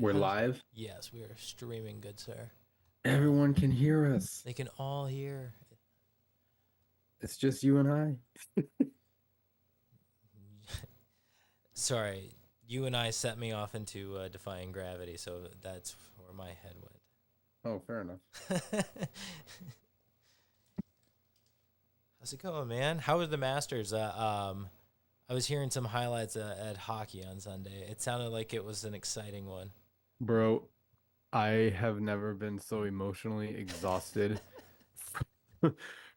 We're live. Yes, we are streaming, good sir. Everyone can hear us. They can all hear. It's just you and I. Sorry, you and I set me off into defying gravity, so that's where my head Oh, fair enough. went. How's it going, man? How was the Masters? I was hearing some highlights at hockey on Sunday. It sounded like it was an exciting one. Bro, I have never been so emotionally exhausted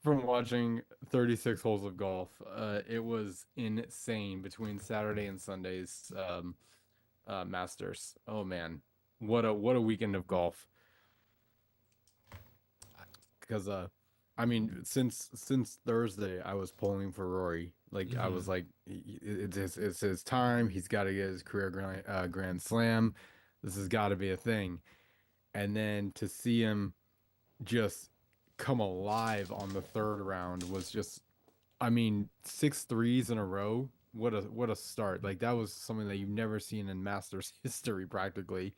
from watching 36 holes of golf. It was insane between Saturday and Sunday's Masters. Oh man, what a weekend of golf. Because I mean, since Thursday, I was pulling for Rory. Like I was Mm-hmm. like, it's his time. He's got to get his career grand slam. This has got to be a thing. And then to see him just come alive on the third round was just, I mean, six threes in a row. What a start. Like that was something that you've never seen in Masters history practically.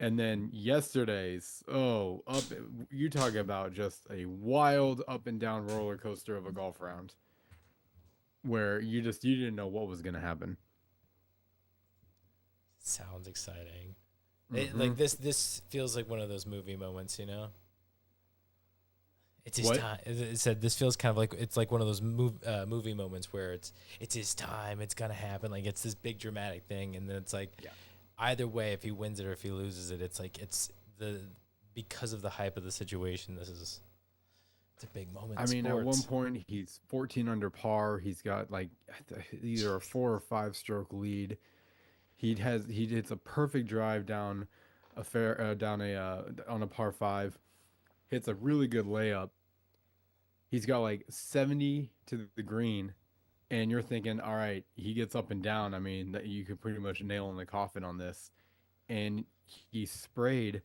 And then yesterday's, oh, up, you talk about just a wild up and down roller coaster of a golf round where you didn't know what was going to happen. Sounds exciting. Hmm. This feels like one of those movie moments, you know? It's his What? time. It said this feels kind of like it's like one of those movie moments where it's his time. It's gonna happen. Like it's this big dramatic thing, and then it's like Yeah. either way, if he wins it or if he loses it, it's like it's the because of the hype of the situation. It's a big moment I in mean, at one sports. point he's 14 under par. He's got like either a 4 or 5 stroke lead. He hits a perfect drive down a fair down a on a par five. Hits a really good layup. He's got like 70 to the green, and you're thinking, all right, he gets up and down. I mean, that you could pretty much nail in the coffin on this. And he sprayed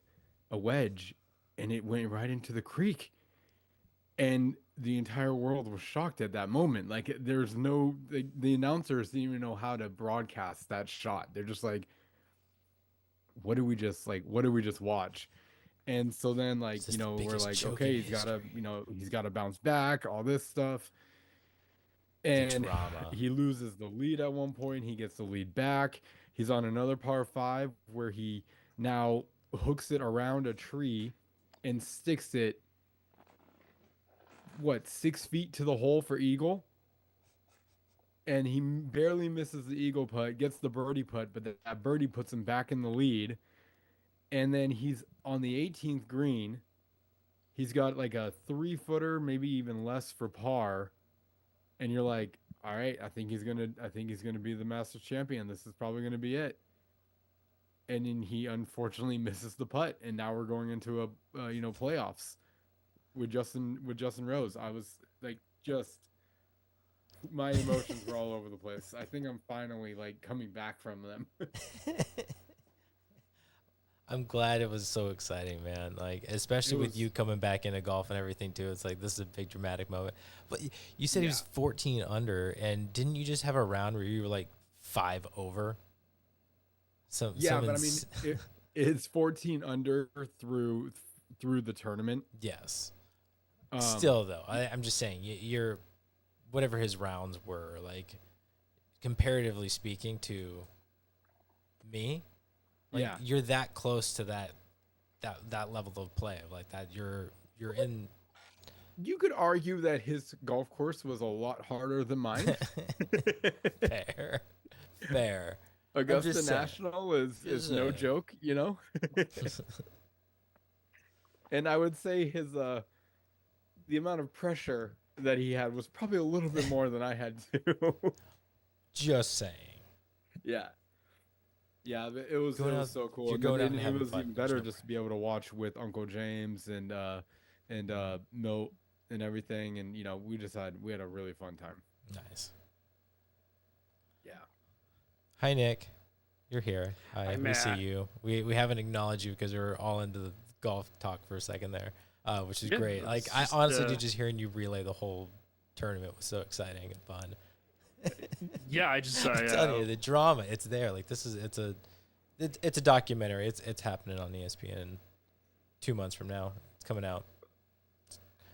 a wedge, and it went right into the creek. And the entire world was shocked at that moment. Like, there's no the announcers didn't even know how to broadcast that shot. They're just like, what did we just watch? And so then, It's like, just the we're biggest like, choke in okay, he's gotta, history. he's gotta bounce back, all this stuff. The And drama. he loses the lead at one point. He gets the lead back. He's on another par five where he now hooks it around a tree and sticks it, what, 6 feet to the hole for eagle. And he barely misses the eagle putt, gets the birdie putt, but that birdie puts him back in the lead. And then he's on the 18th green. He's got like a 3 footer, maybe even less for par, and you're like, all right, I think he's gonna be the Masters champion. This is probably gonna be it. And then he unfortunately misses the putt, and now we're going into a playoffs with Justin Rose. I was like, just my emotions were all over the place. I think I'm finally like coming back from them. I'm glad it was so exciting, man. Like, especially It with you was, coming back into golf and everything too. It's like this is a big dramatic moment. But you said he was yeah, 14 under, and didn't you just have a round where you were like 5 over? yeah, Some but I mean, it's 14 under through the tournament. yes. Um, Still though, I'm just saying you're whatever his rounds were like comparatively speaking to me, like yeah, you're that close to that level of play of like that you're in. you could argue that his golf course was a lot harder than mine. Fair, fair. I'm Augusta just saying. National Just is no saying. joke, And I would say his the amount of pressure that he had was probably a little bit more than I had too. Just saying. Yeah. Yeah, it Going was out, so cool. you're And then going out and and it having was fun. even There's better no just to pressure. be able to watch with Uncle James and Milt and everything, and we had a really fun time. Nice. Yeah. Hi, Nick. You're here. Hi, Hi, we see Matt. you. We haven't acknowledged you because we are all into the golf talk for a second there, which is Yeah, great. Like it's I just honestly did just hearing you relay the whole tournament was so exciting and fun. yeah. I just I'm telling you, the drama, it's there. Like this is it's a It's a documentary. It's happening on ESPN 2 months from now. It's coming out.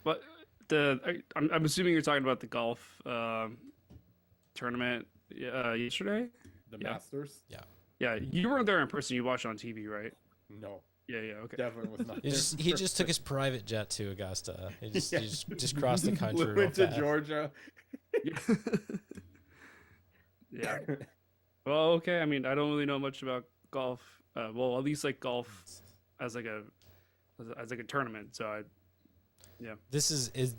But I'm assuming you're talking about the golf tournament yesterday. The Yeah. Masters? Yeah. Yeah, you weren't there in person. You watched it on TV, right? No, Yeah, okay. definitely was not. He just took his private jet to Augusta. He just crossed the country. Real Went to fast. Georgia. Yeah. Well, okay. I mean, I don't really know much about golf. Well, at least like golf as like a tournament. So This is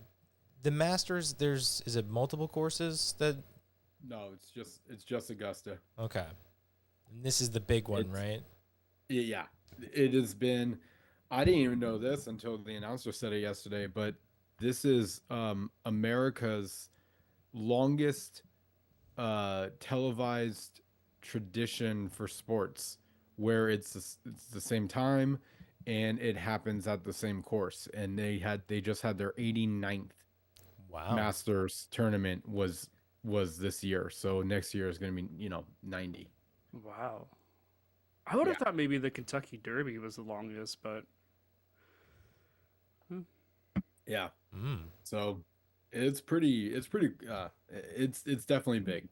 the Masters. Is it multiple courses that? No, it's just Augusta. Okay. And this is the big one, right? Yeah, it has been. I didn't even know this until the announcer said it yesterday, but this is America's longest televised tradition for sports, where it's the same time and it happens at the same course. And they just had their 89th Wow. Masters tournament was this year. So next year is going to be 90. wow. I would have thought maybe the Kentucky Derby was the longest, but Yeah. Mm. So it's definitely big.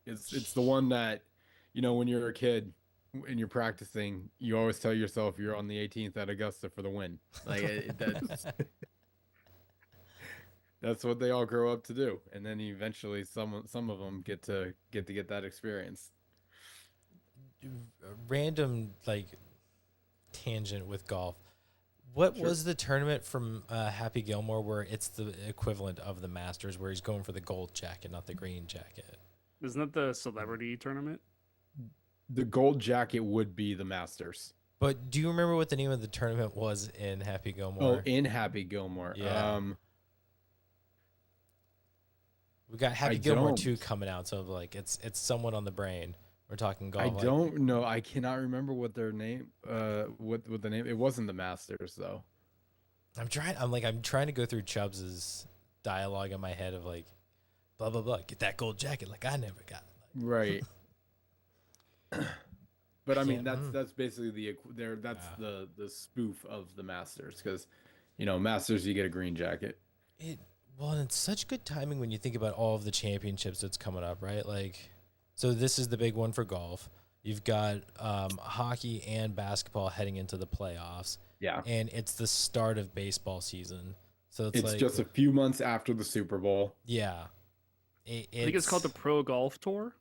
It's the one that, when you're a kid and you're practicing, you always tell yourself you're on the 18th at Augusta for the win. Like that's what they all grow up to do. And then eventually some of them get to get that experience. Random tangent with golf. What was the tournament from Happy Gilmore where it's the equivalent of the Masters, where he's going for the gold jacket, not the green jacket? isn't that the celebrity tournament? The gold jacket would be the Masters. But do you remember what the name of the tournament was in Happy Gilmore? Oh, in Happy Gilmore. Yeah. We got Happy Gilmore 2 coming out, so it's somewhat on the brain. We're talking golf. I don't know. I cannot remember what their name. What the name? It wasn't the Masters though. I'm trying to go through Chubbs's dialogue in my head of blah blah blah. Get that gold jacket like I never got. Right. But I mean that's basically the spoof of the Masters, because Masters you get a green jacket. And it's such good timing when you think about all of the championships that's coming up, right? So this is the big one for golf. You've got hockey and basketball heading into the playoffs. Yeah. And it's the start of baseball season. So it's just a few months after the Super Bowl. Yeah. I think it's called the Pro Golf Tour.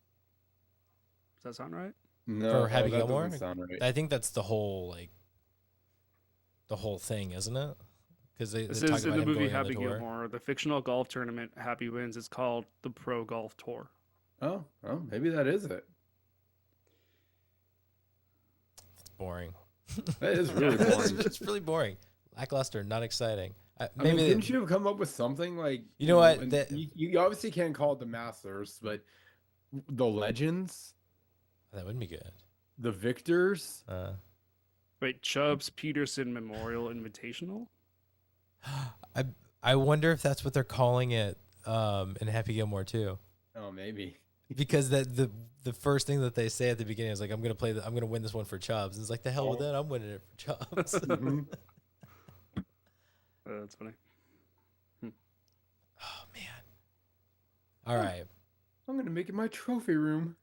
Does that sound right? No, for Happy Gilmore? Doesn't sound right. I think that's the whole thing, isn't it? Because this is in the movie Happy Gilmore. The fictional golf tournament Happy wins is called the Pro Golf Tour. Oh, maybe that is it. It's boring. That is really boring. It's really boring. Lackluster, not exciting. Maybe didn't you have come up with something like? You know what? You obviously can't call it the Masters, but the Legends. That would be good. The Victors. Wait, Chubbs Peterson Memorial Invitational. I wonder if that's what they're calling it in Happy Gilmore too. Oh, maybe. Because the first thing that they say at the beginning is I'm gonna win this one for Chubbs. It's the hell with that, I'm winning it for Chubbs. Mm-hmm. That's funny. Oh man! All right, I'm gonna make it my trophy room.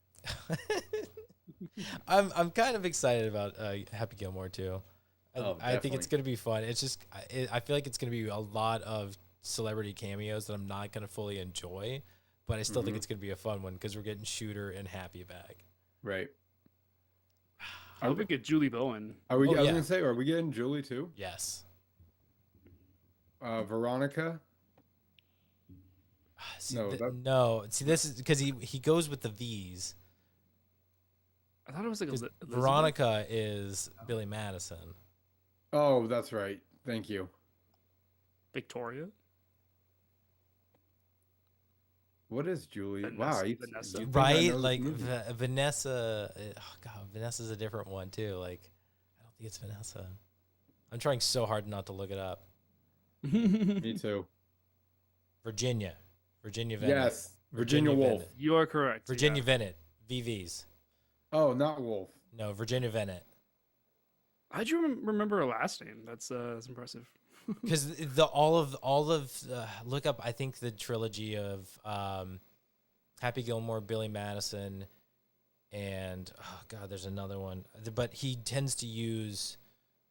I'm kind of excited about Happy Gilmore too. I think it's gonna be fun. It's just I feel like it's gonna be a lot of celebrity cameos that I'm not gonna fully enjoy. But I still think it's going to be a fun one because we're getting Shooter and Happy back. Right. I hope we get Julie Bowen. I was going to say, are we getting Julie too? Yes. Veronica? No. See, this is because he goes with the V's. I thought it was Veronica is Billy Madison. Oh, that's right. Thank you. Victoria? What is Julie? Vanessa. Right? Vanessa. Oh God, Vanessa's a different one too. I don't think it's Vanessa. I'm trying so hard not to look it up. Me too. Virginia Venet. Yes, Virginia Woolf. You are correct. Virginia Venet. VVs. Oh, not Wolf. No, Virginia Bennett. How'd you remember her last name? That's impressive. Because look up. I think the trilogy of Happy Gilmore, Billy Madison, and oh god, there's another one. But he tends to use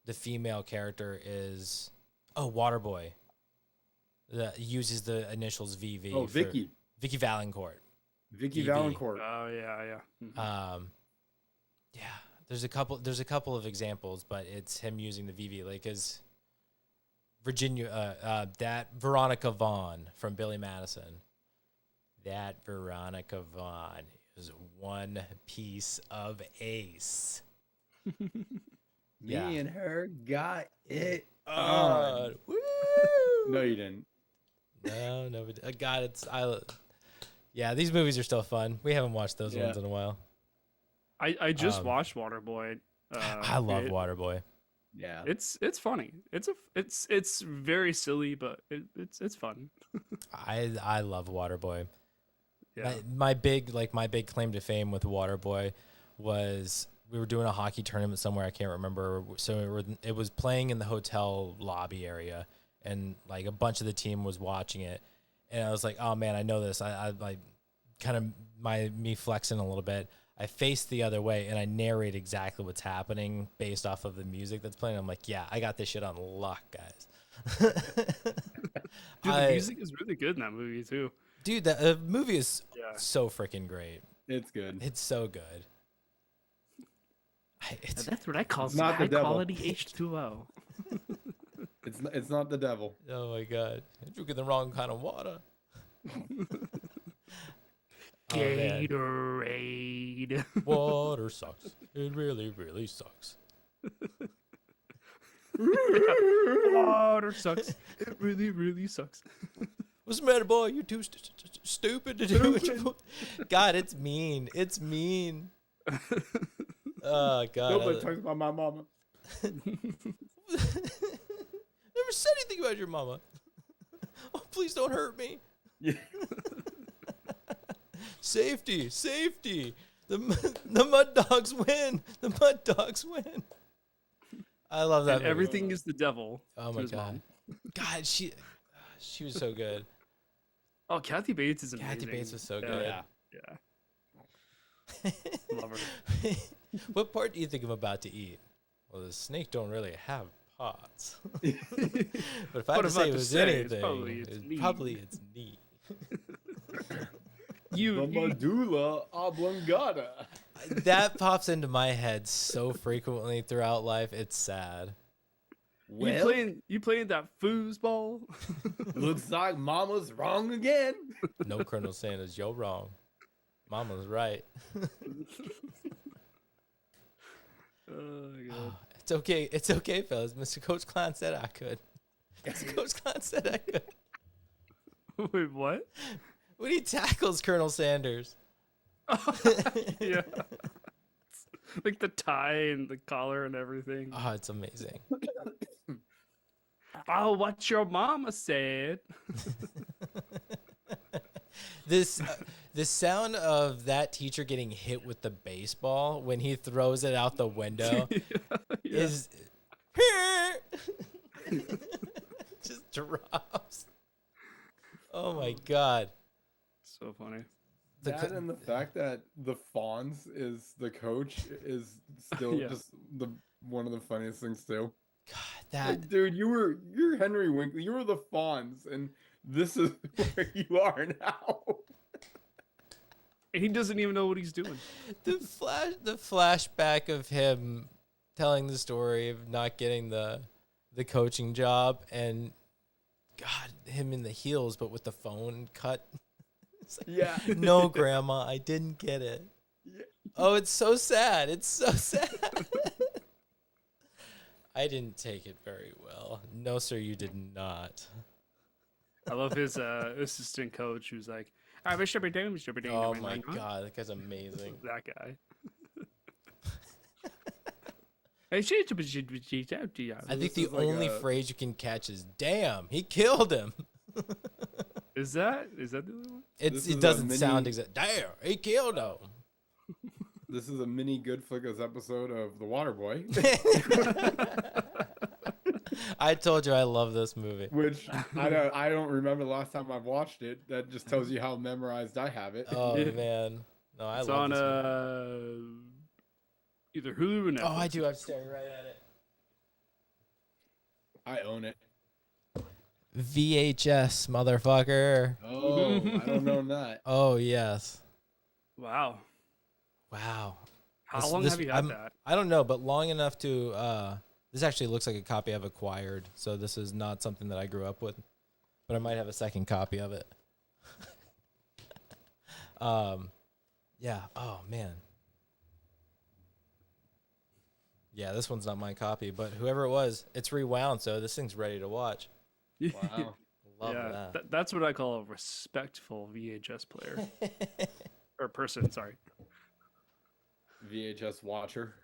the female character is Waterboy. That uses the initials VV. Oh, Vicky. Vicky Valancourt. Vicky VV. Valancourt. Oh yeah. Mm-hmm. Yeah. There's a couple of examples, but it's him using the VV, like as Virginia, that Veronica Vaughn from Billy Madison. That Veronica Vaughn is one piece of ace. Me and her got it on. Woo! No, you didn't. No, God, yeah, these movies are still fun. We haven't watched those ones in a while. I just watched Waterboy. I love Waterboy. Yeah, it's funny. It's very silly, but it's fun. I love Waterboy. Yeah. My big claim to fame with Waterboy was we were doing a hockey tournament somewhere, I can't remember. So it was playing in the hotel lobby area, and like a bunch of the team was watching it, and I was like, oh man, I know this. I like kind of me flexing a little bit. I face the other way and I narrate exactly what's happening based off of the music that's playing. I'm like, yeah, I got this shit on lock, guys. Dude, the music is really good in that movie too. Dude, the movie is so freaking great. it's good. It's so good. That's what I call not high the devil. quality H2O. It's not the devil. Oh my god, you're drinking the wrong kind of water. Gatorade. Water sucks. It really, really sucks. Water sucks. It really, really sucks. What's the matter, boy? You're too stupid to do it. God, it's mean. It's mean. Oh, God. Nobody talks about my mama. Never said anything about your mama. Oh, please don't hurt me. Yeah. Safety. The Mud Dogs win. The Mud Dogs win. I love that And movie. everything is the devil. Oh my his god. mom. God, she was so good. Oh, Kathy Bates is amazing. Kathy Bates was so good. Yeah. Love her. What part do you think I'm about to eat? Well, the snake don't really have parts. But if I had to say it was anything, probably its knee. The medulla oblongata. That pops into my head so frequently throughout life. It's sad. Well, You playing that foosball? looks like Mama's wrong again. No, Colonel Sanders, you're wrong. Mama's right. Oh my god. It's okay. It's okay, fellas. Mr. Coach Klein said I could. Mr. Coach Klein said I could. Wait, what? When he tackles Colonel Sanders. Yeah. Like the tie and the collar and everything. Oh, it's amazing. Oh, what your mama said. The sound of that teacher getting hit with the baseball when he throws it out the window is just drops. Oh my god. So funny. And the fact that the Fonz is the coach is still just one of the funniest things too. God, that like, dude, you're Henry Winkler, you were the Fonz, and this is where you are now. And he doesn't even know what he's doing. The flashback of him telling the story of not getting the coaching job, and God, him in the heels, but with the phone cut. Like, no, Grandma, I didn't get it. Yeah. Oh, it's so sad. It's so sad. I didn't take it very well. No, sir, you did not. I love his assistant coach who's like, "I wish every day, Mr. Bedane." Oh my god, that guy's amazing. That guy. I think the only phrase you can catch is "Damn, he killed him." Is that the other one? It doesn't sound exact. Damn, he killed him. This is a mini Goodflickas episode of The Waterboy. I told you I love this movie. Which I don't remember the last time I've watched it. That just tells you how memorized I have it. Oh man, no, I it's love on this movie. Either Hulu or Netflix. Oh, I do. I'm staring right at it. I own it. VHS, motherfucker. Oh, I don't know that. Oh yes. Wow. How long have you had that? I don't know, but long enough to. This actually looks like a copy I've acquired, so this is not something that I grew up with. But I might have a second copy of it. Yeah. Oh man. Yeah, this one's not my copy, but whoever it was, it's rewound, so this thing's ready to watch. Wow. Love that. That's what I call a respectful VHS player. Or person, sorry. VHS watcher.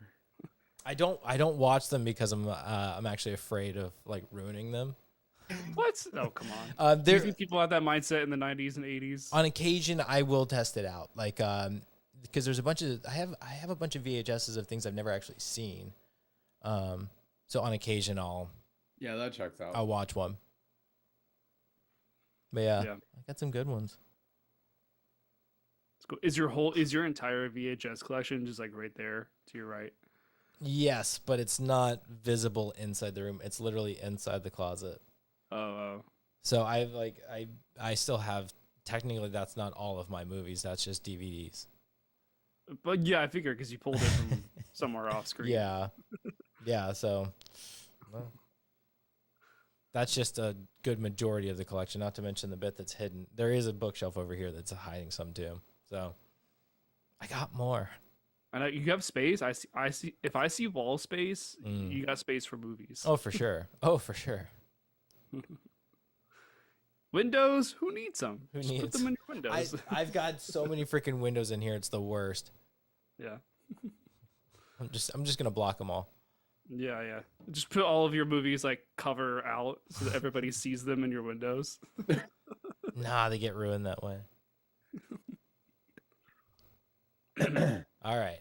I don't watch them because I'm actually afraid of like ruining them. What? Oh, come on. Do you think people had that mindset in the 90s and 80s? On occasion, I will test it out, like because there's a bunch of I have a bunch of VHSs of things I've never actually seen. So on occasion, that checks out. I'll watch one. But yeah, I got some good ones. Cool. Is your entire VHS collection just like right there to your right? Yes, but it's not visible inside the room. It's literally inside the closet. Oh. So I still have, technically that's not all of my movies. That's just DVDs. But yeah, I figured because you pulled it from somewhere off screen. Yeah. Yeah. So that's just a good majority of the collection, not to mention the bit that's hidden. There is a bookshelf over here that's hiding some too. So I got more. I know you have space. I see. If I see wall space, you got space for movies. Oh, for sure. Windows? Who needs them? Who needs? Put them in your windows. I've got so many freaking windows in here. It's the worst. Yeah. I'm just gonna block them all. Yeah. Just put all of your movies like cover out so that everybody sees them in your windows. Nah, they get ruined that way. All right.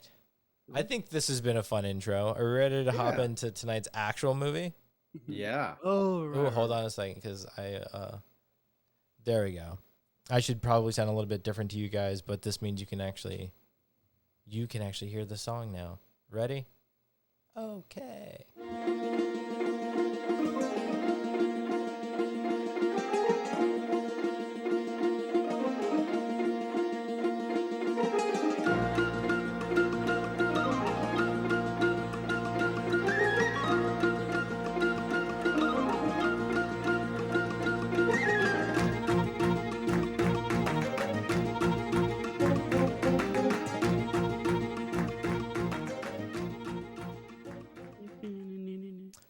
I think this has been a fun intro. Are we ready to hop into tonight's actual movie? Yeah. Oh, right. Ooh, hold on a second, because there we go. I should probably sound a little bit different to you guys, but this means you can actually hear the song now. Ready? Okay.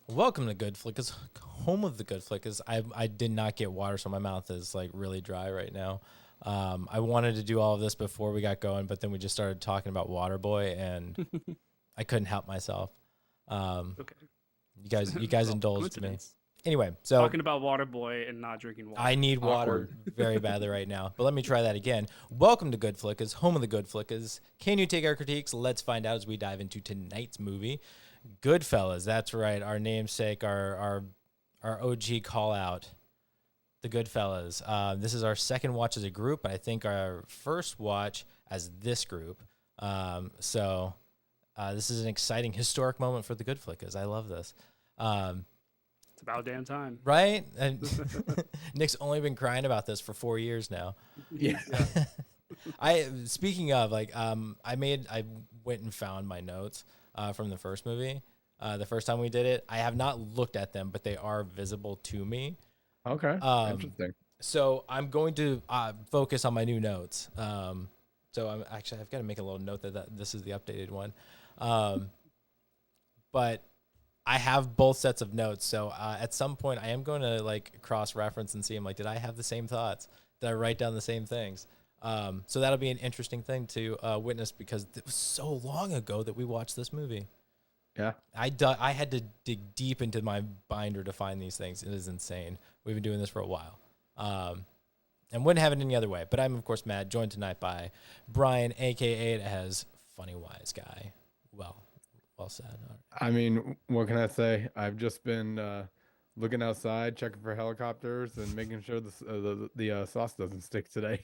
Welcome to Goodflickas, home of the Goodflickas. I did not get water, so my mouth is like really dry right now. I wanted to do all of this before we got going, but then we just started talking about Waterboy, and I couldn't help myself. Okay. You guys indulged me. Anyway, so talking about Waterboy and not drinking water. I need water very badly right now, but let me try that again. Welcome to Goodflickas, home of the Goodflickas. Can you take our critiques? Let's find out as we dive into tonight's movie. Goodfellas, that's right. Our namesake, our OG call out, the Goodfellas. This is our second watch as a group, but I think our first watch as this group. So this is an exciting, historic moment for the Goodflickas. I love this. It's about damn time, right? And Nick's only been crying about this for 4 years now. Yeah. Speaking of, like, I went and found my notes from the first movie. The first time we did it, I have not looked at them, but they are visible to me. Okay. Interesting. So I'm going to focus on my new notes. So I've got to make a little note that this is the updated one. But I have both sets of notes. So at some point I am going to like cross-reference and see, I'm like, did I have the same thoughts? Did I write down the same things? So that'll be an interesting thing to witness, because it was so long ago that we watched this movie. Yeah. I had to dig deep into my binder to find these things. It is insane. We've been doing this for a while. And wouldn't have it any other way. But I'm, of course, Matt, joined tonight by Brian, a.k.a. it has funny wise guy. Well said. I mean, what can I say? I've just been looking outside, checking for helicopters, and making sure the sauce doesn't stick today.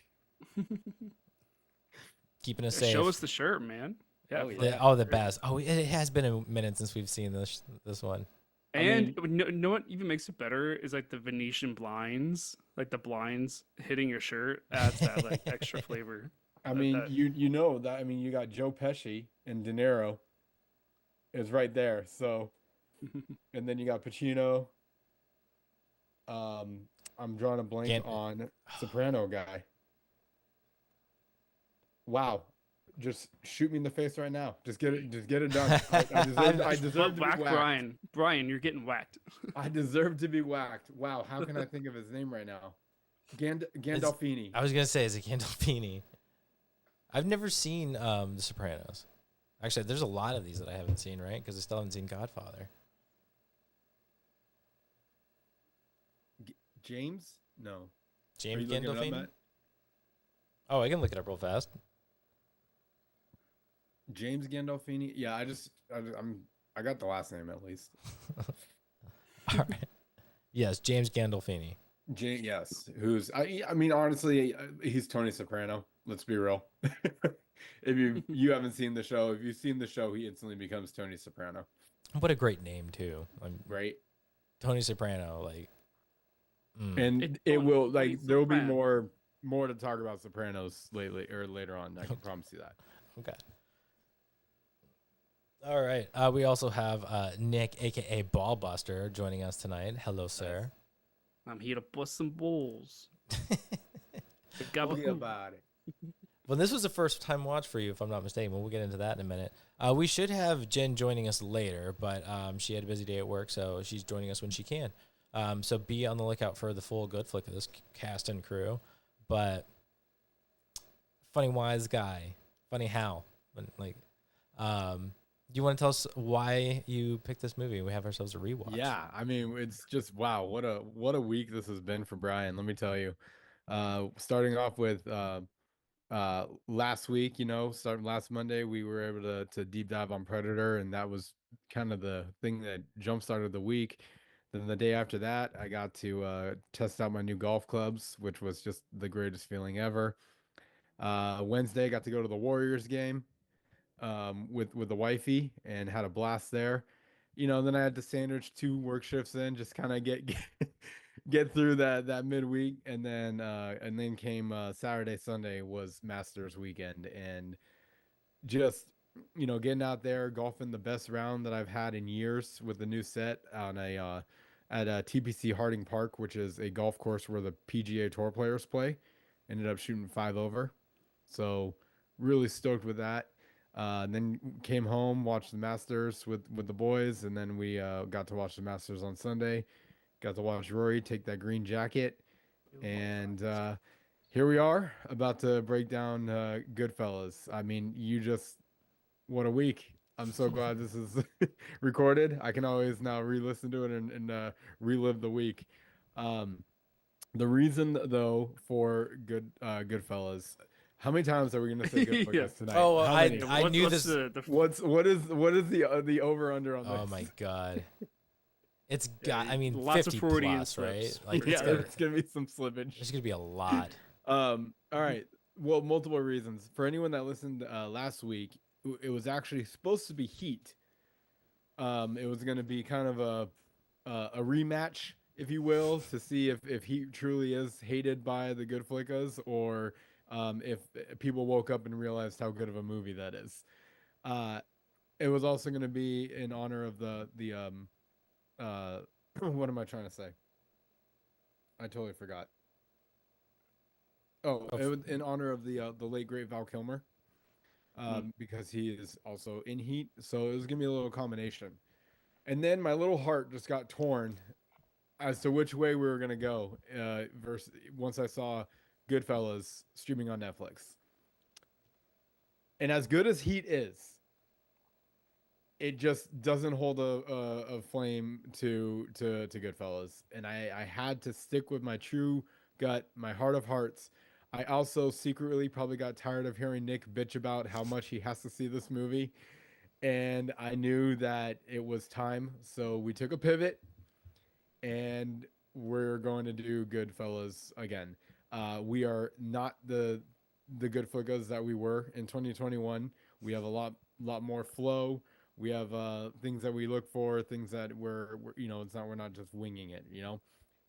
Keeping us safe. Show us the shirt, man. Yeah. The best. Oh, it has been a minute since we've seen this one. And know what even makes it better is like the Venetian blinds, like the blinds hitting your shirt adds that like extra flavor. I mean, you know that. I mean, you got Joe Pesci and De Niro is right there. So, and then you got Pacino. I'm drawing a blank on Soprano guy. Wow. Just shoot me in the face right now. Just get it done. I deserve to be whacked. Brian, you're getting whacked. I deserve to be whacked. Wow, how can I think of his name right now? Gandolfini. I was gonna say, is it Gandolfini? I've never seen The Sopranos. Actually, there's a lot of these that I haven't seen, right? Because I still haven't seen Godfather. James? No. James Gandolfini? Oh, I can look it up real fast. James Gandolfini. Yeah, I got the last name at least. All right. Yes, James Gandolfini. Yes, who's I mean honestly, he's Tony Soprano. Let's be real. If you haven't seen the show, if you've seen the show, he instantly becomes Tony Soprano. What a great name too. Right? Tony Soprano, like. And it will like there will be more to talk about Sopranos later on. I can promise you that. Okay. All right. We also have Nick, aka Ballbuster, joining us tonight. Hello, sir. I'm here to bust some balls. Tell me about it. Well, this was a first-time watch for you, if I'm not mistaken. We'll get into that in a minute. We should have Jen joining us later, but she had a busy day at work, so she's joining us when she can. So be on the lookout for the full GoodFlickas cast and crew. But funny wise guy, funny how, like, do you want to tell us why you picked this movie? We have ourselves a rewatch. Yeah, I mean, it's just wow, what a week this has been for Brian. Let me tell you. Starting off with last week, starting last Monday, we were able to deep dive on Predator, and that was kind of the thing that jump started the week. Then the day after that, I got to test out my new golf clubs, which was just the greatest feeling ever. Wednesday, I got to go to the Warriors game with the wifey and had a blast there. Then I had to sandwich 2 work shifts in, just kind of get through that midweek, and then came Saturday, Sunday was Masters weekend, and just getting out there golfing the best round that I've had in years with the new set on at TPC Harding Park, which is a golf course where the PGA Tour players play. Ended up shooting 5 over, so really stoked with that. Then came home, watched the Masters with the boys, and then we got to watch the Masters on Sunday. Got to watch Rory take that green jacket, and here we are about to break down Goodfellas. I mean, what a week. I'm so glad this is recorded. I can always now re-listen to it and relive the week. The reason though for Goodfellas. How many times are we gonna say Goodfellas tonight? Oh, I knew this. What is the over under on this? Oh my god. It's got, I mean, lots 50 of Freudian plus, slips. right? Like, it's gonna be some slippage. There's gonna be a lot. All right. Well, multiple reasons. For anyone that listened last week, it was actually supposed to be Heat. It was gonna be kind of a rematch, if you will, to see if Heat truly is hated by the Goodflickas, or if people woke up and realized how good of a movie that is. It was also gonna be in honor of the what am I trying to say? I totally forgot. It was in honor of the late great Val Kilmer, because he is also in Heat, so it was gonna be a little combination. And then my little heart just got torn as to which way we were gonna go. Once I saw Goodfellas streaming on Netflix, and as good as Heat is, it just doesn't hold a flame to Goodfellas, and I had to stick with my true gut, my heart of hearts. I also secretly probably got tired of hearing Nick bitch about how much he has to see this movie. And I knew that it was time. So we took a pivot and we're going to do Goodfellas again. We are not the Goodflickas that we were in 2021. We have a lot more flow. We have things that we look for, things that we're not just winging it,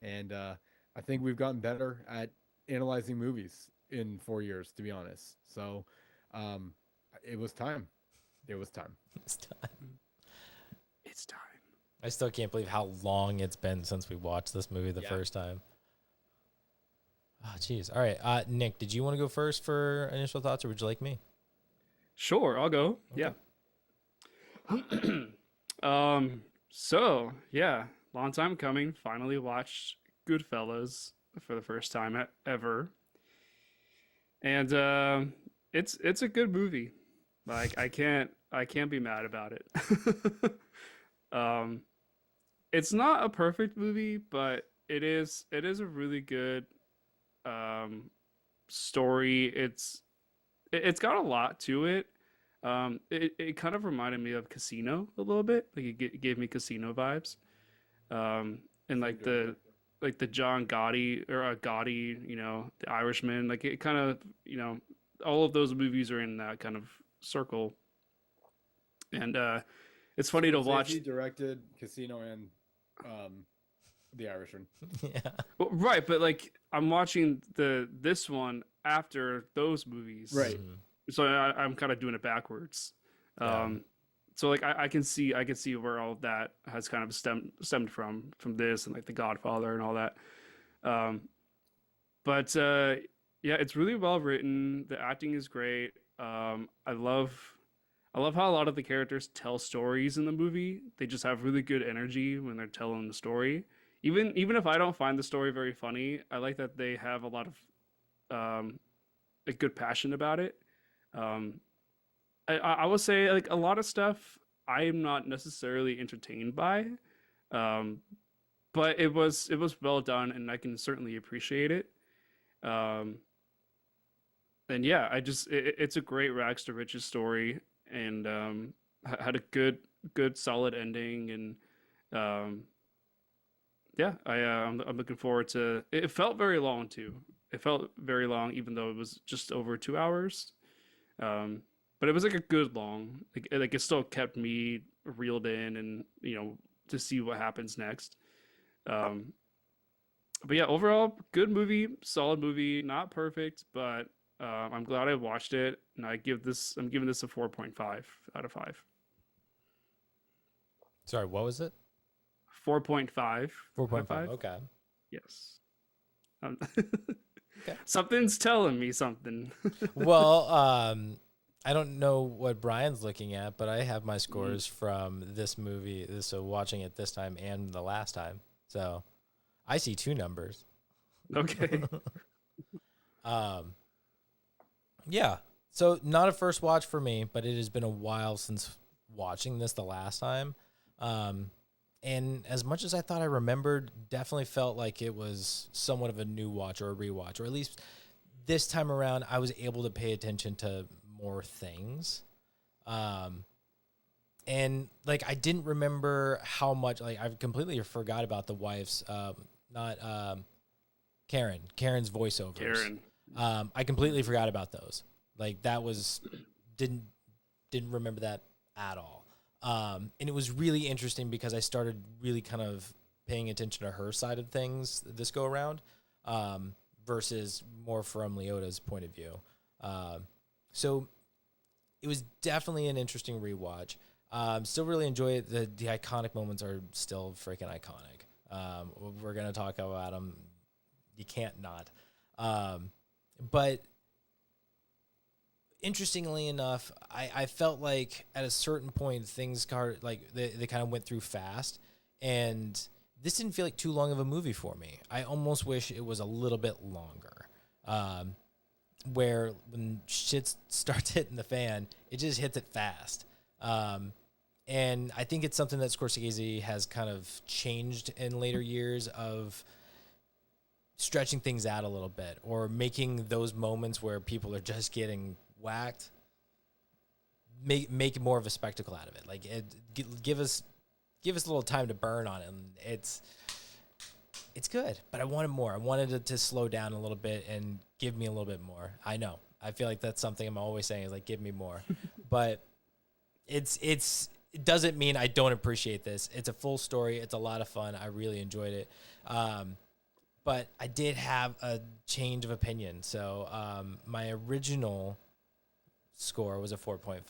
And I think we've gotten better at analyzing movies in 4 years, to be honest. So um, it was time. It was time. It's time. It's time. I still can't believe how long it's been since we watched this movie the first time. Oh, jeez. All right. Nick, did you want to go first for initial thoughts, or would you like me? Sure, I'll go. Okay. Yeah. So yeah, long time coming. Finally watched Goodfellas for the first time ever, and it's a good movie. Like I can't be mad about it. It's not a perfect movie, but it is a really good story. It's got a lot to it. It kind of reminded me of Casino a little bit. Like it gave me Casino vibes. And like the John Gotti or Gotti, the Irishman. Like it kind of, all of those movies are in that kind of circle. And it's funny to watch. He directed Casino and The Irishman. Yeah. Well, right, but like I'm watching this one after those movies. Right. So I'm kind of doing it backwards. So like I can see where all of that has kind of stemmed from this and like The Godfather and all that. But yeah, it's really well written. The acting is great. I love how a lot of the characters tell stories in the movie. They just have really good energy when they're telling the story. Even if I don't find the story very funny, I like that they have a lot of a good passion about it. I will say like a lot of stuff I am not necessarily entertained by, but it was well done and I can certainly appreciate it. And yeah, it's a great rags to riches story and had a good solid ending and yeah, I'm looking forward to. It felt very long too. It felt very long, even though it was just over 2 hours. But it was like a good long. Like it still kept me reeled in, and to see what happens next. But yeah, overall, good movie, solid movie. Not perfect, but I'm glad I watched it, and I'm giving this a 4.5 out of 5. Sorry, what was it? 4.5. 4.5. Okay. Yes. Okay. Something's telling me something. Well, I don't know what Brian's looking at, but I have my scores from this movie, so watching it this time and the last time. So I see 2 numbers. Okay. Yeah. So not a first watch for me, but it has been a while since watching this the last time. And as much as I thought I remembered, definitely felt like it was somewhat of a new watch or a rewatch, or at least this time around, I was able to pay attention to more things. And like, I didn't remember how much, like I completely forgot about the wife's, Karen's voiceovers. Karen. I completely forgot about those. Like that was, didn't remember that at all. And it was really interesting because I started really kind of paying attention to her side of things this go around, versus more from Leota's point of view. So it was definitely an interesting rewatch. Still really enjoy it. The iconic moments are still freaking iconic. We're going to talk about them. You can't not. But interestingly enough, I felt like at a certain point things they kind of went through fast, and this didn't feel like too long of a movie for me. I almost wish it was a little bit longer, where when shit starts hitting the fan, it just hits it fast. And I think it's something that Scorsese has kind of changed in later years of stretching things out a little bit, or making those moments where people are just getting whacked, make more of a spectacle out of it. Like, give us a little time to burn on it. And it's good, but I wanted more. I wanted it to slow down a little bit and give me a little bit more. I know. I feel like that's something I'm always saying, is like, give me more. But it doesn't mean I don't appreciate this. It's a full story. It's a lot of fun. I really enjoyed it. But I did have a change of opinion. So my original score was a 4.5.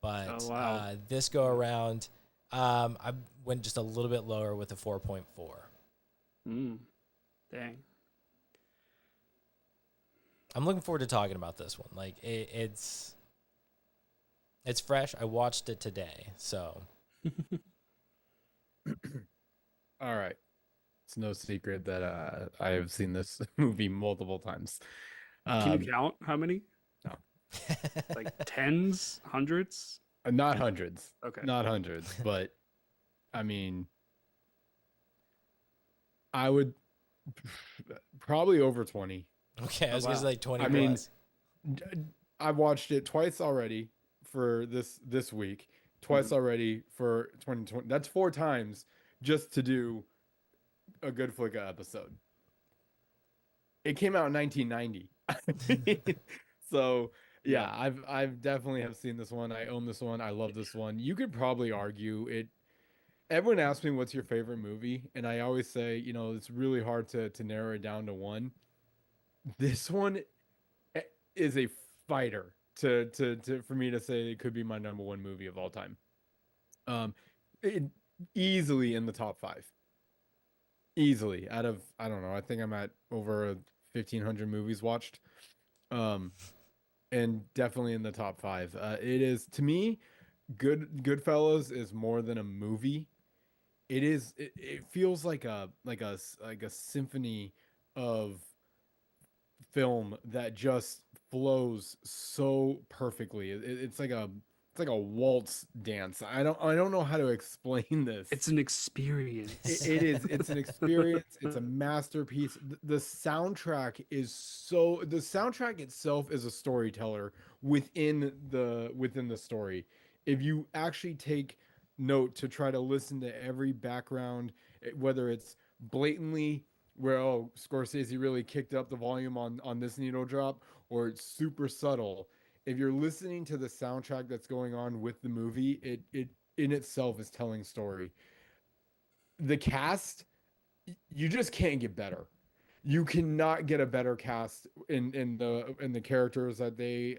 But this go around, I went just a little bit lower with a 4.4. Dang. I'm looking forward to talking about this one. Like, it's fresh. I watched it today, so. All right. It's no secret that I have seen this movie multiple times. Can you count how many? No. Like tens, hundreds? Not hundreds. Okay. Not hundreds, but I mean, I would probably over 20. Okay, I was gonna say like 20 I plus. mean, I watched it twice already for this week, twice already for 2020. That's 4 times just to do a Good Flicka episode. It came out in 1990. So yeah, I've definitely have seen this one. I own this one. I love this one. You could probably argue it. Everyone asks me what's your favorite movie, and I always say, it's really hard to narrow it down to one. This one is a fighter to for me to say it could be my number one movie of all time. Easily in the top 5. Easily out of, I don't know, I think I'm at over 1,500 movies watched. And definitely in the top 5. It is, to me, Goodfellas is more than a movie. It feels like a symphony of film that just flows so perfectly. It's like a waltz dance. I don't know how to explain this. It's an experience. It is. It's an experience. It's a masterpiece. The soundtrack itself is a storyteller within the story. If you actually take note to try to listen to every background, whether it's blatantly where, Scorsese really kicked up the volume on this needle drop, or it's super subtle. If you're listening to the soundtrack that's going on with the movie, it in itself is telling story. The cast, you just can't get better. You cannot get a better cast in the characters that the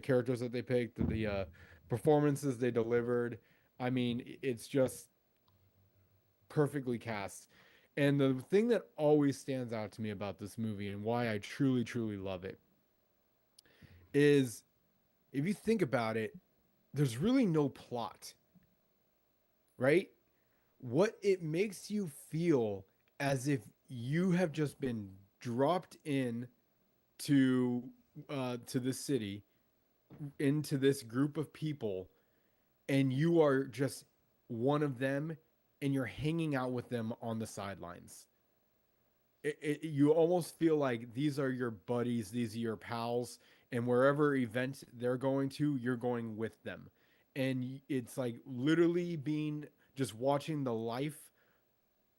characters that they picked, the performances they delivered. I mean, it's just perfectly cast. And the thing that always stands out to me about this movie, and why I truly, truly love it, is, if you think about it, there's really no plot, right? What it makes you feel as if you have just been dropped in to this city, into this group of people, and you are just one of them, and you're hanging out with them on the sidelines. You almost feel like these are your buddies, these are your pals, and wherever event they're going to, you're going with them. And it's like literally just watching the life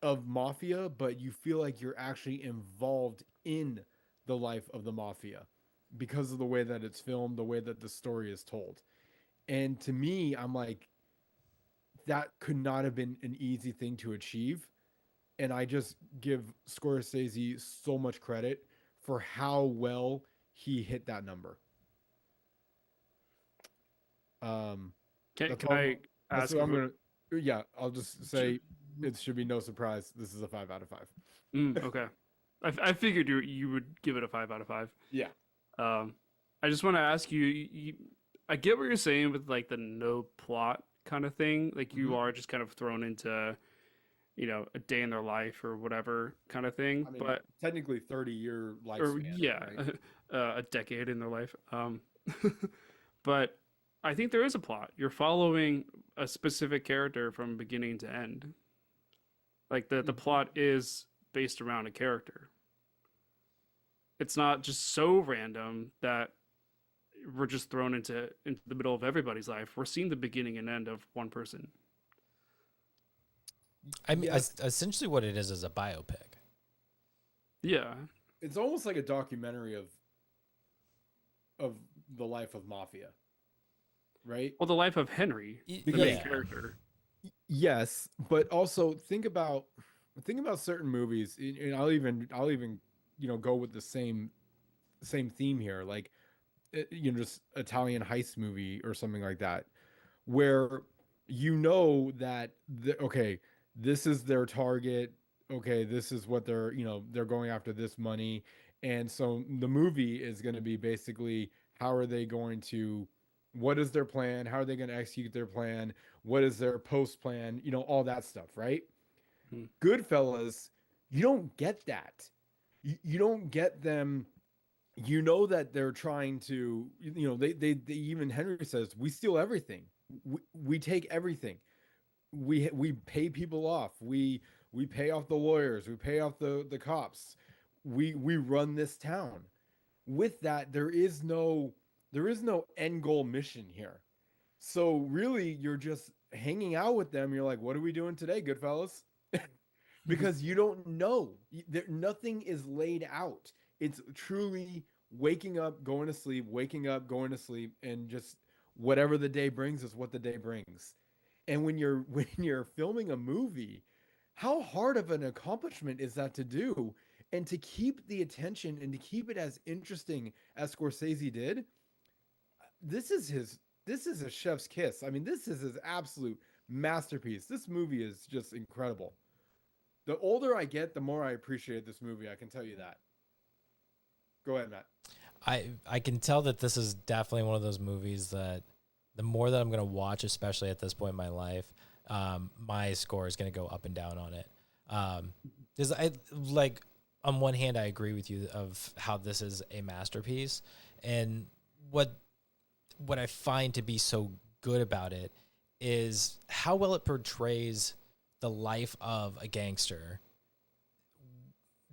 of mafia, but you feel like you're actually involved in the life of the mafia because of the way that it's filmed, the way that the story is told. And to me, I'm like, that could not have been an easy thing to achieve. And I just give Scorsese so much credit for how well he hit that number. Can I ask? Yeah, I'll just say it should be no surprise. This is a 5 out of 5. Okay, I figured you would give it a 5 out of 5. Yeah. I just want to ask you. I get what you're saying with like the no plot kind of thing. Like you are just kind of thrown into, a day in their life or whatever kind of thing. I mean, but technically 30-year lifespan. Yeah, right? A decade in their life. But I think there is a plot. You're following a specific character from beginning to end. Like the plot is based around a character. It's not just so random that we're just thrown into the middle of everybody's life. We're seeing the beginning and end of one person. I mean, essentially what it is a biopic. Yeah. It's almost like a documentary of the life of mafia, right? Well, the life of Henry, the main character. Yes, but also think about certain movies, and I'll even go with the same theme here, like just Italian heist movie or something like that, where that okay, this is their target, okay, this is what they're going after, this money, and so the movie is going to be basically how are they going to, what is their plan, how are they going to execute their plan, what is their post plan, all that stuff, right? Goodfellas, you don't get that. You don't get them. That they're trying to, they even Henry says, we steal everything. We take everything. We pay people off. We pay off the lawyers. We pay off the cops. We run this town. With that, there is no end goal mission here. So really, you're just hanging out with them. You're like, what are we doing today, Goodfellas? Because you don't know. Nothing is laid out. It's truly waking up, going to sleep, waking up, going to sleep, and just whatever the day brings is what the day brings. And when you're filming a movie, how hard of an accomplishment is that to do? And to keep the attention and to keep it as interesting as Scorsese did, this is a chef's kiss. I mean, this is his absolute masterpiece. This movie is just incredible. The older I get, the more I appreciate this movie. I can tell you that. Go ahead, Matt. I can tell that this is definitely one of those movies that the more that I'm going to watch, especially at this point in my life, my score is going to go up and down on it. Because on one hand, I agree with you of how this is a masterpiece, and what I find to be so good about it is how well it portrays the life of a gangster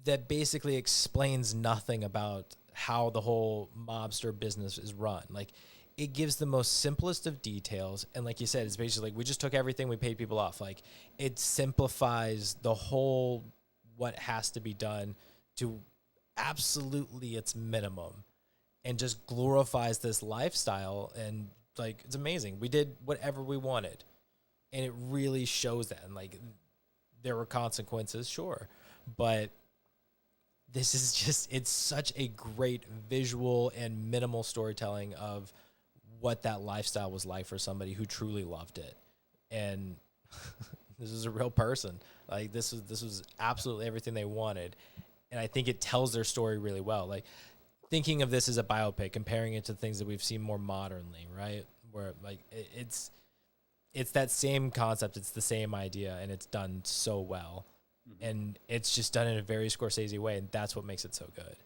that basically explains nothing about how the whole mobster business is run. Like, it gives the most simplest of details. And like you said, it's basically like, we just took everything, we paid people off. Like, it simplifies the whole, what has to be done to absolutely its minimum, and just glorifies this lifestyle. And like, it's amazing. We did whatever we wanted. And it really shows that. And like, there were consequences, sure, but this is just, it's such a great visual and minimal storytelling of what that lifestyle was like for somebody who truly loved it. And this is a real person. Like, this was absolutely everything they wanted. And I think it tells their story really well. Like, thinking of this as a biopic, comparing it to things that we've seen more modernly, right? Where like it's that same concept, it's the same idea, and it's done so well. And it's just done in a very Scorsese way, and that's what makes it so good.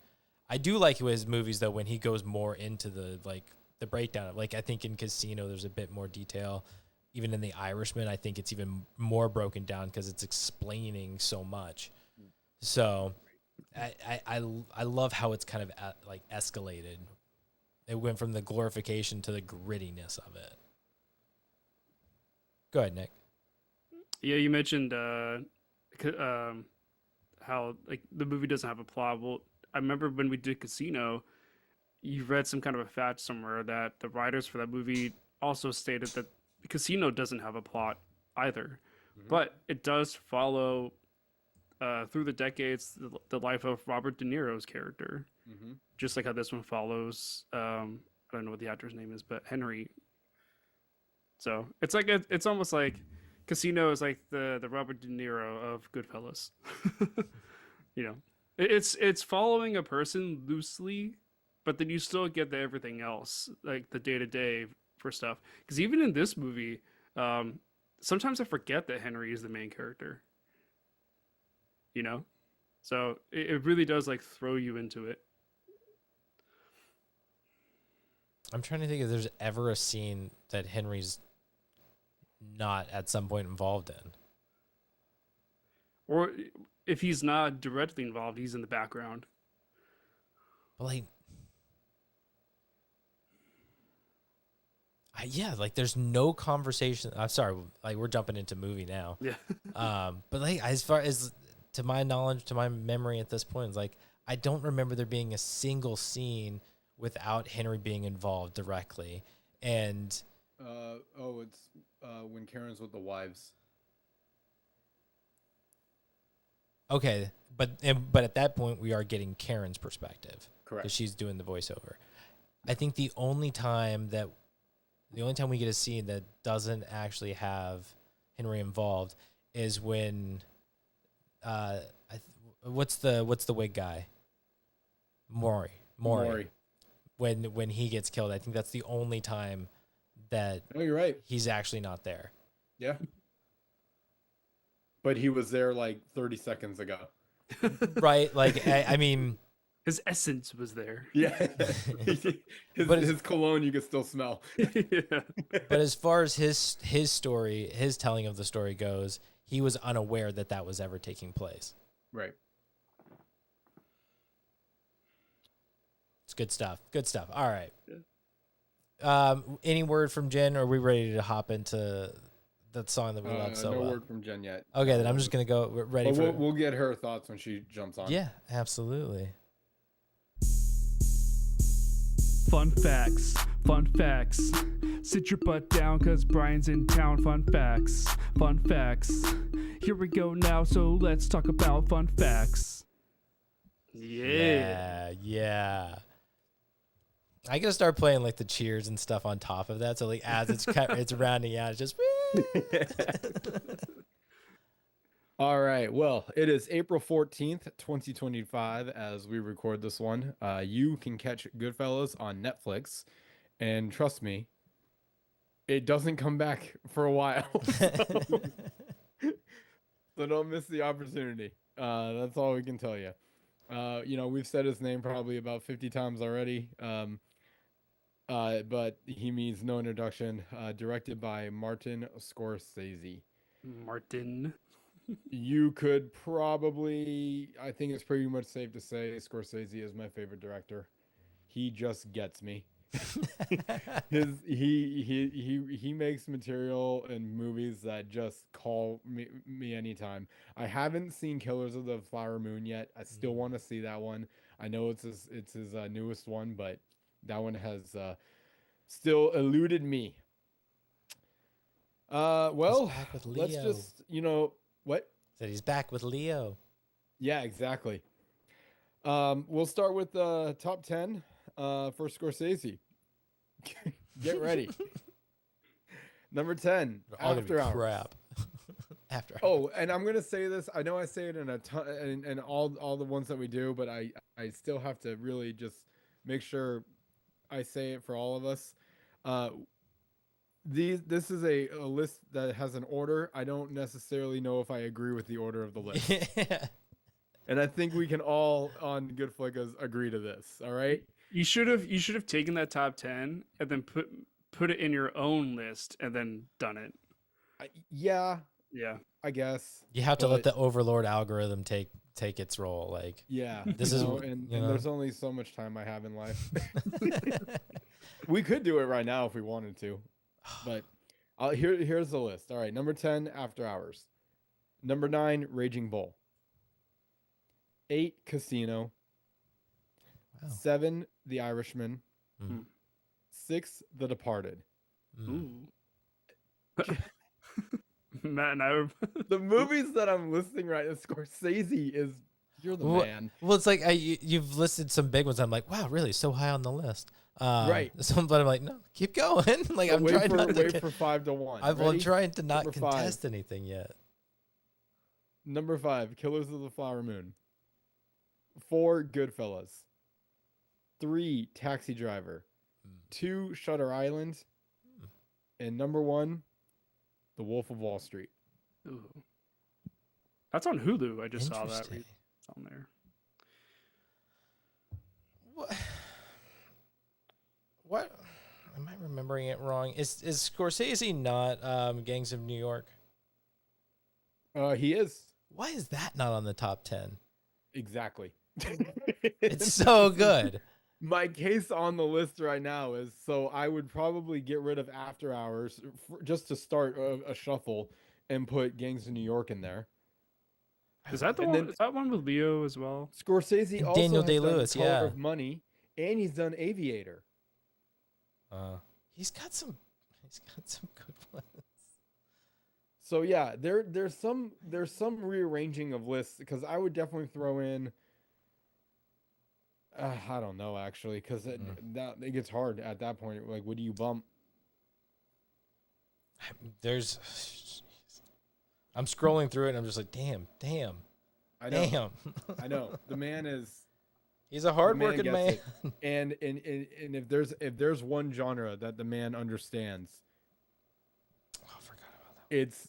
I do like his movies, though, when he goes more into the breakdown of, like, I think in Casino there's a bit more detail. Even in The Irishman, I think it's even more broken down because it's explaining so much. So I love how it's kind of escalated. It went from the glorification to the grittiness of it. Go ahead, Nick. Yeah, you mentioned how like the movie doesn't have a plot. Well, I remember when we did Casino, you read some kind of a fact somewhere that the writers for that movie also stated that Casino doesn't have a plot either, but it does follow through the decades the life of Robert De Niro's character, just like how this one follows. I don't know what the actor's name is, but Henry. So it's like it's almost like Casino is like the Robert De Niro of Goodfellas. It's following a person loosely, but then you still get everything else, like the day to day for stuff. Because even in this movie, sometimes I forget that Henry is the main character. So it really does like throw you into it. I'm trying to think if there's ever a scene that Henry's not at some point involved in. Or if he's not directly involved, he's in the background. But like, yeah, like there's no conversation. I'm sorry, like we're jumping into movie now. Yeah. But like as far as to my knowledge, to my memory at this point, it's like I don't remember there being a single scene without Henry being involved directly. And it's when Karen's with the wives. Okay, but at that point we are getting Karen's perspective, Correct? Because she's doing the voiceover. I think the only time we get a scene that doesn't actually have Henry involved is when, what's the wig guy? Maury. When he gets killed, I think that's the only time that. No, you're right. He's actually not there. Yeah. But he was there like 30 seconds ago. Right? Like, I mean... His essence was there. Yeah. his cologne you could still smell. Yeah. But as far as his story, his telling of the story goes, he was unaware that was ever taking place. Right. It's good stuff. Good stuff. All right. Yeah. Any word from Jen, or are we ready to hop into that song that we love so well? No word from Jen yet. Okay, then I'm just going to go ready for... We'll get her thoughts when she jumps on. Yeah, absolutely. Fun facts. Fun facts. Sit your butt down because Brian's in town. Fun facts. Fun facts. Here we go now, so let's talk about fun facts. Yeah. I gotta start playing like the cheers and stuff on top of that. So like as it's rounding out, it's just. All right. Well, it is April 14th, 2025, as we record this one. You can catch Goodfellas on Netflix, and trust me, it doesn't come back for a while. So don't miss the opportunity. That's all we can tell you. We've said his name probably about 50 times already. But he means no introduction. Directed by Martin Scorsese. Martin. You could probably, I think it's pretty much safe to say Scorsese is my favorite director. He just gets me. He makes material and movies that just call me anytime. I haven't seen Killers of the Flower Moon yet. I still want to see that one. I know it's his newest one, but that one has still eluded me. Well, let's just, what? Said he's back with Leo. Yeah, exactly. We'll start with the top 10 for Scorsese. Get ready. Number 10, After Hours. Crap. After Hours. Oh, and I'm gonna say this. I know I say it in a ton, in all the ones that we do, but I still have to really just make sure I say it for all of us. This is a list that has an order. I don't necessarily know if I agree with the order of the list. Yeah. And I think we can all on GoodFlickas agree to this. All right. You should have taken that top 10 and then put it in your own list and then done it. Yeah, I guess. You have to let the Overlord algorithm take its role. Like, yeah, this is, and there's only so much time I have in life. We could do it right now if we wanted to, but here's the list. All right, number 10, After Hours. Number 9, Raging Bull. 8, Casino. Wow. 7, The Irishman. 6, The Departed. Ooh. Matt and I were... The movies that I'm listing right now, Scorsese is, you're the man. Well, it's like you've listed some big ones. I'm like, wow, really, so high on the list. Right. But I'm like, no, keep going. Like, I'm trying not to wait for 5 to 1. I'm trying to not Number contest 5. anything yet. Number 5, Killers of the Flower Moon. 4, Goodfellas. 3, Taxi Driver. 2, Shutter Island. And number 1, The Wolf of Wall Street. Ooh. That's on Hulu. I just saw that. Interesting. It's on there. What? Am I remembering it wrong? Is Scorsese not Gangs of New York? He is. Why is that not on the top 10? Exactly. It's so good. My case on the list right now is, so I would probably get rid of After Hours just to start a shuffle and put Gangs of New York in there. Is that the And one? then Is that one with Leo as well? Scorsese And also Daniel has done Day-Lewis, Color yeah. of Money, and he's done Aviator. He's got some good ones. So yeah, there's some rearranging of lists, because I would definitely throw in. I don't know actually, because it gets hard at that point. Like, what do you bump? I'm scrolling through it and I'm just like, damn. I know. Damn. I know. The man is. He's a hardworking man. And if there's one genre that the man understands, I forgot about that. it's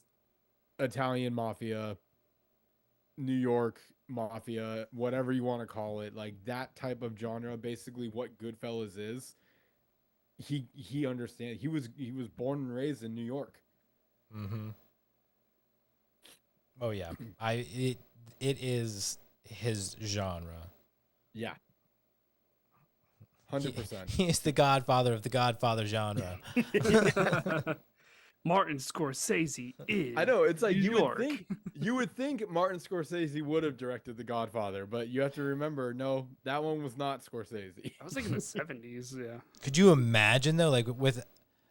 Italian mafia, New York mafia, whatever you want to call it, like that type of genre. Basically, what Goodfellas is. He understands. He was born and raised in New York. Mm-hmm. Oh yeah, it is his genre. Yeah. 100%. He is the godfather of the Godfather genre. Martin Scorsese is. I know, it's like New you York. would think Martin Scorsese would have directed The Godfather, but you have to remember, no, that one was not Scorsese. I was thinking the 70s. Yeah. Could you imagine though, like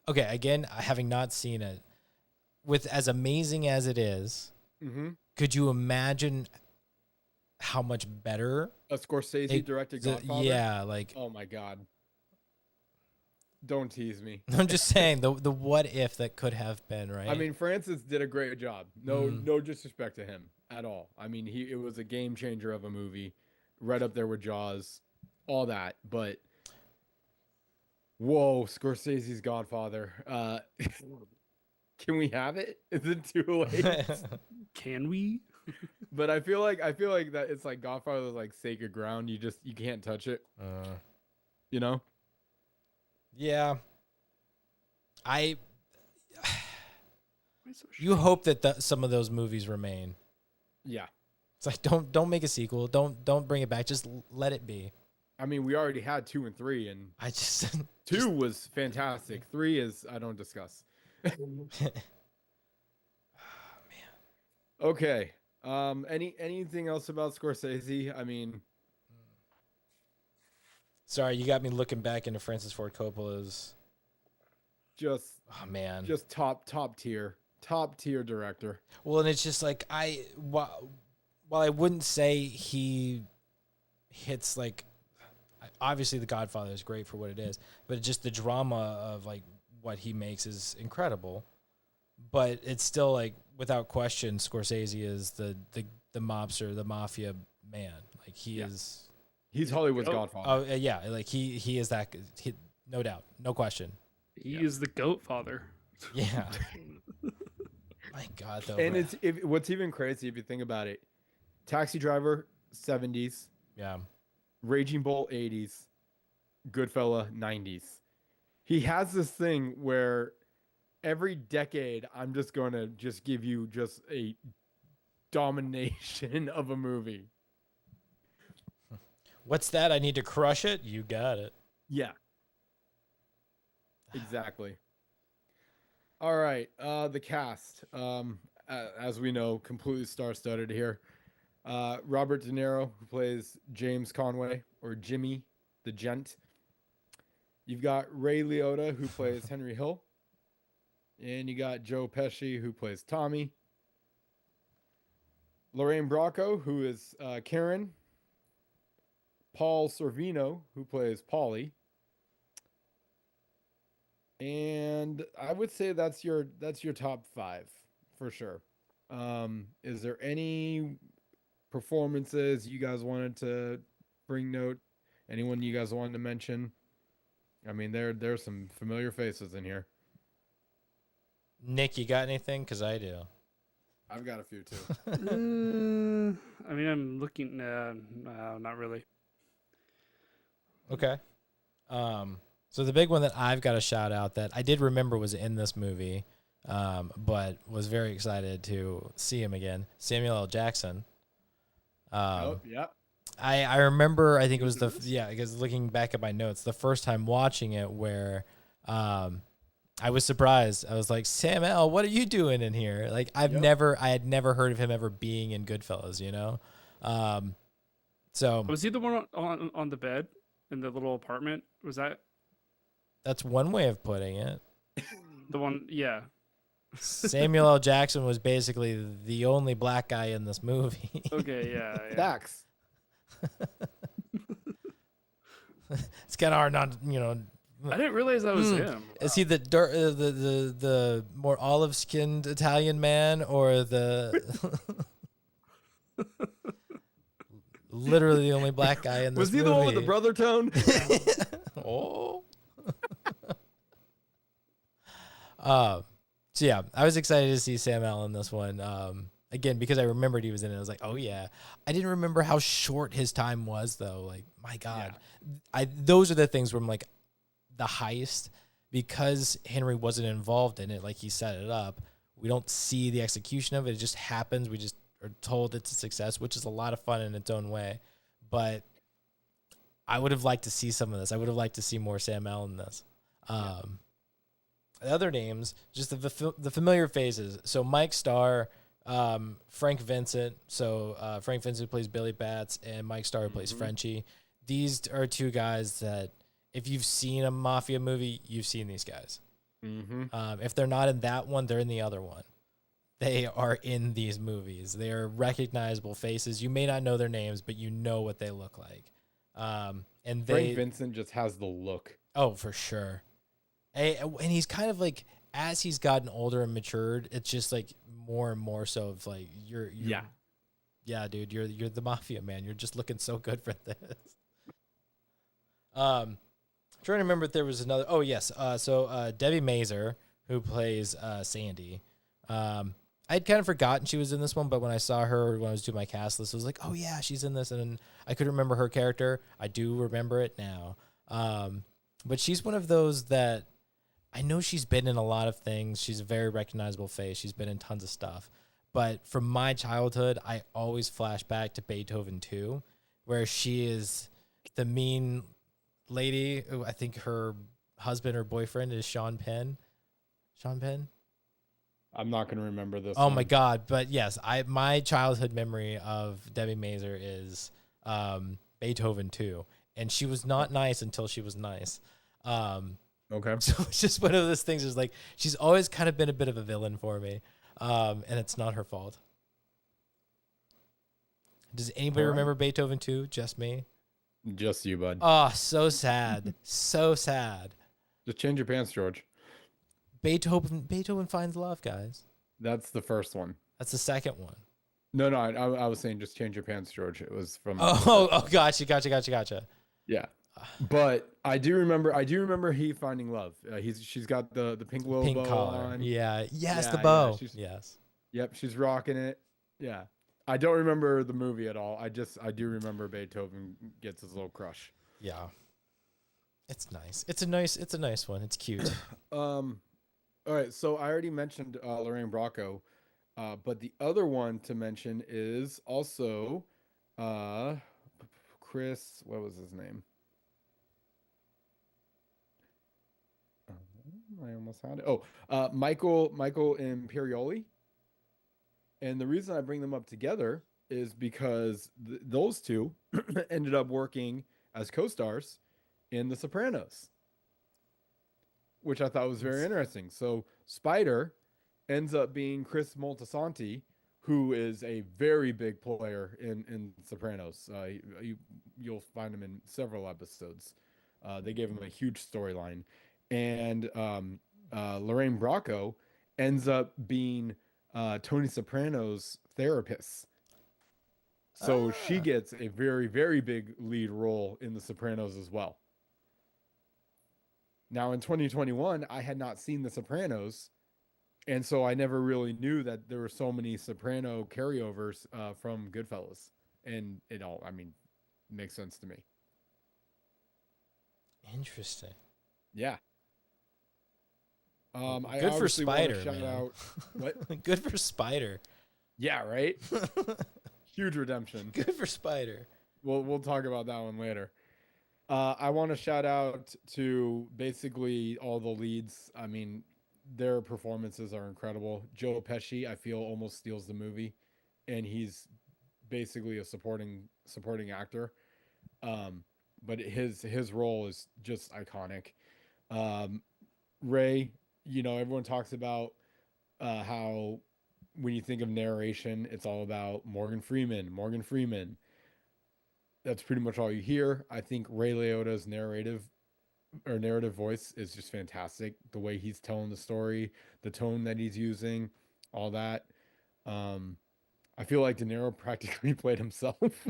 okay, again, having not seen it, with as amazing as it is, could you imagine how much better a Scorsese directed Godfather? Yeah, like, oh my God. Don't tease me. I'm just saying the what if that could have been, right? I mean, Francis did a great job. No disrespect to him at all. I mean, it was a game changer of a movie, right up there with Jaws, all that. But whoa, Scorsese's Godfather. Can we have it? Is it too late? Can we? But I feel like that it's like Godfather is like sacred ground. You can't touch it. You know? Yeah. You hope that some of those movies remain. Yeah. It's like don't make a sequel. Don't bring it back. Just let it be. I mean, we already had 2 and 3, and I just 2 was fantastic. 3 is I don't discuss. Oh man. Okay. Anything else about Scorsese? I mean, sorry, you got me looking back into Francis Ford Coppola's. Just top tier director. Well, and it's just like while I wouldn't say he hits like, obviously The Godfather is great for what it is, but just the drama of like what he makes is incredible. But it's still like, without question, Scorsese is the mobster, the mafia man. Like he's Hollywood's Godfather. Oh yeah, like he is that. No doubt, no question. He is the goat father. Yeah. My God, though. And what's even crazy if you think about it, Taxi Driver 70s, yeah, Raging Bull 80s, Goodfella 90s. He has this thing where every decade I'm just going to just give you just a domination of a movie. What's that? I need to crush it. You got it. Yeah. Exactly. All right. The cast, as we know, completely star-studded here. Robert De Niro, who plays James Conway, or Jimmy the Gent. You've got Ray Liotta, who plays Henry Hill. And you got Joe Pesci, who plays Tommy. Lorraine Bracco, who is Karen. Paul Sorvino, who plays Paulie. And I would say that's your top 5 for sure. Is there any performances you guys wanted to bring note? Anyone you guys wanted to mention? I mean, there's some familiar faces in here. Nick, you got anything? Because I do. I've got a few too. I mean, I'm looking. No, not really. Okay. So the big one that I've got to shout out that I did remember was in this movie but was very excited to see him again. Samuel L. Jackson. Yeah. I remember, I think it was because looking back at my notes, the first time watching it where I was surprised. I was like, Sam L., what are you doing in here? Like, I had never heard of him ever being in Goodfellas, you know? So was he the one on the bed in the little apartment? Was that? That's one way of putting it. The one, yeah. Samuel L. Jackson was basically the only black guy in this movie. Okay, yeah. Facts. It's kind of hard not, I didn't realize that was him. Is he the more olive skinned Italian man, or the literally the only black guy in this movie? Was he the one with the brother tone? Oh. So yeah, I was excited to see Sam L in this one. Again, because I remembered he was in it. I was like, oh yeah. I didn't remember how short his time was though. Like, my God. Yeah. Those are the things where I'm like, the heist, because Henry wasn't involved in it, like he set it up, we don't see the execution of it. It just happens. We just are told it's a success, which is a lot of fun in its own way. But I would have liked to see some of this. I would have liked to see more Sam L in this. The other names, just the familiar faces. So Mike Starr, Frank Vincent. So Frank Vincent plays Billy Batts, and Mike Starr plays Frenchie. These are two guys that, if you've seen a mafia movie, you've seen these guys. If they're not in that one, they're in the other one. They are in these movies. They are recognizable faces. You may not know their names, but you know what they look like. And Frank Vincent just has the look. Oh, for sure. And he's kind of like, as he's gotten older and matured, it's just like more and more so of like, you're yeah, dude, you're the mafia man. You're just looking so good for this. Trying to remember if there was another. Oh yes. So Debbie Mazur, who plays Sandy. I'd kind of forgotten she was in this one, but when I saw her when I was doing my cast list, I was like, oh yeah, she's in this, and I could remember her character. I do remember it now. But she's one of those that I know she's been in a lot of things. She's a very recognizable face. She's been in tons of stuff. But from my childhood, I always flash back to Beethoven 2, where she is the mean lady. I think her husband or boyfriend is Sean Penn. Sean Penn? I'm not going to remember this. Oh my God. But yes, my childhood memory of Debbie Mazur is Beethoven 2. And she was not nice until she was nice. Okay. So it's just one of those things is like, she's always kind of been a bit of a villain for me. And it's not her fault. Does anybody remember Beethoven 2? Just me? Just you, bud. Oh, so sad. So sad. Just change your pants, George. Beethoven Finds Love, guys. That's the first one. That's the second one. No, I was saying just change your pants, George. It was from. Oh, gotcha. Yeah, but I do remember he finding love. She's got the pink little bow collar on. Yeah, yes, the bow. Yes. Yep, she's rocking it. Yeah, I don't remember the movie at all. I do remember Beethoven gets his little crush. Yeah, it's nice. It's a nice one. It's cute. All right, so I already mentioned Lorraine Bracco, but the other one to mention is also Chris. What was his name? I almost had it. Oh, Michael Imperioli. And the reason I bring them up together is because those two ended up working as co-stars in The Sopranos, which I thought was very interesting. So Spider ends up being Chris Moltisanti, who is a very big player in Sopranos. You'll find him in several episodes. They gave him a huge storyline. And Lorraine Bracco ends up being Tony Soprano's therapist. So she gets a very, very big lead role in The Sopranos as well. Now, in 2021, I had not seen The Sopranos, and so I never really knew that there were so many Soprano carryovers from Goodfellas. And it all, makes sense to me. Interesting. Yeah. I Good for obviously want to Spider, shout man. out. What? Good for Spider. Yeah, right. Huge redemption. Good for Spider. We'll talk about that one later. I want to shout out to basically all the leads. I mean, their performances are incredible. Joe Pesci, I feel, almost steals the movie, and he's basically a supporting actor. But his role is just iconic. Ray, everyone talks about how when you think of narration, it's all about Morgan Freeman. Morgan Freeman. That's pretty much all you hear. I think Ray Liotta's narrative voice is just fantastic. The way he's telling the story, the tone that he's using, all that. I feel like De Niro practically played himself.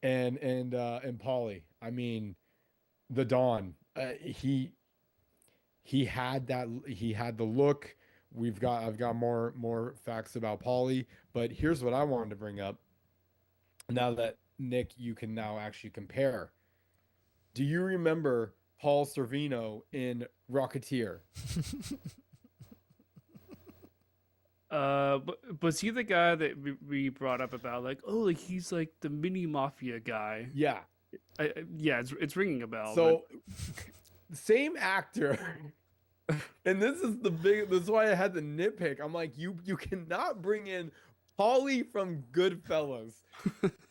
and Pauly. I mean, the Dawn. He had the look. I've got more facts about Pauly, but here's what I wanted to bring up. Now that Nick, you can now actually compare. Do you remember Paul Sorvino in Rocketeer? But was he the guy that we brought up about like, oh, like he's like the mini mafia guy? Yeah. Yeah, it's ringing a bell. So, same actor. And this is why I had the nitpick. I'm like, you cannot bring in Pauly from Goodfellas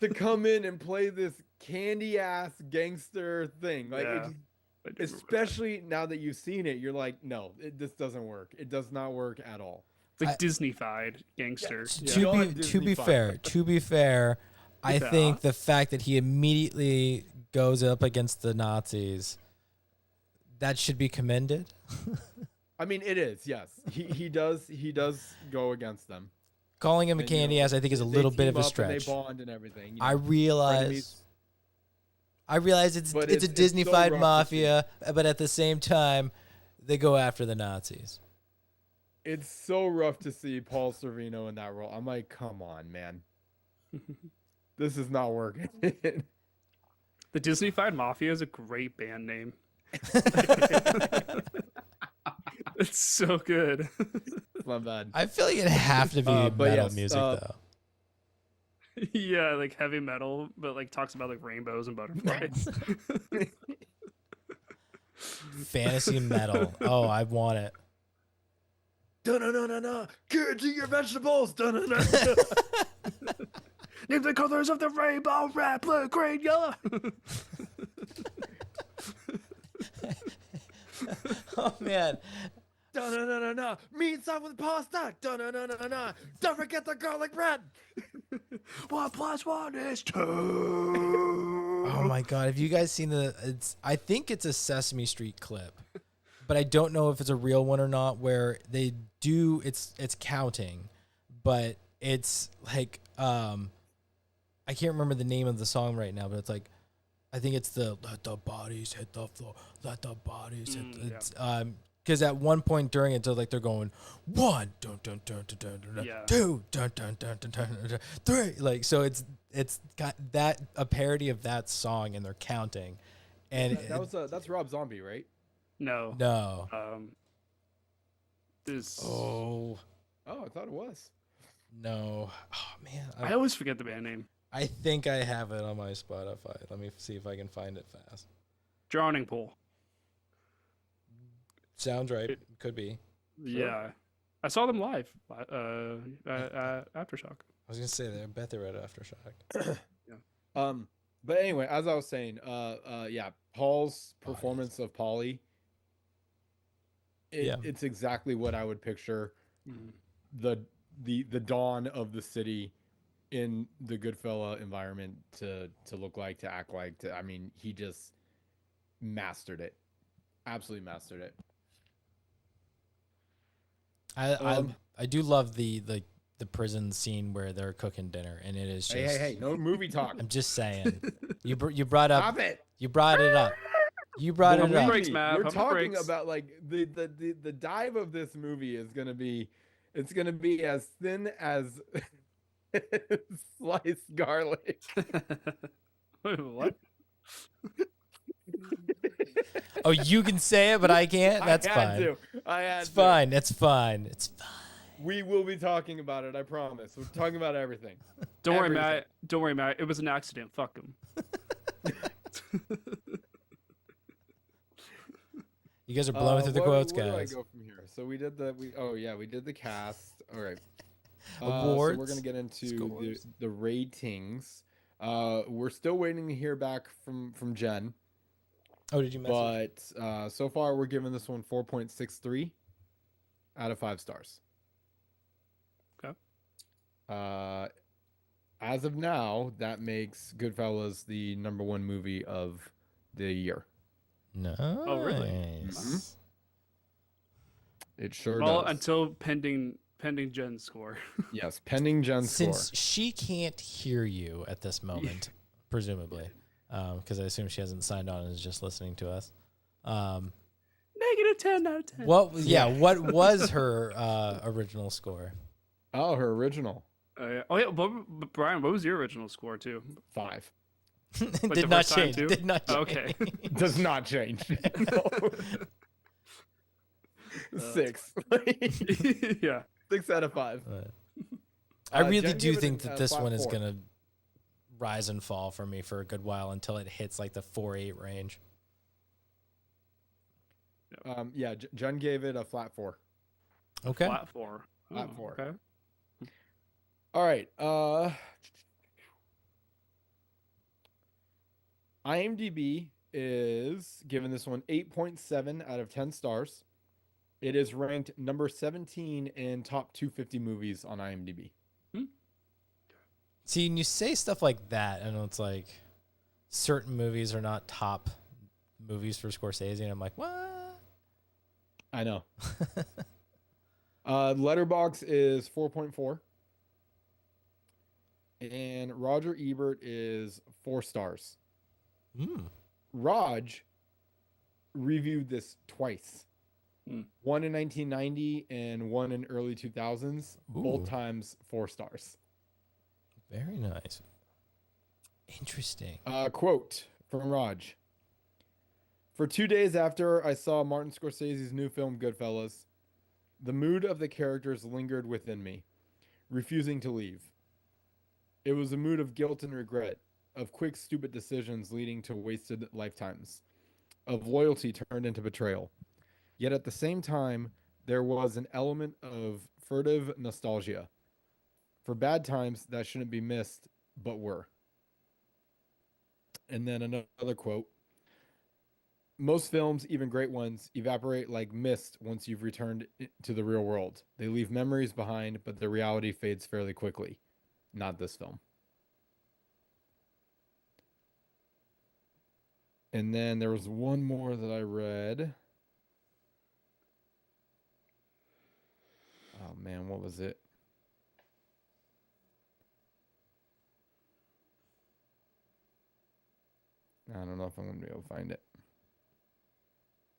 to come in and play this candy ass gangster thing. Like, Yeah, especially now that you've seen it, you're like, no, this doesn't work. It does not work at all. It's like Disney-fied gangster. To be fair, I think the fact that he immediately goes up against the Nazis, that should be commended. I mean, it is, yes. He does go against them. Calling him a candy ass, I think, is a little bit of a stretch. They bond and everything. I realize it's a Disney-fied mafia, but at the same time, they go after the Nazis. It's so rough to see Paul Sorvino in that role. I'm like, come on, man. This is not working. The Disney-fied mafia is a great band name. It's so good. Not bad. I feel like it'd have to be metal music though. Yeah, like heavy metal, but like talks about like rainbows and butterflies. Fantasy metal. Oh, I want it. Da-na-na-na-na. Kids, eat your vegetables. Da-na-na-na. Name the colors of the rainbow: red, blue, green, yellow. Oh man. Da-na-na-na-na. Meat sauce with pasta. Da-na-na-na-na. Don't forget the garlic bread. 1 + 1 is 2. Oh my god, have you guys seen I think it's a Sesame Street clip, but I don't know if it's a real one or not, where they do it's counting, but it's like I can't remember the name of the song right now, but it's like, I think it's the let the bodies hit the floor, let the bodies hit the, because at one point during it, they're going 1, dun, dun, dun, dun, dun, dun, Yeah. 2, dun, dun, dun, dun, dun, dun, dun, 3. Like, so it's got that, a parody of that song, and they're counting. And that's Rob Zombie, right? No. This. Oh, I thought it was. No. Oh man, I always forget the band name. I think I have it on my Spotify. Let me see if I can find it fast. Drowning Pool. Sounds right. Could be. Yeah. I saw them live at Aftershock. I was gonna say I bet they're at Aftershock. Yeah. But anyway, as I was saying, Paul's performance of Pauly. It's exactly what I would picture the dawn of the city in the Goodfella environment to look like, to act like. I mean, he just mastered it. Absolutely mastered it. I do love the prison scene where they're cooking dinner, and it is just hey, no movie talk. I'm just saying. You brought up. Stop it. You brought it up. You brought it up. Breaks, Matt. We're Pump talking breaks. about like the dive of this movie is gonna be, it's gonna be as thin as sliced garlic. Wait, what? Oh, you can say it, but I can't. That's fine. I had It's fine. It's fine. It's fine. We will be talking about it. I promise. We're talking about everything. Don't worry, Matt. Don't worry, Matt. It was an accident. Fuck him. You guys are blowing through the quotes, guys. Where do I go from here? So we did the cast. All right. Awards. So we're gonna get into the ratings. We're still waiting to hear back from Jen. Oh, did you message? But so far we're giving this one 4.63 out of 5 stars. Okay. As of now, that makes Goodfellas the #1 movie of the year. No. Oh, really? Mm-hmm. It sure well, does. Until pending Jen's score. Yes, pending Jen's score. Since she can't hear you at this moment, presumably, because I assume she hasn't signed on and is just listening to us. -10 out of 10. What was her original score? Oh, her original. But Brian, what was your original score too? 5. Did not change. Did not change. Okay. Does not change. 6. Yeah. 6 out of 5. I really Jen do gave it think a that this flat one is 4. gonna rise and fall for me for a good while until it hits like the 4.8 range. Yeah, Jen gave it a flat 4. Okay. Flat 4. Flat 4. Okay. All right. IMDb is giving this one 8.7 out of 10 stars. It is ranked number 17 in top 250 movies on IMDb. See, and you say stuff like that, and it's like certain movies are not top movies for Scorsese, and I'm like, what? I know. Letterboxd is 4.4. And Roger Ebert is 4 stars. Raj reviewed this twice. One in 1990 and one in early 2000s. Ooh. Both times 4 stars. Very nice. Interesting. Quote from Raj. For 2 days after I saw Martin Scorsese's new film Goodfellas, the mood of the characters lingered within me, refusing to leave. It was a mood of guilt and regret, of quick, stupid decisions leading to wasted lifetimes, of loyalty turned into betrayal. Yet at the same time, there was an element of furtive nostalgia for bad times that shouldn't be missed, but were. And then another quote. Most films, even great ones, evaporate like mist once you've returned to the real world. They leave memories behind, but the reality fades fairly quickly. Not this film. And then there was one more that I read. Oh man, what was it? I don't know if I'm going to be able to find it.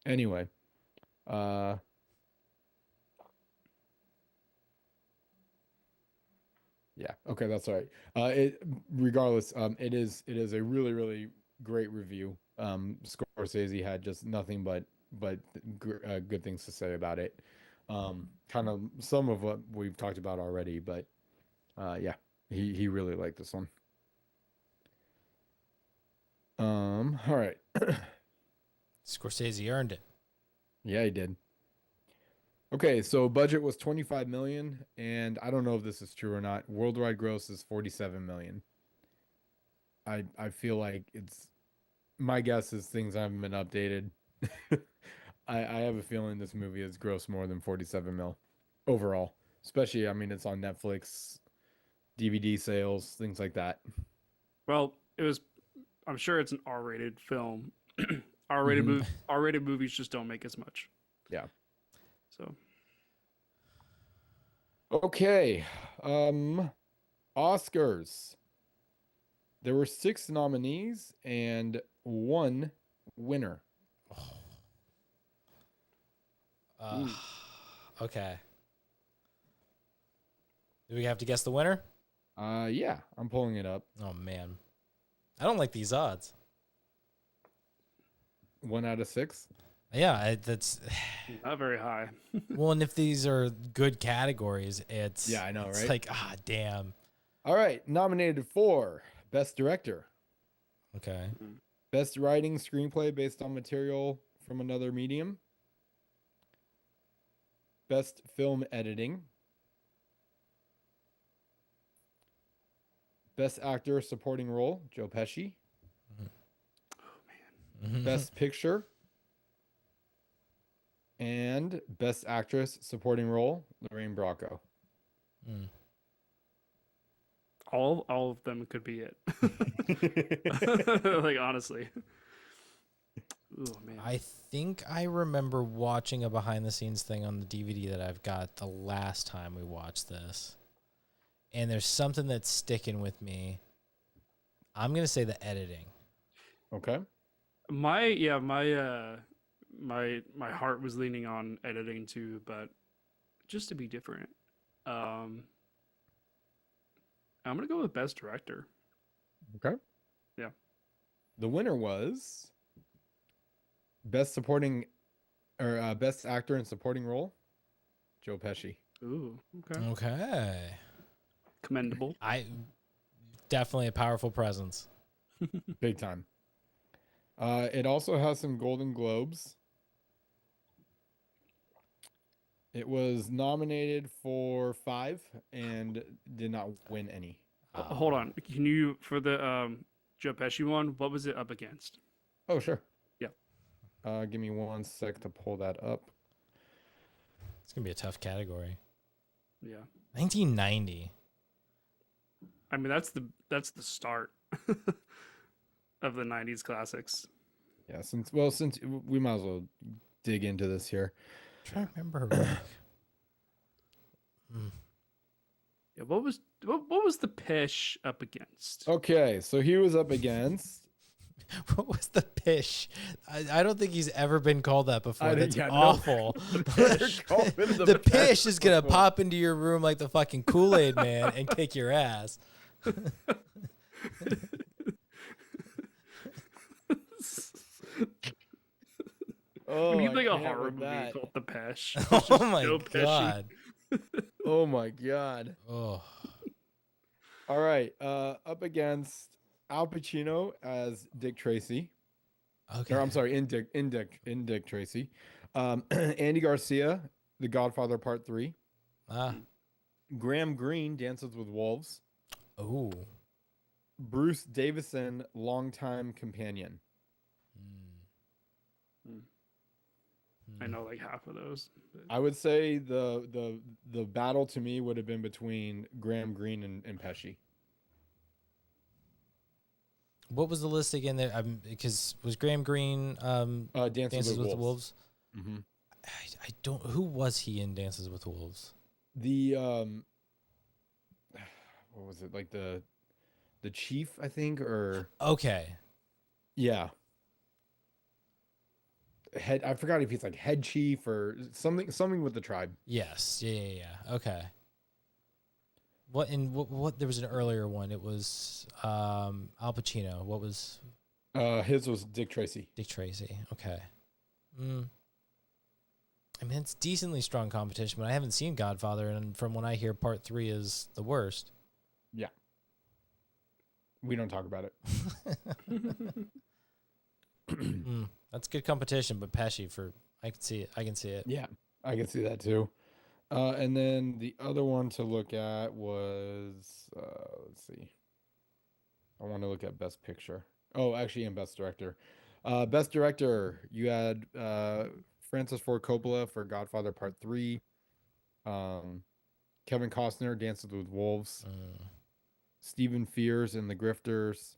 Anyway, yeah, okay, that's all right. Regardless, it is a really, really great review. Scorsese had just nothing but good things to say about it. Kind of some of what we've talked about already, but yeah, he really liked this one. All right. Scorsese earned it. Yeah, he did. Okay, so budget was 25 million, and I don't know if this is true or not. Worldwide gross is 47 million. I feel like my guess is things haven't been updated. I have a feeling this movie has grossed more than 47 mil overall. Especially, I mean, it's on Netflix, DVD sales, things like that. Well, I'm sure it's an R-rated film. R-rated movies just don't make as much. Yeah. So. Okay. Oscars. There were 6 nominees and 1 winner. Okay. Do we have to guess the winner? Yeah, I'm pulling it up. Oh man, I don't like these odds. 1 out of 6. Yeah, that's not very high. well, and if these are good categories, it's I know, it's right? like damn. All right, nominated for Best Director, Okay. Best Writing Screenplay based on material from another medium, Best Film Editing, Best Actor Supporting Role, Joe Pesci, Best Picture, and Best Actress Supporting Role, Lorraine Bracco. All of them could be it. Like honestly. Oh man. I think I remember watching a behind the scenes thing on the DVD that I've got the last time we watched this. And there's something that's sticking with me. I'm going to say the editing. Okay. My heart was leaning on editing too, but just to be different. I'm gonna go with Best Director. Okay. Yeah. The winner was Best Supporting or Best Actor in Supporting Role, Joe Pesci. Ooh, okay. Okay. Commendable. Definitely a powerful presence. Big time. It also has some Golden Globes. It was nominated for 5 and did not win any. Hold on. Can you for the Joe Pesci one? What was it up against? Oh, sure. Yeah. Give me 1 sec to pull that up. It's going to be a tough category. Yeah. 1990. I mean, that's the start of the '90s classics. Yeah, since we might as well dig into this here. I'm trying to remember. Yeah. What was the Pish up against? Okay, so he was up against. What was the Pish? I don't think he's ever been called that before. That's no. awful. The Pish is going to pop into your room like the fucking Kool-Aid man and kick your ass. Oh, We need like I a can't horror with movie that. called The Pish. Oh my god. Oh my god. Oh. All right, up against Al Pacino as Dick Tracy. Okay. Or I'm sorry, in Dick Tracy. Andy Garcia, The Godfather Part 3. Graham Greene, Dances with Wolves. Oh. Bruce Davison, Longtime Companion. I know like half of those. But... I would say the battle to me would have been between Graham Greene and Pesci. What was the list again? There, because was Graham Greene Dances with Wolves? Mm-hmm. I don't. Who was he in Dances with Wolves? The what was it, like the chief, I think, or okay, yeah. Head. I forgot if he's like head chief or something with the tribe. Yes. Yeah. Okay. What there was an earlier one. It was Al Pacino. What was his was Dick Tracy. Dick Tracy. Okay. I mean, it's decently strong competition, but I haven't seen Godfather, and from what I hear, Part 3 is the worst. Yeah. We don't talk about it. That's good competition, but Pesci I can see it. Yeah, I can see that too. And then the other one to look at was let's see. I want to look at Best Picture. Oh, actually, in Best Director. Best Director, you had Francis Ford Coppola for Godfather Part 3. Kevin Costner, Dances with Wolves. Stephen Frears in The Grifters.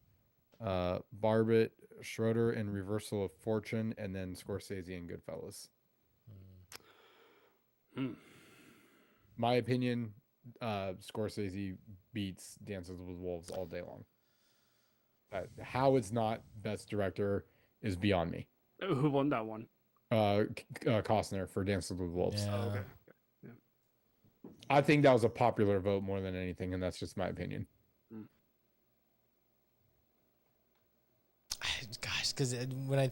Barbet Schroeder in Reversal of Fortune, and then Scorsese in Goodfellas. My opinion, Scorsese beats Dances with Wolves all day long. How it's not Best Director is beyond me. Who won that one? Costner for Dances with Wolves. Yeah. Oh, okay. Yeah. I think that was a popular vote more than anything, and that's just my opinion. Gosh, because when I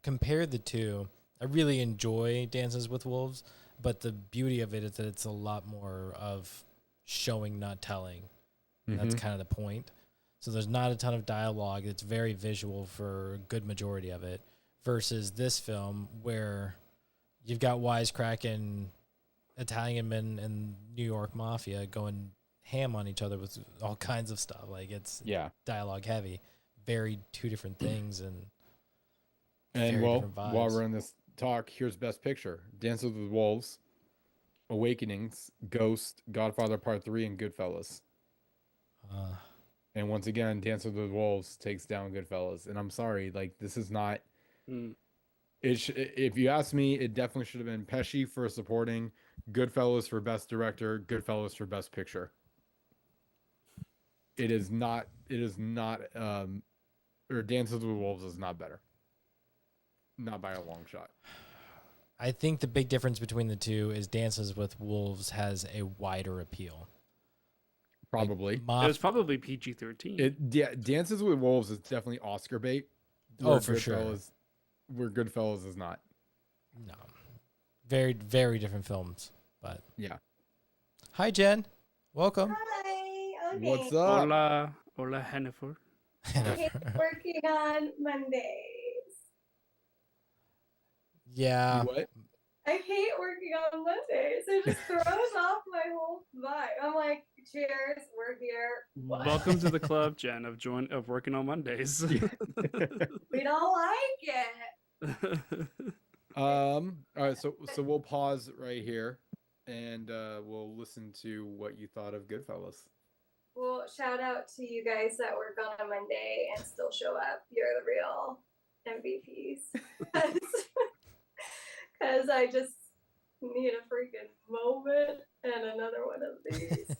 compared the two, I really enjoy Dances with Wolves, but the beauty of it is that it's a lot more of showing, not telling. That's kind of the point. So there's not a ton of dialogue. It's very visual for a good majority of it, versus this film where you've got wisecracking Italian men and New York mafia going ham on each other with all kinds of stuff. Like, it's dialogue heavy, very two different things, and well, while we're in this talk, here's Best Picture: Dances with Wolves, Awakenings, Ghost, Godfather Part 3, and Goodfellas. And once again, Dances with Wolves takes down Goodfellas. And I'm sorry, like, this is not. If you ask me, it definitely should have been Pesci for supporting, Goodfellas for Best Director, Goodfellas for Best Picture. It is not. Or Dances with Wolves is not better. Not by a long shot. I think the big difference between the two is Dances with Wolves has a wider appeal. Probably. It was probably PG-13. Dances with Wolves is definitely Oscar bait. For sure. Where Goodfellas is not. No. Very, very different films. But yeah. Hi, Jen. Welcome. Hi. Okay. What's up? Hola, Jennifer. Working on Mondays. Yeah. What? I hate working on Mondays. It just throws off my whole vibe. I'm like, cheers, we're here. What? Welcome to the club, Jen, of working on Mondays. We don't like it. All right, so we'll pause right here, and we'll listen to what you thought of Goodfellas. Well, shout out to you guys that work on a Monday and still show up. You're the real MVPs. Because I just need a freaking moment and another one of these.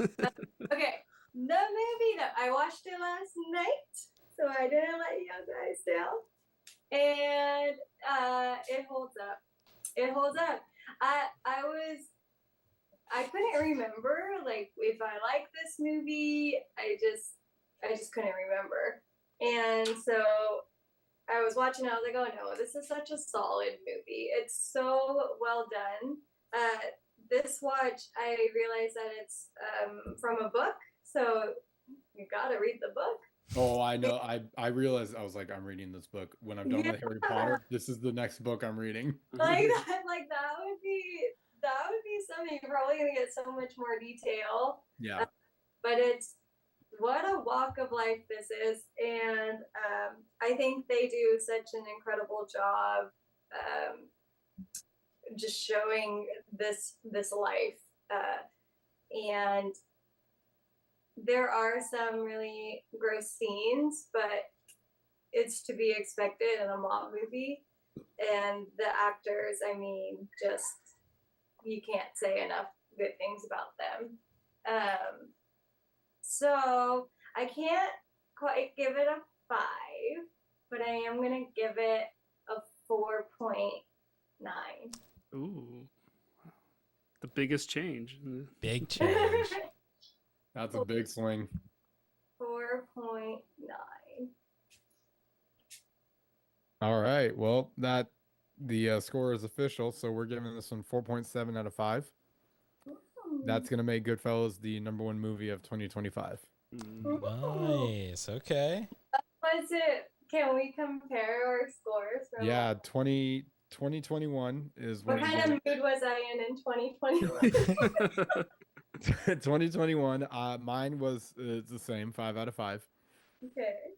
Okay, the movie that I watched it last night, so I didn't let you guys down. And it holds up. It holds up. I couldn't remember, like, if I like this movie. I just couldn't remember. And so I was watching it, I was like, oh no, this is such a solid movie. It's so well done. This watch, I realized that it's from a book, so you gotta read the book. Oh, I know. I realized, I was like, I'm reading this book. When I'm done with Harry Potter, this is the next book I'm reading. Like that would be something. You're probably gonna get so much more detail. Yeah. But it's what a walk of life this is, and I think they do such an incredible job just showing this life, and there are some really gross scenes, but it's to be expected in a mob movie. And the actors, I mean, just, you can't say enough good things about them. So I can't quite give it a 5, but I am going to give it a 4.9. Ooh. The biggest change. Big change. That's a big swing. 4.9. All right. Well, the score is official, so we're giving this one 4.7 out of 5. That's going to make Goodfellas the #1 movie of 2025. Nice. Okay. Was it? Can we compare our scores? Yeah, 2021 is what kind of mood was I in 2021? 2021. Mine was the same, 5 out of 5. Okay.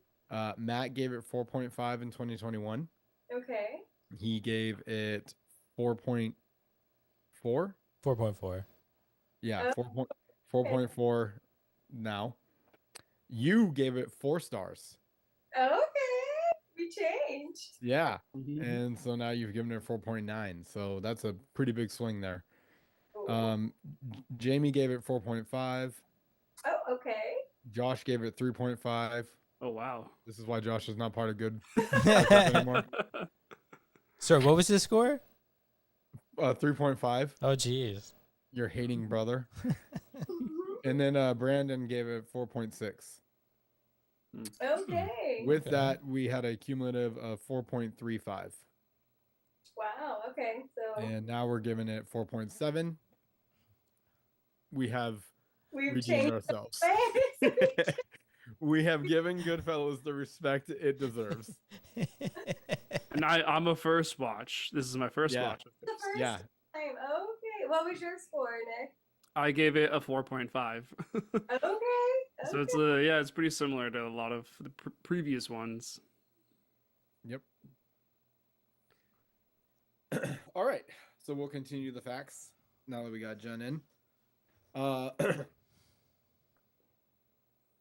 Matt gave it 4.5 in 2021. Okay. He gave it 4.4. 4.4. Yeah, 4.4 now. You gave it 4 stars. Okay, we changed. Yeah, and so now you've given it 4.9. So that's a pretty big swing there. Jamie gave it 4.5. Oh, okay. Josh gave it 3.5. Oh, wow. This is why Josh is not part of Good anymore. Sir, what was his score? 3.5. Oh, geez. Your hating brother. And then Brandon gave it 4.6. Okay. With that, we had a cumulative of 4.35. Wow. Okay. So And now we're giving it 4.7. We have we've redeemed changed ourselves. ways. We have given Goodfellas the respect it deserves. And I'm a first watch. This is my first Yeah. watch. The first Yeah. time. Okay. What was your score, Nick? I gave it a 4.5. Okay. So it's it's pretty similar to a lot of the previous ones. Yep. All right. So we'll continue the facts now that we got Jen in.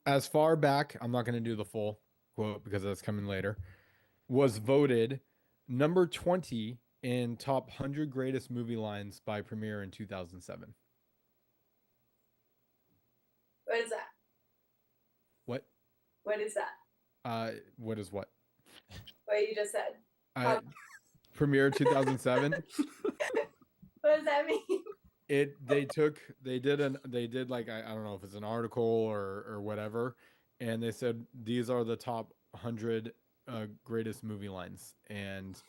As far back, I'm not going to do the full quote because that's coming later, was voted number 20 in top 100 greatest movie lines by Premiere in 2007. What is that? What? What is that? What is what? What you just said. Premiere 2007. What does that mean? They did like I don't know if it's an article or whatever, and they said these are the top 100 greatest movie lines, and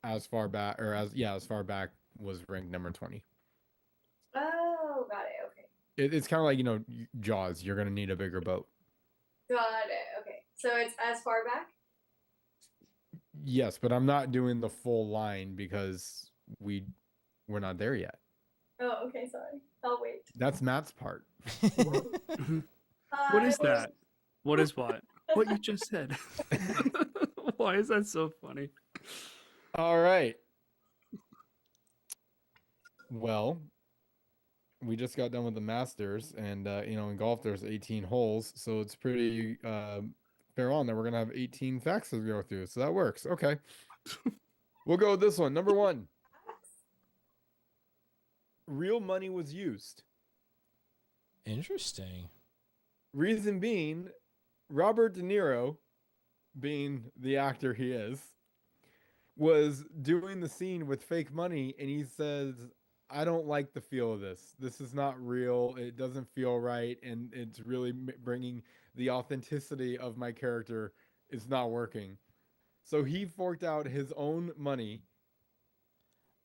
as far back was ranked number 20. Oh, got it. Okay. It's kind of like Jaws. You're gonna need a bigger boat. Got it. Okay. So it's as far back? Yes, but I'm not doing the full line because we're not there yet. Oh, okay. Sorry. I'll wait. That's Matt's part. What is that? What is what? What you just said. Why is that so funny? All right. Well, we just got done with the Masters, and in golf there's 18 holes, so it's pretty fair on that we're gonna have 18 facts to go through. So that works. Okay. We'll go with this one. Number 1. Real money was used. Interesting. Reason being, Robert De Niro, being the actor he is, was doing the scene with fake money, and he says, I don't like the feel of this. This is not real. It doesn't feel right, and it's really bringing the authenticity of my character is not working. So he forked out his own money.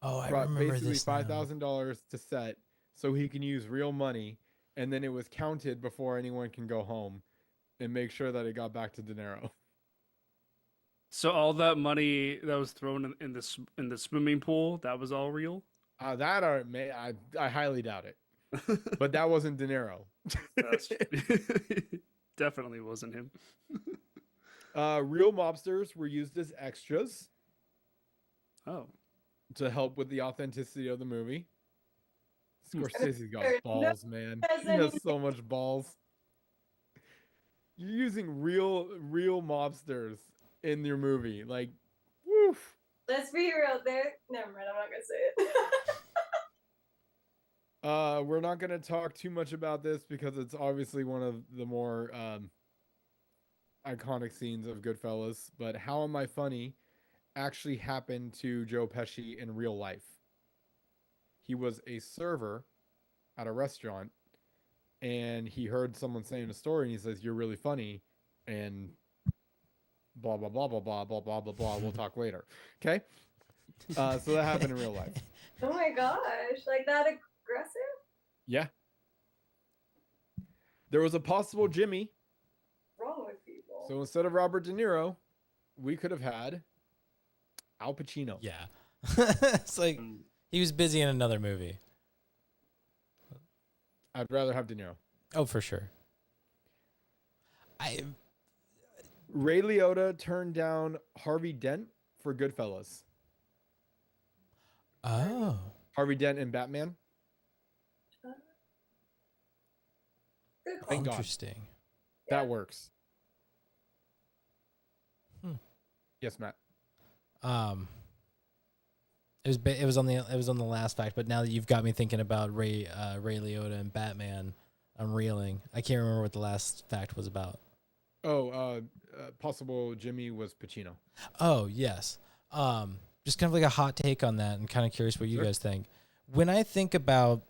Oh, I remember basically this. $5,000 to set so he can use real money, and then it was counted before anyone can go home and make sure that it got back to De Niro. So all that money that was thrown in the swimming pool, that was all real? I highly doubt it. But that wasn't De Niro. Definitely wasn't him. Real mobsters were used as extras. Oh. To help with the authenticity of the movie. Scorsese's got balls, man. He has so much balls. You're using real mobsters in your movie. Like, woof. Let's be real. Never mind. I'm not gonna say it. We're not gonna talk too much about this because it's obviously one of the more iconic scenes of Goodfellas. But How Am I Funny actually happened to Joe Pesci in real life. He was a server at a restaurant, and he heard someone saying a story, and he says, "You're really funny," and blah blah blah blah blah blah blah blah blah. We'll talk later. Okay. So that happened in real life. Oh my gosh, like that aggressive? Yeah. There was a possible Jimmy. What's wrong with people? So instead of Robert De Niro, we could have had Al Pacino. Yeah. It's like he was busy in another movie. I'd rather have De Niro. Oh, for sure. Ray Liotta turned down Harvey Dent for Goodfellas. Oh. Harvey Dent in Batman. Good call. Thank God. Interesting. That works. Yes, Matt. It was on the last fact, but now that you've got me thinking about Ray Liotta and Batman, I'm reeling. I can't remember what the last fact was about. Possible Jimmy was Pacino. Oh yes. Just kind of like a hot take on that, and kind of curious what you guys think. When I think about,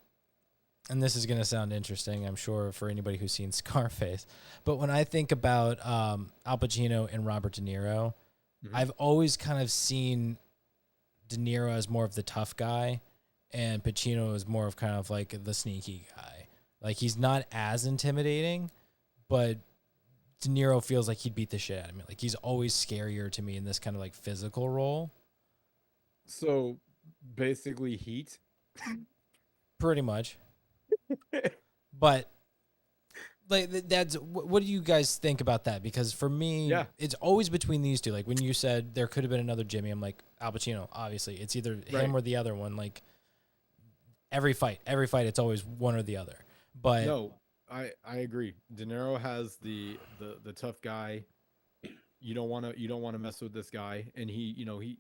and this is going to sound interesting, I'm sure for anybody who's seen Scarface, but when I think about Al Pacino and Robert De Niro, I've always kind of seen De Niro as more of the tough guy, and Pacino is more of kind of like the sneaky guy. Like, he's not as intimidating, but De Niro feels like he'd beat the shit out of me. Like, he's always scarier to me in this kind of like physical role. So basically Heat. Pretty much. But like, that's what do you guys think about that? Because for me, it's always between these two. Like, when you said there could have been another Jimmy, I'm like, Al Pacino, obviously. It's either him or the other one. Like, every fight, it's always one or the other. But no, I agree. De Niro has the tough guy. You don't want to mess with this guy, and he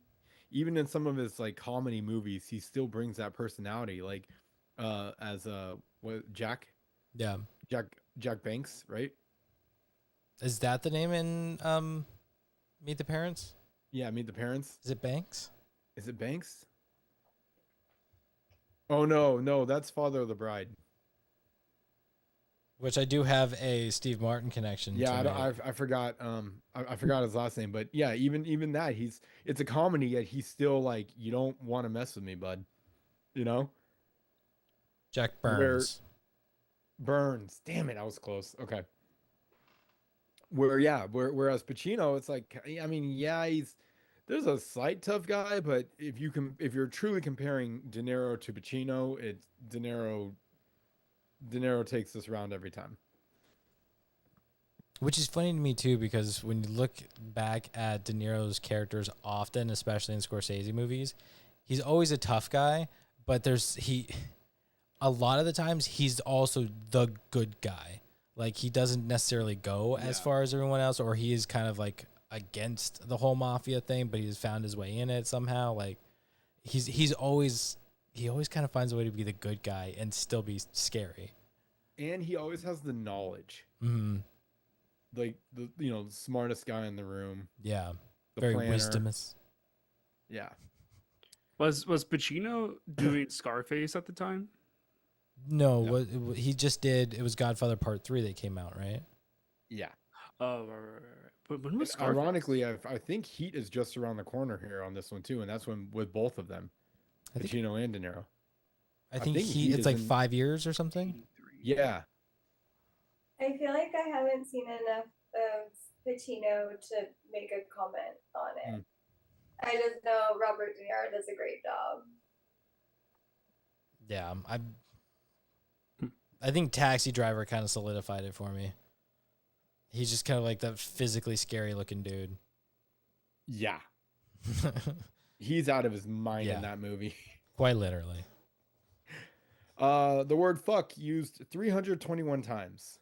even in some of his like comedy movies, he still brings that personality. Like as Jack Banks, right? Is that the name in Meet the Parents? Yeah, Meet the Parents. Is it Banks? Is it Banks? Oh no, that's Father of the Bride. Which I do have a Steve Martin connection. Yeah, I forgot. I forgot his last name, but yeah, even that it's a comedy, yet he's still like, you don't want to mess with me, bud. You know. Jack Burns. Burns. Damn it, I was close. Okay. Whereas Pacino, it's like, I mean, there's a slight tough guy, but if you're truly comparing De Niro to Pacino, it's De Niro takes this round every time. Which is funny to me too, because when you look back at De Niro's characters often, especially in Scorsese movies, he's always a tough guy, but a lot of the times he's also the good guy. Like, he doesn't necessarily go as far as everyone else, or he is kind of like against the whole mafia thing, but he's found his way in it somehow. Like, he always kind of finds a way to be the good guy and still be scary. And he always has the knowledge. Mm-hmm. Like, the smartest guy in the room. Yeah. The very planner. wisdomous. Yeah. Was Pacino doing Scarface at the time? No, what he just did, it was Godfather Part 3 that came out, right? Yeah. Oh, right. But when was Scarface? Ironically, I think Heat is just around the corner here on this one too, and that's when with both of them, Pacino and De Niro. I think Heat it's like 5 years or something. Yeah. I feel like I haven't seen enough of Pacino to make a comment on it. I just know Robert De Niro does a great job. Yeah, I think Taxi Driver kind of solidified it for me. He's just kind of like that physically scary looking dude. Yeah. He's out of his mind in that movie. Quite literally. The word fuck used 321 times.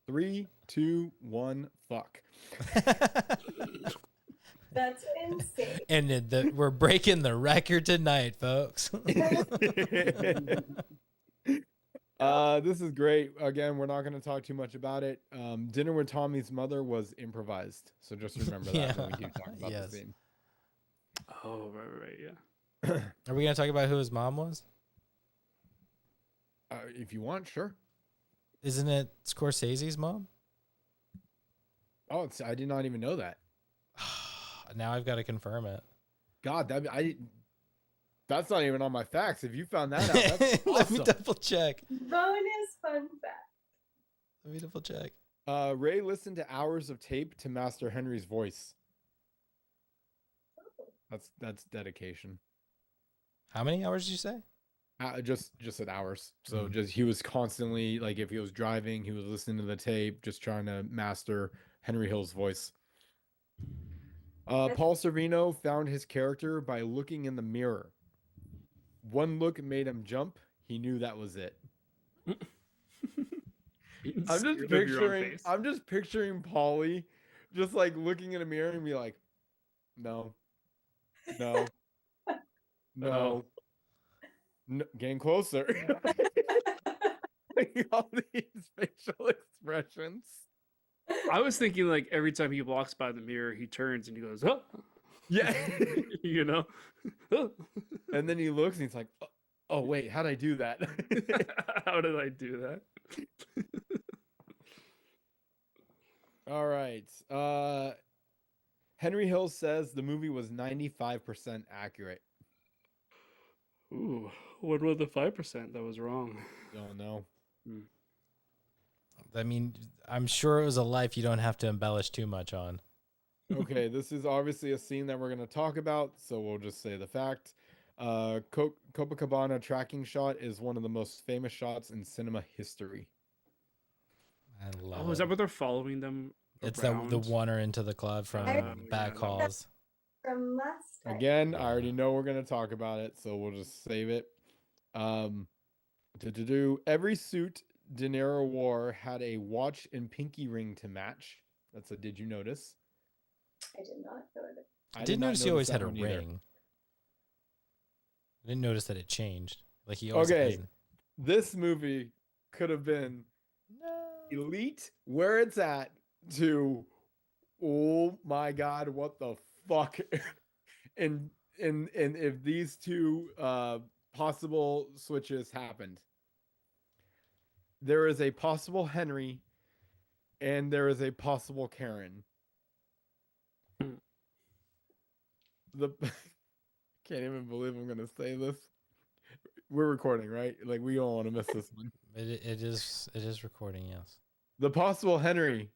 3, 2, 1, fuck. That's insane. And we're breaking the record tonight, folks. This is great. Again, we're not going to talk too much about it. Dinner with Tommy's mother was improvised, so just remember that when we keep talking about the scene. Oh, right, yeah. Are we going to talk about who his mom was? If you want, sure. Isn't it Scorsese's mom? Oh, I did not even know that. Now I've got to confirm it. God, that's not even on my facts. If you found that out, that's awesome. Let me double check. Bonus fun fact. Let me double check. Ray listened to hours of tape to master Henry's voice. That's dedication. How many hours did you say? Just at hours. So he was constantly, like, if he was driving, he was listening to the tape, just trying to master Henry Hill's voice. Paul Sorvino found his character by looking in the mirror. One look made him jump. He knew that was it. I'm just picturing Paulie just like looking in a mirror and be like, no, getting closer. All these facial expressions. I was thinking, like, every time he walks by the mirror, he turns and he goes, oh. Yeah. You know? And then he looks and he's like, oh, wait, how'd I do that? How did I do that? All right. Henry Hill says the movie was 95% accurate. Ooh, what was the 5% that was wrong? Don't know. I mean, I'm sure it was a life you don't have to embellish too much on. Okay, this is obviously a scene that we're going to talk about, so we'll just say the fact. Copacabana tracking shot is one of the most famous shots in cinema history. I love is that what they're following them? It's the wander into the club from back halls. From last time. Again, I already know we're going to talk about it, so we'll just save it. Every suit De Niro wore had a watch and pinky ring to match. That's a did you notice? I did not notice. I did notice he always had a ring. I didn't notice that it changed. Like he always has... This movie could have been elite where it's at to oh my god, what the fuck? and if these two possible switches happened. There is a possible Henry and there is a possible Karen. Can't even believe I'm gonna say this. We're recording, right? Like we don't want to miss this one. It is recording, yes. The possible Henry,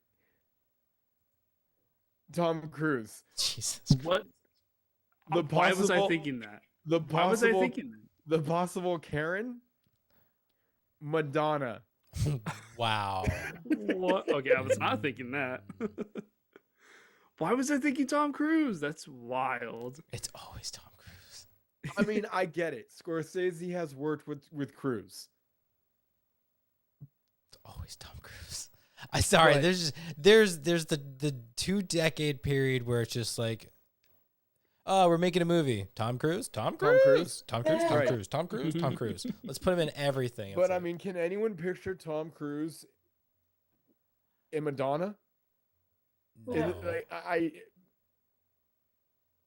Tom Cruise. Jesus. What? Why was I thinking that? Why was I thinking that? The possible Karen, Madonna. Wow. What? Okay, I was not thinking that. Why was I thinking Tom Cruise? That's wild. It's always Tom Cruise. I mean, I get it. Scorsese has worked with Cruise. It's always Tom Cruise. I'm sorry. But there's the 2-decade period where it's just like, oh, we're making a movie. Tom Cruise. Tom Cruise. Let's put him in everything. But I mean, can anyone picture Tom Cruise in Madonna? No.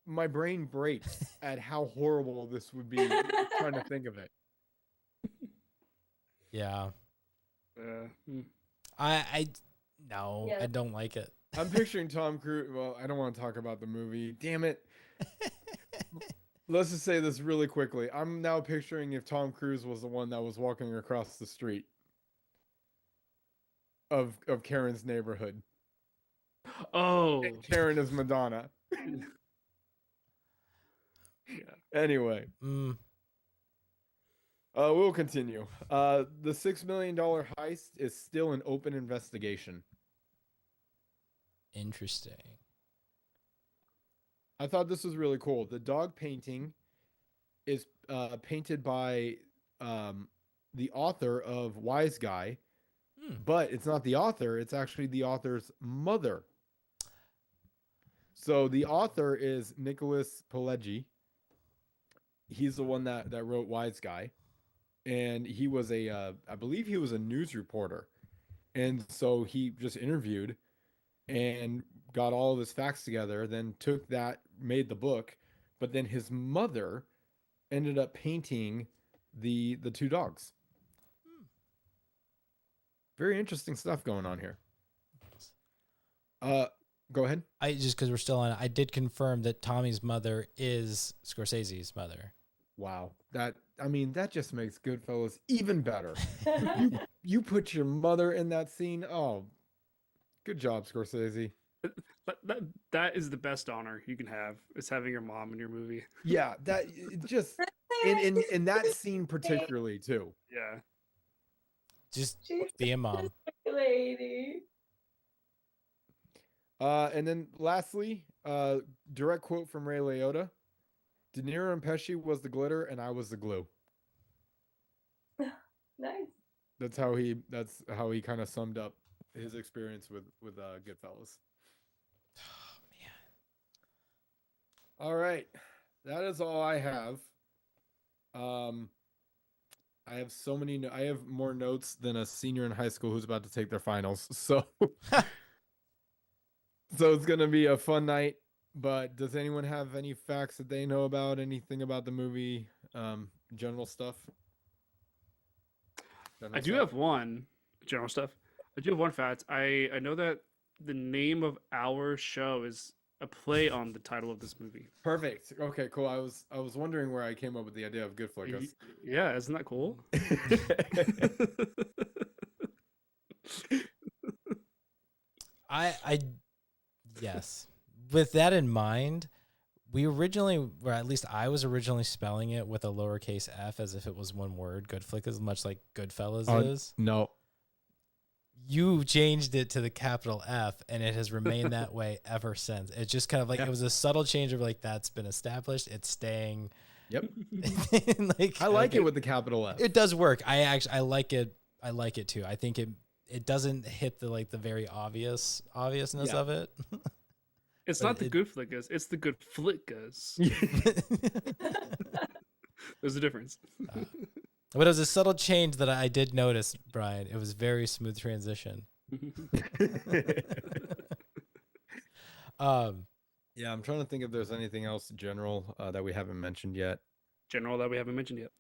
My brain breaks at how horrible this would be trying to think of it. Yeah. I don't like it. I'm picturing Tom Cruise. Well, I don't want to talk about the movie. Damn it. Let's just say this really quickly. I'm now picturing if Tom Cruise was the one that was walking across the street of Karen's neighborhood. Oh. And Karen is Madonna. Yeah. Anyway. We'll continue. The $6 million heist is still an open investigation. Interesting. I thought this was really cool. The dog painting is painted by the author of Wise Guy, but it's not the author. It's actually the author's mother. So the author is Nicholas Pileggi. He's the one that wrote Wise Guy. And he was I believe he was a news reporter. And so he just interviewed and got all of his facts together, then took that, made the book. But then his mother ended up painting the two dogs. Very interesting stuff going on here. Go ahead. I just because we're still on, I did confirm that Tommy's mother is Scorsese's mother. Wow, that just makes Goodfellas even better. you put your mother in that scene. Oh, good job, Scorsese. That is the best honor you can have, is having your mom in your movie. Yeah, that just in that scene particularly too. Yeah, just be a mom, lady. And then lastly, direct quote from Ray Liotta: "De Niro and Pesci was the glitter, and I was the glue." Nice. That's how he kind of summed up his experience with Goodfellas. Oh man! All right, that is all I have. I have so many. I have more notes than a senior in high school who's about to take their finals. So, so it's gonna be a fun night. But does anyone have any facts that they know about? Anything about the movie? General stuff. I do have one general stuff. I do have one fact. I know that the name of our show is a play on the title of this movie. Perfect. Okay, cool. I was wondering where I came up with the idea of GoodFlickas. Yeah, isn't that cool? Yes. With that in mind, we originally, or at least I was originally spelling it with a lowercase f as if it was one word, GoodFlickas, much like Goodfellas is. No. You changed it to the capital F, and it has remained that way ever since. It's just kind of like, it was a subtle change of like, that's been established. It's staying. Yep. Like, I like it with the capital F. It does work. I like it. I like it too. I think it doesn't hit the very obviousness of it. It's not the GoodFlickas, it's the GoodFlickas. There's a difference. But it was a subtle change that I did notice, Brian. It was very smooth transition. Yeah, I'm trying to think if there's anything else general that we haven't mentioned yet. General that we haven't mentioned yet.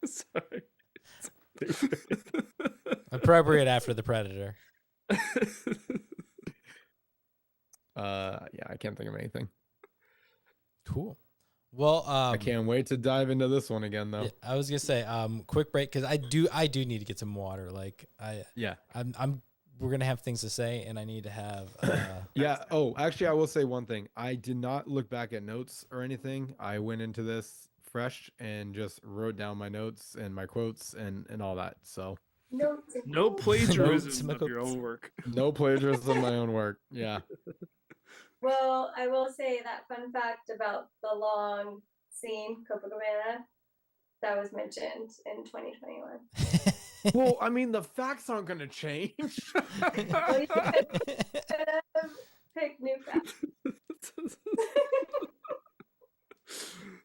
Sorry. Appropriate after the Predator. Yeah, I can't think of anything. Cool. Well, I can't wait to dive into this one again, though. Yeah, I was gonna say, quick break because I do need to get some water. Like we're gonna have things to say, and I need to have. Yeah. Oh, actually, I will say one thing. I did not look back at notes or anything. I went into this fresh and just wrote down my notes and my quotes and all that. So no plagiarism of your own work. No plagiarism of my own work. Yeah. Well, I will say that fun fact about the long scene, Copacabana, that was mentioned in 2021. Well, I mean, the facts aren't going to change. Well, you could pick new facts.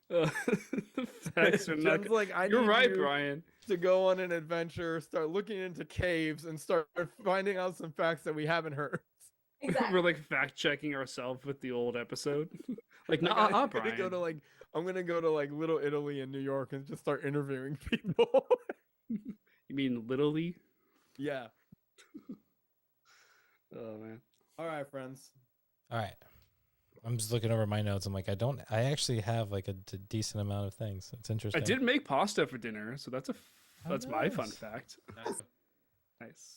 The facts are not. Like, You're right, Brian. To go on an adventure, start looking into caves, and start finding out some facts that we haven't heard. Exactly. We're like fact checking ourselves with the old episode. Like, no, I'm Brian. I'm gonna go to Little Italy in New York and just start interviewing people. You mean literally? Yeah. Oh man. All right, friends. All right. I'm just looking over my notes. I'm like, I actually have like a decent amount of things. It's interesting. I did make pasta for dinner, so that's my fun nice. fact. Nice.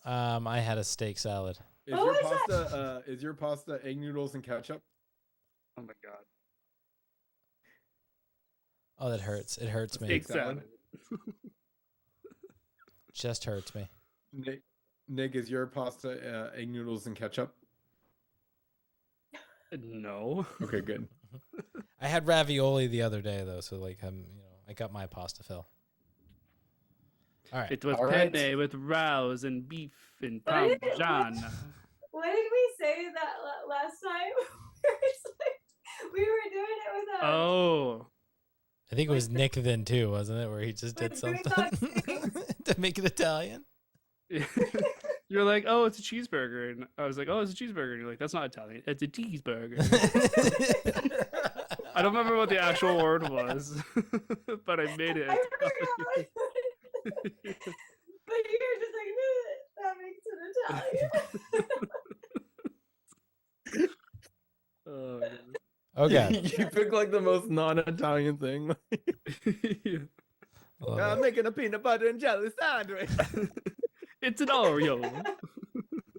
I had a steak salad. Is your pasta egg noodles and ketchup? Oh my god. Oh, that hurts. It hurts me. Steak salad. Just hurts me. Nick, is your pasta egg noodles and ketchup? No. Okay, good. I had ravioli the other day though, so like I got my pasta fill. All right. It was penne with rouse and beef and parmesan. What did we say that last time? It's like, we were doing it with Oh. I think it was Nick then too, wasn't it? Where he just did something to make it Italian. You're like, oh, it's a cheeseburger. And I was like, oh, it's a cheeseburger. And you're like, that's not Italian. It's a cheeseburger. I don't remember what the actual word was, but I made it. But you're just like, that makes it Italian. Oh, okay. You pick like the most non-Italian thing. yeah. I'm making a peanut butter and jelly sandwich. It's an Oreo.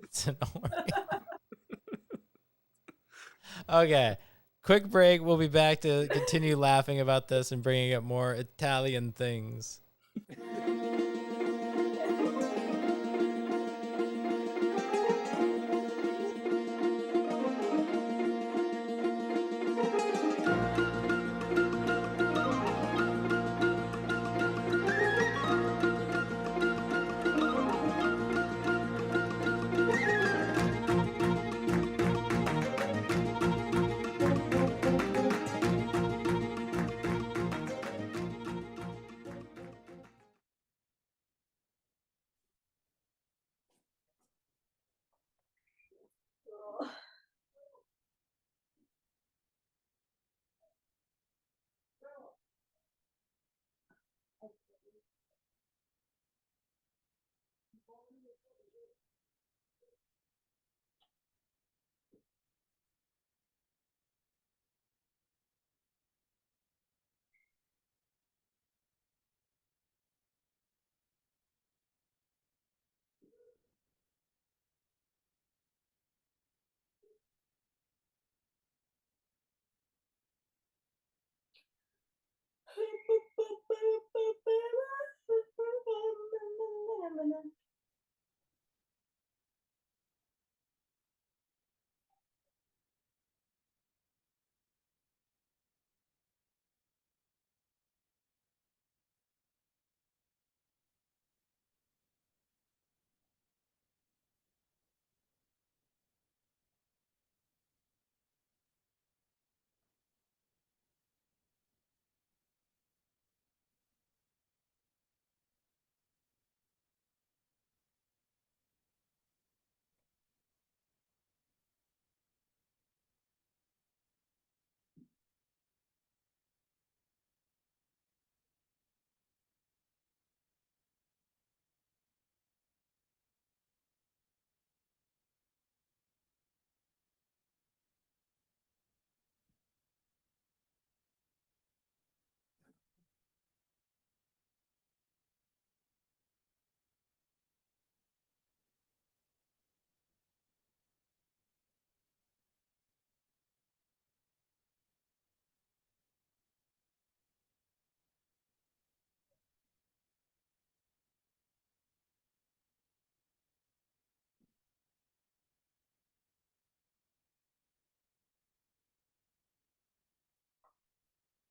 It's an Oreo. Okay. Quick break. We'll be back to continue laughing about this and bringing up more Italian things.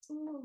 Love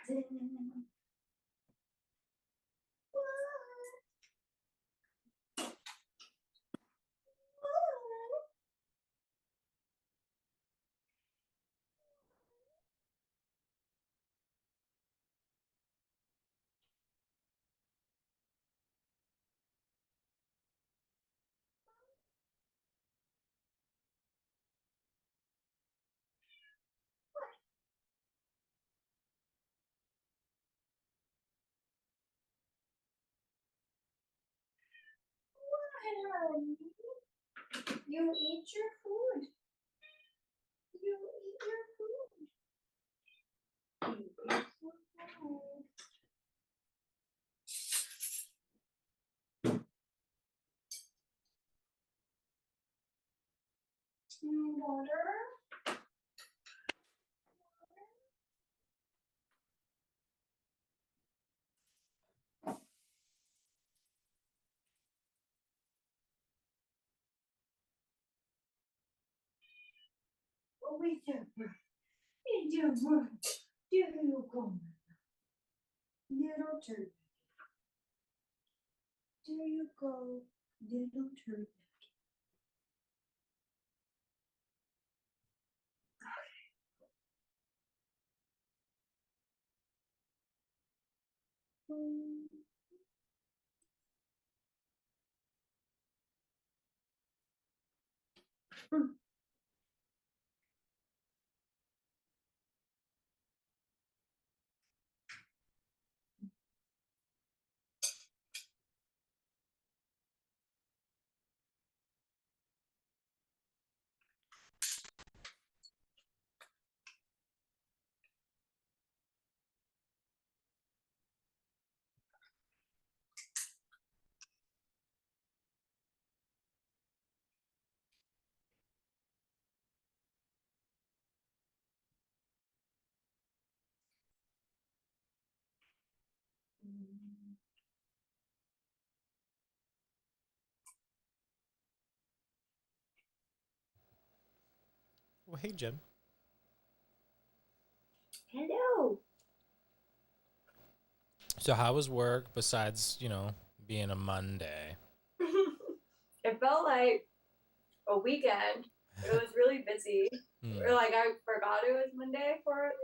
kitten. You eat your food. You eat your food. You eat your food. Water. with the bird in the world do you go, little turkey? There you go, little turkey. Well, hey, Jim. Hello. So how was work besides, being a Monday? It felt like a weekend. It was really busy. Or like I forgot it was Monday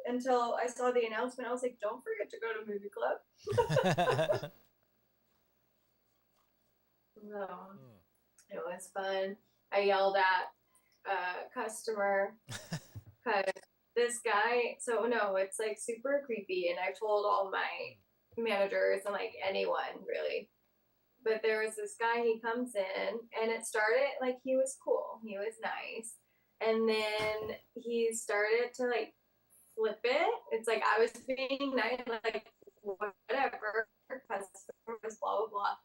until I saw the announcement. I was like, don't forget to go to movie club. So it was fun. I yelled at a customer because this guy, so no, it's like super creepy. And I told all my managers and like anyone really. But there was this guy, he comes in and it started like he was cool. He was nice. And then he started to like flip it. It's like I was being nice, like whatever, customers, blah, blah, blah.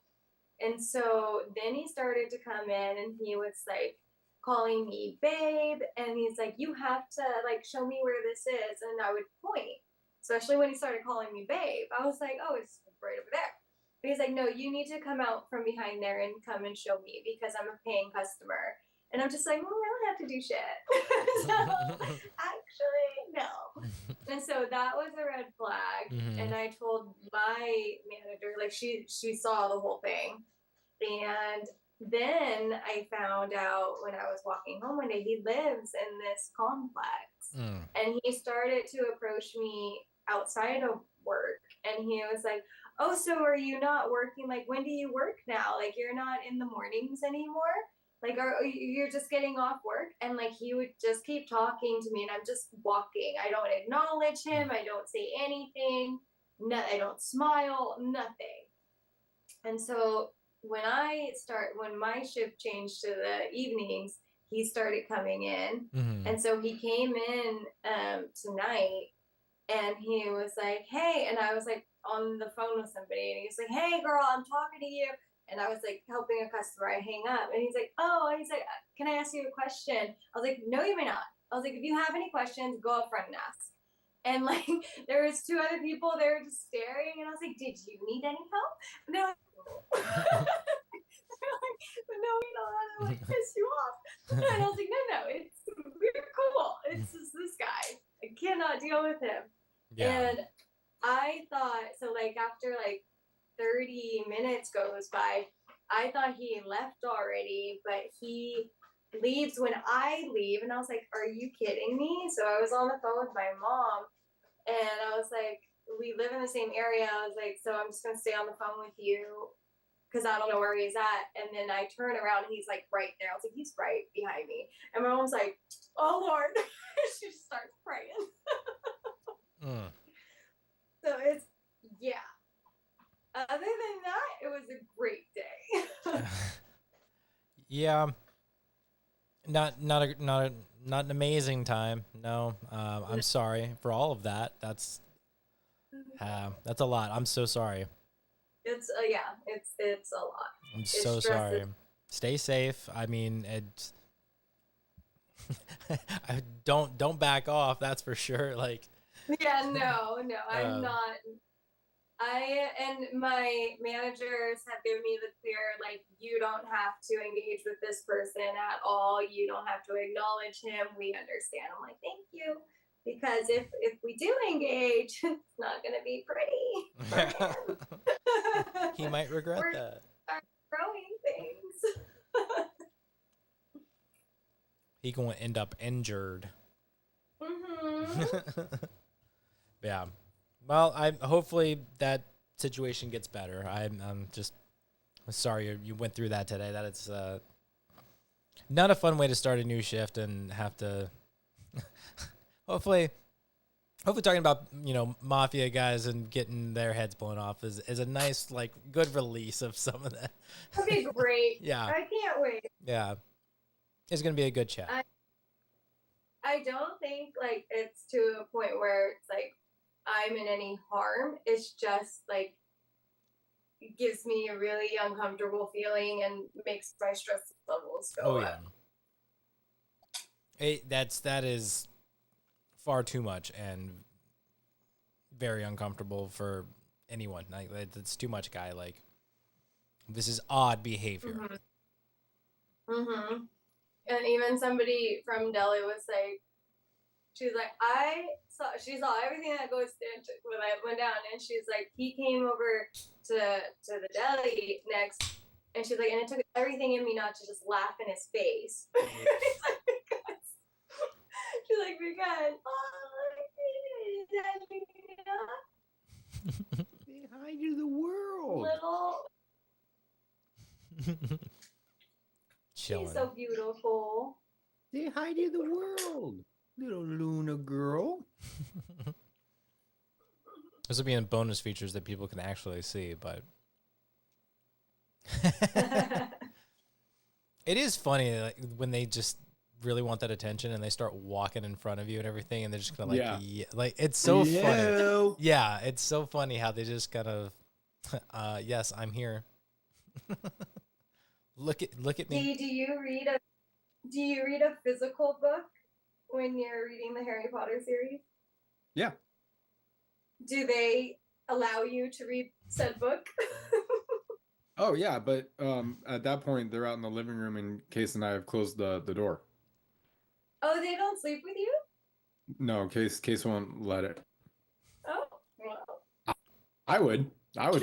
And so then he started to come in and he was like calling me babe. And he's like, you have to like show me where this is. And I would point, especially when he started calling me babe. I was like, oh, it's right over there. But he's like, no, you need to come out from behind there and come and show me because I'm a paying customer. And I'm just like, well, I don't have to do shit. So actually, no. And so that was a red flag. Mm-hmm. And I told my manager, like she saw the whole thing. And then I found out when I was walking home one day, he lives in this complex. And he started to approach me outside of work. And he was like, oh, so are you not working? Like, when do you work now? Like, you're not in the mornings anymore? Like, you're just getting off work? And like, he would just keep talking to me and I'm just walking. I don't acknowledge him. I don't say anything. No, I don't smile, nothing. And so when my shift changed to the evenings, he started coming in. And so he came in tonight and he was like, hey, and I was like on the phone with somebody and he was like, hey girl, I'm talking to you. And I was like helping a customer. I hang up and he's like, oh, and he's like, can I ask you a question? I was like, no, you may not. I was like, if you have any questions, go up front and ask. And like there was two other people, they were just staring and I was like, did you need any help? And they're like, they're like, no, we don't want to like piss you off. And I was like, no, we're cool. It's just this guy. I cannot deal with him. Yeah. And I thought, so like after like 30 minutes goes by, I thought he left already, but he leaves when I leave. And I was like, are you kidding me? So I was on the phone with my mom and I was like, we live in the same area. I was like, so I'm just going to stay on the phone with you because I don't know where he's at. And then I turn around and he's like right there. I was like, he's right behind me. And my mom's like, oh Lord. She just starts praying. So it's, yeah. Other than that, it was a great day. Yeah. Not an amazing time. No. I'm sorry for all of that. That's a lot. I'm so sorry. It's it's a lot. I'm so sorry. Stay safe. I mean, don't back off. That's for sure. Like, yeah, no, I'm not. And my managers have given me the clear, like, you don't have to engage with this person at all. You don't have to acknowledge him. We understand. I'm like, thank you. Because if we do engage, it's not going to be pretty. He might regret that. Growing things. He gonna end up injured. Yeah. Well, hopefully that situation gets better. I'm just sorry you went through that today. That it's not a fun way to start a new shift and have to. hopefully talking about mafia guys and getting their heads blown off is a nice like good release of some of that. That'd be great. Yeah. I can't wait. Yeah. It's gonna be a good chat. I don't think like it's to a point where it's like I'm in any harm. It's just like it gives me a really uncomfortable feeling and makes my stress levels go up. That is far too much and very uncomfortable for anyone. Like it's too much, guy. Like this is odd behavior. And even somebody from Delhi was like, she's like, she saw everything that goes when I went down, and she's like, he came over to the deli next, and she's like, and it took everything in me not to just laugh in his face. She's like, because say hi to the world. Little. Chilling. She's so beautiful. Say hi to the world, little Luna girl. This will be in bonus features that people can actually see, but it is funny like, when they just really want that attention and they start walking in front of you and everything, and they're just kind of like, yeah, like it's so funny. Yeah, it's so funny how they just kind of, yes, I'm here. Look at me. Do you read a physical book when you're reading the Harry Potter series? Yeah. Do they allow you to read said book? Oh yeah, but at that point they're out in the living room and Case and I have closed the door. Oh, they don't sleep with you? No, Case won't let it. Oh, well. I would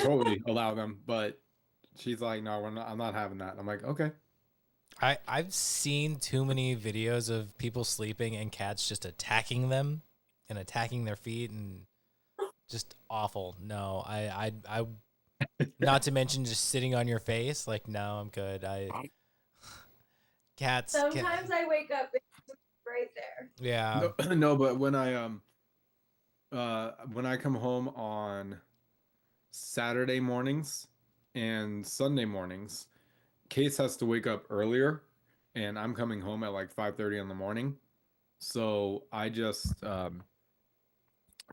totally allow them, but she's like, no, I'm not having that. I'm like, okay. I've seen too many videos of people sleeping and cats just attacking them and attacking their feet and just awful. No, I not to mention just sitting on your face. Like, no, I'm good. Cats. Sometimes I wake up right there. Yeah. No, but when I come home on Saturday mornings and Sunday mornings, Case has to wake up earlier, and I'm coming home at like 5:30 in the morning. So I just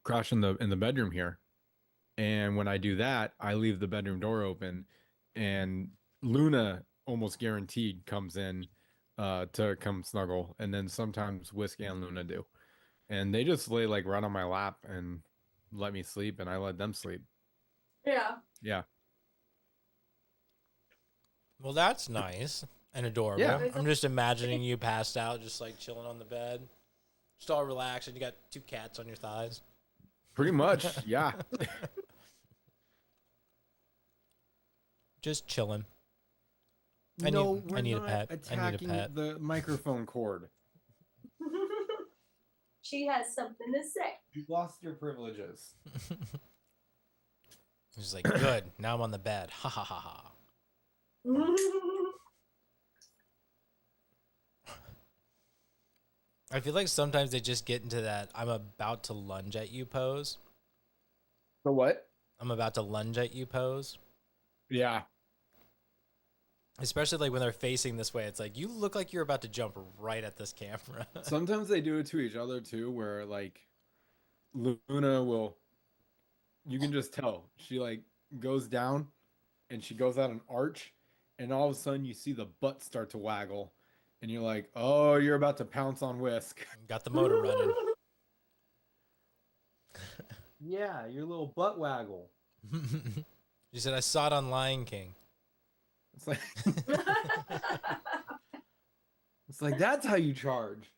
crash in the bedroom here, and when I do that, I leave the bedroom door open, and Luna almost guaranteed comes in to come snuggle, and then sometimes Whiskey and Luna do, and they just lay like right on my lap and let me sleep, and I let them sleep. Yeah. Well, that's nice and adorable. Yeah. I'm just imagining you passed out, just like chilling on the bed, just all relaxed, and you got two cats on your thighs. Pretty much, yeah. Just chilling. I need a pet. Attacking the microphone cord. She has something to say. You lost your privileges. He's like, good. Now I'm on the bed. Ha ha ha ha. I feel like sometimes they just get into that I'm about to lunge at you pose. The what? I'm about to lunge at you pose. Yeah. Especially like when they're facing this way, it's like you look like you're about to jump right at this camera. Sometimes they do it to each other too, where like Luna will, you can just tell she like goes down and she goes out an arch, and all of a sudden you see the butt start to waggle, and you're like, oh, you're about to pounce on Whisk. Got the motor running. Yeah, your little butt waggle. She said, I saw it on Lion King. It's like it's like that's how you charge.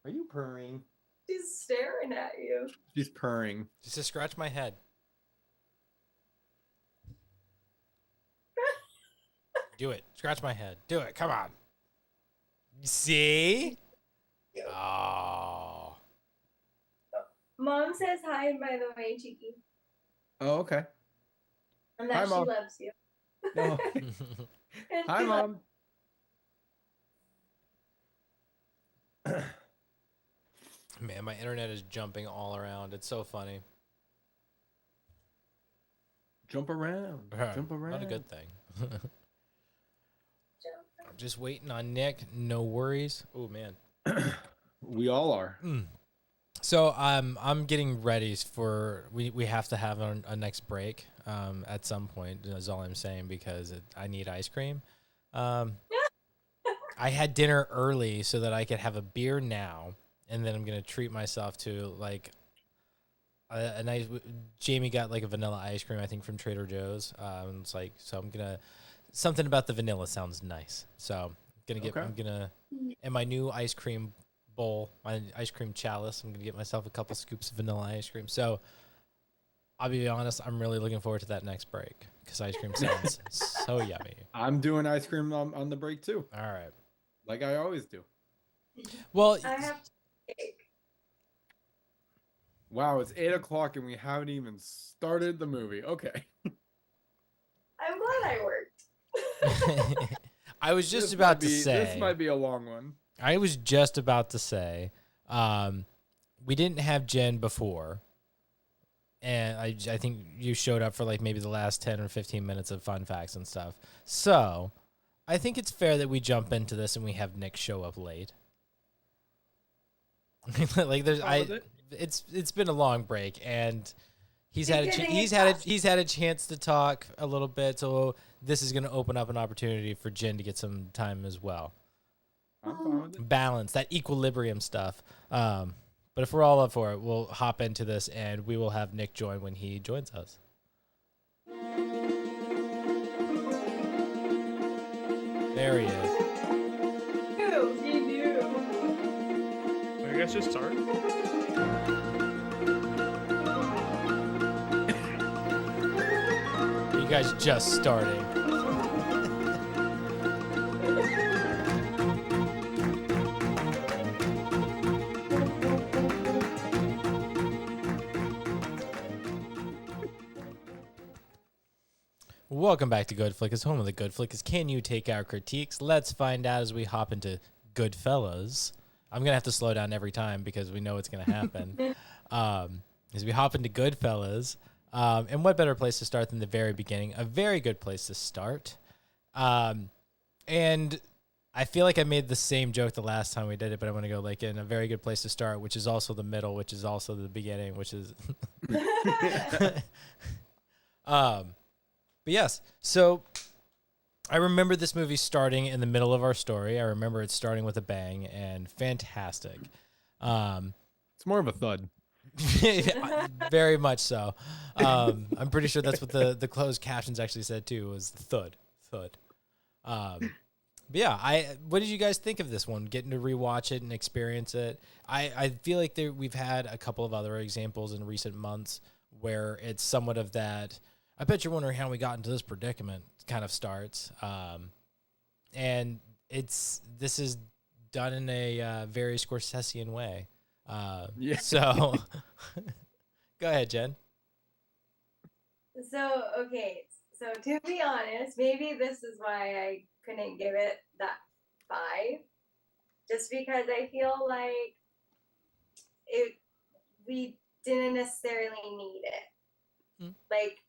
Are you purring? She's staring at you. She's purring. She said, scratch my head. Do it. Scratch my head. Do it. Come on. See? Oh. Mom says hi, by the way, Cheeky. Oh, okay. And that Hi, she Mom. loves you. Oh. And Hi, she loves- Mom. Man, my internet is jumping all around. It's so funny. Jump around. Jump around. Not a good thing. I'm just waiting on Nick. No worries. Oh, man. We all are. So I'm getting ready for we have to have a next break at some point. Is all I'm saying, because I need ice cream. I had dinner early so that I could have a beer now, and then I'm gonna treat myself to like a nice. Jamie got like a vanilla ice cream, I think, from Trader Joe's. It's like, so I'm gonna, something about the vanilla sounds nice. So I'm gonna in my new ice cream bowl, my ice cream chalice, I'm gonna get myself a couple scoops of vanilla ice cream. So I'll be honest, I'm really looking forward to that next break because ice cream sounds so yummy. I'm doing ice cream on the break too. All right. Like I always do. Well, I have cake. Wow, it's 8 o'clock and we haven't even started the movie. Okay. I'm glad I worked. I was just about to say. This might be a long one. I was just about to say, we didn't have Jen before, and I think you showed up for like maybe the last 10 or 15 minutes of fun facts and stuff. So I think it's fair that we jump into this and we have Nick show up late. Like it's been a long break, and he's had a chance to talk a little bit, so this is going to open up an opportunity for Jen to get some time as well. I'm fine with it. Balance, that equilibrium stuff. But if we're all up for it, we'll hop into this, and we will have Nick join when he joins us. There he is. You do. I guess just start. You guys just starting. Welcome back to GoodFlickas, home of the GoodFlickas. Can you take our critiques? Let's find out as we hop into Goodfellas. I'm going to have to slow down every time because we know it's going to happen. As we hop into Goodfellas, and what better place to start than the very beginning? A very good place to start. And I feel like I made the same joke the last time we did it, but I'm going to go like in a very good place to start, which is also the middle, which is also the beginning, which is... But yes, so I remember this movie starting in the middle of our story. I remember it starting with a bang and fantastic. It's more of a thud. Very much so. I'm pretty sure that's what the closed captions actually said too, was thud. But yeah, what did you guys think of this one? Getting to rewatch it and experience it. I feel like we've had a couple of other examples in recent months where it's somewhat of that. I bet you're wondering how we got into this predicament kind of starts. And this is done in a very Scorsesean way. Yeah. So go ahead, Jen. So, okay. So, to be honest, maybe this is why I couldn't give it that 5. Just because I feel like we didn't necessarily need it. Like,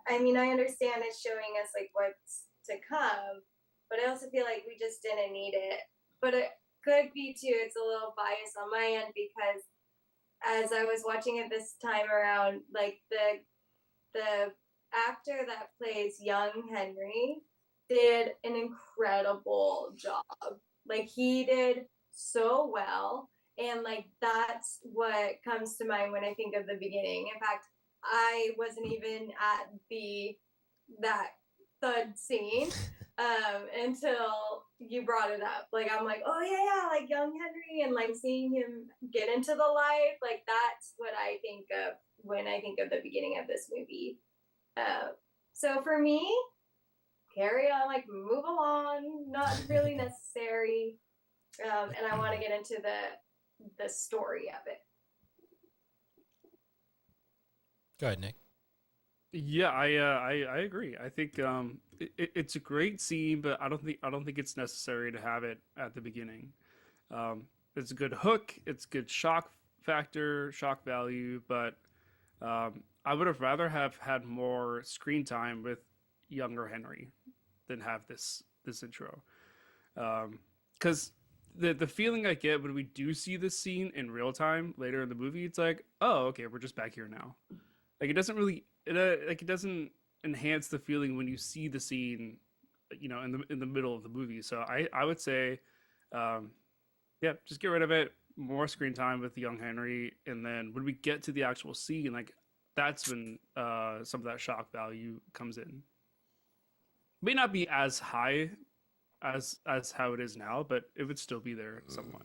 I understand it's showing us like what's to come, but I also feel like we just didn't need it. But it could be too, it's a little bias on my end because as I was watching it this time around, like the actor that plays young Henry did an incredible job. Like he did so well. And like that's what comes to mind when I think of the beginning. In fact, I wasn't even at that thud scene until you brought it up. Like I'm like, oh yeah, like young Henry and like seeing him get into the life. Like that's what I think of when I think of the beginning of this movie. So for me, carry on, like move along, not really necessary. And I want to get into the story of it. Go ahead, Nick. Yeah, I agree. I think it's a great scene, but I don't think it's necessary to have it at the beginning. It's a good hook. It's good shock factor, shock value, but I would have rather have had more screen time with younger Henry than have this intro. Because the feeling I get when we do see this scene in real time later in the movie, it's like, oh, okay, we're just back here now. Like it doesn't really, it doesn't enhance the feeling when you see the scene, you know, in the middle of the movie. So I would say, yeah, just get rid of it. More screen time with young Henry, and then when we get to the actual scene, like that's when some of that shock value comes in. May not be as high as how it is now, but it would still be there somewhat.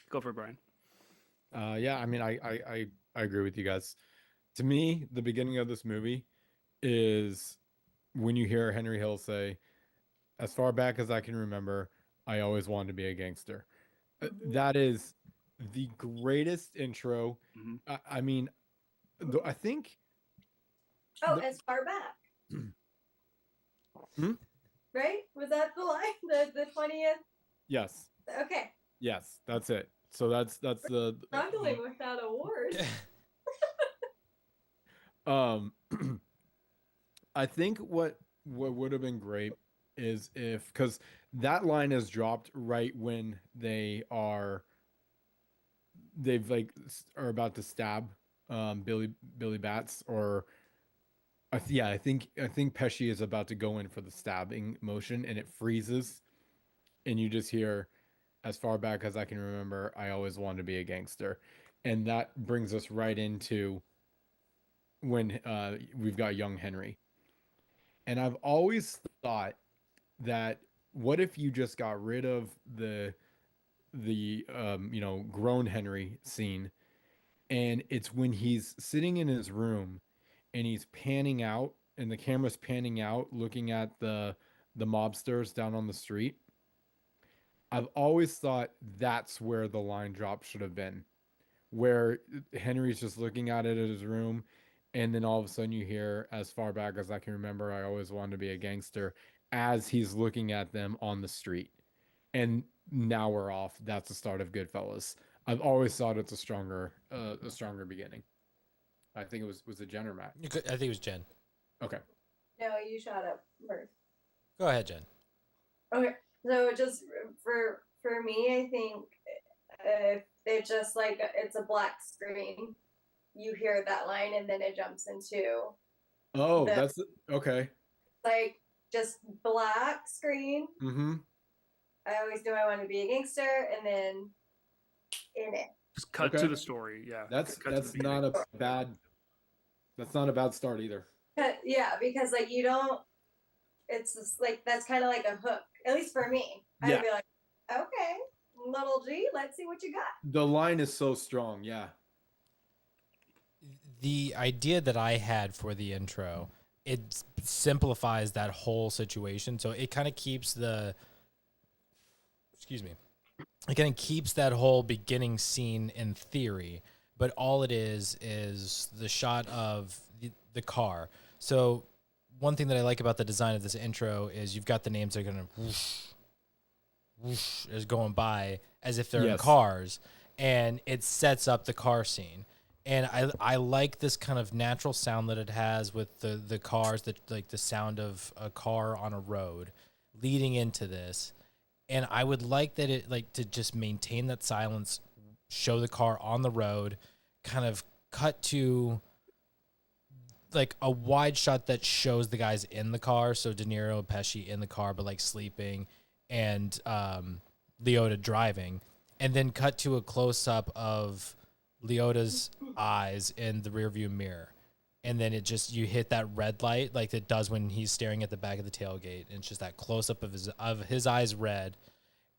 Go for it, Brian. Yeah, I mean, I agree with you guys. To me, the beginning of this movie is when you hear Henry Hill say, "As far back as I can remember, I always wanted to be a gangster." That is the greatest intro. Mm-hmm. I mean, I think. As far back. Right? Was that the line? The 20th? Yes. Okay. Yes, that's it. So that's the struggling with that award. I think what would have been great is if, because that line is dropped right when they've like are about to stab Billy Bats, or I think Pesci is about to go in for the stabbing motion, and it freezes, and you just hear, "As far back as I can remember, I always wanted to be a gangster," and that brings us right into when we've got young Henry. And I've always thought that, what if you just got rid of the grown Henry scene, and it's when he's sitting in his room and he's panning out and the camera's panning out looking at the mobsters down on the street. I've always thought that's where the line drop should have been, where Henry's just looking at it in his room, and then all of a sudden you hear, "As far back as I can remember, I always wanted to be a gangster," as he's looking at them on the street. And now we're off. That's the start of Goodfellas. I've always thought it's a stronger beginning. I think it was a Jen or Matt. I think it was Jen. Okay. No, you shot up first. Go ahead, Jen. Okay, so just for me, I think it just like it's a black screen. You hear that line, and then it jumps into. Oh, that's okay. Like just black screen. Mm-hmm. I always knew I wanted to be a gangster, and then in it. Just cut to the story. Yeah, that's not a bad. That's not a bad start either. Yeah, because like you don't. It's just like that's kind of like a hook, at least for me. Yeah. I'd be like, okay, little G, let's see what you got. The line is so strong. Yeah. The idea that I had for the intro, it simplifies that whole situation. So it kind of keeps it kind of keeps that whole beginning scene in theory, but all it is the shot of the car. So one thing that I like about the design of this intro is you've got the names that are going to whoosh, whoosh, is going by as if they're in cars, and it sets up the car scene. And I like this kind of natural sound that it has with the cars, like the sound of a car on a road leading into this. And I would like that it like to just maintain that silence, show the car on the road, kind of cut to like a wide shot that shows the guys in the car. So De Niro and Pesci in the car, but like sleeping, and Leota driving. and then cut to a close-up of Leota's eyes in the rearview mirror. And then you hit that red light like it does when he's staring at the back of the tailgate. And it's just that close-up of his eyes red.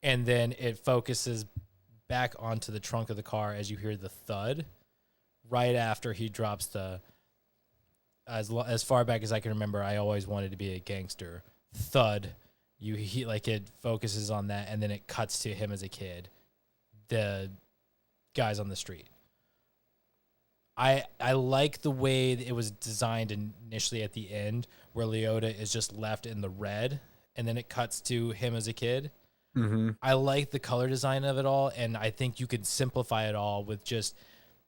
And then it focuses back onto the trunk of the car as you hear the thud right after he drops the, as far back as I can remember, I always wanted to be a gangster. Thud. It focuses on that, and then it cuts to him as a kid. The guys on the street. I like the way it was designed initially at the end, where Leota is just left in the red, and then it cuts to him as a kid. Mm-hmm. I like the color design of it all, and I think you could simplify it all with just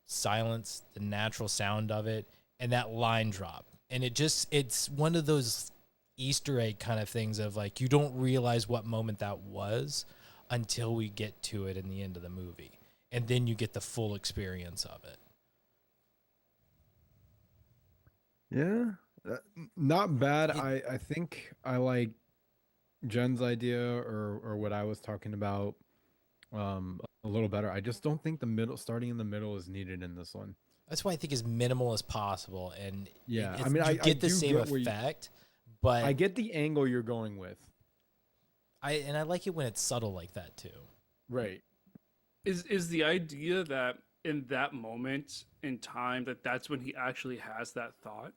silence, the natural sound of it, and that line drop. And it's one of those Easter egg kind of things of like, you don't realize what moment that was until we get to it in the end of the movie. And then you get the full experience of it. Yeah, not bad. I think I like Jen's idea or what I was talking about a little better. I just don't think starting in the middle is needed in this one. That's why I think as minimal as possible. And yeah, I mean, you get the same effect, but I get the angle you're going with. I like it when it's subtle like that too. Right. Is the idea that in that moment in time that's when he actually has that thought?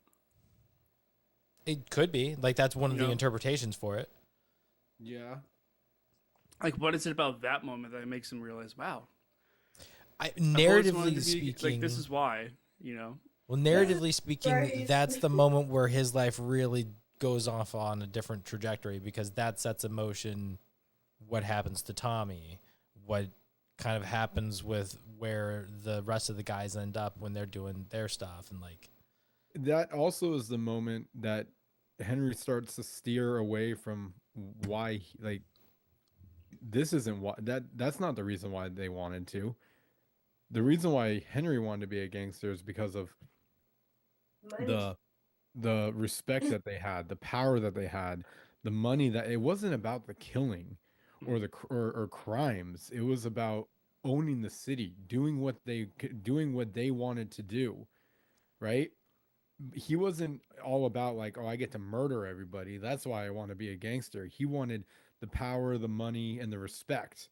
It could be. Like, that's one of the interpretations for it. Yeah. Like, what is it about that moment that makes him realize, wow, narratively speaking, like, this is why, Well, narratively speaking, that's the moment where his life really goes off on a different trajectory, because that sets in motion what happens to Tommy, what kind of happens with where the rest of the guys end up when they're doing their stuff. And like, that also is the moment that Henry starts to steer away from why, like, this isn't what that's not the reason why they wanted to. The reason why Henry wanted to be a gangster is because of the respect that they had, the power that they had, the money. That it wasn't about the killing or the or crimes. It was about owning the city, doing what they wanted to do, right? He wasn't all about like, oh, I get to murder everybody, that's why I want to be a gangster. He wanted the power, the money, and the respect.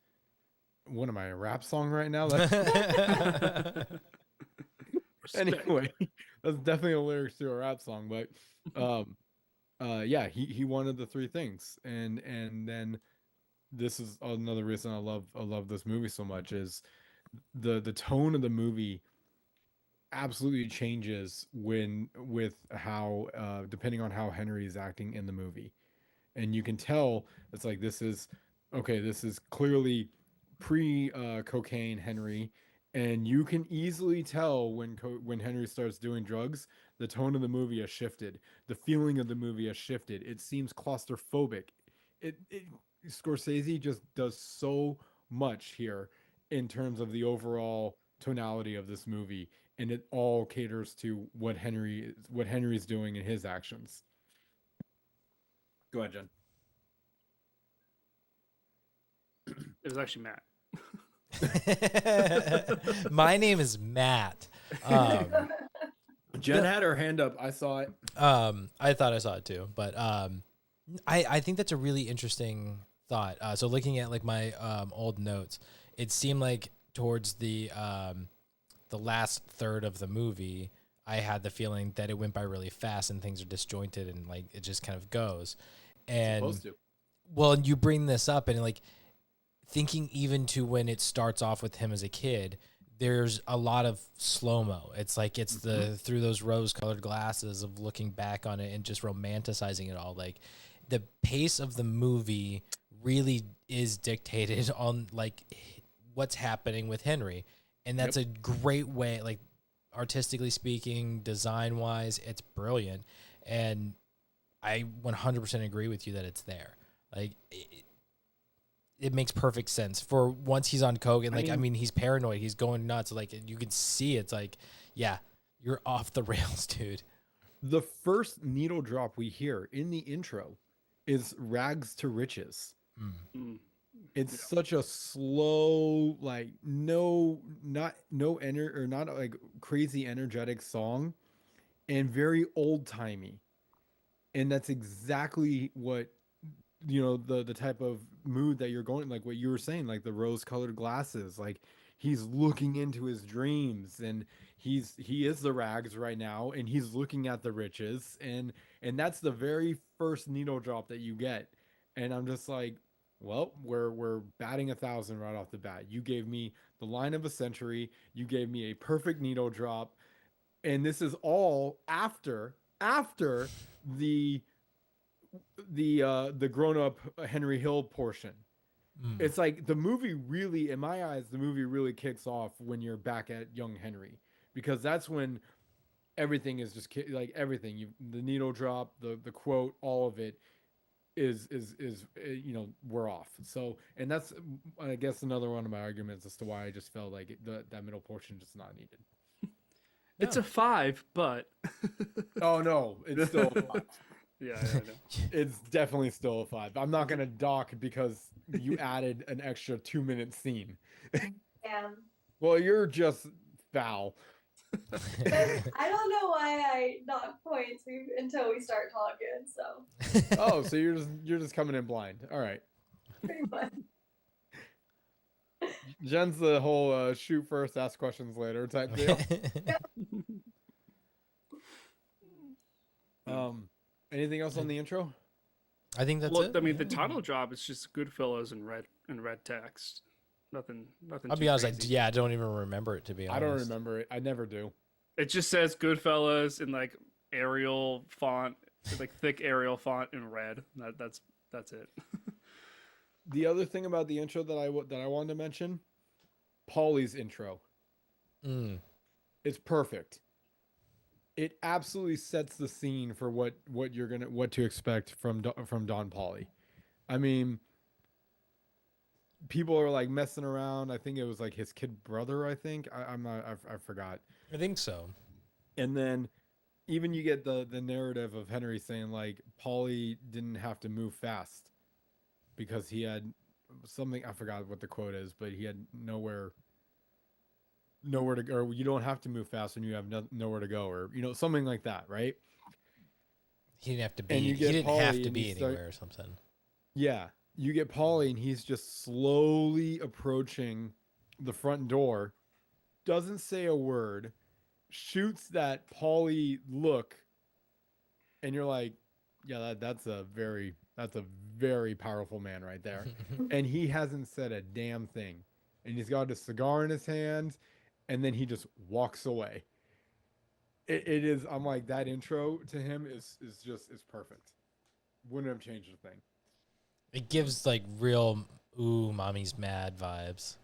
What am I, a rap song right now? Anyway, that's definitely a lyrics to a rap song, but yeah, he wanted the three things. And then this is another reason I love this movie so much, is the tone of the movie absolutely changes with how depending on how Henry is acting in the movie. And you can tell it's like, this is clearly pre cocaine Henry, and you can easily tell when Henry starts doing drugs, the tone of the movie has shifted, the feeling of the movie has shifted. It seems claustrophobic. It Scorsese just does so much here in terms of the overall tonality of this movie, and it all caters to what Henry's doing in his actions. Go ahead, Jen. It was actually Matt. My name is Matt. Jen had her hand up. I saw it. I thought I saw it too, but I think that's a really interesting thought. So looking at like my old notes, it seemed like towards the last third of the movie, I had the feeling that it went by really fast and things are disjointed and like it just kind of goes. And supposed to. Well, you bring this up and like thinking even to when it starts off with him as a kid, there's a lot of slow-mo. It's like it's the through those rose-colored glasses of looking back on it and just romanticizing it all. Like the pace of the movie really is dictated on like what's happening with Henry. And that's a great way, like artistically speaking, design-wise, it's brilliant. And I 100% agree with you that it's there. Like it makes perfect sense for once he's on coke and like, I mean, he's paranoid. He's going nuts. Like you can see it's like, yeah, you're off the rails, dude. The first needle drop we hear in the intro is Rags to Riches. It's such a slow, like no not like crazy energetic song, and very old timey. And that's exactly what the type of mood that you're going, like what you were saying, like the rose colored glasses, like he's looking into his dreams, and he is the rags right now, and he's looking at the riches, and that's the very first needle drop that you get. And I'm just like, well, we're batting 1,000 right off the bat. You gave me the line of a century, you gave me a perfect needle drop, and this is all after the the grown up Henry Hill portion. It's like the movie really, in my eyes, the movie really kicks off when you're back at young Henry, because that's when everything is just like everything. The needle drop, the quote, all of it is we're off. So, and that's I guess another one of my arguments as to why I just felt like that middle portion just not needed. It's a 5, but oh no, it's still a 5. Yeah, I know. It's definitely still a 5. I'm not gonna dock because you added an extra 2-minute scene. Yeah. Well, you're just foul. I don't know why I knock points until we start talking. So. Oh, so you're just coming in blind. All right. Pretty much. Jen's the whole shoot first, ask questions later type deal. Anything else on the intro? I think that's it. I mean, the title drop is just Goodfellas in red text. Nothing. I'll be honest. I don't even remember it, to be honest. I don't remember it. I never do. It just says Goodfellas in like Arial font, like thick Arial font in red. That's it. The other thing about the intro that I wanted to mention, Paulie's intro. It's perfect. It absolutely sets the scene for what to expect from Don Paulie. I mean, people are like messing around. I think it was like his kid brother. I think I forgot. I think so. And then even you get the narrative of Henry saying like Paulie didn't have to move fast because he had something, I forgot what the quote is, but he had nowhere to go, or you don't have to move fast when you have nowhere to go, or something like that, right? He didn't have to be. He didn't have to be anywhere or something. Yeah, you get Paulie, and he's just slowly approaching the front door, doesn't say a word, shoots that Paulie look, and you're like, yeah, that's a very powerful man right there. And he hasn't said a damn thing, and he's got a cigar in his hands. And then he just walks away. It is. I'm like, that intro to him is perfect. Wouldn't have changed a thing. It gives like real "ooh, mommy's mad" vibes.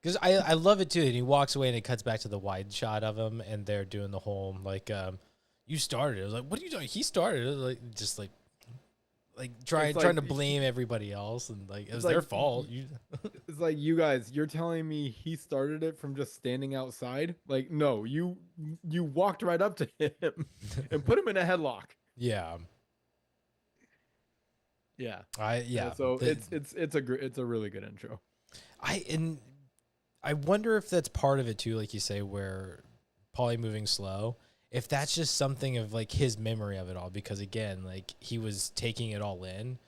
Because I love it too. And he walks away, and it cuts back to the wide shot of him, and they're doing the whole like, "You started." I was like, "What are you doing?" He started. It was like just like trying to blame everybody else, and like it was their fault. It's like, you guys, you're telling me he started it from just standing outside? Like, no, you walked right up to him and put him in a headlock. Yeah. So it's a really good intro. I wonder if that's part of it too, like you say, where Paulie moving slow. If that's just something of like his memory of it all, because again, like he was taking it all in,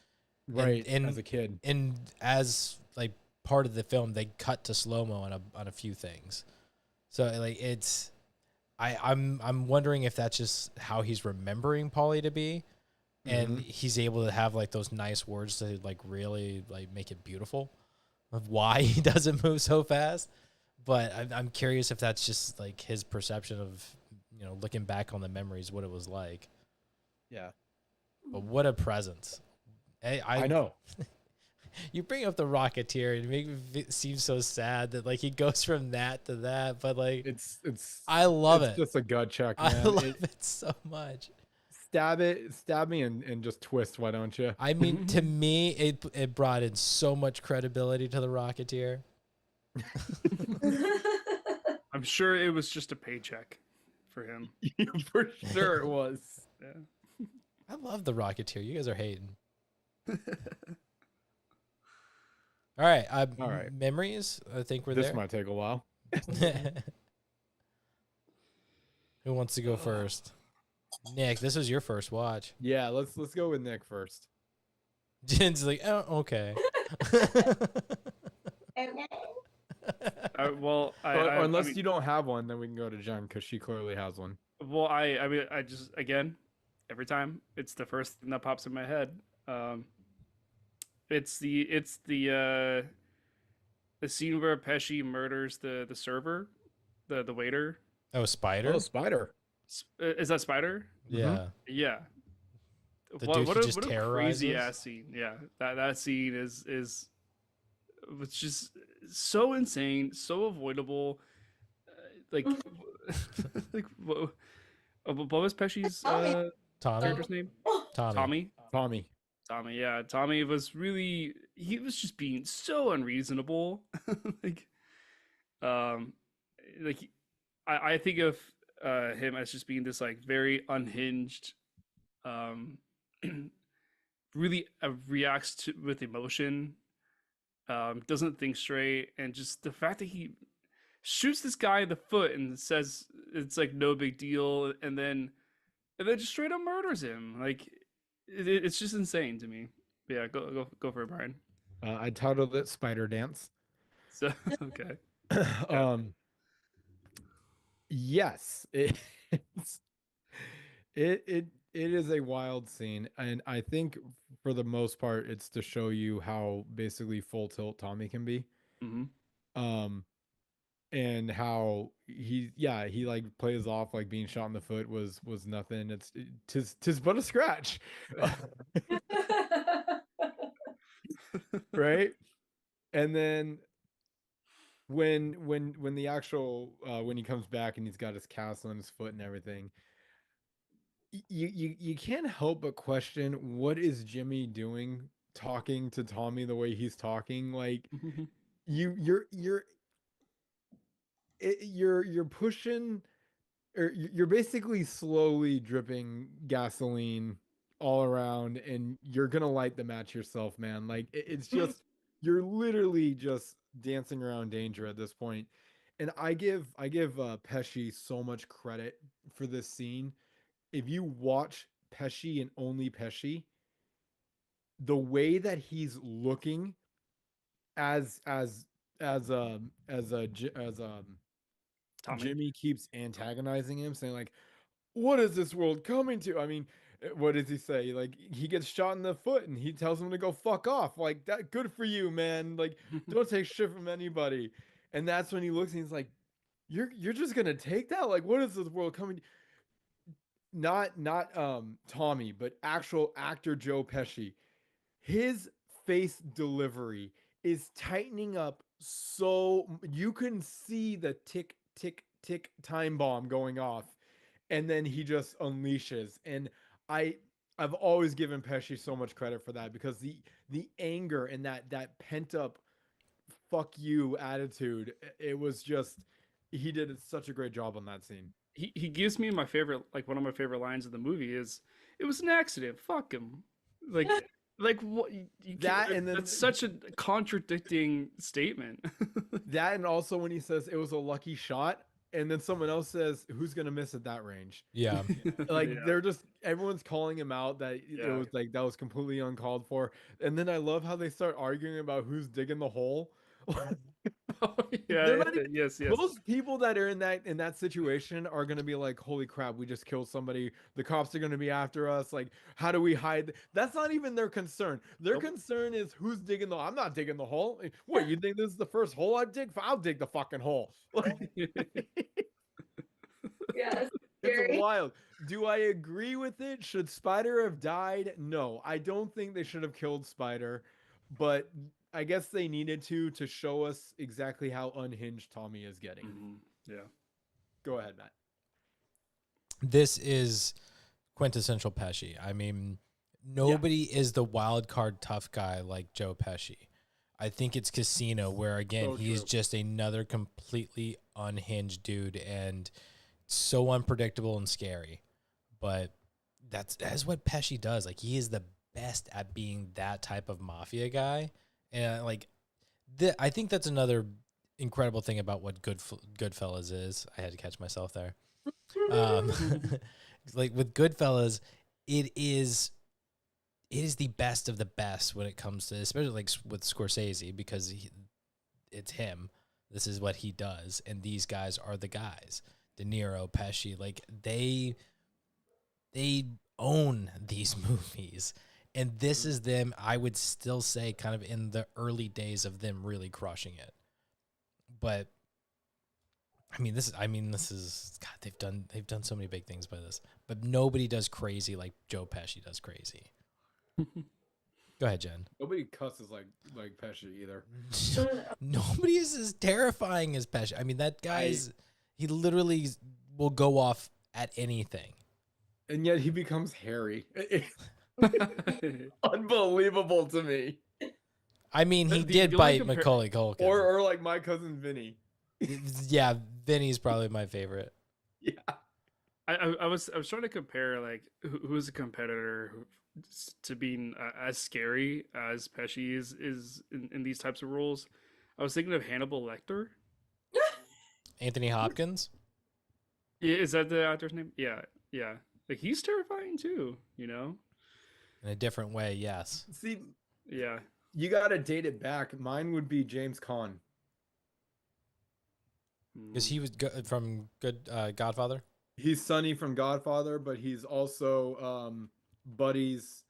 right? And as a kid, and as like part of the film, they cut to slow mo on a few things. So like I'm wondering if that's just how he's remembering Paulie to be, and he's able to have like those nice words to like really like make it beautiful of why he doesn't move so fast. But I'm curious if that's just like his perception of, looking back on the memories, what it was like. Yeah. But what a presence. I know. You bring up the Rocketeer and make it seem so sad that like he goes from that to that, but like it's I love it. It's just a gut check, man. I love it so much. Stab me and just twist, why don't you? I mean, to me, it brought in so much credibility to the Rocketeer. I'm sure it was just a paycheck for him. For sure it was. Yeah. I love the Rocketeer. You guys are hating. All right. All right. Memories. I think we're This there. might take a while. Who wants to go first? Nick, this was your first watch. Yeah, let's go with Nick first. Jen's like, oh, okay. Well, unless you don't have one, then we can go to Jen because she clearly has one. Well, I just, again, every time it's the first thing that pops in my head. It's the scene where Pesci murders the server, the waiter. Oh, Spider. Oh, Spider. Is that Spider? Yeah. Yeah. The dude who just what a terrorizes? crazy ass scene. Yeah, that scene is was just so insane, so avoidable. Like, like what was Pesci's character's name? Tommy. Tommy. Yeah, Tommy was really, he was just being so unreasonable. like I think of him as just being this like very unhinged, really reacts to with emotion, doesn't think straight, and just the fact that he shoots this guy in the foot and says it's like no big deal, and then just straight up murders him. Like it's just insane to me. But yeah, go for it, Brian. I titled it Spider Dance. So okay. Yes, it is a wild scene, and I think for the most part, it's to show you how basically full tilt Tommy can be. Mm-hmm. And how he like plays off like being shot in the foot was nothing. Tis but a scratch. Right? And then when the actual when he comes back and he's got his cast on his foot and everything, you can't help but question, what is Jimmy doing talking to Tommy the way he's talking? Like, you're pushing, or you're basically slowly dripping gasoline all around, and you're gonna light the match yourself, man. Like, it's just, you're literally just dancing around danger at this point. And I give Pesci so much credit for this scene. If you watch Pesci and only Pesci, the way that he's looking as Tommy. Jimmy keeps antagonizing him, saying like, what is this world coming to? I mean, what does he say? Like, he gets shot in the foot and he tells him to go fuck off. Like, that, good for you, man. Like, don't take shit from anybody. And that's when he looks and he's like, you're just gonna take that? Like, what is this world coming to? Not Tommy, but actual actor Joe Pesci. His face delivery is tightening up, so you can see the tick tick tick time bomb going off, and then he just unleashes. And I've always given Pesci so much credit for that, because the anger and that pent up fuck you attitude, it was just, he did such a great job on that scene. He gives me my favorite, like one of my favorite lines of the movie is, "It was an accident. Fuck him." Like what? That, and then that's such a contradicting statement. That, and also when he says it was a lucky shot, and then someone else says, who's gonna miss at that range? Yeah. Like, they're just, everyone's calling him out that it was like, that was completely uncalled for. And then I love how they start arguing about who's digging the hole. Oh, yeah, yes. Most people that are in that situation are gonna be like, holy crap, we just killed somebody, the cops are gonna be after us, like, how do we hide? That's not even their concern. Their concern is, who's digging I'm not digging the hole. What, you think this is the first hole I dig? I'll dig the fucking hole. Yes. It's wild. Do I agree with it? Should Spider have died? No, I don't think they should have killed Spider, but I guess they needed to show us exactly how unhinged Tommy is getting. Mm-hmm. Yeah. Go ahead, Matt. This is quintessential Pesci. I mean, nobody is the wild card tough guy like Joe Pesci. I think it's Casino, where again, he's just another completely unhinged dude and so unpredictable and scary. But that's what Pesci does. Like, he is the best at being that type of mafia guy. And like, I think that's another incredible thing about what Goodfellas is. I had to catch myself there. Like with Goodfellas, it is the best of the best when it comes to, especially like with Scorsese, because it's him. This is what he does, and these guys are the guys. De Niro, Pesci, like they own these movies. And this is them, I would still say, kind of in the early days of them really crushing it. But this is God, they've done so many big things by this. But nobody does crazy like Joe Pesci does crazy. Go ahead, Jen. Nobody cusses like Pesci either. Nobody is as terrifying as Pesci. I mean, that guy's he literally will go off at anything. And yet he becomes hairy. Unbelievable to me. I mean, he did bite Macaulay Culkin. Or like my cousin Vinny. Yeah, Vinny's probably my favorite. Yeah. I was trying to compare like who's a competitor to being as scary as Pesci is in these types of roles. I was thinking of Hannibal Lecter. Anthony Hopkins? Yeah, is that the actor's name? Yeah. Like he's terrifying too, you know? In a different way, yes. See, yeah. You gotta date it back. Mine would be James Caan. Because he was from Godfather? He's Sonny from Godfather, but he's also Buddy's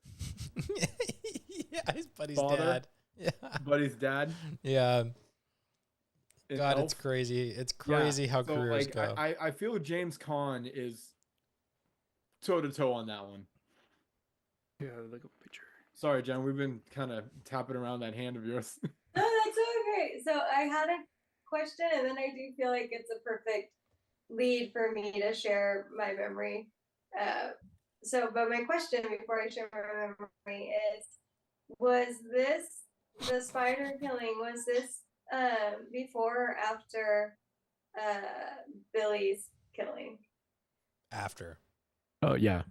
yeah, he's Buddy's father. Dad. Yeah. Buddy's dad. Yeah. God, Elf. it's crazy. It's crazy how careers go. I feel James Caan is toe-to-toe on that one. Yeah, look at a picture. Sorry, Jen, we've been kind of tapping around that hand of yours. No, that's okay. So I had a question, and then I do feel like it's a perfect lead for me to share my memory. But my question before I share my memory is, was this, the spider killing, was this before or after Billy's killing? After. Oh, yeah.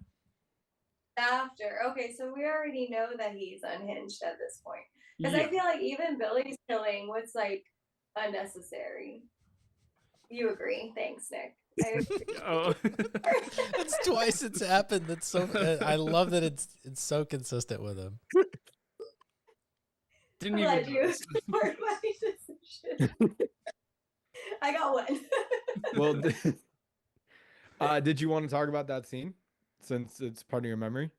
After. Okay, so we already know that he's unhinged at this point. Because Yeah. I feel like even Billy's killing was like unnecessary. You agree? Thanks, Nick. I agree. Oh. That's twice it's happened. That's so. I love that it's so consistent with him. Didn't I'll even let you support my decision. I got one. Well, did you want to talk about that scene since it's part of your memory?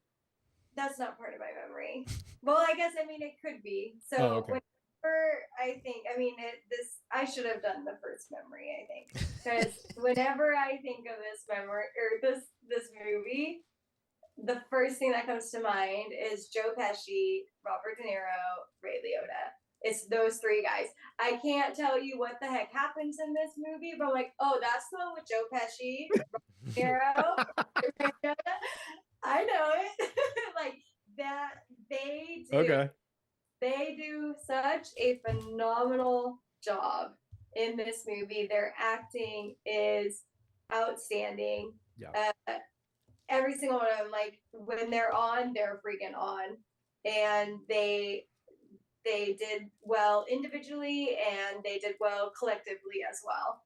That's not part of my memory. Well, I guess it could be. So okay. whenever I think, I should have done the first memory. I think because whenever I think of this memory or this movie, the first thing that comes to mind is Joe Pesci, Robert De Niro, Ray Liotta. It's those three guys. I can't tell you what the heck happens in this movie, but I'm like, oh, that's the one with Joe Pesci, Robert De Niro, Ray Liotta. I know it. Like that they do. Okay. They do such a phenomenal job in this movie. Their acting is outstanding. Yeah. Every single one of them, like when they're on, they're freaking on, and they did well individually and they did well collectively as well.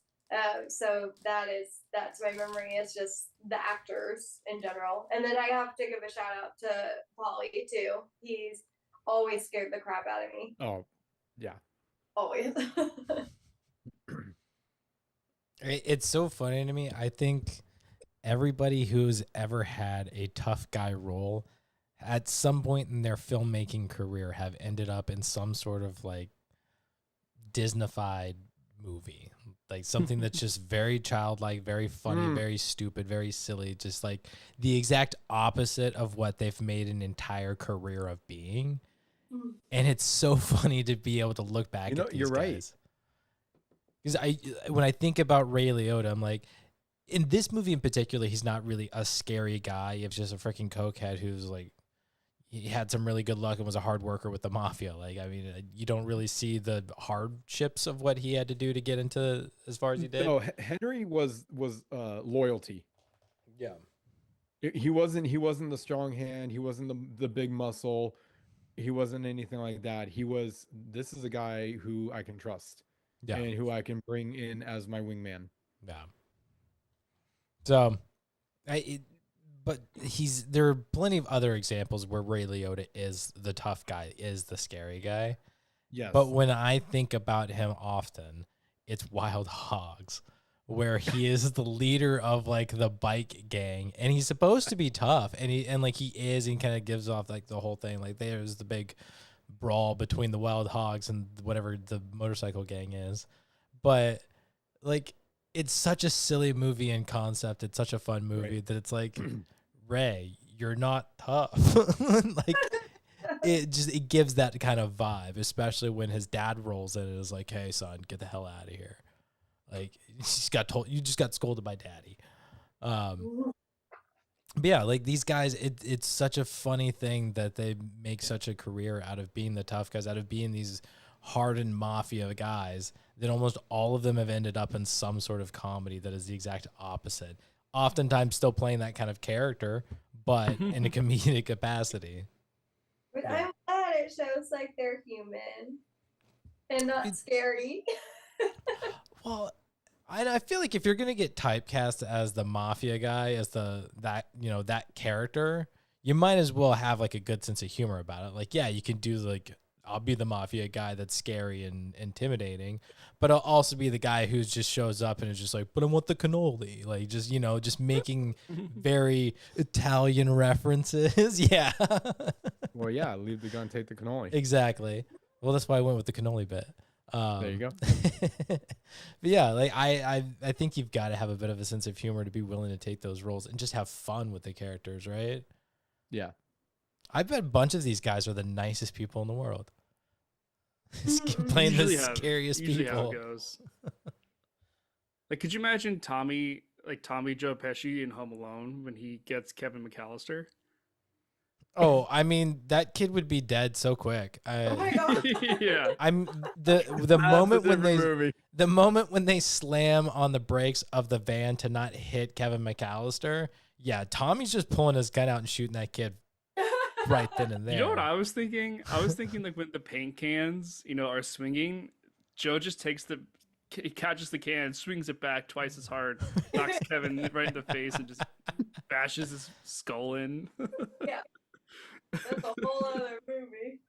So that's my memory. It's just the actors in general, and then I have to give a shout out to Pauly too. He's always scared the crap out of me. Oh, yeah. Always. It's so funny to me. I think everybody who's ever had a tough guy role at some point in their filmmaking career have ended up in some sort of like Disneyfied movie, like something that's just very childlike, very funny, very stupid, very silly, just like the exact opposite of what they've made an entire career of being. And it's so funny to be able to look back at these you're guys. Because when I think about Ray Liotta, I'm like, in this movie in particular, he's not really a scary guy. He's just a freaking cokehead who's like, he had some really good luck and was a hard worker with the mafia. Like, I mean, you don't really see the hardships of what he had to do to get into as far as he did. No, Henry was loyalty. Yeah. He wasn't the strong hand. He wasn't the big muscle. he wasn't anything like that. This is a guy who I can trust Yeah. and who I can bring in as my wingman. Yeah. So, but there are plenty of other examples where Ray Liotta is the tough guy, is the scary guy. Yes. But when I think about him often, it's Wild Hogs, where he is the leader of like the bike gang, and he's supposed to be tough, and he is, and kind of gives off like the whole thing. Like there's the big brawl between the Wild Hogs and whatever the motorcycle gang is, but like it's such a silly movie in concept. It's such a fun movie that it's like, Ray, you're not tough. Like it gives that kind of vibe, especially when his dad rolls in and is like, hey son, get the hell out of here. Like you just got scolded by daddy. But yeah, like these guys, it's such a funny thing that they make such a career out of being the tough guys, out of being these hardened mafia guys, that almost all of them have ended up in some sort of comedy that is the exact opposite. Oftentimes still playing that kind of character, but in a comedic capacity. But I'm glad it shows like they're human and not scary. Well, I feel like if you're gonna get typecast as the mafia guy, as that character, you might as well have like a good sense of humor about it. Like, yeah, you can do like, I'll be the mafia guy that's scary and intimidating, but I'll also be the guy who just shows up and is just like, but I want the cannoli. Like, just making very Italian references. Yeah. Well, yeah, leave the gun, take the cannoli. Exactly. Well, that's why I went with the cannoli bit. There you go. But yeah, like I think you've got to have a bit of a sense of humor to be willing to take those roles and just have fun with the characters, right? Yeah. I bet a bunch of these guys are the nicest people in the world. Playing the scariest usually people. How it goes. Like, could you imagine Tommy Joe Pesci in Home Alone when he gets Kevin McAllister? Oh, I mean, that kid would be dead so quick. Oh my god! Yeah, I'm the moment when they slam on the brakes of the van to not hit Kevin McAllister. Yeah, Tommy's just pulling his gun out and shooting that kid right then and there. You know what I was thinking? I was thinking like when the paint cans, are swinging, Joe just he catches the can, swings it back twice as hard, knocks Kevin right in the face, and just bashes his skull in. Yeah. That's a whole other movie.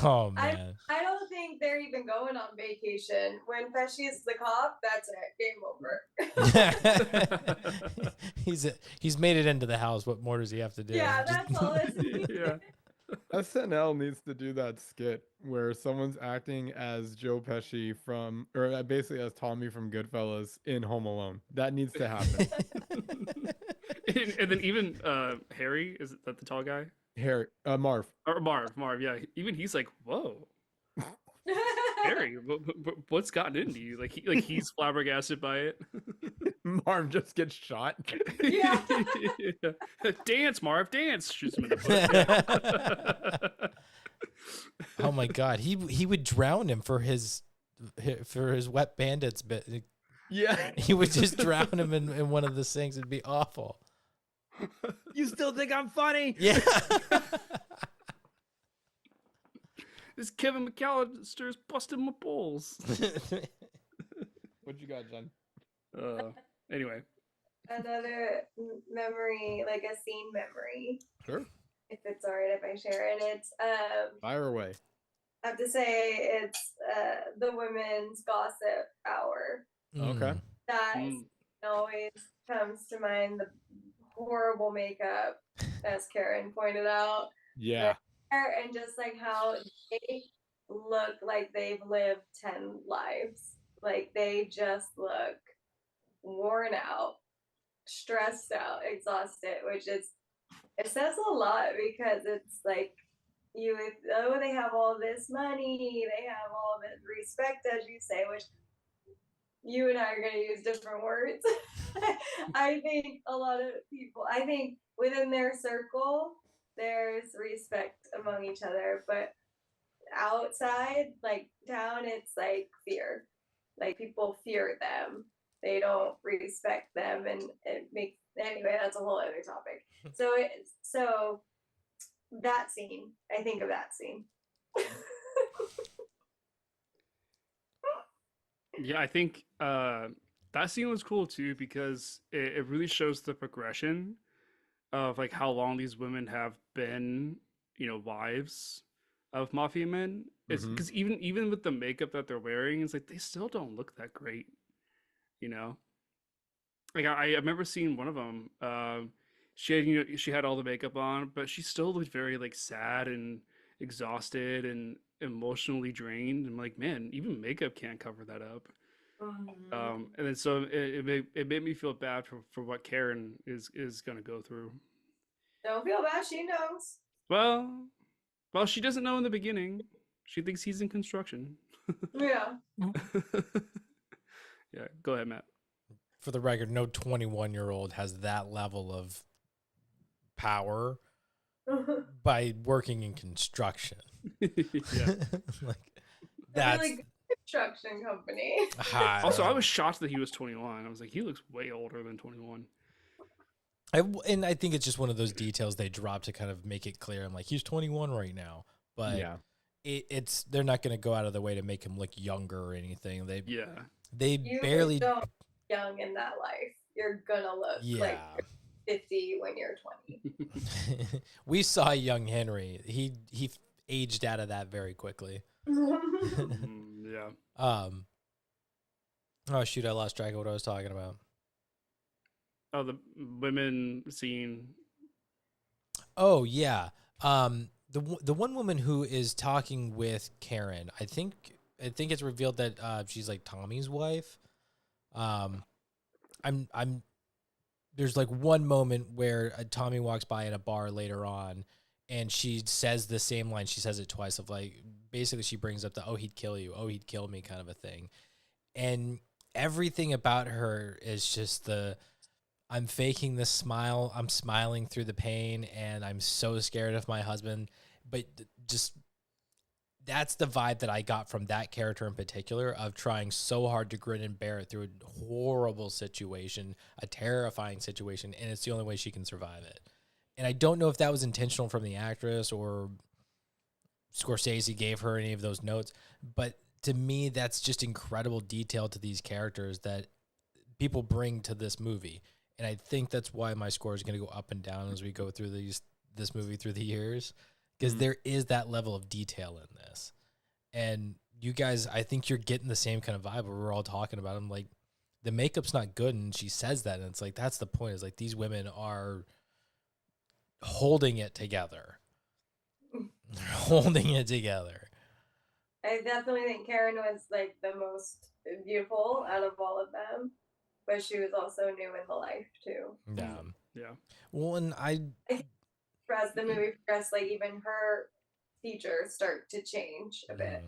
Oh man. I don't think they're even going on vacation. When Pesci's the cop, that's it. Game over. He's made it into the house. What more does he have to do? Yeah, that's all it's Yeah. SNL needs to do that skit where someone's acting as Joe Pesci or basically as Tommy from Goodfellas in Home Alone. That needs to happen. And then even Harry, is that the tall guy? Marv. Or Marv, yeah. Even he's like, whoa. Harry, what's gotten into you? Like he's flabbergasted by it. Marv just gets shot. Yeah. Yeah. Dance, Marv, dance. Shoots him in the foot. Oh my god, he would drown him for his wet bandits bit. Yeah. He would just drown him in one of the sinks. It'd be awful. You still think I'm funny? Yeah. This Kevin McAllister's busting my balls. What you got, Jen? Anyway. Another memory, like a scene memory. Sure. If it's alright if I share it. It's Fire away. I have to say it's the women's gossip hour. Okay. That always comes to mind, the horrible makeup, as Karen pointed out. Yeah. And just like how they look like they've lived 10 lives. Like they just look worn out, stressed out, exhausted, it says a lot, because it's like they have all this money, they have all this respect, as you say, which you and I are going to use different words. I think a lot of people, within their circle, there's respect among each other, but outside, like town, it's like fear. Like people fear them. They don't respect them, and it makes, anyway, that's a whole other topic. So that scene. I think of that scene. Yeah, I think that scene was cool too because it really shows the progression of like how long these women have been, wives of mafia men. It's Mm-hmm. because even with the makeup that they're wearing, it's like they still don't look that great, you know. Like I remember seeing one of them. She had all the makeup on, but she still looked very like sad and exhausted and emotionally drained. I'm like, man, even makeup can't cover that up. And then so it made me feel bad for what Karen is gonna go through. Don't feel bad. She knows. Well, she doesn't know in the beginning. She thinks he's in construction. Yeah. Yeah, go ahead, Matt. For the record, no 21-year-old has that level of power by working in construction. Yeah. Like that's really good construction company. Also, I was shocked that he was 21. I was like, he looks way older than 21. And I think it's just one of those details they drop to kind of make it clear. I'm like, he's 21 right now, but Yeah. it's they're not going to go out of their way to make him look younger or anything. They You barely don't look young in that life. You're gonna look like you're 50 when you're 20. We saw young Henry. He aged out of that very quickly. Yeah. Oh shoot, I lost track of what I was talking about. Oh, the women scene. Oh yeah. The one woman who is talking with Karen, I think it's revealed that she's like Tommy's wife. There's like one moment where Tommy walks by in a bar later on, and she says the same line. She says it twice of like, basically she brings up the, oh, he'd kill you. Oh, he'd kill me kind of a thing. And everything about her is just I'm faking this smile. I'm smiling through the pain, and I'm so scared of my husband. But just that's the vibe that I got from that character in particular, of trying so hard to grin and bear it through a horrible situation, a terrifying situation, and it's the only way she can survive it. And I don't know if that was intentional from the actress or Scorsese gave her any of those notes, but to me, that's just incredible detail to these characters that people bring to this movie. And I think that's why my score is going to go up and down as we go through this movie through the years, because there is that level of detail in this. And you guys, I think you're getting the same kind of vibe where we're all talking about them. Like, the makeup's not good, and she says that, and it's like, that's the point, is like, these women are holding it together. They're holding it together. I definitely think Karen was like the most beautiful out of all of them, but she was also new in the life too. Yeah. Well, and as the movie progressed, like even her features start to change a bit.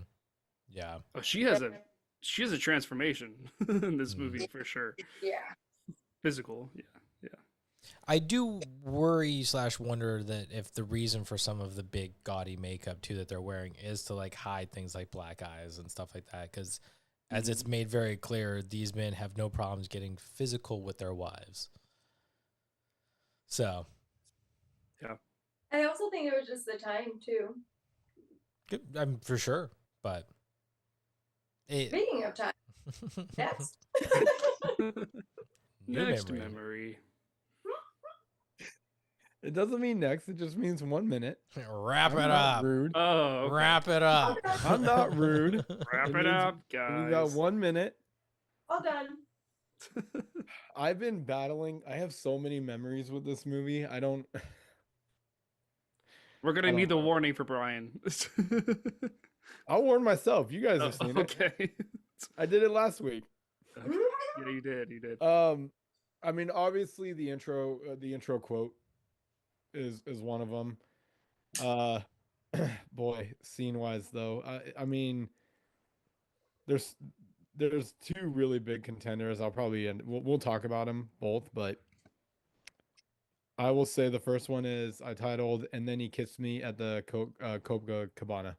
Yeah. Oh, she has a transformation in this movie for sure. Yeah. Physical. Yeah. I do worry / wonder that if the reason for some of the big gaudy makeup too that they're wearing is to like hide things like black eyes and stuff like that, because as it's made very clear, these men have no problems getting physical with their wives. So, yeah. I also think it was just the time too. I'm for sure, but speaking of time, next. Next memory. It doesn't mean next. It just means 1 minute. Wrap it up. Rude. Oh, okay. Wrap it up. I'm not rude. Wrap it up, guys. We got 1 minute. All done. I've been battling. I have so many memories with this movie. We're gonna need the warning for Brian. I'll warn myself. You guys have seen it. Okay. I did it last week. Okay. Yeah, you did. You did. I mean, obviously the intro quote is one of them. Boy, scene wise though, I mean, there's two really big contenders. I'll probably we'll talk about them both, but I will say the first one is I titled "And Then He Kissed Me at the Copacabana."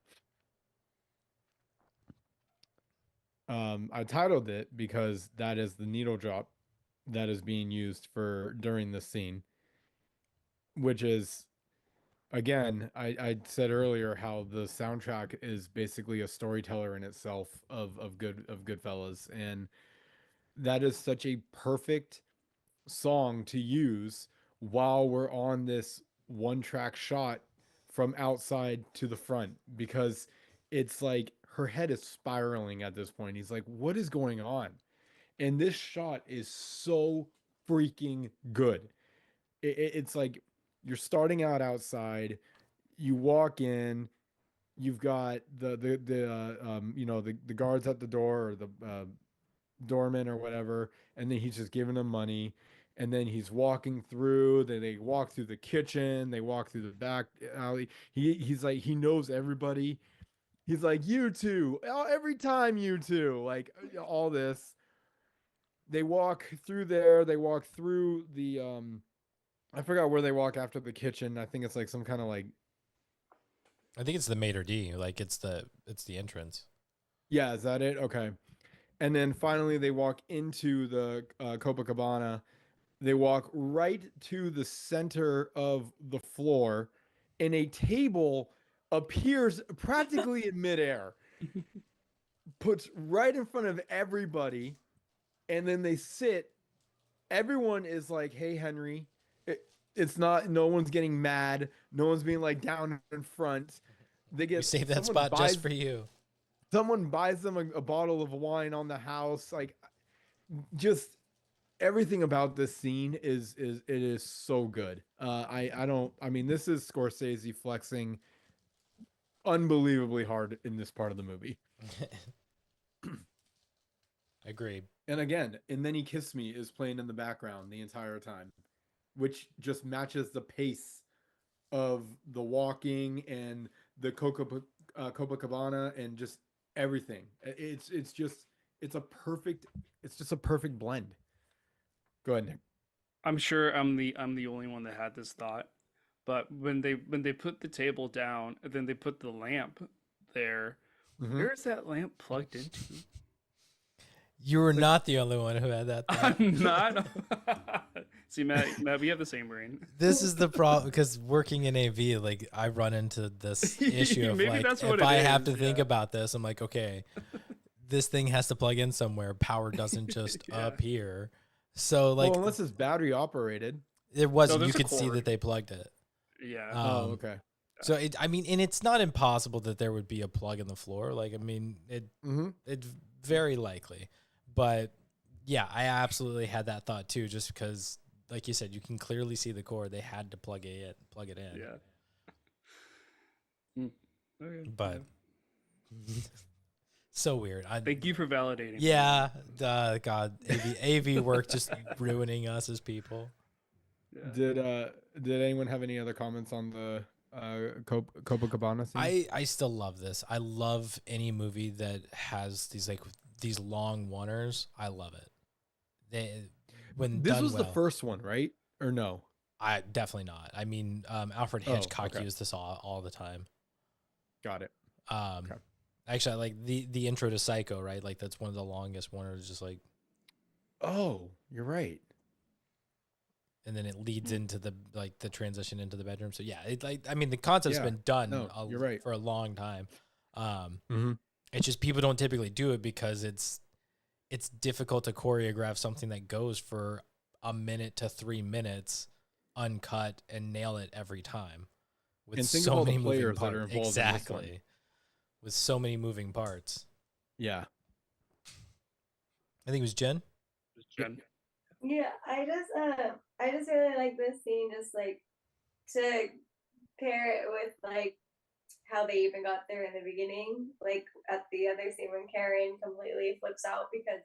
I titled it because that is the needle drop that is being used during the scene, which is again, I said earlier how the soundtrack is basically a storyteller in itself of Goodfellas, and that is such a perfect song to use while we're on this one track shot from outside to the front, because it's like her head is spiraling at this point. He's like, what is going on? And this shot is so freaking good. It's like you're starting out outside, you walk in, you've got the guards at the door, or the doorman or whatever, and then he's just giving them money, and then he's walking through. Then they walk through the kitchen, they walk through the back alley. He's like, he knows everybody. He's like, you two, every time, you two, like all this. They walk through there. They walk through the I forgot where they walk after the kitchen. I think it's like some kind of like, I think it's the maitre d'. Like it's the entrance. yeah, is that it? Okay. And then finally they walk into the Copacabana. They walk right to the center of the floor, and a table appears practically in midair, puts right in front of everybody, and then they sit. Everyone is like, hey, Henry. It's not, no one's getting mad. No one's being like down in front. They get, we saved that spot just for you. Someone buys them a bottle of wine on the house. Like, just everything about this scene is it is so good. I mean, this is Scorsese flexing unbelievably hard in this part of the movie. Agreed. And again, And Then He Kissed Me is playing in the background the entire time, which just matches the pace of the walking and the Copacabana and just everything. It's just a perfect blend. Go ahead, Nick. I'm sure I'm the only one that had this thought, but when they put the table down and then they put the lamp there, where is that lamp plugged into? You were not the only one who had that thought. I'm not. See, Matt, we have the same brain. This is the problem, because working in AV, like I run into this issue of like, if I have to think about this, I'm like, okay, this thing has to plug in somewhere. Power doesn't just appear. So like, well, unless it's battery operated. It wasn't. No, you could see that they plugged it. Yeah. Oh, okay. So I mean, and it's not impossible that there would be a plug in the floor. Like, I mean, it's very likely. But yeah, I absolutely had that thought too, just because, like you said, you can clearly see the cord. They had to plug it in. Yeah. Okay. But so weird. Thank you for validating. Yeah. God, AV work just ruining us as people. Yeah. Did anyone have any other comments on the Copacabana scene? I still love this. I love any movie that has these long oneers. I love it. This was the first one, right? Or no? I definitely not. I mean, Alfred Hitchcock used this all the time. Got it. Okay. Actually, I like the intro to Psycho, right? Like that's one of the longest oneers. Just like, oh, you're right. And then it leads into the transition into the bedroom. So yeah, I mean, the concept's been done you're right. for a long time. It's just people don't typically do it because it's difficult to choreograph something that goes for a minute to 3 minutes uncut and nail it every time. With and think so of all many the players moving parts. that are involved Exactly. in this one. With so many moving parts. Yeah. I think it was Jen. Yeah, I just really like this scene, just like to pair it with like how they even got there in the beginning, like at the other scene when Karen completely flips out because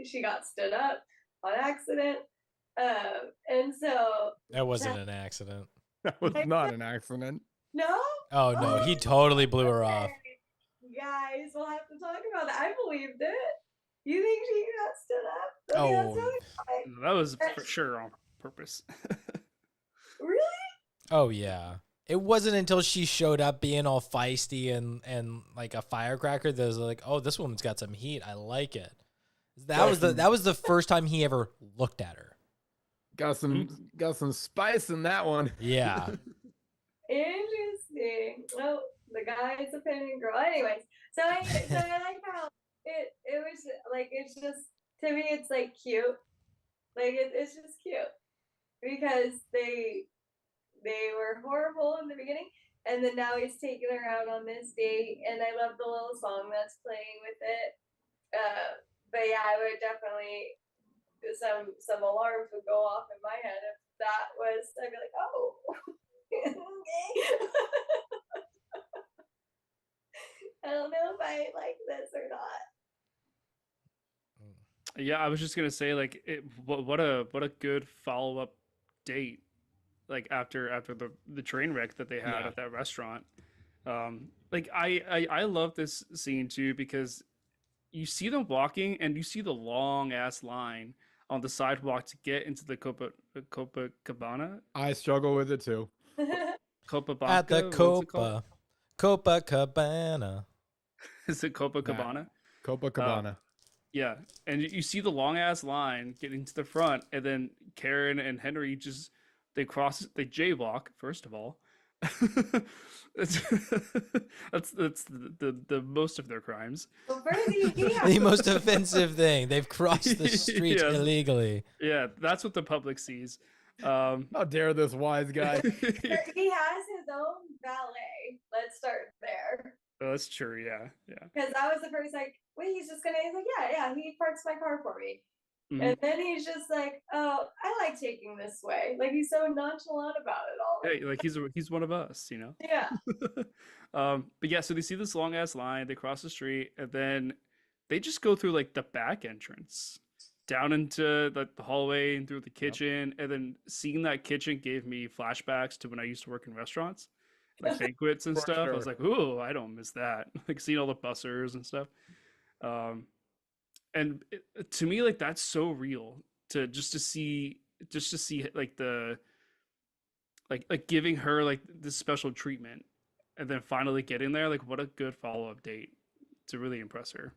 she got stood up on accident. And so that wasn't an accident. That was not an accident. No? Oh no, he totally blew her off. Guys, we'll have to talk about that. I believed it. You think she got stood up? Okay, that was for sure on purpose. Really? Oh yeah. It wasn't until she showed up being all feisty and like a firecracker that was like, oh, this woman's got some heat. I like it. That was the first time he ever looked at her. Got some spice in that one. Yeah. Interesting. Oh, the guy's a penny girl. Anyways, so I like how it was like, it's just, to me it's like cute. Like it's just cute because they were horrible in the beginning, and then now he's taking her out on this date, and I love the little song that's playing with it. But yeah, I would definitely, some alarms would go off in my head if that was. I'd be like, oh, okay. I don't know if I like this or not. Yeah, I was just gonna say, like, what a good follow up date, like after the train wreck that they had at that restaurant. Like I love this scene too because you see them walking and you see the long ass line on the sidewalk to get into the Copacabana. I struggle with it too. Copacabana. At the Copacabana. Is it Copacabana? Copacabana. Yeah, and you see the long ass line getting to the front, and then Karen and Henry just they jaywalk first of all. that's the most of their crimes. The most offensive thing, they've crossed the street illegally. Yeah, that's what the public sees. How dare this wise guy? He has his own valet. Let's start there. Oh, that's true. Yeah. Because that was the first, like, wait, he's like, yeah, he parks my car for me. Mm-hmm. And then he's just like, oh, I like taking this way. Like, he's so nonchalant about it all. Yeah, like he's one of us, you know? Yeah. But yeah, so they see this long ass line, they cross the street, and then they just go through like the back entrance down into the hallway and through the kitchen. And then seeing that kitchen gave me flashbacks to when I used to work in restaurants, like banquets and stuff. Sure. I was like, ooh, I don't miss that. Like seeing all the bussers and stuff. And to me, like, that's so real to see like the like giving her like this special treatment and then finally getting there. Like, what a good follow-up date to really impress her.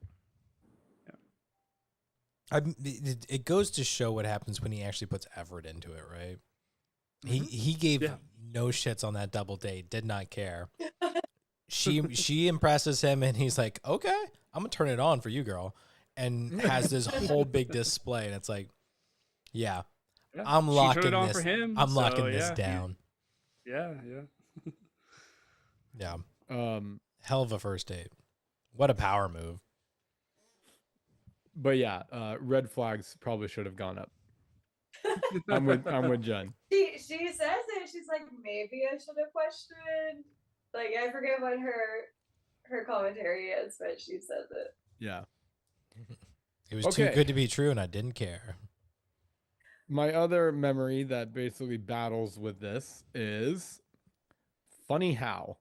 It goes to show what happens when he actually puts effort into it, right? Mm-hmm. He gave no shits on that double date, did not care. She impresses him, and he's like, okay, I'm gonna turn it on for you, girl, and has this whole big display, and it's like, I'm locking this. For him, I'm locking this down. Yeah. Hell of a first date. What a power move. But yeah, red flags probably should have gone up. I'm with Jen. She says it. She's like, maybe I should have questioned. Like, I forget what her commentary is, but she says it. Yeah. It was too good to be true, and I didn't care. My other memory that basically battles with this is funny how.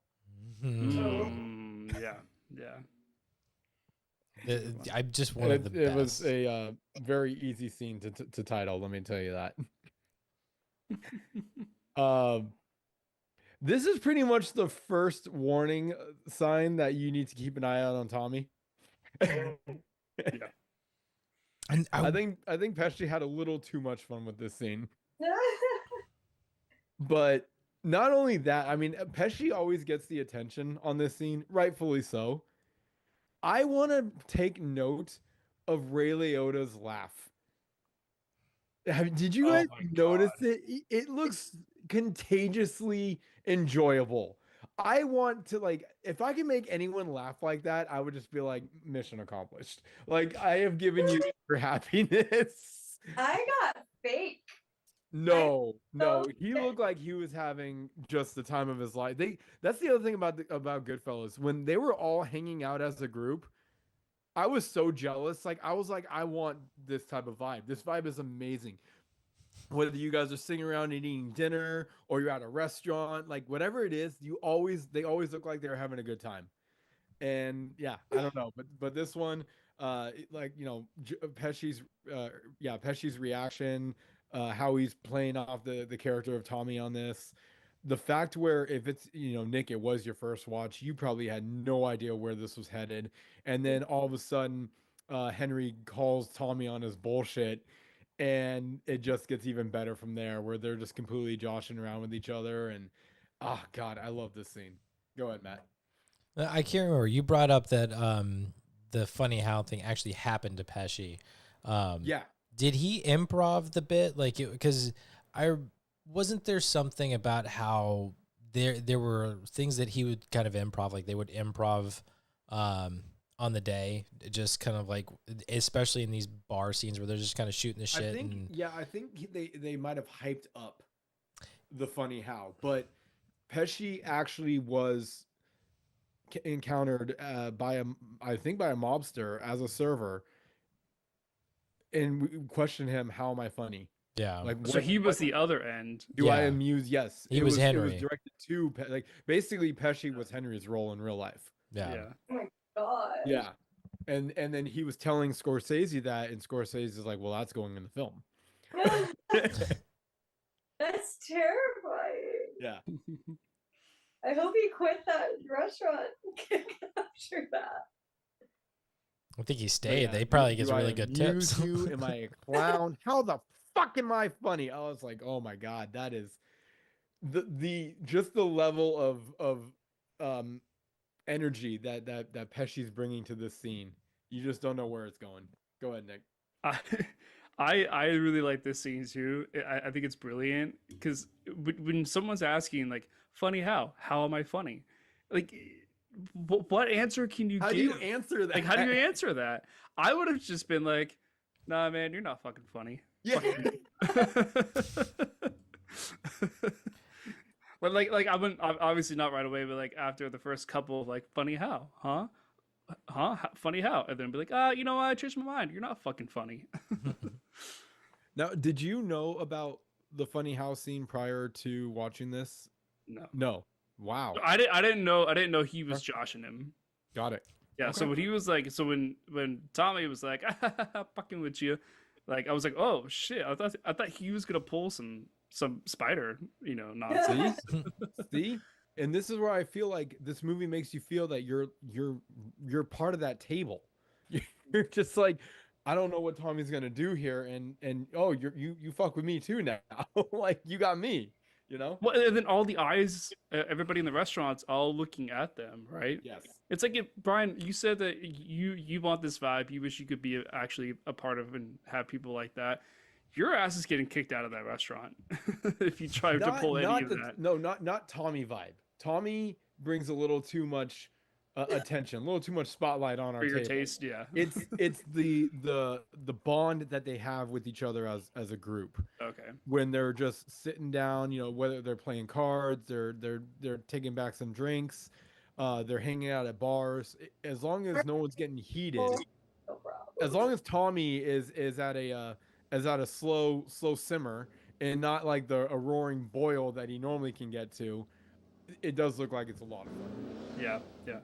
Yeah. I just wanted the best. It was a very easy scene to title. Let me tell you that. This is pretty much the first warning sign that you need to keep an eye out on Tommy. And I think Pesci had a little too much fun with this scene. But not only that, I mean, Pesci always gets the attention on this scene, rightfully so. I want to take note of Ray Liotta's laugh. Did you guys notice it? It looks contagiously enjoyable. I want to, like, if I can make anyone laugh like that, I would just be like, mission accomplished. Like, I have given you your happiness. I got fake. No, he looked like he was having just the time of his life. That's the other thing about Goodfellas. When they were all hanging out as a group, I was so jealous. Like, I was like, I want this type of vibe. This vibe is amazing. Whether you guys are sitting around and eating dinner or you're at a restaurant, like whatever it is, they always look like they're having a good time. And yeah, I don't know, but this one, like, you know, Pesci's reaction, how he's playing off the character of Tommy on this, the fact where if it's, you know, Nick, it was your first watch, you probably had no idea where this was headed, and then all of a sudden, Henry calls Tommy on his bullshit. And it just gets even better from there, where they're just completely joshing around with each other. And Oh God, I love this scene. Go ahead, Matt. I can't remember. You brought up that the funny how thing actually happened to Pesci. Yeah. Did he improv the bit? Like, because I wasn't there something about how there were things that he would kind of improv, like they would improv on the day, just kind of like, especially in these bar scenes where they're just kind of shooting the shit. I think they might have hyped up the funny how, but Pesci actually was encountered by a mobster as a server, and we questioned him, "How am I funny? Yeah. Like, So he was the other end. do I amuse?" Yes, he was Henry. It was directed to like basically Pesci was Henry's role in real life. Yeah. Oh my god. Yeah, and then he was telling Scorsese that, and Scorsese is like, "Well, that's going in the film." That's terrifying. Yeah. I hope he quit that restaurant and can capture that. I think he stayed. They probably get some really good tips. You? Am I a clown? How the fuck am I funny? I was like, oh my God, that is the just the level of energy that Pesci's bringing to this scene. You just don't know where it's going. Go ahead, Nick. I really like this scene too. I think it's brilliant because when someone's asking like, funny how am I funny? Like, what answer can you give? How do you answer that? Like, how do you answer that? I would have just been like, nah, man, you're not fucking funny. Yeah. But like I'm obviously not right away, but like after the first couple of like, funny how, funny how, and then be like, you know what, I changed my mind. You're not fucking funny. Now, did you know about the funny how scene prior to watching this? No. Wow. I didn't know he was joshing him. Got it. Yeah. Okay. So when he was like, when Tommy was like, fucking with you, like I was like, oh shit, I thought he was gonna pull some spider, nonsense. See? And this is where I feel like this movie makes you feel that you're part of that table. You're just like, I don't know what Tommy's gonna do here, and oh, you fuck with me too now. Like, you got me, Well, and then all the eyes, everybody in the restaurant's all looking at them, right? Yes. It's like, Brian, you said that you want this vibe. You wish you could be actually a part of and have people like that. Your ass is getting kicked out of that restaurant if you try to pull any of that. No, not Tommy vibe. Tommy brings a little too much attention, a little too much spotlight on our For your table. taste, yeah. It's the bond that they have with each other as a group. Okay. When they're just sitting down, whether they're playing cards, they're taking back some drinks, they're hanging out at bars. As long as no one's getting heated, No problem. as long as Tommy is at a slow simmer and not like a roaring boil that he normally can get to, it does look like it's a lot of fun. Yeah,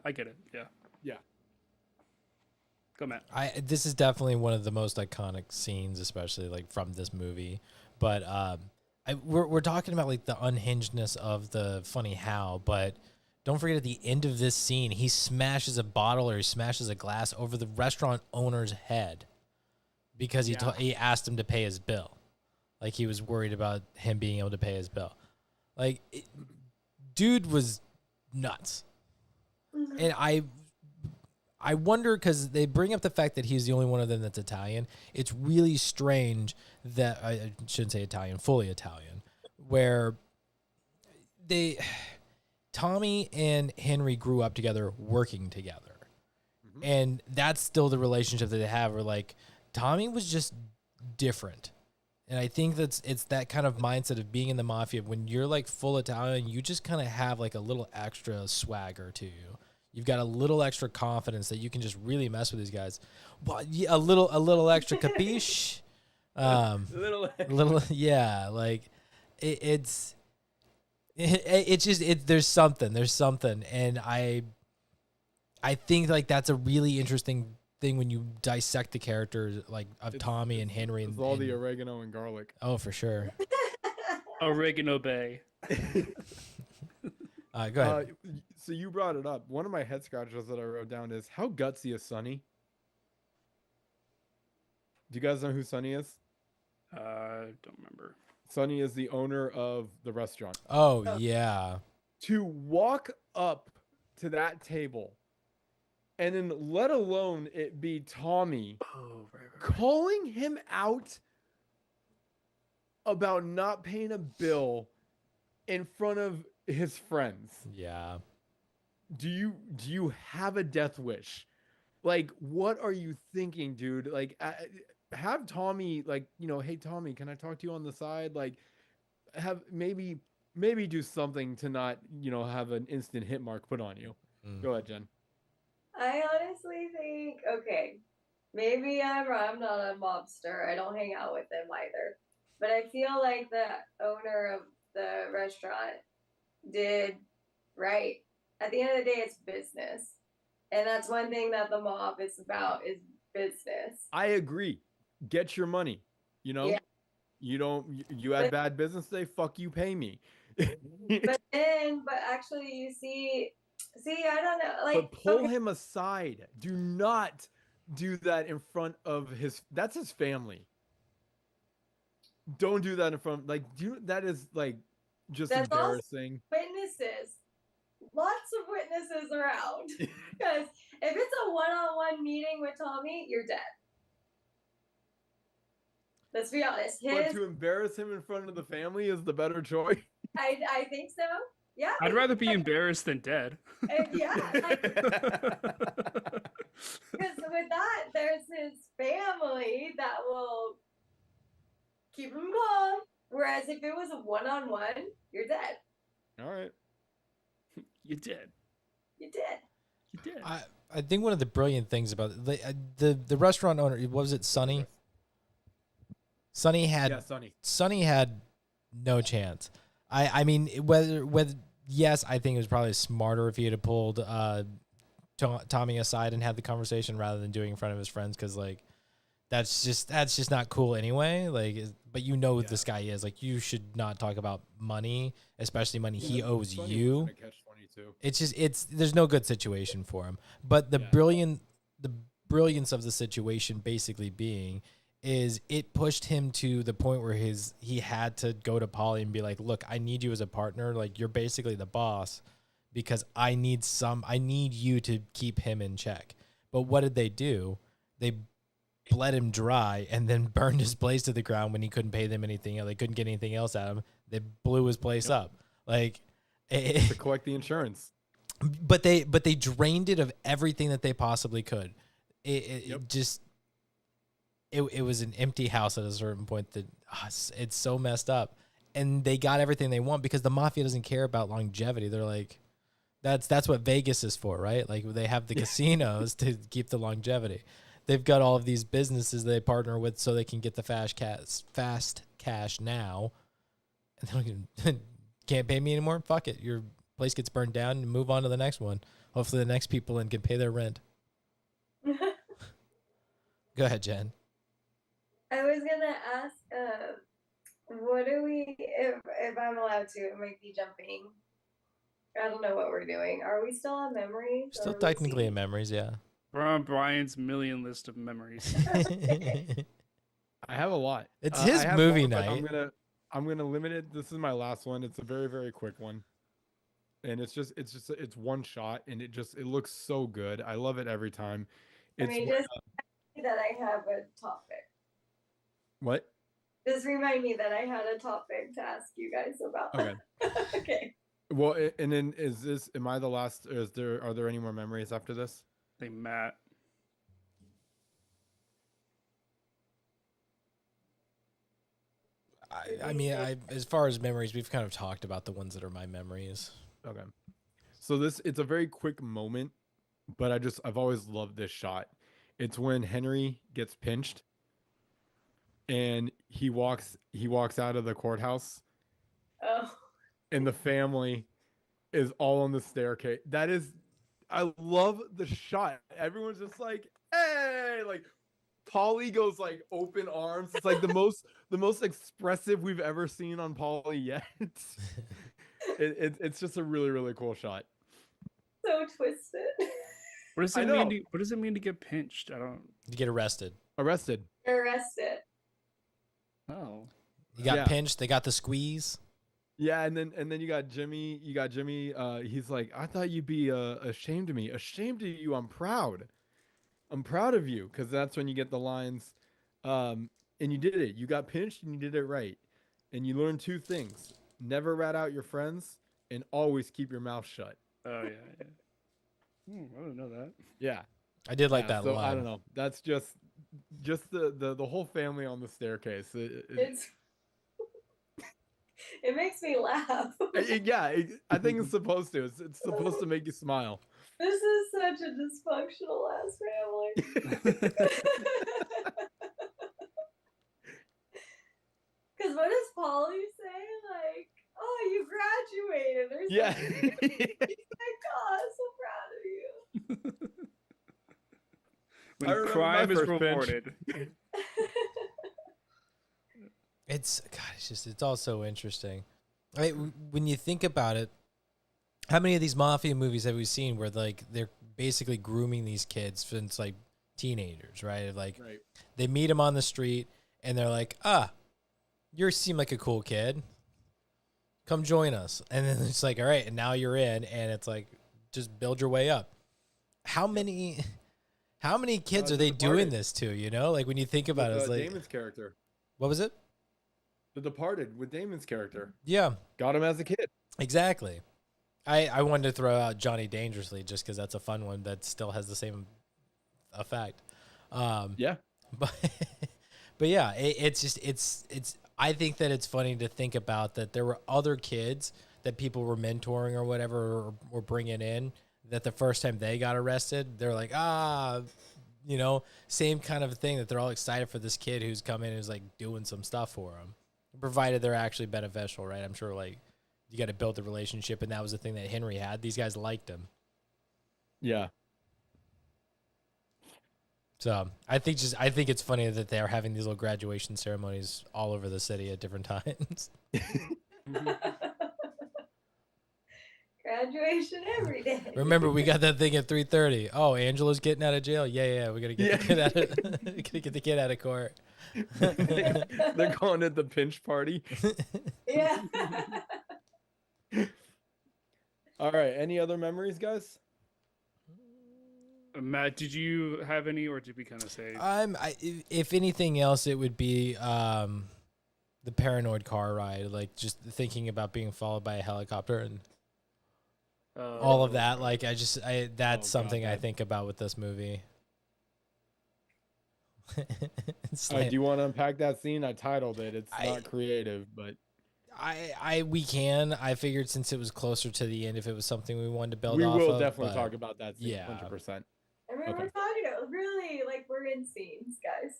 I get it. Yeah. Go, Matt. This is definitely one of the most iconic scenes, especially like from this movie. But we're talking about like the unhingedness of the funny how, but don't forget at the end of this scene, he smashes a bottle or he smashes a glass over the restaurant owner's head because he asked him to pay his bill. Like, he was worried about him being able to pay his bill. Like, dude was nuts. Mm-hmm. And I wonder, because they bring up the fact that he's the only one of them that's Italian. It's really strange that, I shouldn't say Italian, fully Italian, where Tommy and Henry grew up together, working together. Mm-hmm. And that's still the relationship that they have, where like Tommy was just different. And I think it's that kind of mindset of being in the mafia. When you're like full Italian, you just kind of have like a little extra swagger to you. You've got a little extra confidence that you can just really mess with these guys. Well, a little extra capiche. Little, yeah. Like it's just there's something, and I think like that's a really interesting thing when you dissect the characters like of Tommy and Henry and all the oregano and garlic. Oh, for sure. Oregano Bay. Go ahead. So you brought it up. One of my head scratchers that I wrote down is, how gutsy is Sonny? Do you guys know who Sonny is? Don't remember. Sonny is the owner of the restaurant. Oh yeah. to walk up to that table and then let alone it be Tommy calling him out about not paying a bill in front of his friends. Yeah. Do you have a death wish? Like, what are you thinking, dude? Like, have Tommy, like, hey, Tommy, can I talk to you on the side? Like, have maybe do something to not, have an instant hit mark put on you. Go ahead, Jen. I honestly think, okay, maybe I'm not a mobster. I don't hang out with them either. But I feel like the owner of the restaurant did right. At the end of the day, it's business. And that's one thing that the mob is about, is business. I agree. Get your money. Yeah. You had bad business today, fuck you, pay me. but actually you see, I don't know. Like, but pull him aside. Do not do that in front of that's his family. Don't do that in front. Like, that is like just that's embarrassing. Witnesses. Lots of witnesses around. Because if it's a one-on-one meeting with Tommy, you're dead. Let's be honest. But to embarrass him in front of the family is the better choice. I think so. Yeah. I'd rather be embarrassed than dead. Yeah. Because with that, there's his family that will keep him calm. Whereas if it was a one-on-one, you're dead. All right. You're dead. You did. You did. I think one of the brilliant things about the restaurant owner, what was it, Sonny? Sonny had no chance. I mean, whether yes, I think it was probably smarter if he had pulled Tommy aside and had the conversation rather than doing it in front of his friends, because like that's just not cool anyway. Like, but who this guy is. Like, you should not talk about money, especially money he owes you. It's there's no good situation for him. But the brilliance of the situation basically being is it pushed him to the point where he had to go to Polly and be like, look, I need you as a partner. Like, you're basically the boss, because I need you to keep him in check. But what did they do? They bled him dry and then burned his place to the ground when he couldn't pay them anything. They couldn't get anything else out of him. They blew his place up. Like, to collect the insurance. But they drained it of everything that they possibly could. It was an empty house at a certain point that it's so messed up. And they got everything they want because the mafia doesn't care about longevity. They're like, that's what Vegas is for, right? Like, they have the casinos to keep the longevity. They've got all of these businesses they partner with so they can get the fast cash now. And they can't pay me anymore? Fuck it. Your place gets burned down and move on to the next one. Hopefully the next people in can pay their rent. Go ahead, Jen. I was gonna ask, what do we, if I'm allowed to, it might be jumping. I don't know what we're doing. Are we still on memories? Still technically in memories, yeah. We're on Brian's million list of memories. I have a lot. It's his movie night. I'm gonna limit it. This is my last one. It's a very, very quick one. And it's one shot and it looks so good. I love it every time. It's just that I have a topic. What? Just remind me that I had a topic to ask you guys about. Okay. Okay. Well, and then am I the last, or are there any more memories after this? Hey, Matt. I mean, as far as memories, we've kind of talked about the ones that are my memories. Okay. So it's a very quick moment, but I've always loved this shot. It's when Henry gets pinched and he walks out of the courthouse. Oh. And the family is all on the staircase. I love the shot. Everyone's just like, hey, like Polly goes like open arms. It's like the most expressive we've ever seen on Polly yet. It's just a really, really cool shot. So twisted. What does it mean? What does it mean to get pinched? I don't. You get arrested. Arrested. Oh. You got pinched. They got the squeeze. Yeah, and then you got Jimmy. You got Jimmy. He's like, I thought you'd be ashamed of me. Ashamed of you. I'm proud. I'm proud of you, because that's when you get the lines. And you did it. You got pinched and you did it right. And you learned two things: never rat out your friends, and always keep your mouth shut. Oh yeah, yeah. I didn't know that. Yeah. I did like Yeah, that so line. I don't know. That's just the whole family on the staircase. It makes me laugh. I think it's supposed to. It's supposed to make you smile. This is such a dysfunctional ass family. Because what does Polly say? Like, oh, you graduated or something. Yeah. He's like, oh, I'm so proud of you. When crime is rewarded. It's all so interesting. When you think about it, how many of these mafia movies have we seen where like they're basically grooming these kids since like teenagers, right? Like they meet them on the street and they're like, you seem like a cool kid. Come join us. And then it's like, all right, and now you're in, and it's like, just build your way up. How many kids are they doing this to? You know, like when you think about it, it's like Damon's character. What was it? The Departed with Damon's character. Yeah, got him as a kid. Exactly. I wanted to throw out Johnny Dangerously just because that's a fun one that still has the same effect. Yeah, but yeah, it's. I think that it's funny to think about that there were other kids that people were mentoring or whatever or bringing in that the first time they got arrested, they're like, same kind of thing that they're all excited for this kid who's come in and is like doing some stuff for them, provided they're actually beneficial, right? I'm sure like you got to build the relationship, and that was the thing that Henry had. These guys liked him. Yeah. So I think it's funny that they are having these little graduation ceremonies all over the city at different times. Graduation every day. Remember, we got that thing at 3:30. Oh, Angela's getting out of jail. Yeah. We gotta get the kid out of court. They're calling it the pinch party. Yeah. All right. Any other memories, guys? Matt, did you have any, or did we kind of say? If anything else, it would be the paranoid car ride, like just thinking about being followed by a helicopter and all of that. Like that's something I think about with this movie. Do you want to unpack that scene? I titled it. It's not creative, but we can. I figured since it was closer to the end, if it was something we wanted to build we off will of, definitely talk about that scene. Yeah, 100%. I mean, we're talking really like we're in scenes, guys.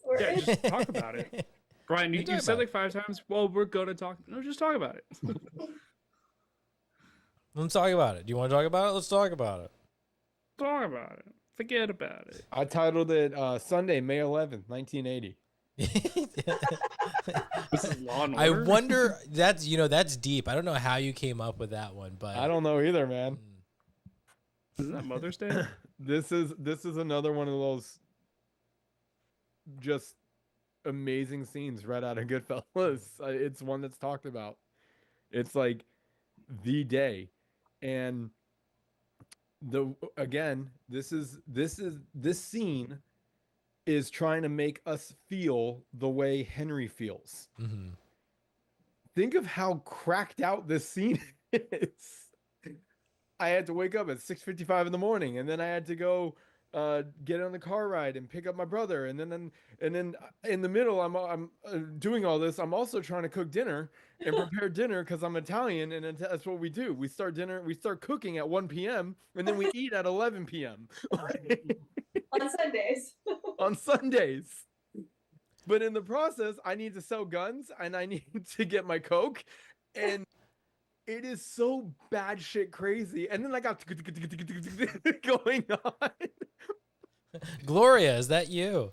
Just talk about it. Brian, you said like 5 times. Well, we're gonna talk. No, just talk about it. Let's talk about it. Do you want to talk about it? Let's talk about it. Talk about it. Forget about it. I titled it Sunday, May 11th, 1980. This is Law and I Order? wonder. That's deep. I don't know how you came up with that one, but I don't know either, man. Isn't that Mother's Day? This is another one of those just amazing scenes right out of Goodfellas. It's one that's talked about. It's like the day, and this scene is trying to make us feel the way Henry feels. Mm-hmm. Think of how cracked out this scene is. I had to wake up at 6:55 in the morning, and then I had to go get on the car ride and pick up my brother, and then in the middle, I'm doing all this. I'm also trying to cook dinner and prepare dinner because I'm Italian, and that's what we do. We start cooking at 1 p.m. and then we eat at 11 p.m. On Sundays. On Sundays. But in the process, I need to sell guns and I need to get my Coke, and it is so bad shit crazy. And then I got going on. Gloria, is that you?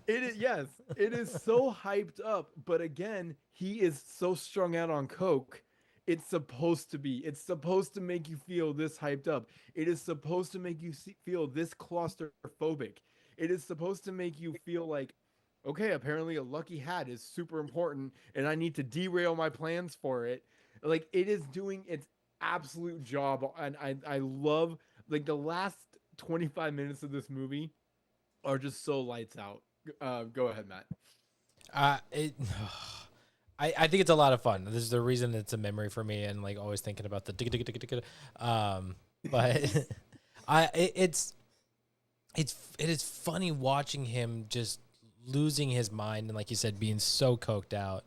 It is, yes. It is so hyped up. But again, he is so strung out on Coke. It's supposed to be. It's supposed to make you feel this hyped up. It is supposed to make you feel this claustrophobic. It is supposed to make you feel like, okay, apparently a lucky hat is super important and I need to derail my plans for it. Like it is doing its absolute job, and I love like the last 25 minutes of this movie are just so lights out. Go ahead, Matt. It. I think it's a lot of fun. This is the reason it's a memory for me, and like always thinking about the but it is funny watching him just losing his mind and, like you said, being so coked out.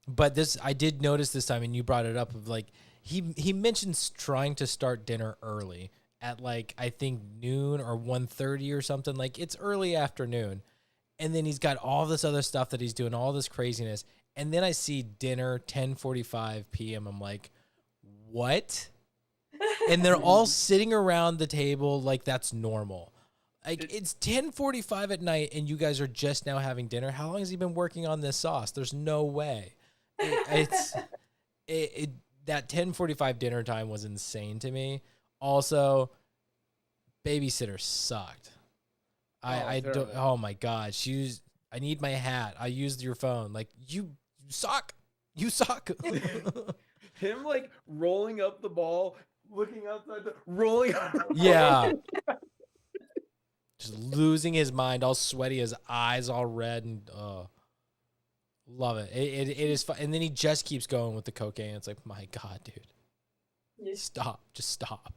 But this I did notice this time, and you brought it up, of like he mentions trying to start dinner early at like I think noon or 1:30 or something. Like it's early afternoon. And then he's got all this other stuff that he's doing, all this craziness. And then I see dinner, 10:45 p.m. I'm like, what? And they're all sitting around the table like that's normal. Like it's 10:45 at night and you guys are just now having dinner. How long has he been working on this sauce? There's no way. That 10:45 dinner time was insane to me. Also, babysitter sucked. I don't. Oh my God! I need my hat. I used your phone. Like you suck. You suck. Him like rolling up the ball, looking outside, rolling up. Yeah. Just losing his mind, all sweaty, his eyes all red, and love it. It is fun. And then he just keeps going with the cocaine. It's like, my God, dude, stop. Just stop.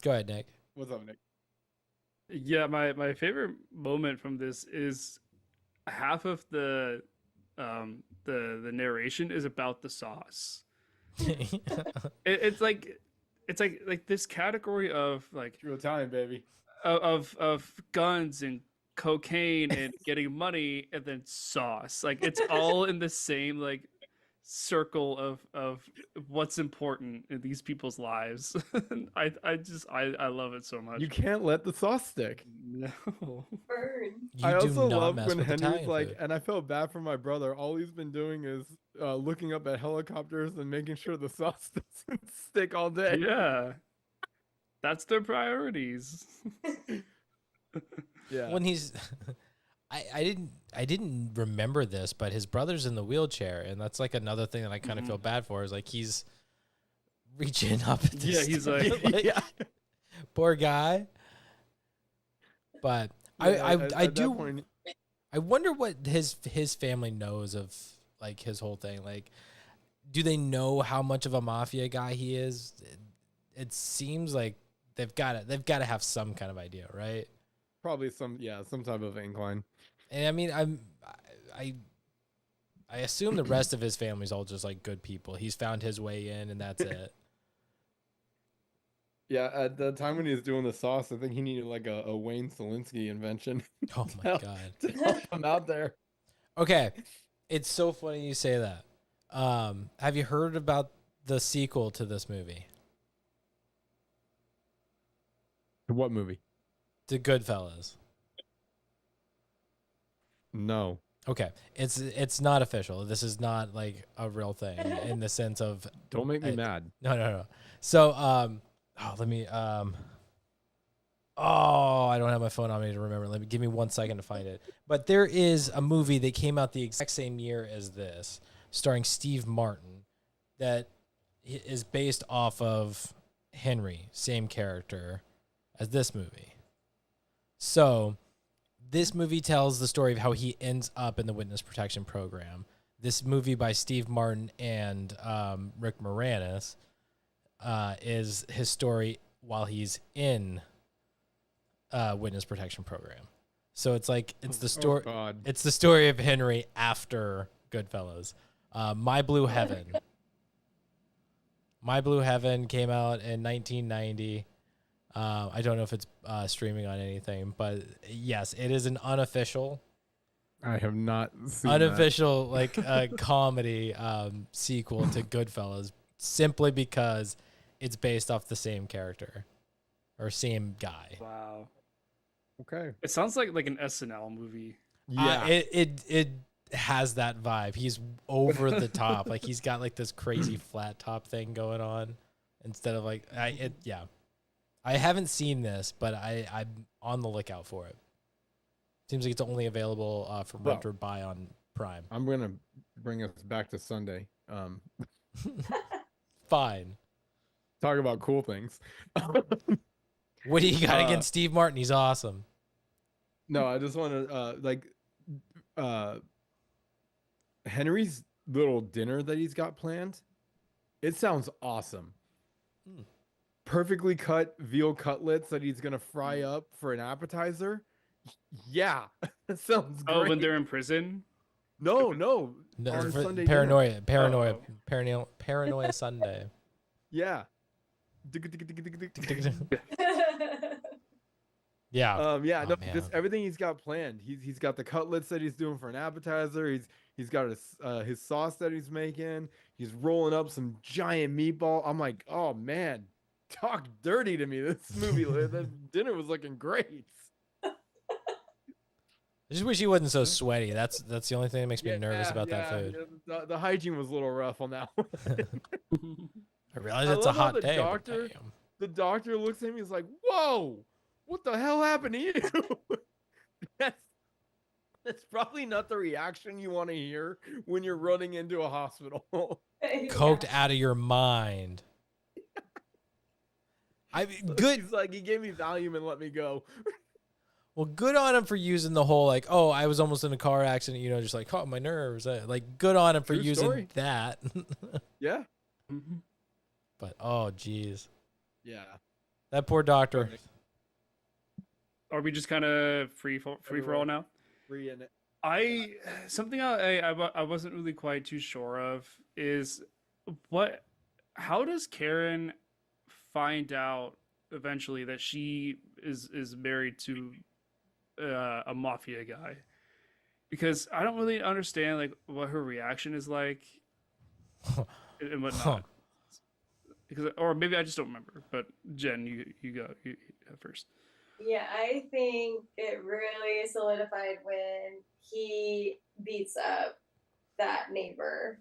Go ahead, Nick. What's up, Nick? Yeah, my favorite moment from this is half of the narration is about the sauce. It's like this category of like True Italian, baby. Of guns and cocaine and getting money and then sauce. Like it's all in the same like circle of what's important in these people's lives. I love it so much. You can't let the sauce stick. No. Burn. I also love when Henry's Henry's like, and I felt bad for my brother. All he's been doing is looking up at helicopters and making sure the sauce doesn't stick all day. Yeah. That's their priorities. Yeah. When he's I didn't remember this, but his brother's in the wheelchair, and that's like another thing that I kind of feel bad for, is like he's reaching up at this he's like yeah. poor guy. But I do point... I wonder what his family knows of like his whole thing. Like, do they know how much of a mafia guy he is? It seems like they've got to have some kind of idea, right? Probably some type of incline. And I mean, I assume the rest of his family's all just like good people. He's found his way in, and that's it. Yeah, at the time when he was doing the sauce, I think he needed like a Wayne Selinsky invention. Oh my God. To help him out there. Okay. It's so funny you say that. Have you heard about the sequel to this movie? What movie? The Goodfellas. No. Okay. It's not official. This is not like a real thing in the sense of Don't make me mad. No. So let me I don't have my phone on me to remember. Give me 1 second to find it. But there is a movie that came out the exact same year as this, starring Steve Martin, that is based off of Henry, same character as this movie. So this movie tells the story of how he ends up in the witness protection program. This movie by Steve Martin and Rick Moranis is his story while he's in witness protection program. So it's like it's the story. Oh God. It's the story of Henry after Goodfellas. My Blue Heaven. My Blue Heaven came out in 1990. I don't know if it's streaming on anything, but yes, it is an unofficial. I have not seen unofficial like comedy sequel to Goodfellas, simply because it's based off the same character or same guy. Wow. Okay. It sounds like an SNL movie. Yeah. It has that vibe. He's over the top. Like he's got like this crazy flat top thing going on instead of like I haven't seen this, but I'm on the lookout for it. Seems like it's only available for rent or buy on Prime. I'm gonna bring us back to Sunday. Fine. Talk about cool things. What do you got against Steve Martin? He's awesome. No, I just want to Henry's little dinner that he's got planned. It sounds awesome. Perfectly cut veal cutlets that he's gonna fry up for an appetizer. Yeah, that sounds great. Oh, when they're in prison? No, on Sunday dinner. Paranoia Sunday. Yeah. Yeah. Just everything he's got planned. He's got the cutlets that he's doing for an appetizer. He's got his sauce that he's making. He's rolling up some giant meatball. I'm like, oh man, talk dirty to me. This movie, the dinner was looking great. I just wish he wasn't so sweaty. That's the only thing that makes me nervous about that food. Yeah, the hygiene was a little rough on that one. I realize it's a hot day. The doctor looks at me. He's like, "Whoa, what the hell happened to you?" That's probably not the reaction you want to hear when you're running into a hospital. Coked out of your mind. Good. He's like, he gave me Valium and let me go. Well, good on him for using the whole like, oh, I was almost in a car accident, just like, oh, my nerves. Like, good on him for using that. Yeah. But oh, geez. Yeah. That poor doctor. Are we just kind of free for all now? Free in it. Something I wasn't really quite too sure of is how does Karen find out eventually that she is married to a mafia guy? Because I don't really understand like what her reaction is like and whatnot. Because, or maybe I just don't remember. But Jen, you go first. Yeah, I think it really solidified when he beats up that neighbor.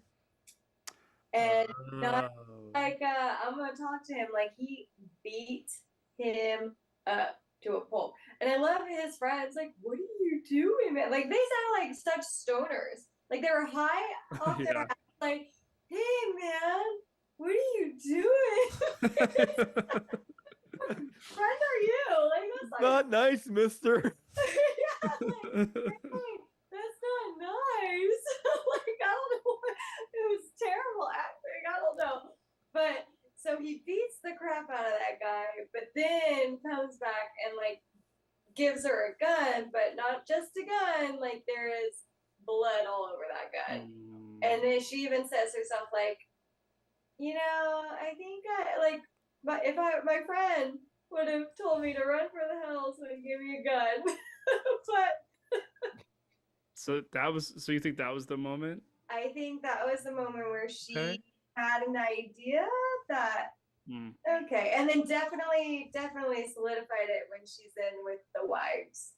And not like I'm gonna talk to him, like he beat him up to a pulp. And I love his friends, like, what are you doing, man? Like they sound like such stoners. Like they were high off their ass, like, hey man, what are you doing? Friend are you? Like that's like not nice, mister. yeah, like, hey, that's not nice. Like I don't know what, it was terrible acting. I don't know. But so he beats the crap out of that guy, but then comes back and like gives her a gun, but not just a gun, like there is blood all over that gun. And then she even says herself like, I think my friend would have told me to run for the hills and give me a gun. But so you think that was the moment? I think that was the moment where she had an idea that okay, and then definitely solidified it when she's in with the wives.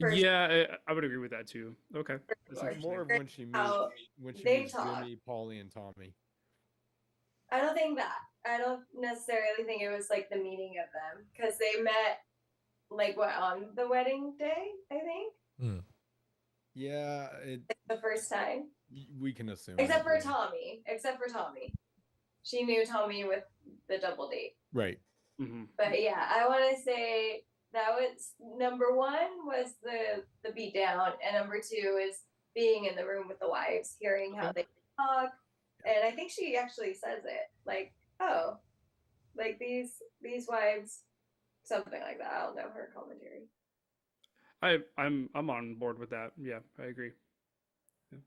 Yeah, I would agree with that too. Okay, it's more of when she meets Jimmy, Paulie, and Tommy. I don't necessarily think it was like the meeting of them because they met like on the wedding day, I think. Yeah, the first time. We can assume. Except for Tommy. She knew Tommy with the double date. Right. Mm-hmm. But yeah, I want to say that was number one was the beat down, and number two is being in the room with the wives, hearing how they talk. And I think she actually says it like, oh, like these wives, something like that. I don't know her commentary. I'm on board with that. Yeah, I agree. Yeah.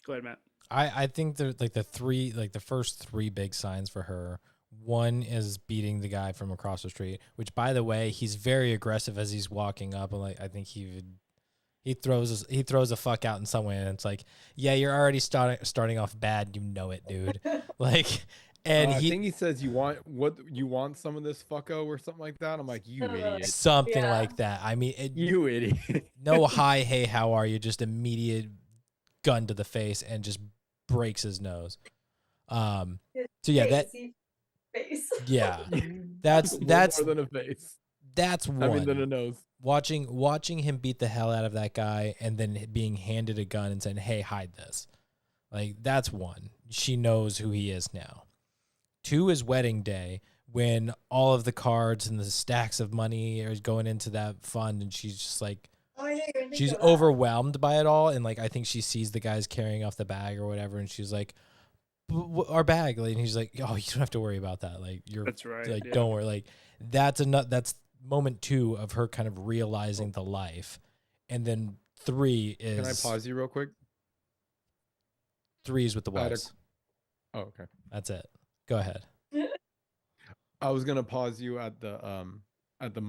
Go ahead, Matt. I think the first three big signs for her. One is beating the guy from across the street, which by the way, he's very aggressive as he's walking up, and like I think he throws a fuck out in some way, and it's like, yeah, you're already starting off bad, it, dude. Like, and I think he says you want some of this fucko or something like that. I'm like, you idiot. Something like that. I mean, you idiot. No hi, hey, how are you? Just immediate gun to the face and just breaks his nose. So yeah, face. yeah, that's more than a face. That's one. I mean, the nose. Watching him beat the hell out of that guy and then being handed a gun and saying, "Hey, hide this." Like, that's one. She knows who he is now. 2 is wedding day, when all of the cards and the stacks of money are going into that fund, and she's just like, she's overwhelmed by it all. And like, I think she sees the guys carrying off the bag or whatever, and she's like, "Our bag," and he's like, "Oh, you don't have to worry about that. Like, That's right. Like, don't worry." Like, that's moment 2 of her kind of realizing the life. And then 3 is... Can I pause you real quick? 3 is with the wives. Oh, okay. That's it. Go ahead. I was gonna pause you at the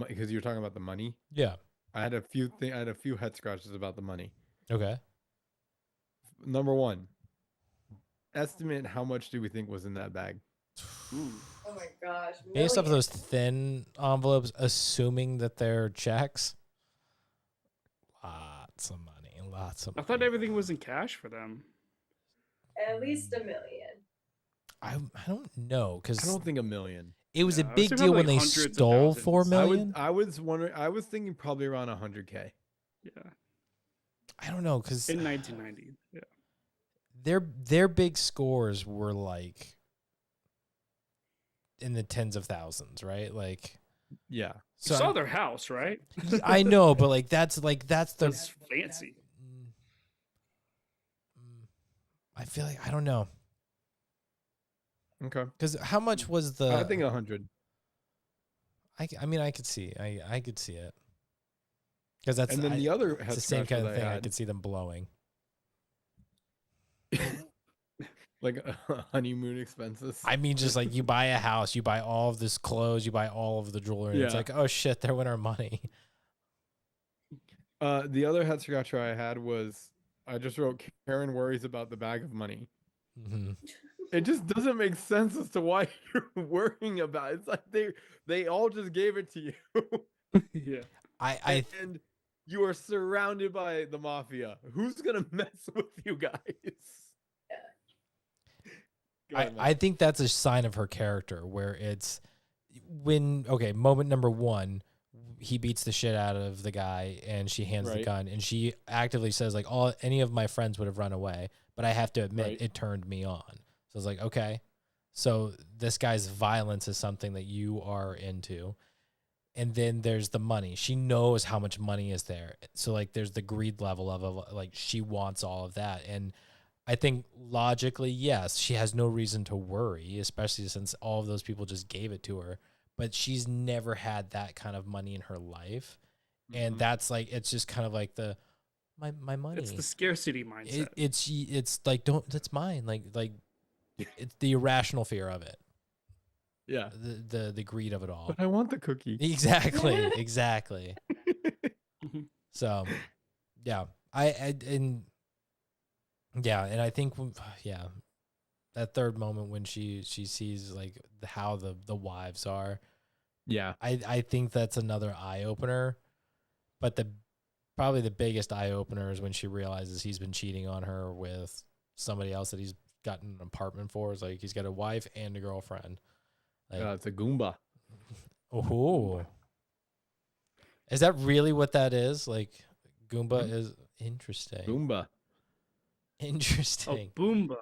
because you were talking about the money. Yeah. I had a few head scratches about the money. Okay. Number 1, estimate how much do we think was in that bag? Oh my gosh. Based off of those thin envelopes, assuming that they're checks, lots of money. I thought everything was in cash for them. At least $1 million. I don't know, because I don't think $1 million. it was a I big was deal thinking when like they hundreds of stole thousands. 4 million. I was wondering. I was thinking probably around 100K. Yeah. I don't know, because In 1990. Yeah. their big scores were like in the tens of thousands, right? Like, Yeah. So you saw their house, right? I know, but like that's the That's fancy. I feel like, I don't know, Okay. because how much was the? I think 100. I mean, I could see it, because that's, And then the other it's head the same kind of scratcher thing. that I could see them blowing. like honeymoon expenses. I mean, just like, you buy a house, you buy all of this clothes, you buy all of the jewelry. And it's Yeah. like, oh shit, there went our money. The other head scratcher I had was, I just wrote, Karen worries about the bag of money. Mm-hmm. It just doesn't make sense as to why you're worrying about it. It's like they all just gave it to you. Yeah. And you are surrounded by the mafia. Who's gonna mess with you guys? I think that's a sign of her character, where it's moment number 1, he beats the shit out of the guy and she hands the gun, and she actively says like, any of my friends would have run away, but I have to admit it turned me on. So I was like, okay, so this guy's violence is something that you are into. And then there's the money. She knows how much money is there. So like, there's the greed level of like, she wants all of that. And I think logically, yes, she has no reason to worry, especially since all of those people just gave it to her. But she's never had that kind of money in her life. And that's like, it's just kind of like my money. It's the scarcity mindset. It's like, that's mine. Like it's the irrational fear of it. Yeah. The greed of it all. But I want the cookie. Exactly. So, yeah. And I think, that third moment when she sees like how the wives are. Yeah. I think that's another eye opener, but probably the biggest eye opener is when she realizes he's been cheating on her with somebody else that he's gotten an apartment for. It's like, he's got a wife and a girlfriend. Like, It's a Goomba. Oh, is that really what that is? Like, Goomba is interesting. Goomba. Interesting. Oh, Boomba.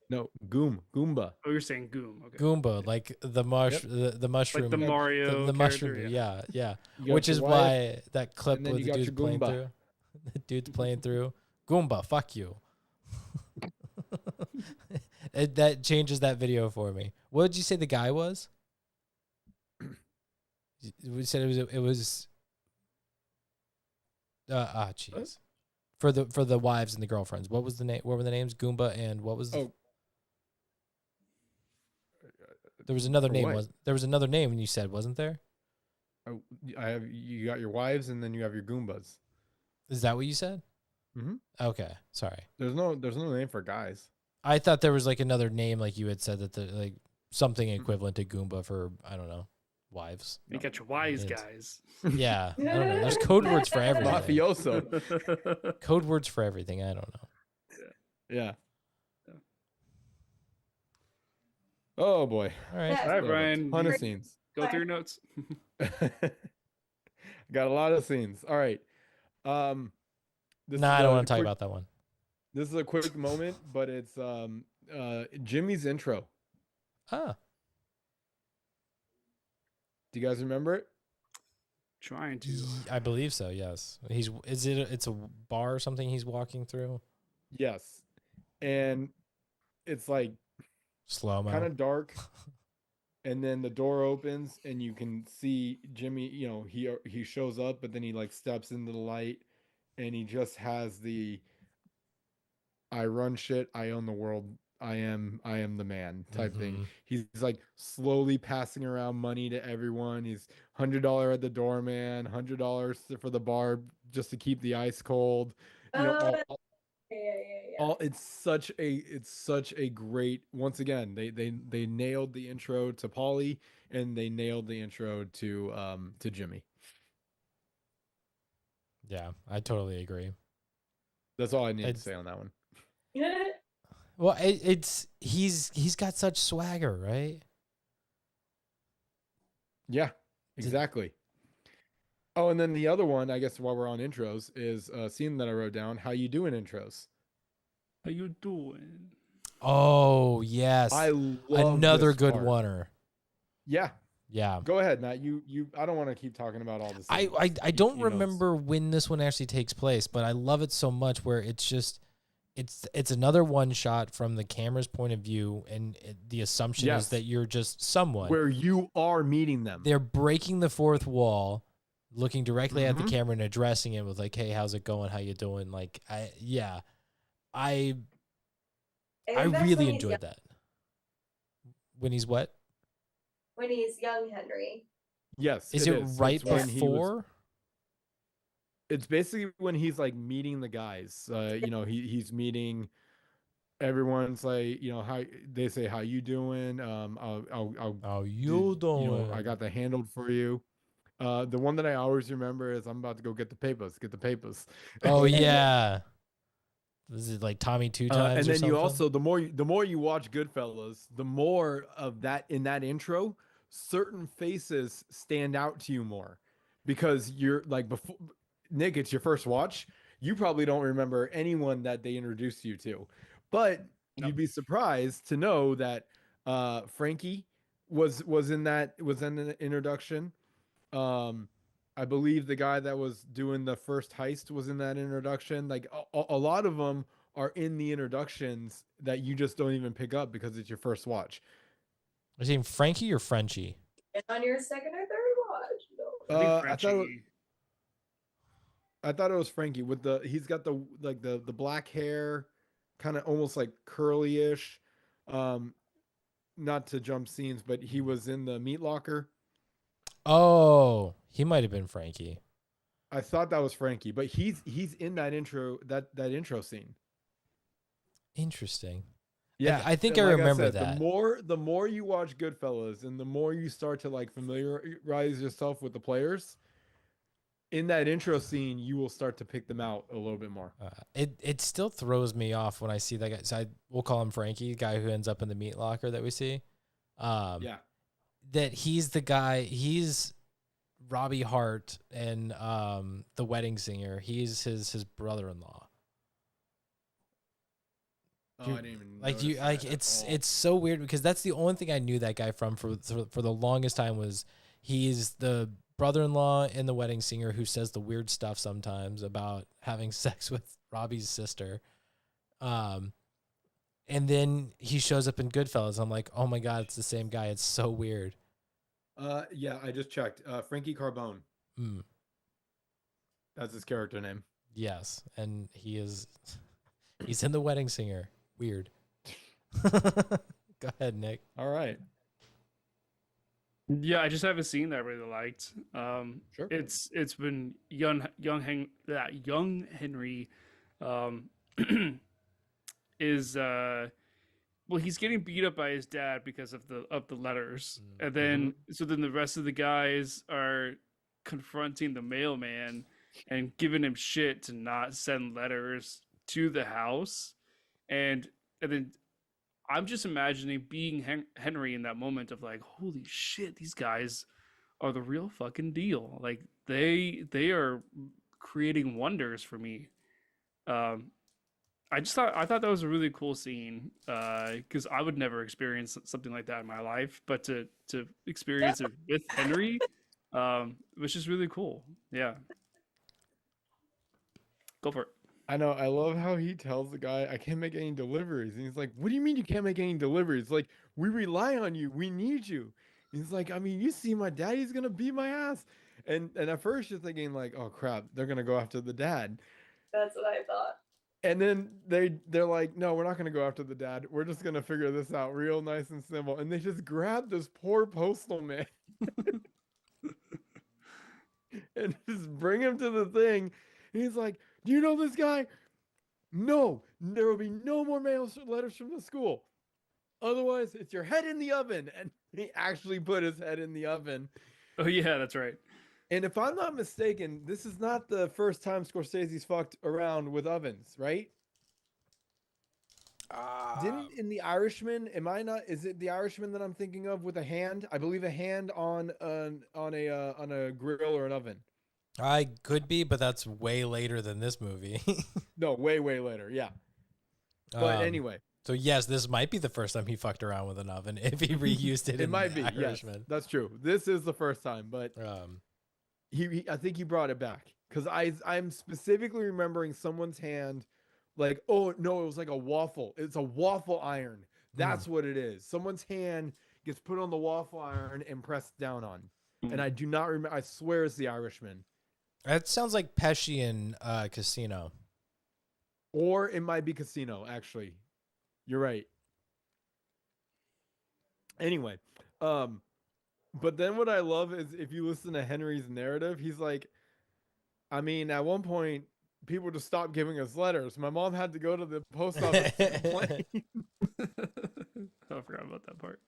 No, Goomba. Oh, you're saying Goom. Okay. Goomba, like the mushroom, like the Mario, the mushroom. character, Yeah. Which is why that clip and then with the you got dude's your playing Goomba. through. The dude's playing through. Goomba, fuck you. That changes that video for me. What did you say the guy was? We said it was. Jeez. For the wives and the girlfriends, what was the name? What were the names? Goomba and what was? There was another name. There was another name you said, wasn't there? Oh, you got your wives and then you have your Goombas. Is that what you said? Mm-hmm. Okay, sorry. There's no name for guys. I thought there was like another name, like you had said that like something equivalent to Goomba for, I don't know, wives. You got your wise guys. Yeah, I don't know. There's code words for everything. Mafioso. Code words for everything. I don't know. Yeah. Oh boy. All right. All right, Brian. Ton of scenes. Go through your notes. Got a lot of scenes. All right. Um, this Nah, is I don't a want to talk quick. about that one. This is a quick moment, but it's Jimmy's intro. Ah, Do you guys remember it? Trying to. I believe so. Yes. It's a bar or something he's walking through. Yes. And it's like Slow kind mo. of dark, and then the door opens and you can see Jimmy, he shows up, but then he like steps into the light and he just has the I run shit, I own the world, I am the man type thing. Mm-hmm. He's like slowly passing around money to everyone. He's $100 at the doorman, $100 for the bar just to keep the ice cold. You know, Oh, all, yeah. all it's such a great, once again, they nailed the intro to Polly and they nailed the intro to Jimmy. Yeah, I totally agree. That's all I need to It's say on that one. well, he's got such swagger, right? Yeah, exactly. Oh, and then the other one, I guess, while we're on intros, is a scene that I wrote down. How you doing intros? How you doing? Oh yes, I love another this good part. oneer. Yeah, Yeah, go ahead, Matt. You. I don't want to keep talking about all this. I don't remember when this one actually takes place, but I love it so much where it's just it's another one shot from the camera's point of view, and the assumption is Yes. that you're just someone. Where you are meeting them. They're breaking the fourth wall, looking directly at the Mhm. camera and addressing it with like, "Hey, how's it going? How you doing?" Like, I I I think that's really when he's enjoyed young, that. When he's what? when he's young Henry. Yes, Is it is. right It's when he was. before? It's basically when he's like meeting the guys. He's meeting everyone's like, how they say how you doing. I'll How you did doing? I got that handled for you. The one that I always remember is I'm about to go get the papers. Get the papers. Oh yeah. Is it like Tommy Two Times And or then you something? also the more you watch Goodfellas, the more of that in that intro, certain faces stand out to you more because you're like before Nick, it's your first watch. You probably don't remember anyone that they introduced you to, but No. you'd be surprised to know that Frankie was in the introduction. Um, I believe the guy that was doing the first heist was in that introduction. Like a lot of them are in the introductions that you just don't even pick up because it's your first watch. Is he Frankie or Frenchie? And on your second or third watch. No. I think I thought Frenchie. it was Frankie with he's got the black hair, kind of almost like curly-ish. Um, Not to jump scenes, but he was in the meat locker. Oh, he might have been Frankie. I thought that was Frankie, but he's in that intro scene. Interesting. Yeah, I think I like remember said, that. The more you watch Goodfellas, and the more you start to like familiarize yourself with the players, in that intro scene, you will start to pick them out a little bit more. It still throws me off when I see that guy. So we'll call him Frankie, the guy who ends up in the meat locker that we see. Yeah, That he's the guy. He's Robbie Hart and the wedding singer. He's his brother-in-law. I didn't even You notice like that at all. it's so weird because that's the only thing I knew that guy from for the longest time was he's the brother-in-law and the wedding singer who says the weird stuff sometimes about having sex with Robbie's sister. And then he shows up in Goodfellas. I'm like, oh my God, it's the same guy. It's so weird. Yeah, I just checked. Frankie Carbone. Mm, That's his character name. yes. And he's in the wedding singer. Weird. Go ahead, Nick. All right. Yeah, I just have a scene that I really liked. Sure. It's when young Henry, um, is well, he's getting beat up by his dad because of the letters, and then so then the rest of the guys are confronting the mailman and giving him shit to not send letters to the house, and then I'm just imagining being Henry in that moment of like, holy shit, these guys are the real fucking deal. Like they are creating wonders for me. Um, I thought that was a really cool scene because I would never experience something like that in my life, but to experience it with Henry, was just really cool. Yeah, go for it. I know. I love how he tells the guy, "I can't make any deliveries," and he's like, "What do you mean you can't make any deliveries? Like, we rely on you. We need you." He's like, "I mean, you see, my daddy's gonna beat my ass," and at first you're thinking like, "Oh crap, they're gonna go after the dad." That's what I thought. And then they're like, "No, we're not gonna go after the dad. We're just gonna figure this out real nice and simple." And they just grab this poor postal man and just bring him to the thing. He's like, "Do you know this guy? No, there will be no more mail letters from the school. Otherwise, it's your head in the oven." And he actually put his head in the oven. Oh yeah, that's right. And if I'm not mistaken, this is not the first time Scorsese's fucked around with ovens, right? Didn't in The Irishman? Am I not? Is it The Irishman that I'm thinking of with a hand? I believe a hand on a grill or an oven. I could be, but that's way later than this movie. No, way later. Yeah. But anyway, so yes, this might be the first time he fucked around with an oven if he reused it. it might be. Yes, that's true. This is the first time, but he I think he brought it back because I'm specifically remembering someone's hand. Like, oh no, it was like a waffle. It's a waffle iron. That's what it is. Someone's hand gets put on the waffle iron and pressed down on. And I do not remember. I swear it's The Irishman. That sounds like Pesci in Casino. Or it might be Casino, actually. You're right. Anyway, but then what I love is if you listen to Henry's narrative, he's like, I mean, at one point, people just stopped giving us letters. My mom had to go to the post office to complain. I forgot about that part.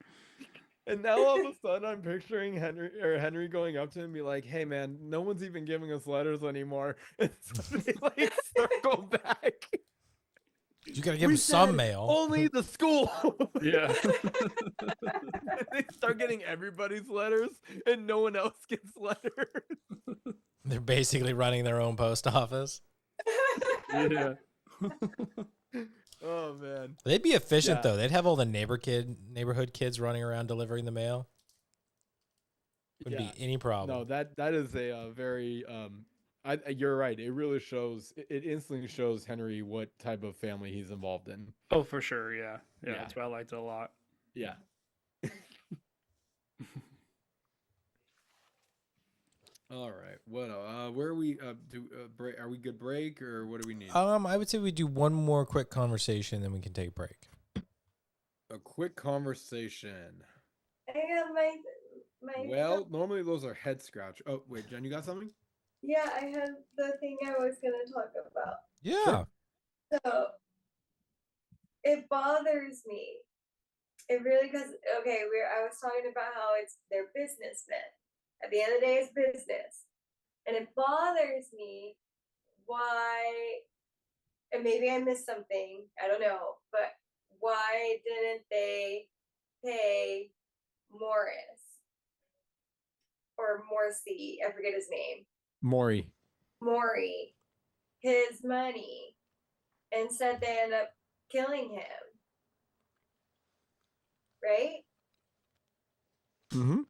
And now all of a sudden I'm picturing Henry going up to him and be like, "Hey man, no one's even giving us letters anymore." And so they like circle back. You gotta give him some mail. Only the school. Yeah. They start getting everybody's letters and no one else gets letters. They're basically running their own post office. Yeah. Oh man. They'd be efficient though. They'd have all the neighborhood kids running around delivering the mail. Wouldn't be any problem. No, that is a very you're right. It really shows. It instantly shows Henry what type of family he's involved in. Oh, for sure. Yeah. That's why I liked it a lot. Yeah. All right. What? Where are we? Break? Are we good? Break or what do we need? I would say we do one more quick conversation, then we can take a break. A quick conversation. I got my. Well, normally those are head scratch. Oh wait, Jen, you got something? Yeah, I had the thing I was gonna talk about. Yeah. Sure. So it bothers me. It really, because I was talking about how they're businessmen. At the end of the day, it's business, and it bothers me why. And maybe I missed something. I don't know, but why didn't they pay Morris or Morrissey? I forget his name. Maury his money. Instead, they end up killing him. Right? Mm-hmm.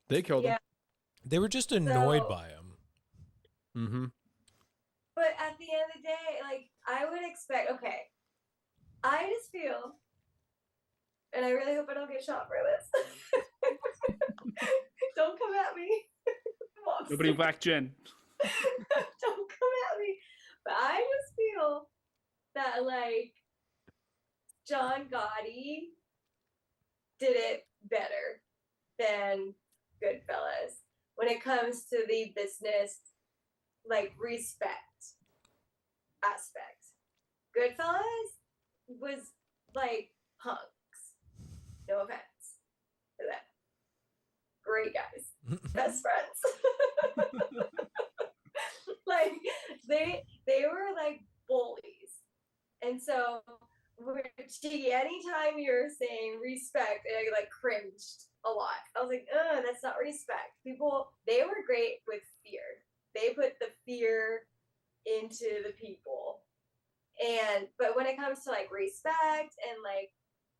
They killed him. They were just annoyed by him. Mm-hmm. But at the end of the day, like, I would expect, I just feel, and I really hope I don't get shot for this. Don't come at me. Nobody whack Jen. Don't come at me. But I just feel that, like, John Gotti did it better than Goodfellas when it comes to the business, like, respect aspect. Goodfellas was like punks. No offense to them. Great guys. Best friends. Like they were like bullies. And so anytime you're saying respect, I like cringed a lot. I was like, that's not respect. great with fear. They put the fear into the people. But when it comes to like respect and like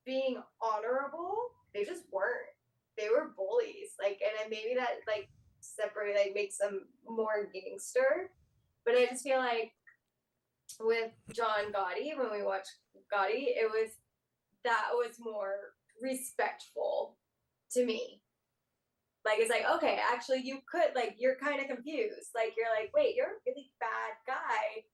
being honorable, they just weren't. They were bullies. Like, and maybe that like separate like makes them more gangster. But I just feel like with John Gotti, when we watched Gotti, that was more respectful to me. Like, it's like, okay, actually you could, like, you're kind of confused. Like, you're like, wait, you're a really bad guy.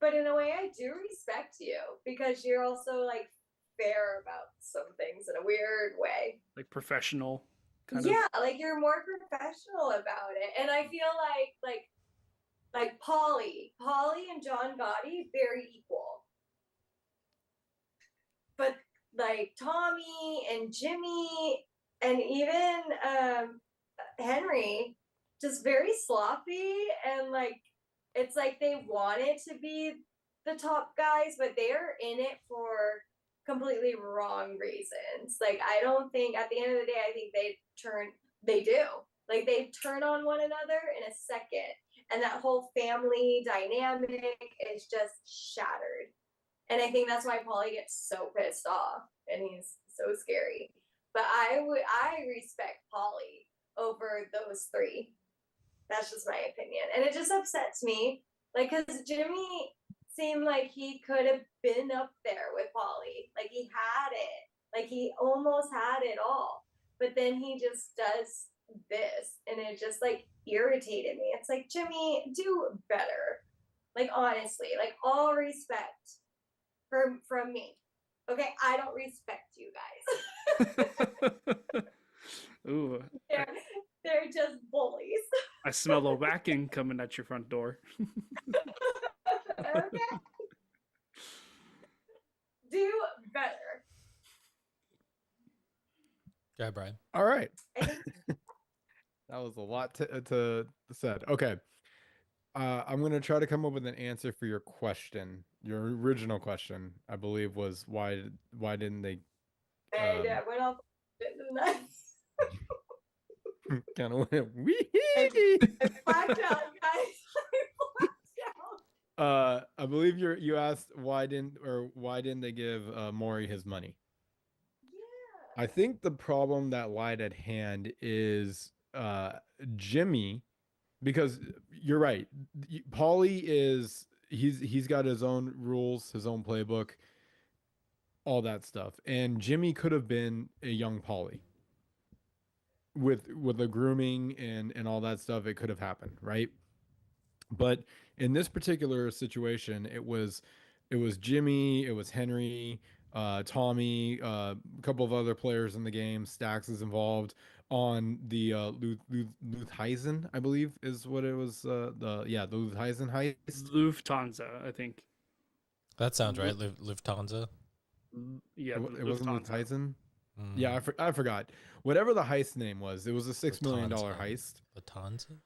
But in a way, I do respect you because you're also like fair about some things in a weird way. Like professional. Yeah, like you're more professional about it. And I feel like Polly and John Gotti, very equal. But like Tommy and Jimmy and even Henry, just very sloppy, and like it's like they wanted to be the top guys, but they're in it for completely wrong reasons. Like, I don't think at the end of the day, I think they do. Like, they turn on one another in a second, and that whole family dynamic is just shattered. And I think that's why Paulie gets so pissed off, and he's so scary. But I respect Paulie over those three. That's just my opinion, and it just upsets me, like, because Jimmy seemed like he could have been up there with Paulie, like he had it, like he almost had it all, but then he just does this, and it just like irritated me. It's like, Jimmy, do better. Like, honestly, like, all respect from me. Okay, I don't respect you guys. Ooh. They're just bullies. I smell a whacking coming at your front door. Okay. Do better. Yeah, Brian. All right. That was a lot to said. Okay. I'm gonna try to come up with an answer for your question. Your original question, I believe, was why didn't they? And I went off the nuts. Kind of went wee. I blacked out, guys. I blacked out. I believe you asked why didn't they give Maury his money? Yeah. I think the problem that lied at hand is Jimmy. Because you're right. Paulie he's got his own rules, his own playbook, all that stuff. And Jimmy could have been a young Paulie. With the grooming and all that stuff, it could have happened, right? But in this particular situation, it was Jimmy, it was Henry, Tommy, a couple of other players in the game. Stax is involved on the Lufthansa, I believe is what it was. The Lufthansa heist. Lufthansa, I think. That sounds right. Lufthansa. Yeah, it wasn't Lufthansa. Mm. Yeah, I forgot. Whatever the heist name was, it was a $6 million heist. Lufthansa.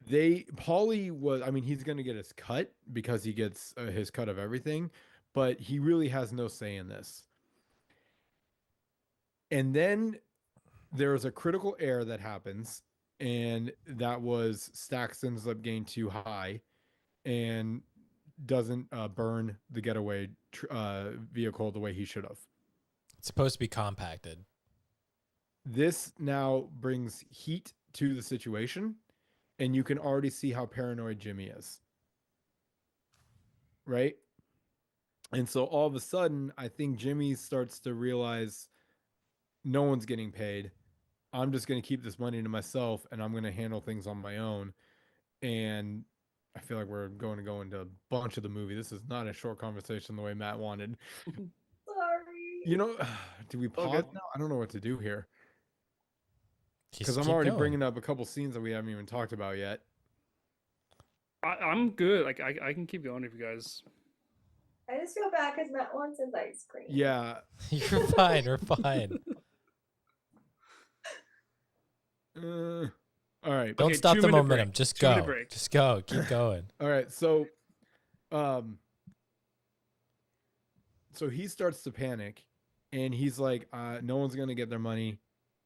Paulie was, I mean, he's going to get his cut because he gets his cut of everything, but he really has no say in this. And then there's a critical error that happens, and that was Stax ends up getting too high and doesn't burn the getaway vehicle the way he should have. It's supposed to be compacted. This now brings heat to the situation, and you can already see how paranoid Jimmy is. Right? And so all of a sudden, I think Jimmy starts to realize no one's getting paid. I'm just going to keep this money to myself, and I'm going to handle things on my own. And I feel like we're going to go into a bunch of the movie. This is not a short conversation the way Matt wanted. Sorry. You know, do we pause now? I don't know what to do here. Because I'm already going. bringing up a couple scenes that we haven't even talked about yet. I'm good. Like, I can keep going if you guys. I just feel bad because Matt wants his ice cream. Yeah. You're fine. We're fine. All right. Don't stop the momentum. Break. Just go. Just go. Keep going. All right. So he starts to panic, and he's like, no one's going to get their money.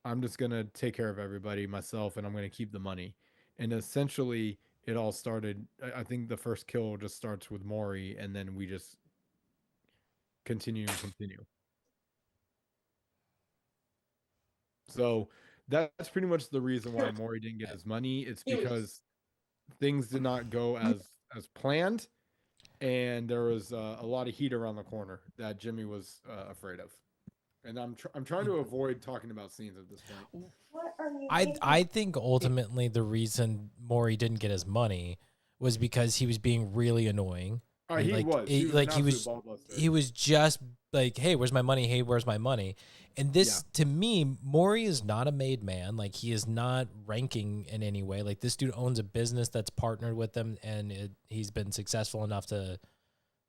I'm just going to take care of everybody myself, and I'm going to keep the money. And essentially, it all started. I think the first kill just starts with Maury, and then we just continue and continue. So that's pretty much the reason why Maury didn't get his money. It's because things did not go as planned, and there was a lot of heat around the corner that Jimmy was afraid of. And I'm trying to avoid talking about scenes at this point. What are you I think ultimately the reason Maury didn't get his money was because he was being really annoying. He like, was. He was like an he was absolute ball buster. he was just like, hey, where's my money? Hey, where's my money? And this, to me, Maury is not a made man. Like, he is not ranking in any way. Like, this dude owns a business that's partnered with him, and he's been successful enough to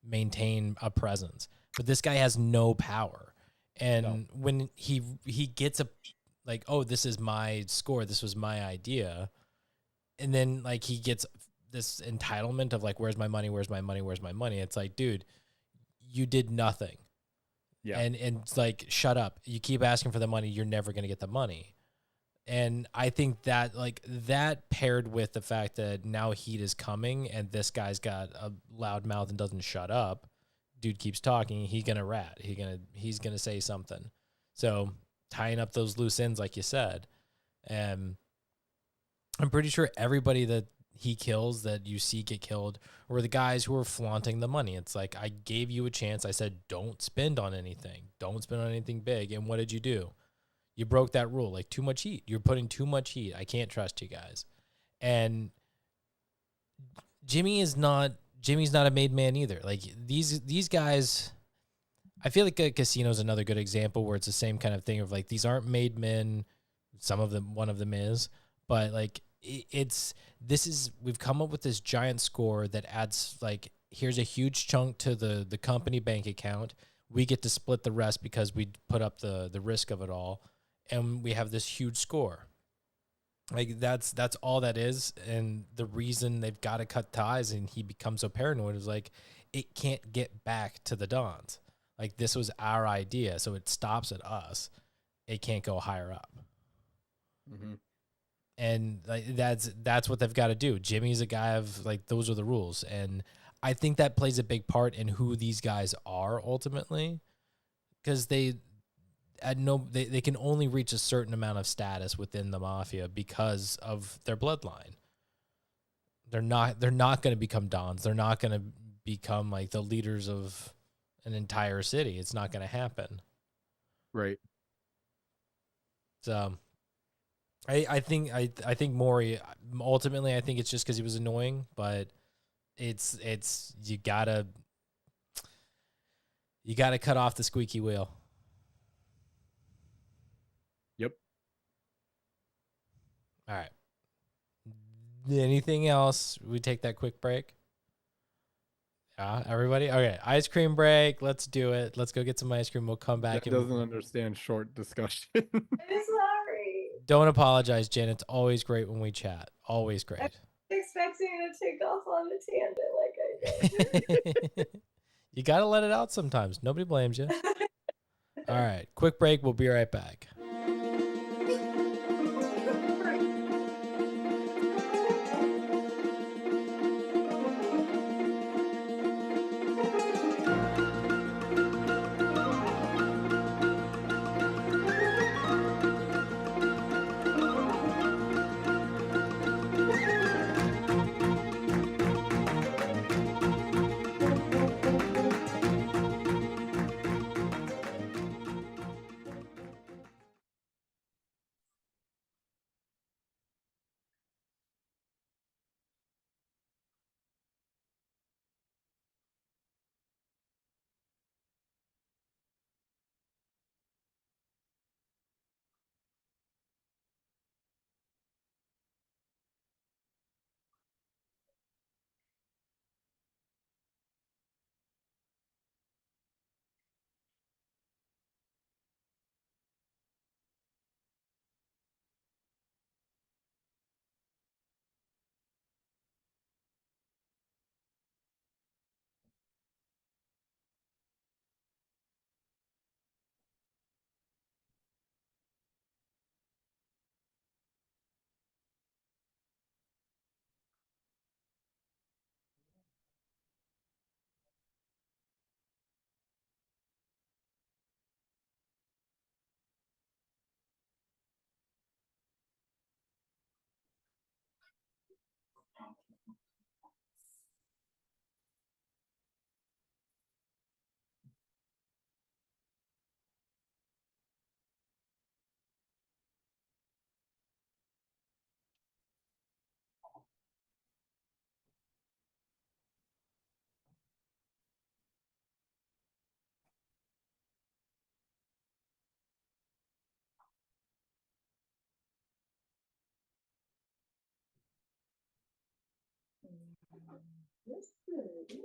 maintain a presence. But this guy has no power. And when he gets like, oh, this is my score, this was my idea, and then like he gets this entitlement of like, where's my money? Where's my money? Where's my money? It's like, dude, you did nothing. Yeah. And it's like, shut up. You keep asking for the money, you're never going to get the money. And I think that like that paired with the fact that now heat is coming and this guy's got a loud mouth and doesn't shut up, dude keeps talking, he's going to rat. He's going to say something. So tying up those loose ends, like you said, and I'm pretty sure everybody that he kills that you see get killed were the guys who were flaunting the money. It's like, I gave you a chance. I said, don't spend on anything. Don't spend on anything big. And what did you do? You broke that rule. Like, too much heat. You're putting too much heat. I can't trust you guys. And Jimmy's not a made man either. Like, these guys, I feel like a casino is another good example where it's the same kind of thing of like, these aren't made men. Some of them, one of them is, but like, we've come up with this giant score that adds like, here's a huge chunk to the company bank account. We get to split the rest because we put up the risk of it all. And we have this huge score. Like that's all that is. And the reason they've got to cut ties and he becomes so paranoid is like, it can't get back to the Dons. Like, this was our idea. So it stops at us. It can't go higher up. Mm-hmm. And like, that's what they've got to do. Jimmy's a guy of like, those are the rules. And I think that plays a big part in who these guys are ultimately, because they can only reach a certain amount of status within the mafia because of their bloodline. They're not going to become Dons. They're not going to become like the leaders of an entire city. It's not going to happen. Right. So I think Maury, ultimately, I think it's just because he was annoying, but it's you gotta cut off the squeaky wheel. Yep. All right. Anything else? We take that quick break. Everybody? Okay, ice cream break. Let's do it. Let's go get some ice cream. We'll come back. That doesn't understand short discussion. I'm sorry. Don't apologize, Jen. It's always great when we chat. Always great. I'm expecting you to take off on a tangent like I did. You got to let it out sometimes. Nobody blames you. All right, quick break. We'll be right back. That's good.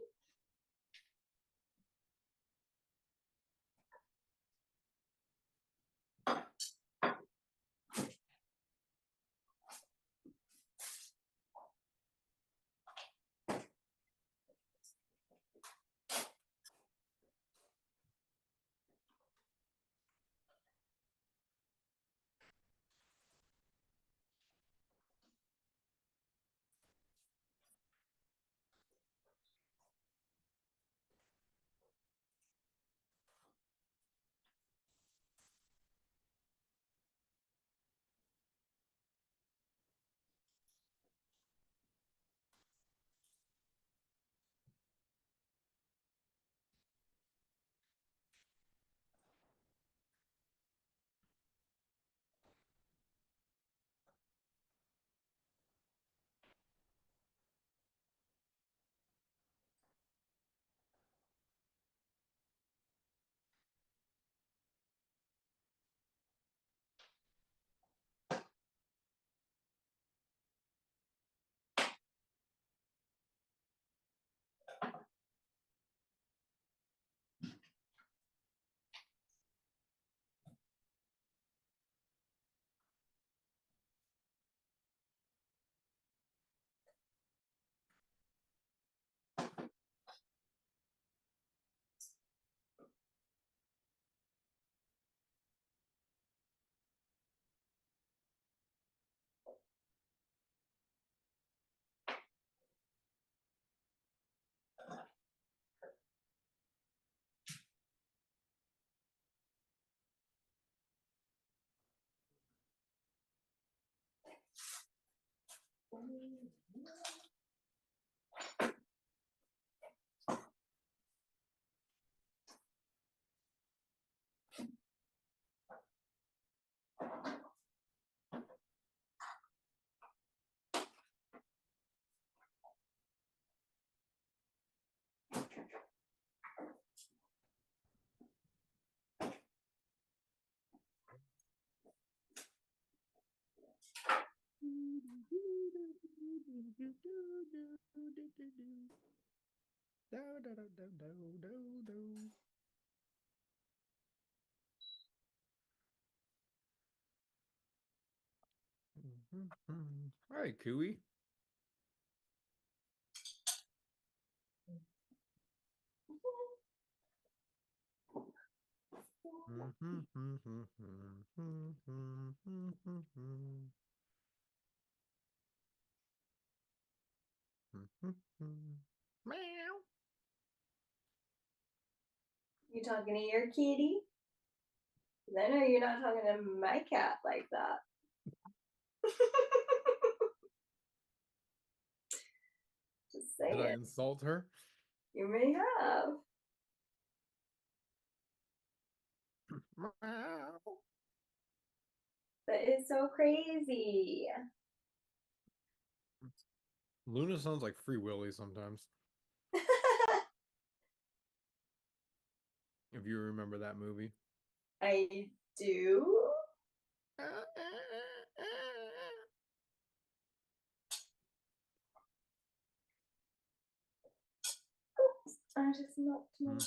All right, Cooey. Meow. You talking to your kitty? 'Cause I know you're not talking to my cat like that. Just Did I saying. insult her? You may have. Meow. That is so crazy. Luna sounds like Free Willy sometimes. If you remember that movie. I do. Oops, I just knocked my.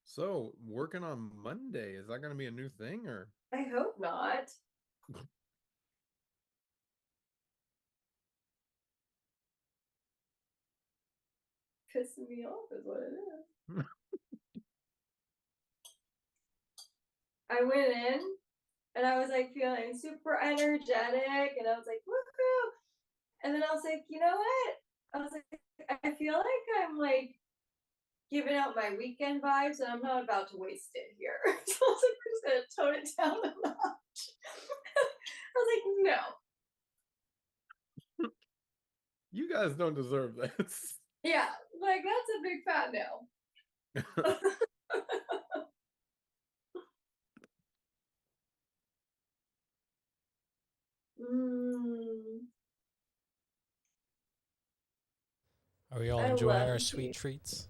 So, working on Monday, is that going to be a new thing or? I hope not. Pissing me off is what it is. I went in and I was like feeling super energetic and I was like, woohoo. And then I was like, you know what? I was like, I feel like I'm like giving out my weekend vibes and I'm not about to waste it here. So I was like, we're just gonna tone it down a notch. I was like, no. You guys don't deserve this. Yeah, like that's a big fat no. Are we all I enjoying love our tea. sweet treats?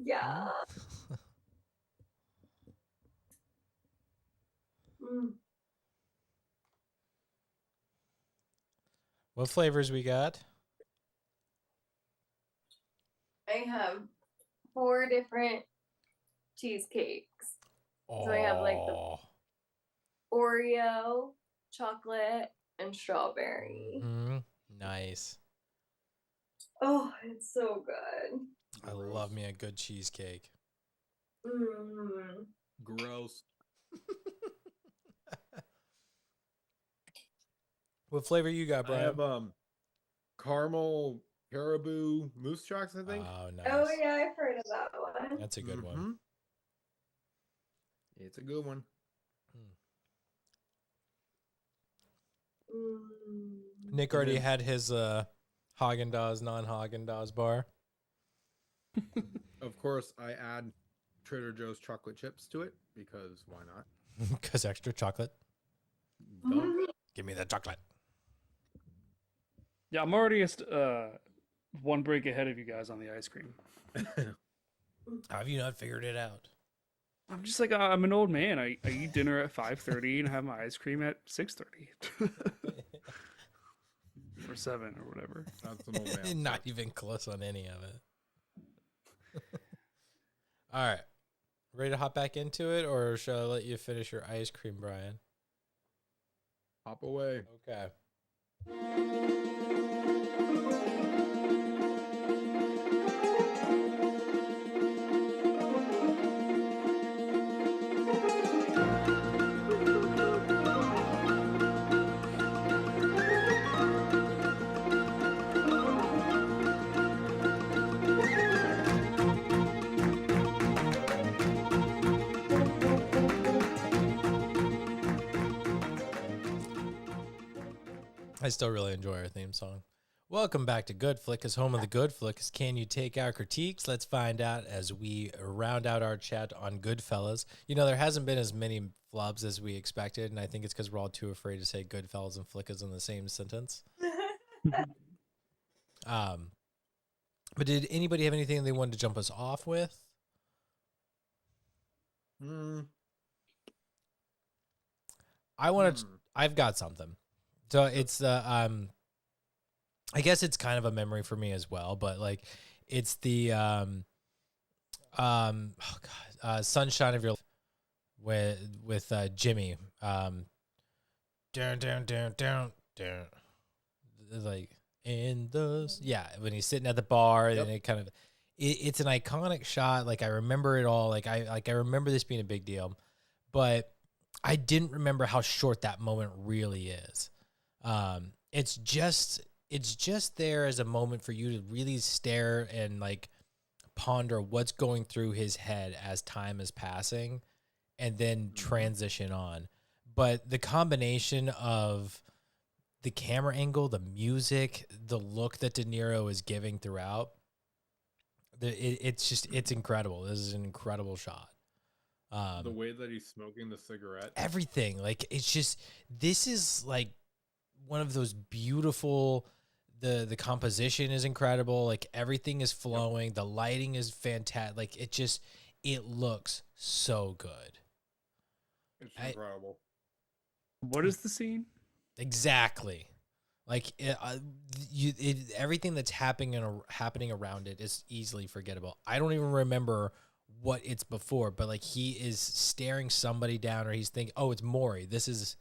Yeah. What flavors we got? I have 4 different cheesecakes. So I have like the Oreo, chocolate, and strawberry. Nice. Oh, it's so good. I love me a good cheesecake. Gross. What flavor you got, Brian? I have caramel caribou moose chocks, I think. Oh, nice. Oh yeah, I've heard of that one. That's a good one. It's a good one. Nick already had his Haagen-Dazs, non-Haagen-Dazs bar. Of course, I add Trader Joe's chocolate chips to it because why not? Because extra chocolate. Give me the chocolate. Yeah, I'm already one break ahead of you guys on the ice cream. How have you not figured it out? I'm just like, I'm an old man. I eat dinner at 5:30 and have my ice cream at 6:30. Or 7 or whatever. That's an old man. Not even close on any of it. All right. Ready to hop back into it, or shall I let you finish your ice cream, Brian? Hop away. Okay. I still really enjoy our theme song. Welcome back to GoodFlickas, home of the GoodFlickas. Can you take our critiques? Let's find out as we round out our chat on Goodfellas. You know, there hasn't been as many flubs as we expected, and I think it's because we're all too afraid to say Goodfellas and Flickas in the same sentence. But did anybody have anything they wanted to jump us off with? I've got something. So it's I guess it's kind of a memory for me as well, but like it's the Sunshine of Your Life with Jimmy. Down. Like in those, when he's sitting at the bar, and it kind of it's an iconic shot. Like I remember it all. Like I remember this being a big deal, but I didn't remember how short that moment really is. It's just there as a moment for you to really stare and like ponder what's going through his head as time is passing, and then transition on. But the combination of the camera angle, the music, the look that De Niro is giving throughout, it's incredible. This is an incredible shot. The way that he's smoking the cigarette, everything, like this is like one of those beautiful. The composition is incredible. Like everything is flowing. The lighting is fantastic. Like it looks so good. It's incredible. What is the scene? Exactly. Like everything that's happening around it is easily forgettable. I don't even remember what it's before, but like he is staring somebody down, or he's thinking, "Oh, it's Maury." This is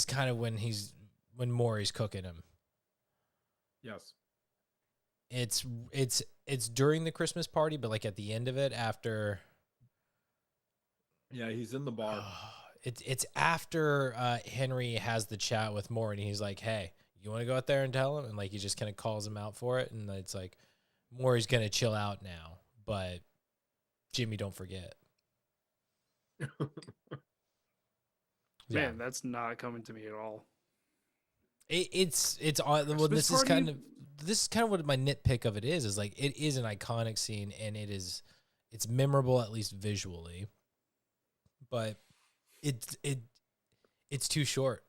kind of when Maury's cooking him. Yes. It's during the Christmas party, but like at the end of it, after. Yeah, he's in the bar. It's after Henry has the chat with Maury, and he's like, "Hey, you want to go out there and tell him?" And like he just kind of calls him out for it, and it's like Maury's gonna chill out now, but Jimmy, don't forget. Man, that's not coming to me at all. It's well, this is kind of what my nitpick of it is like it is an iconic scene, and it's memorable, at least visually, but it's too short.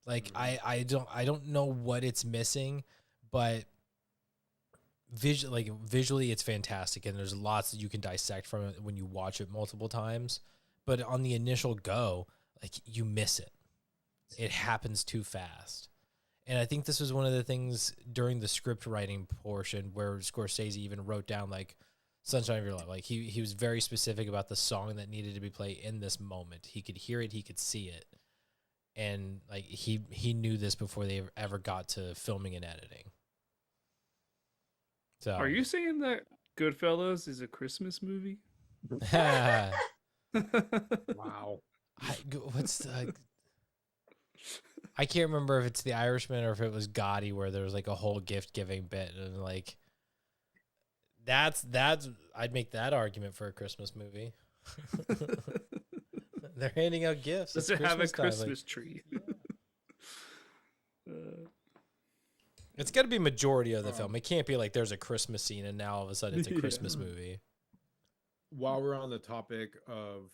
Like I don't know what it's missing, but visually it's fantastic, and there's lots that you can dissect from it when you watch it multiple times. But on the initial go, like you miss it. It happens too fast. And I think this was one of the things during the script writing portion where Scorsese even wrote down like Sunshine of Your Love. Like he was very specific about the song that needed to be played in this moment. He could hear it, he could see it. And like he knew this before they ever got to filming and editing. So Are you saying that Goodfellas is a Christmas movie? Wow. What's the... I can't remember if it's The Irishman or if it was Gotti where there was like a whole gift giving bit, and like that's I'd make that argument for a Christmas movie. They're handing out gifts. Does it have a Christmas tree? Yeah. It's got to be majority of the film. It can't be like there's a Christmas scene and now all of a sudden it's a Christmas movie. While we're on the topic of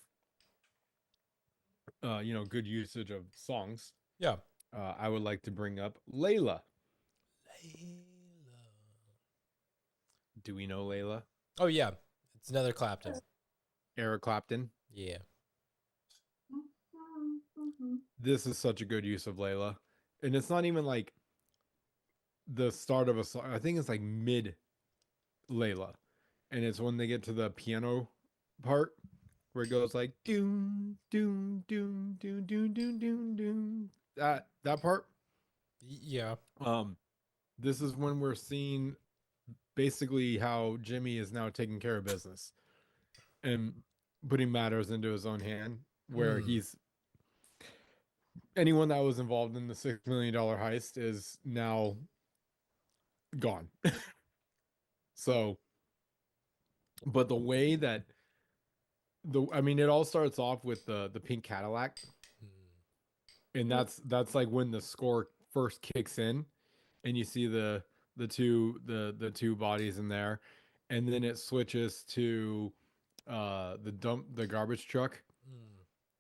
good usage of songs, yeah, I would like to bring up Layla. Do we know Layla? Oh yeah, it's another Clapton. Eric Clapton. Yeah. This is such a good use of Layla, and it's not even like the start of a song. I think it's like mid Layla, and it's when they get to the piano part where it goes like doom doom doom doom doom doom doom doom. That part. Yeah. This is when we're seeing basically how Jimmy is now taking care of business and putting matters into his own hand, where he's anyone that was involved in the $6 million heist is now gone. So, but the way that it all starts off with the pink Cadillac, and that's like when the score first kicks in, and you see the two bodies in there, and then it switches to the garbage truck,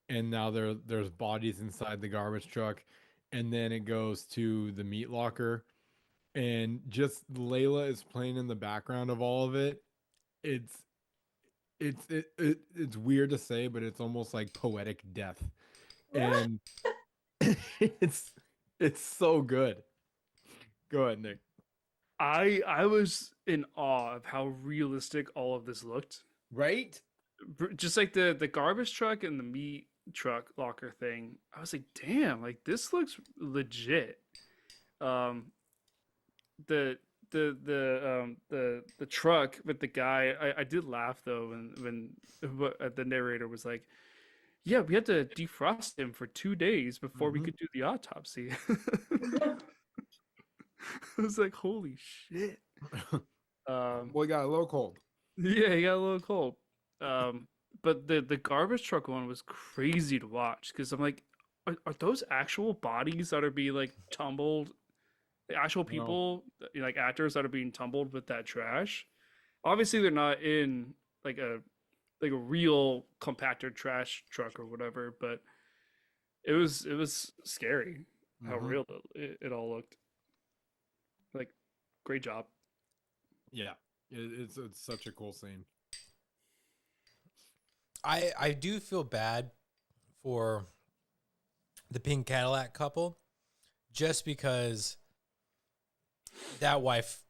and now there's bodies inside the garbage truck, and then it goes to the meat locker, and just Layla is playing in the background of all of it. It's weird to say, but it's almost like poetic death, and it's so good. Go ahead, Nick. I was in awe of how realistic all of this looked. Right? Just like the garbage truck and the meat truck locker thing. I was like, damn, like this looks legit. The truck with the guy, I did laugh though when the narrator was like, yeah, we had to defrost him for 2 days before we could do the autopsy. I was like, holy shit. Well, he got a little cold. Yeah, he got a little cold. But the garbage truck one was crazy to watch because I'm like, are those actual bodies that are being like tumbled? The actual people, like actors that are being tumbled with that trash? Obviously, they're not in like a real compactor trash truck or whatever, but it was scary how real it all looked. Like, great job. Yeah, it's such a cool scene. I do feel bad for the pink Cadillac couple, just because that wife,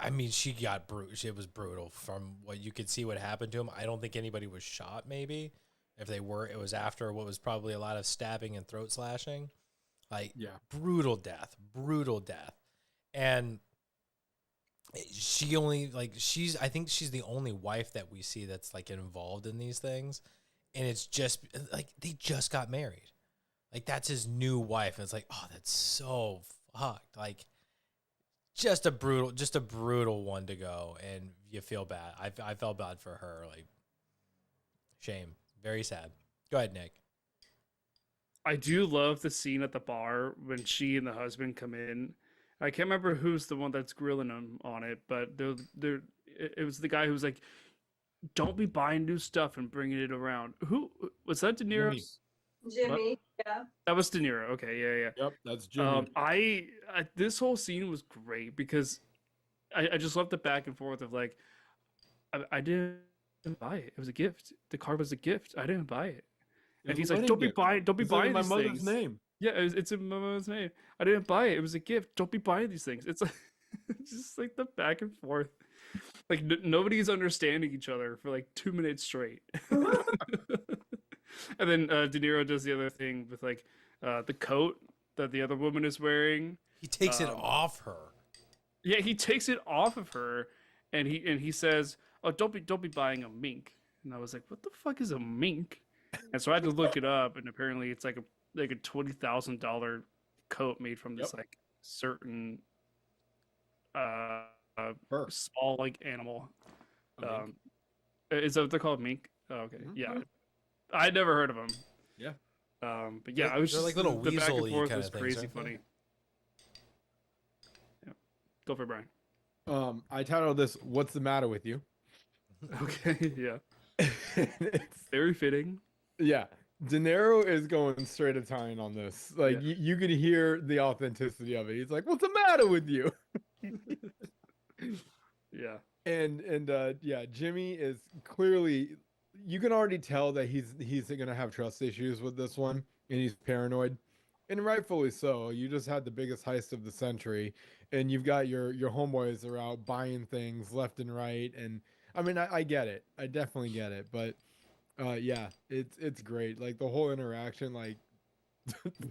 I mean, she got brutal. It was brutal from what you could see what happened to him. I don't think anybody was shot, maybe. If they were, it was after what was probably a lot of stabbing and throat slashing. Like, brutal death. And she only, like, I think she's the only wife that we see that's, like, involved in these things. And it's just, like, they just got married. Like, that's his new wife. And it's like, oh, that's so fucked. Like, just a brutal one to go. And you feel bad. I felt bad for her. Like, shame. Very sad. Go ahead, Nick. I do love the scene at the bar when she and the husband come in. I can't remember who's the one that's grilling them on it, but it was the guy who was like, "Don't be buying new stuff and bringing it around." Who was that? De Niro? Jimmy. Yeah. That was De Niro. Okay, yeah. Yep, that's Jimmy. I this whole scene was great because I just loved the back and forth of like, I didn't buy it. It was a gift. The car was a gift. I didn't buy it. And he's like, "Don't be buying my these mother's things." name. Yeah, it's in Momo's name. I didn't buy it. It was a gift. Don't be buying these things. It's like it's just like the back and forth. Like nobody's understanding each other for like 2 minutes straight. And then De Niro does the other thing with like the coat that the other woman is wearing. He takes it off her. Yeah, he takes it off of her, and he says, "Oh, don't be buying a mink." And I was like, "What the fuck is a mink?" And so I had to look it up, and apparently it's like a $20,000 coat made from this like certain small like animal. Is that what they're called, mink? Oh, okay, yeah. I'd never heard of them. Yeah. But yeah, I was just like little the back and weasel-y forth kind was of things, crazy aren't they? funny. Yeah. Go for it, Brian. I titled this "What's the Matter with You?" Okay, yeah. It's Very fitting. yeah. De Niro is going straight Italian on this. Like you could hear the authenticity of it. He's like, "What's the matter with you?" Yeah. And yeah, Jimmy is clearly, you can already tell that he's gonna have trust issues with this one, and he's paranoid, and rightfully so. You just had the biggest heist of the century, and you've got your homeboys are out buying things left and right, and I mean I get it, I definitely get it, but yeah, it's great. Like the whole interaction, like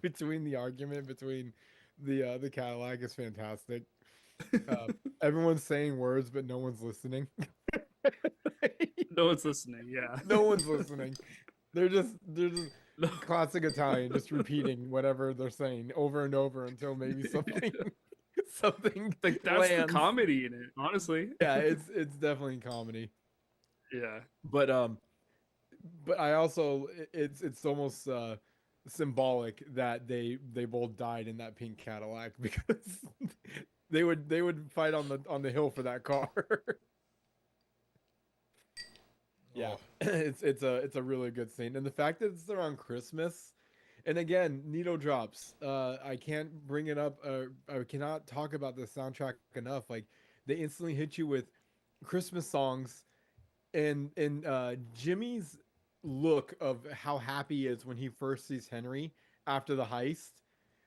between the argument between the Cadillac is fantastic. Everyone's saying words, but no one's listening. No one's listening. Yeah. No one's listening. They're just No. classic Italian, just repeating whatever they're saying over and over until maybe something something Like that's lands. the comedy in it, honestly. Yeah, it's definitely comedy. Yeah. But I also it's almost symbolic that they both died in that pink Cadillac because they would fight on the hill for that car. Yeah, it's a really good scene, and the fact that it's around Christmas, and again, needle drops. I can't bring it up. I cannot talk about the soundtrack enough. Like they instantly hit you with Christmas songs, and Jimmy's look of how happy he is when he first sees Henry after the heist,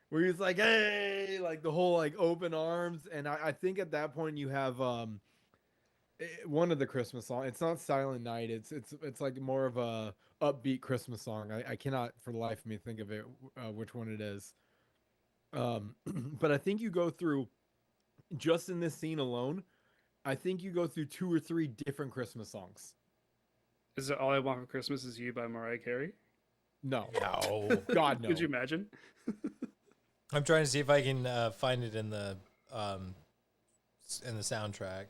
where he's like, "Hey!" like the whole like open arms, and I think at that point you have one of the Christmas songs. It's not Silent Night. It's like more of a upbeat Christmas song. I cannot for the life of me think of it which one it is. But I think you go through just in this scene alone. I think you go through 2 or 3 different Christmas songs. Is it All I Want for Christmas Is You by Mariah Carey? No, No. God no. Could you imagine? I'm trying to see if I can find it in the soundtrack.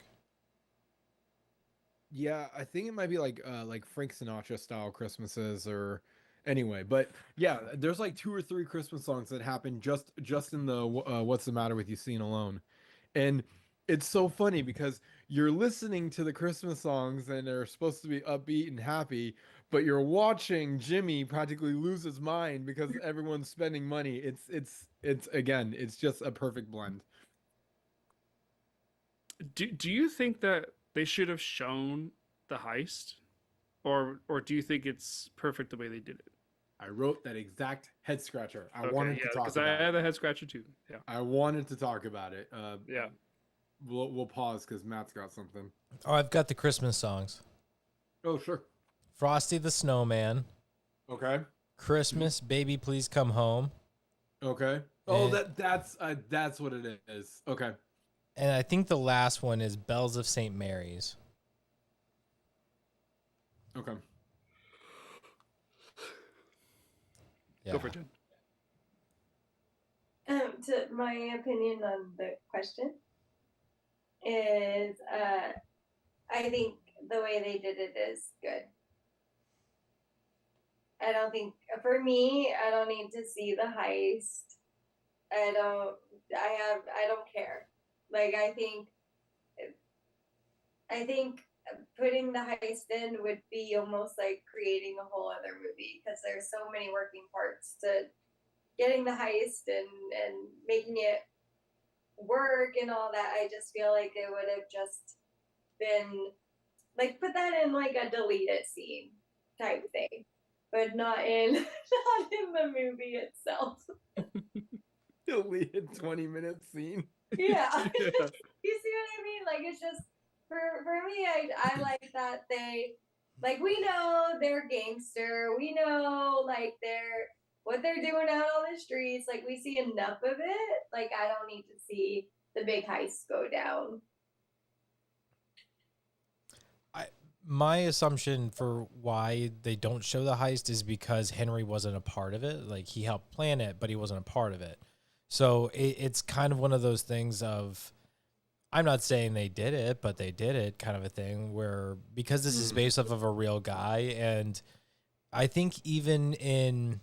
Yeah, I think it might be like Frank Sinatra style Christmases or anyway, but yeah, there's like 2 or 3 Christmas songs that happen just in the What's the Matter with You scene alone. And it's so funny because you're listening to the Christmas songs and they're supposed to be upbeat and happy, but you're watching Jimmy practically lose his mind because everyone's spending money. It's again, it's just a perfect blend. Do you think that they should have shown the heist, or do you think it's perfect the way they did it? I wrote that exact head scratcher. I Okay, wanted yeah, to talk because about I it. had a head scratcher too. Yeah. I wanted to talk about it. Yeah. We'll pause because Matt's got something. Oh, I've got the Christmas songs. Oh, sure. Frosty the Snowman. Okay. Christmas, Baby Please Come Home. Okay. Oh, And- that's what it is. Okay. And I think the last one is Bells of St. Mary's. Okay. Yeah. Go for it, Jen. To my opinion on the question is, I think the way they did it is good. I don't think, for me, I don't need to see the heist. I don't care. Like, I think putting the heist in would be almost like creating a whole other movie because there's so many working parts to getting the heist and making it work and all that. I just feel like it would have just been like, put that in like a deleted scene type thing. but not in not in the movie itself. Deleted 20-minute scene. Yeah. You see what I mean? Like it's just for me, I like that they like we know they're gangster. We know like they're what they're doing out on the streets. Like we see enough of it. Like I don't need to see the big heist go down. My assumption for why they don't show the heist is because Henry wasn't a part of it. Like he helped plan it, but he wasn't a part of it. So it's kind of one of those things of, I'm not saying they did it, but they did it kind of a thing where, because this is based off of a real guy. And I think even in,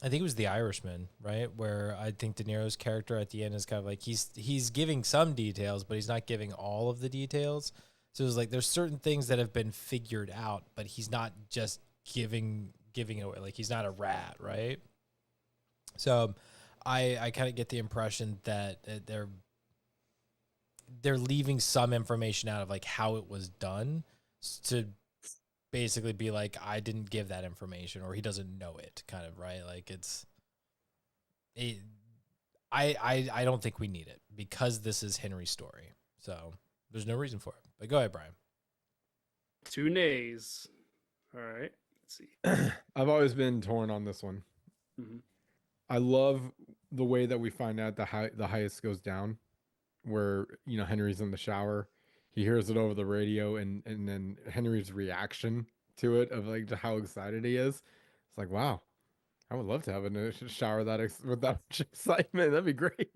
I think it was The Irishman, right? Where I think De Niro's character at the end is kind of like, he's giving some details, but he's not giving all of the details. So it's like, there's certain things that have been figured out, but he's not just giving it away. Like he's not a rat, right? So I kind of get the impression that they're leaving some information out of like how it was done to basically be like, I didn't give that information, or he doesn't know it, kind of, right? Like I don't think we need it because this is Henry's story. So there's no reason for it. But go ahead, Brian. 2 nays. All right. Let's see. I've always been torn on this one. Mm-hmm. I love the way that we find out the heist goes down, where Henry's in the shower, he hears it over the radio, and then Henry's reaction to it of like how excited he is. It's like, wow, I would love to have a shower with that much excitement. That'd be great.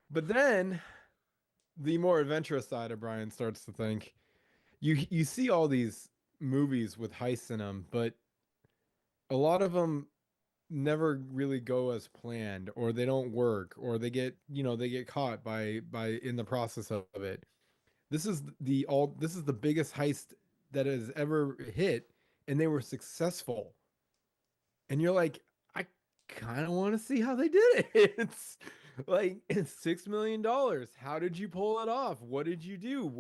But then the more adventurous side of Brian starts to think, you see all these movies with heists in them, but a lot of them never really go as planned, or they don't work, or they get caught by in the process of it. This is the biggest heist that has ever hit, and they were successful. And you're like, I kind of want to see how they did it. It's like, it's $6 million. How did you pull it off? What did you do?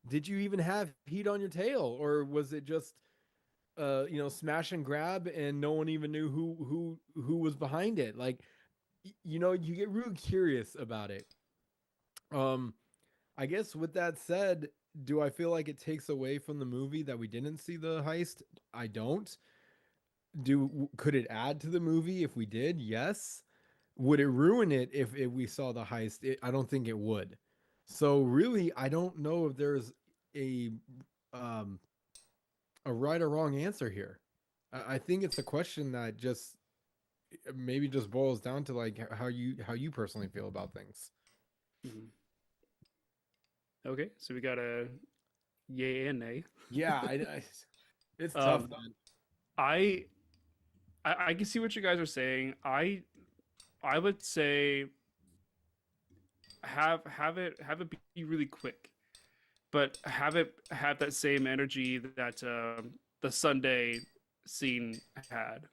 Did you even have heat on your tail, or was it just smash and grab, and no one even knew who was behind it? Like, you get really curious about it. I guess with that said, do I feel like it takes away from the movie that we didn't see the heist? I don't. Could it add to the movie if we did? Yes. Would it ruin it if we saw the heist? I don't think it would. So really, I don't know if there's a right or wrong answer here. I think it's a question that just maybe just boils down to like how you personally feel about things. Mm-hmm. Okay, so we got a yay and nay. Yeah, it's tough, man. I can see what you guys are saying. I would say have it be really quick, but have that same energy that the Sunday scene had,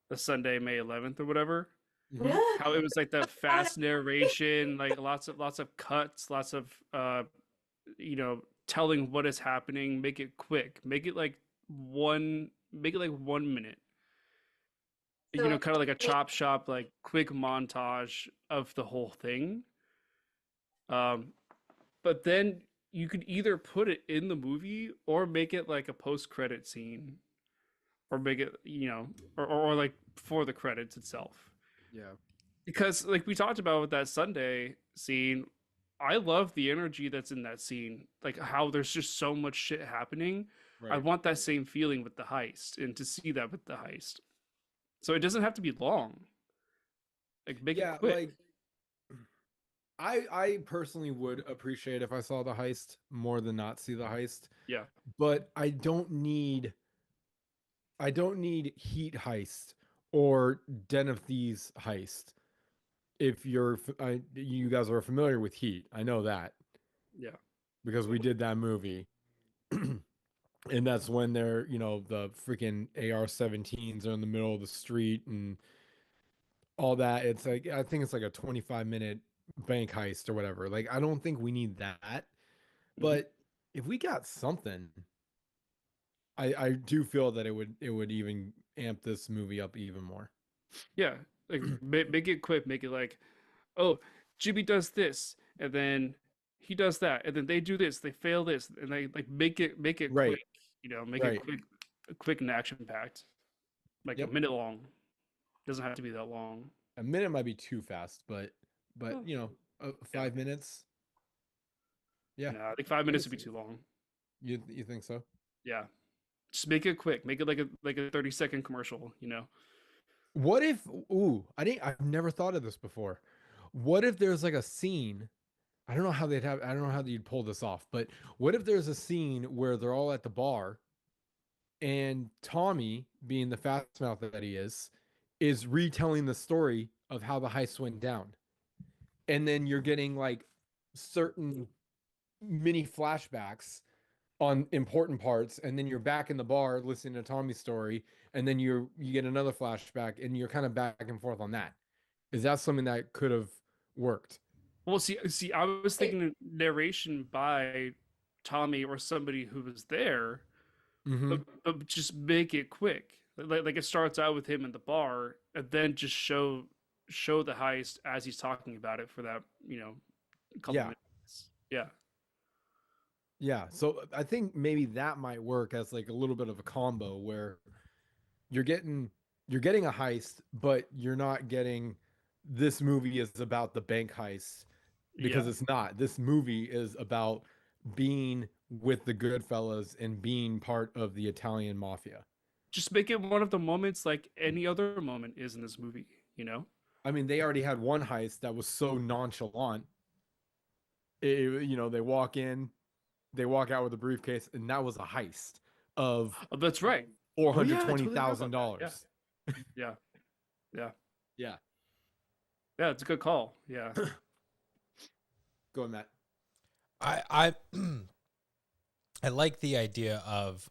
the Sunday May 11th or whatever. Mm-hmm. How it was like the fast narration, like lots of cuts, lots of telling what is happening. Make it quick. Make it like 1 minute. So, Kind of like a chop shop, like quick montage of the whole thing. But then you could either put it in the movie or make it like a post-credit scene, or make it, or like for the credits itself. Yeah. Because like we talked about with that Sunday scene, I love the energy that's in that scene. Like how there's just so much shit happening. Right. I want that same feeling with the heist, and to see that with the heist. So it doesn't have to be long. Like make it quick. Like I personally would appreciate if I saw the heist more than not see the heist. Yeah. But I don't need Heat heist or Den of Thieves heist. If you guys are familiar with Heat, I know that. Yeah. Because we did that movie. And that's when they're, the freaking AR-17s are in the middle of the street and all that. It's like, I think it's like a 25-minute bank heist or whatever. Like, I don't think we need that. But if we got something, I do feel that it would even amp this movie up even more. Yeah, like make it quick. Make it like, oh, Jimmy does this, and then he does that, and then they do this. They fail this, and they like make it Right. quick. You know, make it Right. quick and action packed. Like a Yep. minute long. Doesn't have to be that long. A minute might be too fast, but Oh, you know, 5 minutes. Yeah. no, I think 5 minutes would be too long. You think so? Yeah, just make it quick. Make it like a 30-second commercial. You know. What if? Ooh, I've never thought of this before. What if there's like a scene? I don't know how they'd have. I don't know how you'd pull this off. But what if there's a scene where they're all at the bar, and Tommy, being the fast mouth that he is retelling the story of how the heist went down, and then you're getting like certain mini flashbacks on important parts, and then you're back in the bar listening to Tommy's story, and then you get another flashback, and you're kind of back and forth on that. Is that something that could have worked? Well, see, I was thinking narration by Tommy or somebody who was there, Mm-hmm. but just make it quick. Like it starts out with him in the bar, and then just show the heist as he's talking about it for that couple Yeah. minutes. Yeah. Yeah. So I think maybe that might work as like a little bit of a combo where you're getting a heist, but you're not getting this movie is about the bank heist because Yeah. it's not. This movie is about being with the Goodfellas and being part of the Italian mafia. Just make it one of the moments like any other moment is in this movie, you know? I mean, they already had one heist that was so nonchalant. They walk in, they walk out with a briefcase, and that was a heist of Oh, that's right. $420,000. Yeah. Yeah. Yeah. Yeah, it's a good call. Yeah. Go ahead, Matt. I I like the idea of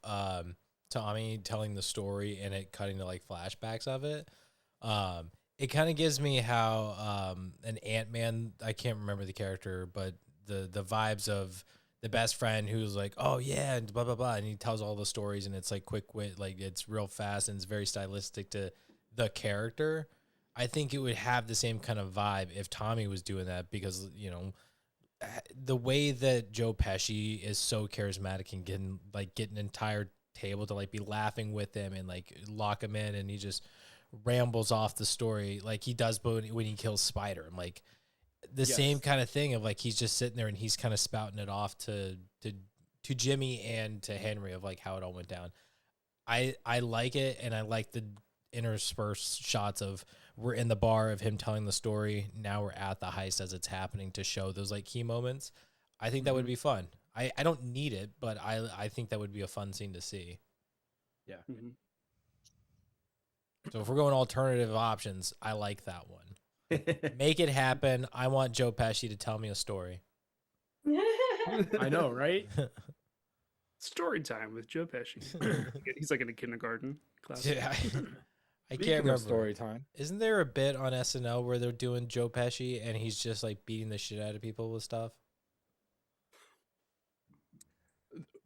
Tommy telling the story and it cutting to like flashbacks of it. It kind of gives me how an Ant-Man, I can't remember the character, but the vibes of the best friend who's like, oh yeah, and blah blah blah, and he tells all the stories and it's like quick wit, like it's real fast and it's very stylistic to the character. I think it would have the same kind of vibe if Tommy was doing that because the way that Joe Pesci is so charismatic and get an entire table to like be laughing with him and like lock him in, and he just rambles off the story like he does when he kills Spider. And like the same kind of thing of like he's just sitting there and he's kind of spouting it off to Jimmy and to Henry of like how it all went down. I like it, and I like the interspersed shots of we're in the bar of him telling the story. Now we're at the heist as it's happening to show those like key moments. I think that would be fun. I don't need it, but I think that would be a fun scene to see. Yeah. Mm-hmm. So if we're going alternative options, I like that one. Make it happen. I want Joe Pesci to tell me a story. I know, right? Story time with Joe Pesci. He's like in a kindergarten class. Yeah. I Speaking can't remember. of story time. Isn't there a bit on SNL where they're doing Joe Pesci and he's just like beating the shit out of people with stuff?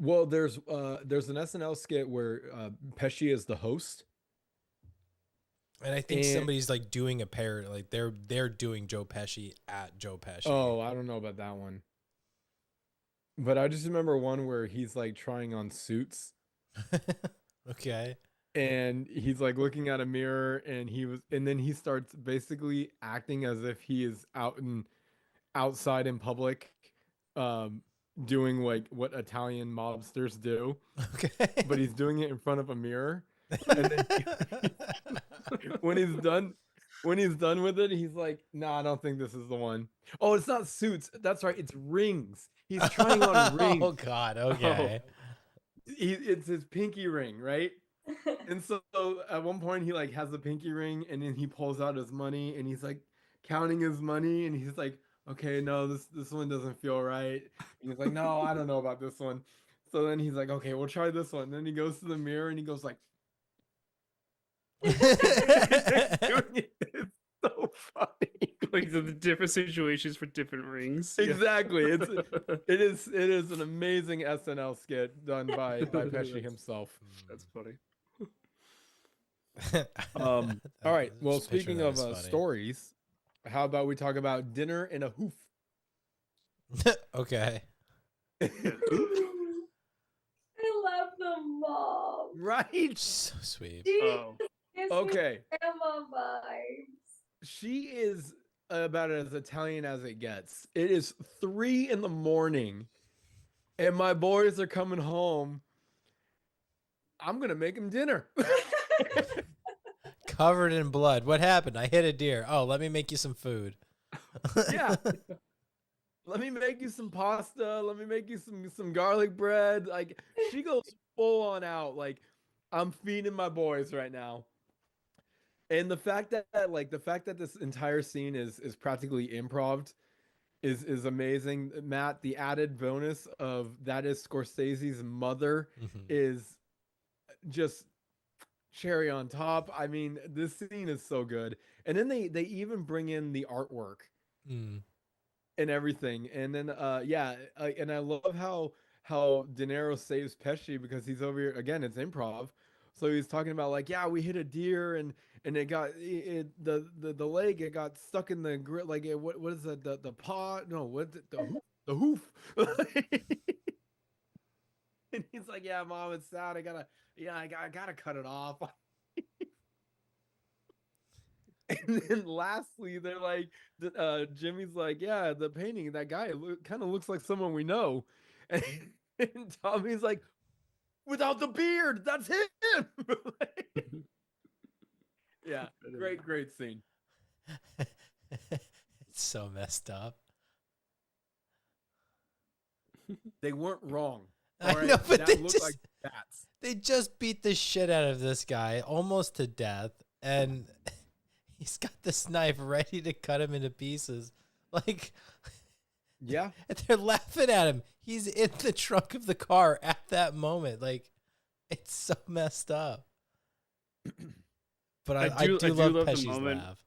Well, there's an SNL skit where Pesci is the host. And I think somebody's like doing a pair, like they're doing Joe Pesci at Joe Pesci. Oh, I don't know about that one. But I just remember one where he's like trying on suits. Okay. And he's like looking at a mirror and then he starts basically acting as if he is outside in public, doing like what Italian mobsters do. Okay. But he's doing it in front of a mirror. And then when he's done with it, he's like, "Nah, I don't think this is the one." Oh, it's not suits. That's right. It's rings. He's trying on rings. Oh God. Okay. It's his pinky ring, right? And so at one point he like has the pinky ring, and then he pulls out his money, and he's like counting his money, and he's like, "Okay, no, this one doesn't feel right." And he's like, "No, I don't know about this one." So then he's like, "Okay, we'll try this one." And then he goes to the mirror and he goes like, it's so funny. Like the different situations for different rings. Exactly. It is an amazing SNL skit done by Pesci himself. That's funny. All right. Well, Just picturing speaking that of is funny. stories, how about we talk about dinner in a hoof? Okay. I love the mom. Right. So sweet. She Oh, gives Okay. me grandma vibes. She is about as Italian as it gets. It is 3 a.m, and my boys are coming home. I'm gonna make them dinner. Covered in blood. What happened? I hit a deer. Oh, let me make you some food. Yeah. Let me make you some pasta. Let me make you some garlic bread. Like she goes full on out. Like I'm feeding my boys right now. And the fact that this entire scene is practically improv is amazing. Matt, the added bonus of that is Scorsese's mother is just cherry on top. I mean, this scene is so good. And then they even bring in the artwork and everything. And then and I love how De Niro saves Pesci because he's over here again, it's improv. So he's talking about like, yeah, we hit a deer and it got the leg, it got stuck in the grill, like what is that, the paw, no, what the hoof. And he's like, yeah, mom, it's sad, I gotta cut it off. And then lastly, they're like, Jimmy's like, yeah, the painting, that guy kind of looks like someone we know. And, and Tommy's like, without the beard, that's him. Yeah, great scene. It's so messed up. They weren't wrong. I know, but that they looked just like bats. they just beat the shit out of this guy almost to death, and he's got this knife ready to cut him into pieces. Like, yeah, and they're laughing at him. He's in the trunk of the car at that moment. Like, it's so messed up. But I do love Pesci's laugh.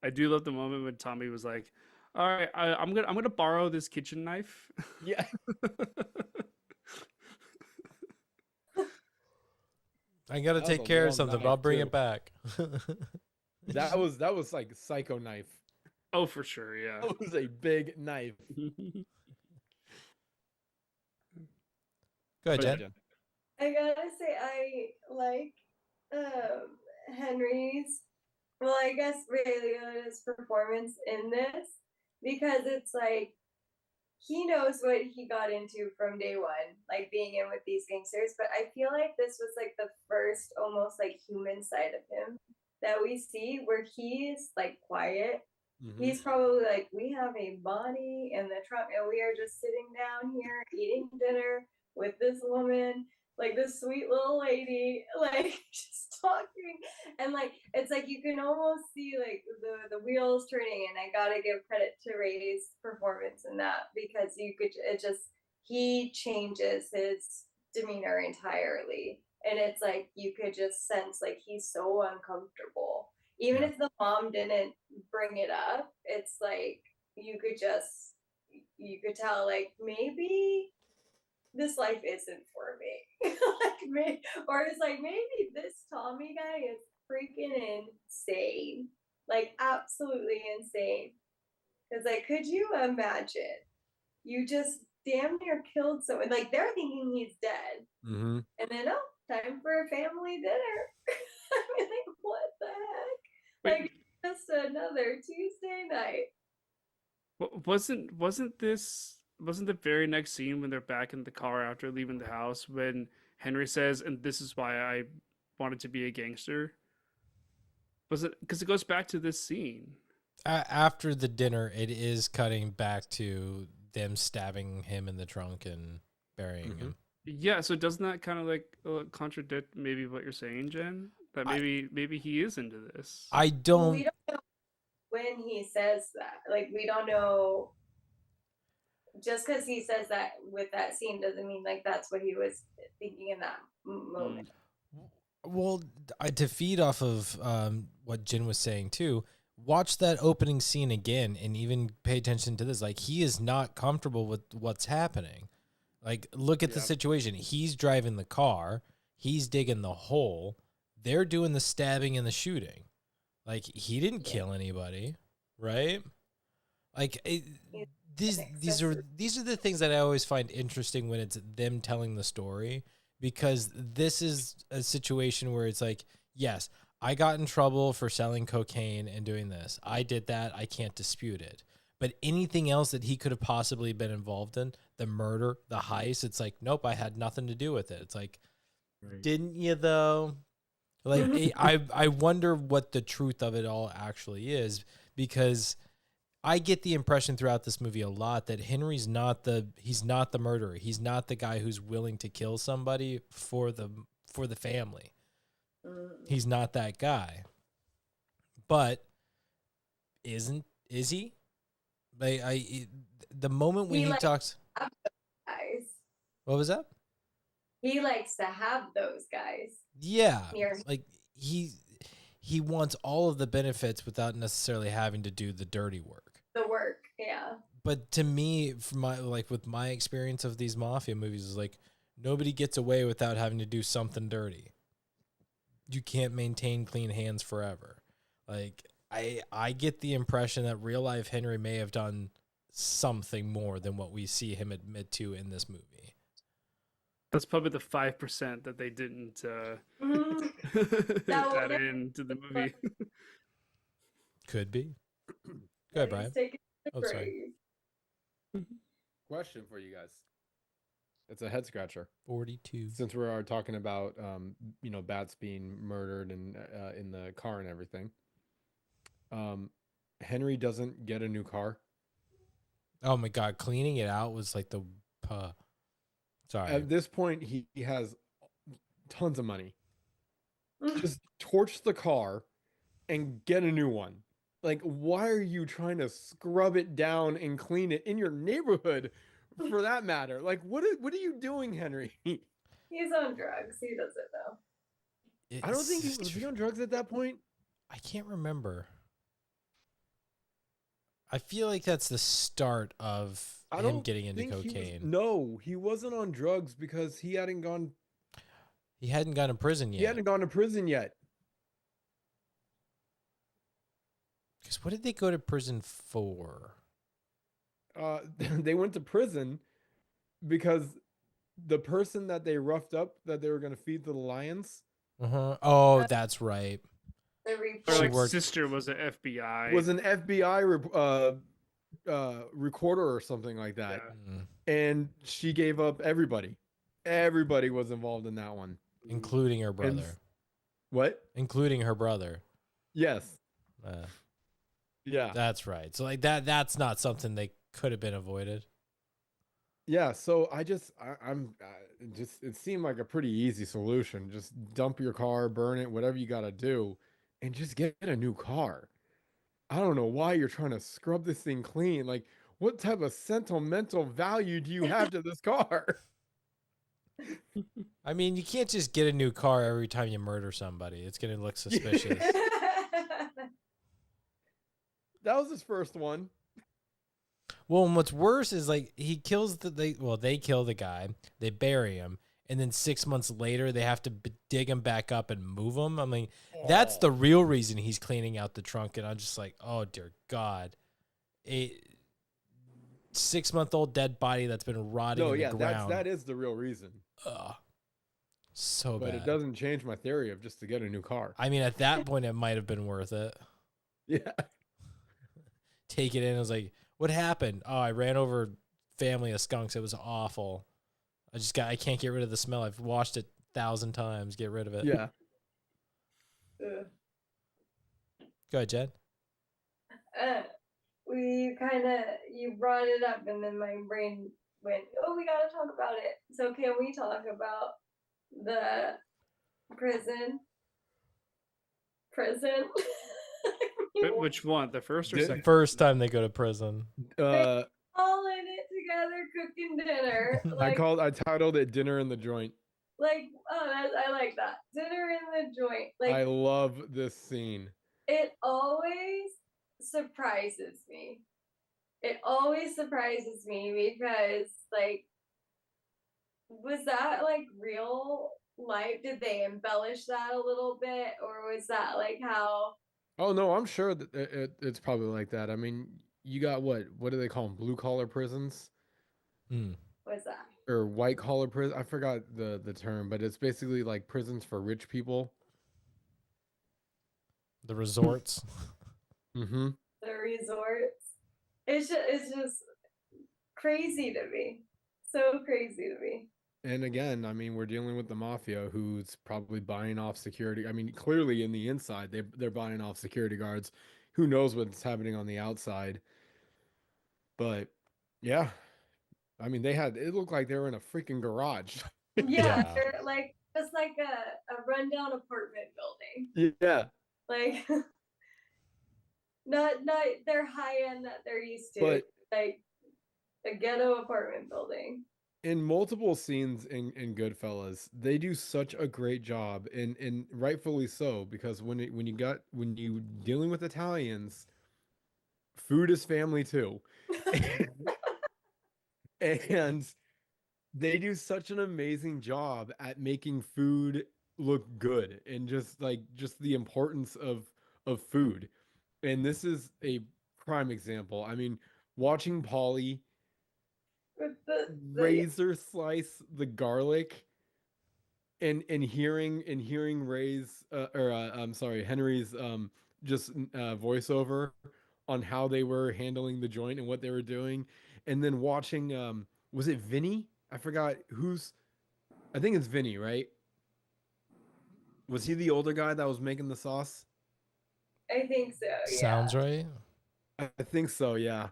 I do love the moment when Tommy was like, "All right, I'm gonna borrow this kitchen knife." Yeah. I gotta take care of something, but I'll bring it back. That was like Psycho knife. Oh, for sure, yeah. That was a big knife. Go ahead, Jen. I gotta say, I like Henry's, well, I guess Ray Liotta's performance in this, because it's like he knows what he got into from day one, like being in with these gangsters. But I feel like this was like the first almost like human side of him that we see, where he's like quiet. He's probably like, we have a body in the trunk and we are just sitting down here eating dinner with this woman, like this sweet little lady, like just talking. And like, it's like you can almost see like the wheels turning. And I gotta give credit to Ray's performance in that, because he changes his demeanor entirely. And it's like you could just sense like he's so uncomfortable. Even if the mom didn't bring it up, it's like you could tell like maybe this life isn't for me. Or it's like maybe this Tommy guy is freaking insane. Like absolutely insane. Because like, could you imagine? You just damn near killed someone. Like they're thinking he's dead. And then time for a family dinner. I mean, like, what the heck? Like just another Tuesday night. Wasn't the very next scene when they're back in the car after leaving the house when Henry says, "And this is why I wanted to be a gangster"? Was it because it goes back to this scene? After the dinner, it is cutting back to them stabbing him in the trunk and burying him. Yeah, so doesn't that kind of like contradict maybe what you're saying, Jen? That maybe he is into this. We don't know when he says that. Like we don't know. Just because he says that with that scene doesn't mean like that's what he was thinking in that moment. Well, to feed off of what Jen was saying too, watch that opening scene again and even pay attention to this. Like, he is not comfortable with what's happening. Like, look at the situation. He's driving the car. He's digging the hole. They're doing the stabbing and the shooting. Like, he didn't kill anybody, right? Like, these are the things that I always find interesting when it's them telling the story, because this is a situation where it's like, yes, I got in trouble for selling cocaine and doing this. I did that. I can't dispute it. But anything else that he could have possibly been involved in, the murder, the heist, it's like, nope, I had nothing to do with it. It's like, didn't you though? Like, I wonder what the truth of it all actually is, because I get the impression throughout this movie a lot that Henry's he's not the murderer. He's not the guy who's willing to kill somebody for the family. He's not that guy. But is he? Like, the moment when he talks, guys. What was that? He likes to have those guys. Yeah. Like, he wants all of the benefits without necessarily having to do the dirty work. The work, yeah. But to me, with my experience of these mafia movies, is like, nobody gets away without having to do something dirty. You can't maintain clean hands forever. Like, I get the impression that real life Henry may have done something more than what we see him admit to in this movie. That's probably the 5% that they didn't add into the movie. Could be. Go ahead, Brian. Oh, sorry. Question for you guys. It's a head scratcher. 42. Since we are talking about, Bats being murdered and in the car and everything. Henry doesn't get a new car. Oh my God, cleaning it out was like the. Sorry. At this point, he has tons of money. Just torch the car and get a new one. Like, why are you trying to scrub it down and clean it in your neighborhood, for that matter? Like, what are you doing, Henry? He's on drugs. He does it though. I don't think was he on drugs at that point? I can't remember. I feel like that's the start of him getting into cocaine. No, he wasn't on drugs because he hadn't gone. He hadn't gone to prison yet. He hadn't gone to prison yet. Because what did they go to prison for? They went to prison because the person that they roughed up that they were going to feed to the lions. Oh, that's right. Her sister was an FBI. Was an FBI recorder or something like that. Yeah. And she gave up everybody. Everybody was involved in that one. Including her brother. What? Including her brother. Yes. Yeah. That's right. So like that's not something they could have been avoided. Yeah, so I'm it seemed like a pretty easy solution. Just dump your car, burn it, whatever you got to do, and just get a new car. I don't know why you're trying to scrub this thing clean. Like, what type of sentimental value do you have to this car? I mean, you can't just get a new car every time you murder somebody. It's going to look suspicious. That was his first one. Well, and what's worse is like he kills they kill the guy, they bury him, and then 6 months later they have to dig him back up and move him. I mean, that's the real reason he's cleaning out the trunk, and I'm just like, oh dear God, a 6-month-old dead body that's been rotting in the ground. That is the real reason. So bad. But it doesn't change my theory of just to get a new car. I mean, at that point, it might have been worth it. Yeah. Take it in. I was like, what happened? Oh, I ran over family of skunks. It was awful. I can't get rid of the smell. I've washed it 1,000 times. Get rid of it. Yeah. Go ahead, Jen. You brought it up and then my brain went, oh, we got to talk about it. So can we talk about the prison? Which one? The first or second? The first time they go to prison. All in it together, cooking dinner. Like, I titled it "Dinner in the Joint." Like, I like that. Dinner in the joint. Like, I love this scene. It always surprises me. It always surprises me because, like, was that like real life? Did they embellish that a little bit, or was that like how? Oh no, I'm sure that it's probably like that. I mean, you got what do they call them? Blue collar prisons Mm. Was that? or white collar prison? I forgot the term, but it's basically like prisons for rich people. The resorts. Mm-hmm. The resorts. It's just crazy to me. So crazy to me. And again, I mean, we're dealing with the mafia who's probably buying off security. I mean, clearly in the inside, they're buying off security guards. Who knows what's happening on the outside? But yeah, I mean, it looked like they were in a freaking garage. Yeah, Yeah. they're like just like a rundown apartment building. Yeah, Like not their high end that they're used to. but Like a ghetto apartment building. in multiple scenes in Goodfellas, they do such a great job, and rightfully so, because when you dealing with Italians, food is family too. And they do such an amazing job at making food look good and just the importance of food. And this is a prime example. I mean, watching Polly With the razor slice the garlic and hearing Ray's I'm sorry, Henry's just voiceover on how they were handling the joint and what they were doing, and then watching was it Vinny? I forgot who's. I think it's Vinny, right? Was he the older guy that was making the sauce? I think so, yeah. Sounds right. I think so, yeah.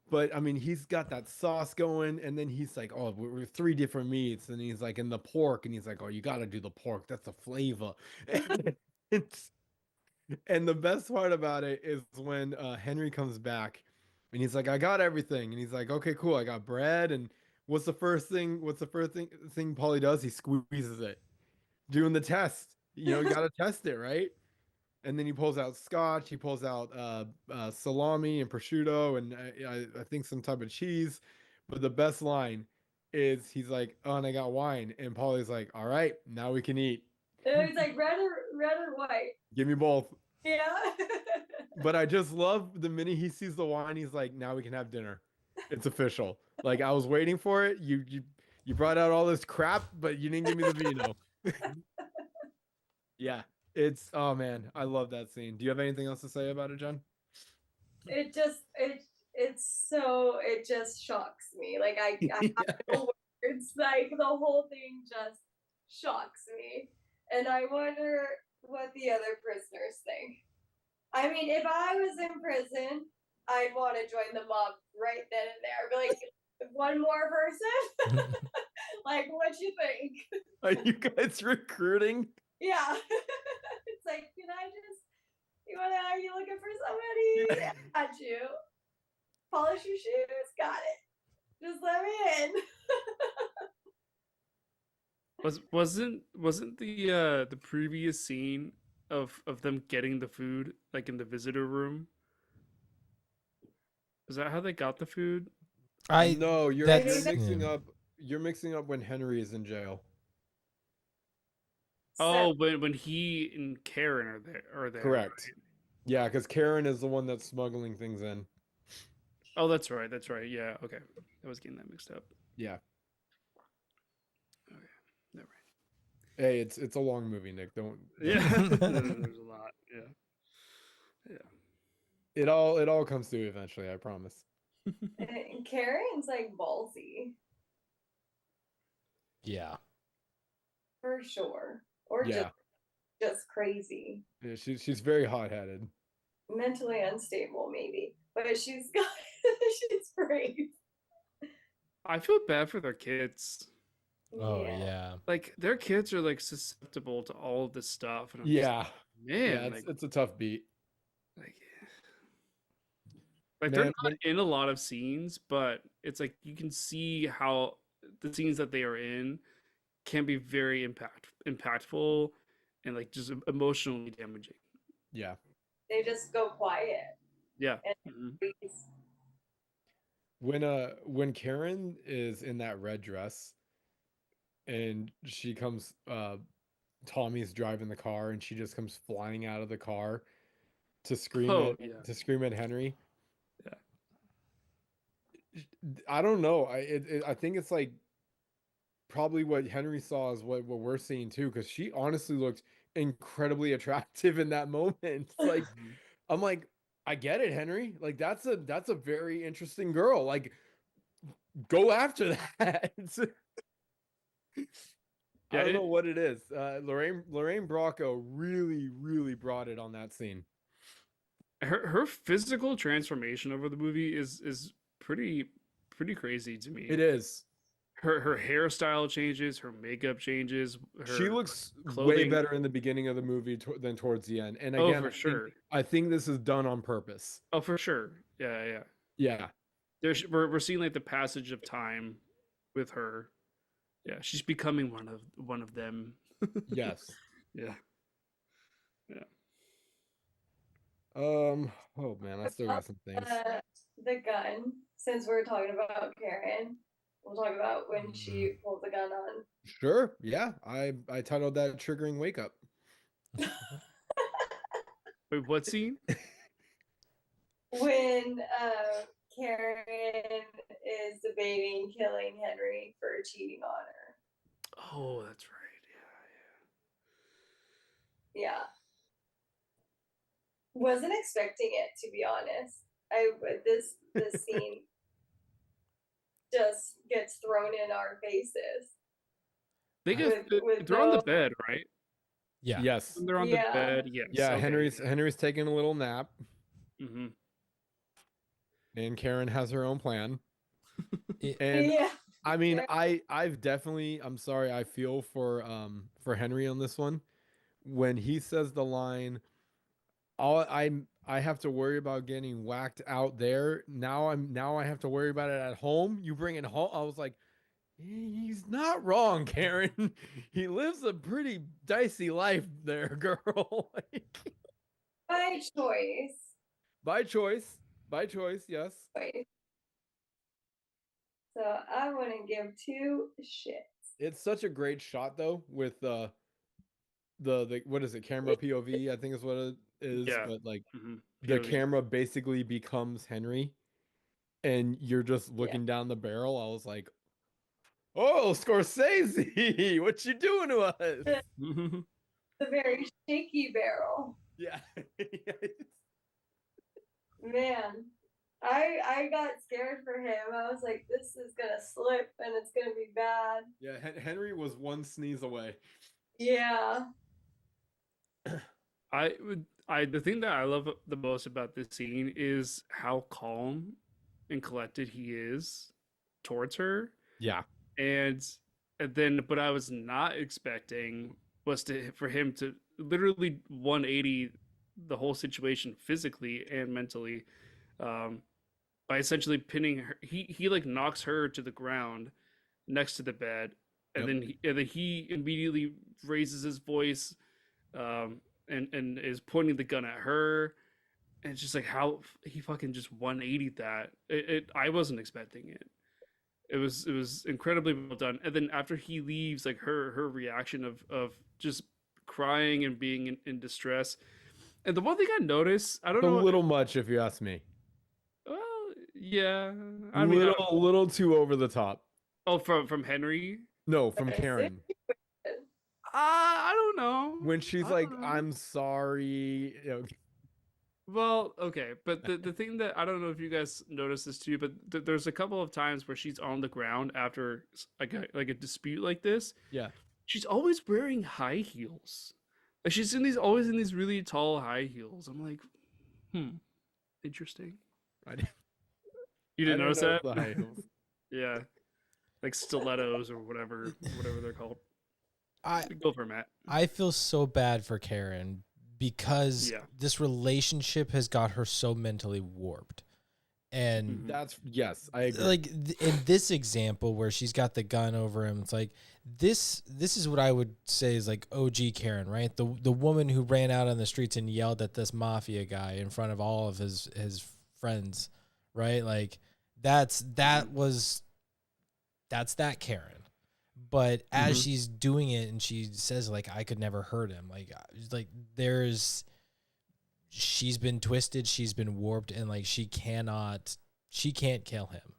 But I mean, he's got that sauce going, and then he's like, "Oh, we're three different meats," and he's like, "In the pork," and he's like, "Oh, you got to do the pork. That's the flavor." It's- and the best part about it is when Henry comes back, and he's like, "I got everything," and he's like, "Okay, cool. I got bread." And what's the first thing? What's the first thing Paulie does? He squeezes it, doing the test. You got to test it, right? And then he pulls out scotch. He pulls out salami and prosciutto, and I think some type of cheese. But the best line is he's like, "Oh, and I got wine," and Paulie's like, "All right, now we can eat. And it's like red or white. Give me both." Yeah. But I just love the minute he sees the wine, he's like, "Now we can have dinner. It's official." Like I was waiting for it. You brought out all this crap, but you didn't give me the vino. Yeah, it's oh man, I love that scene. Do you have anything else to say about it, Jen? it just it just shocks me. Like I have no words. Like the whole thing just shocks me. And I wonder what the other prisoners think. I mean, if I was in prison, I'd want to join the mob right then and there. Be like, one more person? Like, what you think? Are you guys recruiting? Yeah. It's like, can I just, are you looking for somebody? Yeah, got you. Polish your shoes. Got it. Just let me in. Wasn't the previous scene of them getting the food like in the visitor room? Is that how they got the food? No, you're that's mixing up. You're mixing up when Henry is in jail. Oh, when he and Karen are there. Correct. Yeah, because Karen is the one that's smuggling things in. Oh, that's right. That's right. Yeah. Okay. I was getting that mixed up. Yeah. Okay. Never mind. Hey, it's a long movie, Nick. Don't. Yeah. There's a lot. Yeah. Yeah. It all comes through eventually. I promise. And Karen's like ballsy. Yeah. For sure. Or Yeah. just crazy. Yeah, she's very hot headed. Mentally unstable, maybe. But she's got she's brave. I feel bad for their kids. Oh yeah. Like their kids are like susceptible to all of this stuff. And I'm Yeah. just, man, Yeah, it's a tough beat. Like they're not in a lot of scenes, but it's like you can see how the scenes that they are in can be very impactful and like just emotionally damaging. Yeah. They just go quiet. Yeah. And When Karen is in that red dress and she comes Tommy's driving the car and she just comes flying out of the car to scream Oh yeah. at Henry. Yeah. I don't know. I think it's like probably what Henry saw is what we're seeing too, because she honestly looked incredibly attractive in that moment. Like I'm like, I get it, Henry. Like that's a very interesting girl. Like go after that. I don't know what it is. Lorraine Bracco really brought it on that scene. Her physical transformation over the movie is pretty crazy to me. It is. Her hairstyle changes, her makeup changes. She looks way clothing. better in the beginning of the movie than towards the end. And Oh, again, for sure. I think this is done on purpose. Oh, for sure. Yeah. Yeah. We're seeing like the passage of time with her. Yeah, she's becoming one of them. Yes. Yeah. Oh man, I still got some things. The gun. Since we're talking about Karen, we'll talk about when she pulls the gun on. Sure. Yeah. I titled that "Triggering Wake Up." Wait, what scene? When Karen is debating killing Henry for cheating on her. Oh, that's right. Yeah. Wasn't expecting it, to be honest. This scene just gets thrown in our faces. They're on the bed, right? Yeah. Yes. When they're on the bed. Yes. Yeah. Okay. Henry's taking a little nap. Mm-hmm. And Karen has her own plan. And yeah. I mean, I've definitely, I'm sorry, I feel for Henry on this one. When he says the line, I have to worry about getting whacked out there. Now I have to worry about it at home. You bring it home. I was like, he's not wrong, Karen. He lives a pretty dicey life there, girl. By choice. By choice. By choice, yes. So I wouldn't give two shits. It's such a great shot though, with the what is it, camera POV, I think is what it is. Yeah. But like Mm-hmm. the camera basically becomes Henry and you're just looking down the barrel. I was like, oh, Scorsese, what you doing to us? The very shaky barrel. Yeah. Man, I got scared for him. I was like, this is gonna slip and it's gonna be bad. Yeah, Henry was one sneeze away. Yeah. The thing that I love the most about this scene is how calm and collected he is towards her. Yeah. And then but I was not expecting was for him to literally 180 the whole situation physically and mentally, by essentially pinning her. He like knocks her to the ground next to the bed, and then he immediately raises his voice, and is pointing the gun at her. And it's just like how he fucking just 180'd that. I wasn't expecting it. It was incredibly well done. And then after he leaves, like her reaction of just crying and being in distress. And the one thing I noticed, I don't know, a little much if you ask me. Well, yeah, I mean, a little too over the top. Oh, from Henry? No, from Karen. I don't know. When she's like, I'm sorry. Well, okay, but the thing that I don't know if you guys noticed this too, but there's a couple of times where she's on the ground after like a dispute like this. Yeah, she's always wearing high heels. Like she's always in these really tall high heels. I'm like, interesting. You didn't notice that? The high heels. Yeah, like stilettos or whatever they're called. Go for Matt. I feel so bad for Karen because this relationship has got her so mentally warped. And that's yes, I agree. Like in this example where she's got the gun over him, it's like this is what I would say is like OG Karen, right? The woman who ran out on the streets and yelled at this mafia guy in front of all of his friends, right? Like that's that Karen. But as she's doing it and she says like I could never hurt him, like she's been twisted, she's been warped, and like she can't kill him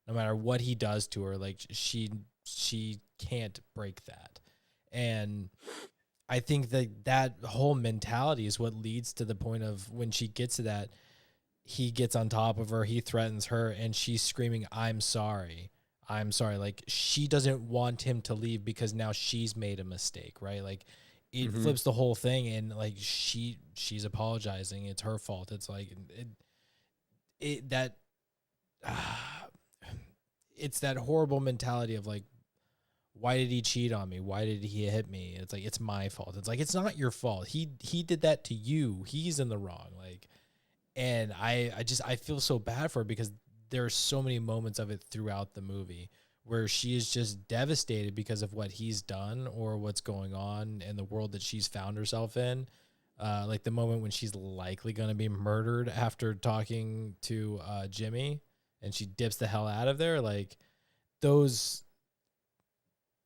no matter what he does to her. Like she can't break that. And I think that whole mentality is what leads to the point of when she gets to that, he gets on top of her, he threatens her, and she's screaming, I'm sorry. Like she doesn't want him to leave because now she's made a mistake, right? Like it flips the whole thing, and like she's apologizing. It's her fault. It's like it's that horrible mentality of like, why did he cheat on me? Why did he hit me? It's like, it's my fault. It's like, it's not your fault. He did that to you. He's in the wrong. Like, and I feel so bad for her because there are so many moments of it throughout the movie where she is just devastated because of what he's done or what's going on in the world that she's found herself in. Like the moment when she's likely going to be murdered after talking to Jimmy, and she dips the hell out of there. Like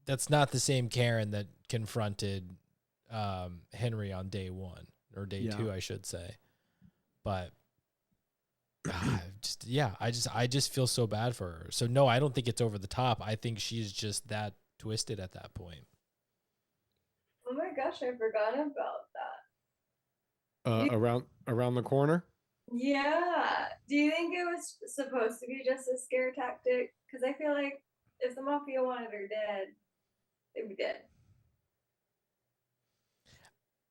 that's not the same Karen that confronted Henry on day one or day two, I should say. But I just feel so bad for her. So no, I don't think it's over the top. I think she's just that twisted at that point. Oh my gosh, I forgot about that. Around the corner. Yeah. Do you think it was supposed to be just a scare tactic? Because I feel like if the mafia wanted her dead, they'd be dead.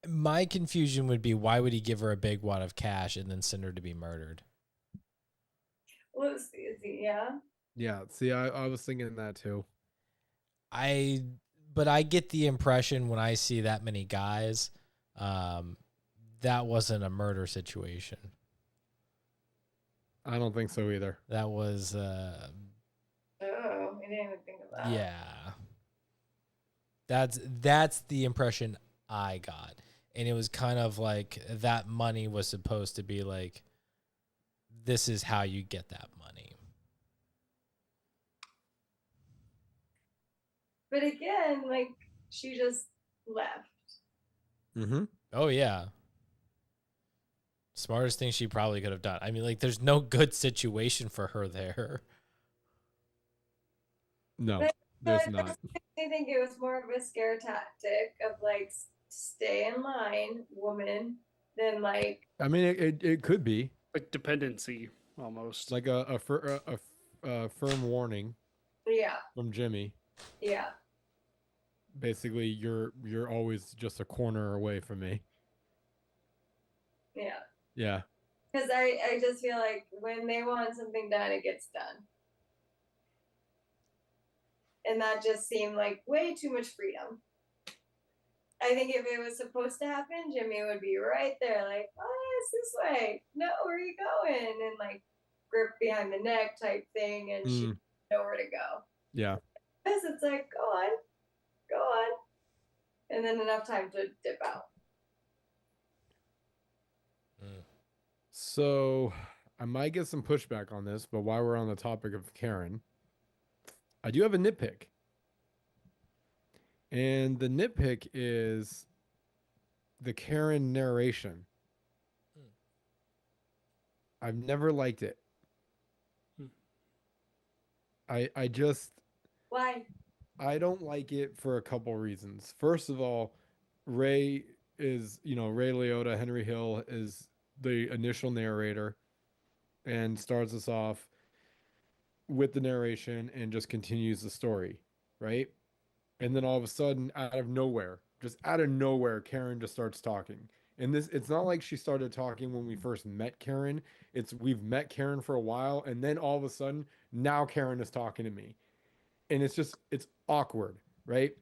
My confusion would be, why would he give her a big wad of cash and then send her to be murdered? Well, yeah. Yeah. See, I was thinking that too. But I get the impression when I see that many guys, that wasn't a murder situation. I don't think so either. That was Oh, I didn't even think of that. Yeah. That's the impression I got. And it was kind of like that money was supposed to be like, this is how you get that money. But again, like, she just left. Oh, yeah. Smartest thing she probably could have done. I mean, like, there's no good situation for her there. No, there's not. I think it was more of a scare tactic of like, stay in line, woman, than like. I mean, it could be like dependency almost, like a firm warning. Yeah. From Jimmy. Yeah. Basically, you're always just a corner away from me. Yeah. Yeah. Because I just feel like when they want something done, it gets done. And that just seemed like way too much freedom. I think if it was supposed to happen, Jimmy would be right there, like, oh, it's this way. No, where are you going? And like grip behind the neck type thing, and she didn't know where to go. Yeah. Because it's like, go on. And then enough time to dip out. So I might get some pushback on this, but while we're on the topic of Karen, I do have a nitpick. And the nitpick is the Karen narration. I've never liked it. I just... Why? I don't like it for a couple reasons. First of all, Ray Liotta, Henry Hill is the initial narrator and starts us off with the narration and just continues the story, right? And then all of a sudden, out of nowhere, Karen just starts talking. And it's not like she started talking when we first met Karen. We've met Karen for a while, and then all of a sudden, now Karen is talking to me. And it's awkward, right?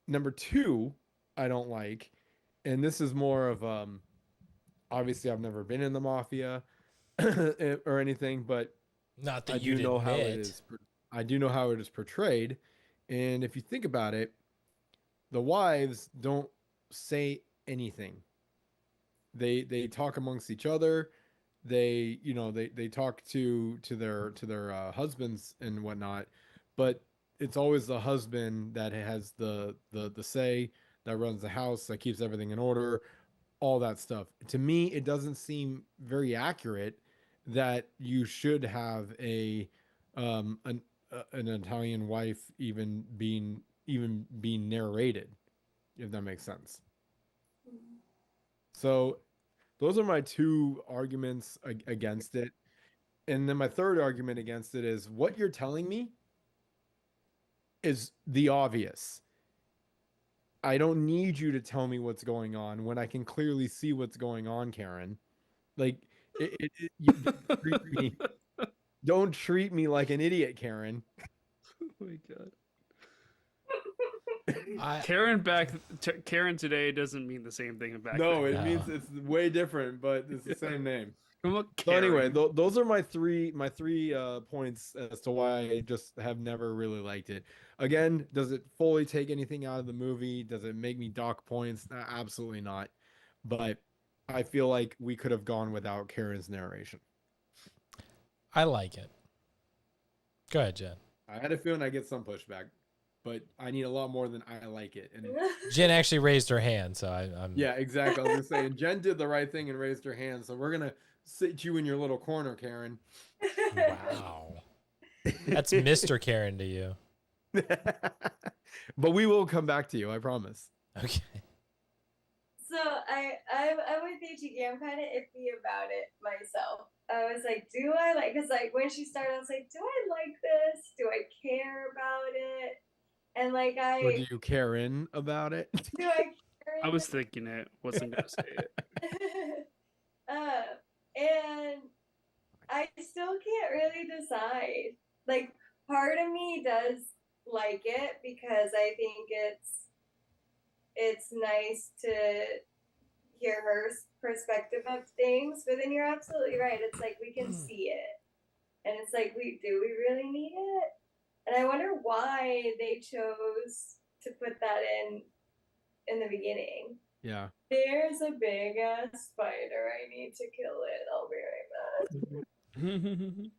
Number two, I don't like, and this is more of obviously I've never been in the mafia, or anything, but Not that I you'd do know how it admit. is. I do know how it is portrayed, and if you think about it, the wives don't say anything. They talk amongst each other. They talk to their husbands and whatnot, but it's always the husband that has the say, that runs the house, that keeps everything in order, all that stuff. To me, it doesn't seem very accurate that you should have an Italian wife even being narrated, if that makes sense. So those are my two arguments against it. And then my third argument against it is what you're telling me is the obvious. I don't need you to tell me what's going on when I can clearly see what's going on, Karen. Like, don't treat me like an idiot, Karen. Oh my god. I Karen today doesn't mean the same thing back No, then. it means it's way different, but it's the same name. So Karen. anyway, those are my three points as to why I just have never really liked it. Again, does it fully take anything out of the movie? Does it make me dock points? Absolutely not. But I feel like we could have gone without Karen's narration. I like it. Go ahead, Jen. I had a feeling I'd get some pushback, but I need a lot more than I like it. And Jen actually raised her hand, so I'm. yeah, exactly. I was saying Jen did the right thing and raised her hand, so we're gonna sit you in your little corner, Karen. Wow. That's Mr. Karen to you. But we will come back to you, I promise. Okay. So I'm with HG. I'm kind of iffy about it myself. I was like, do I like? Because like when she started, I was like, do I like this? Do I care about it? And like Or do you care in about it? do I care? I was thinking it, wasn't gonna say it. And I still can't really decide. Like part of me does like it because I think it's nice to hear her perspective of things, but then you're absolutely right. It's like we can see it, and it's like we really need it? And I wonder why they chose to put that in the beginning. Yeah. There's a big ass spider. I need to kill it. I'll be right back.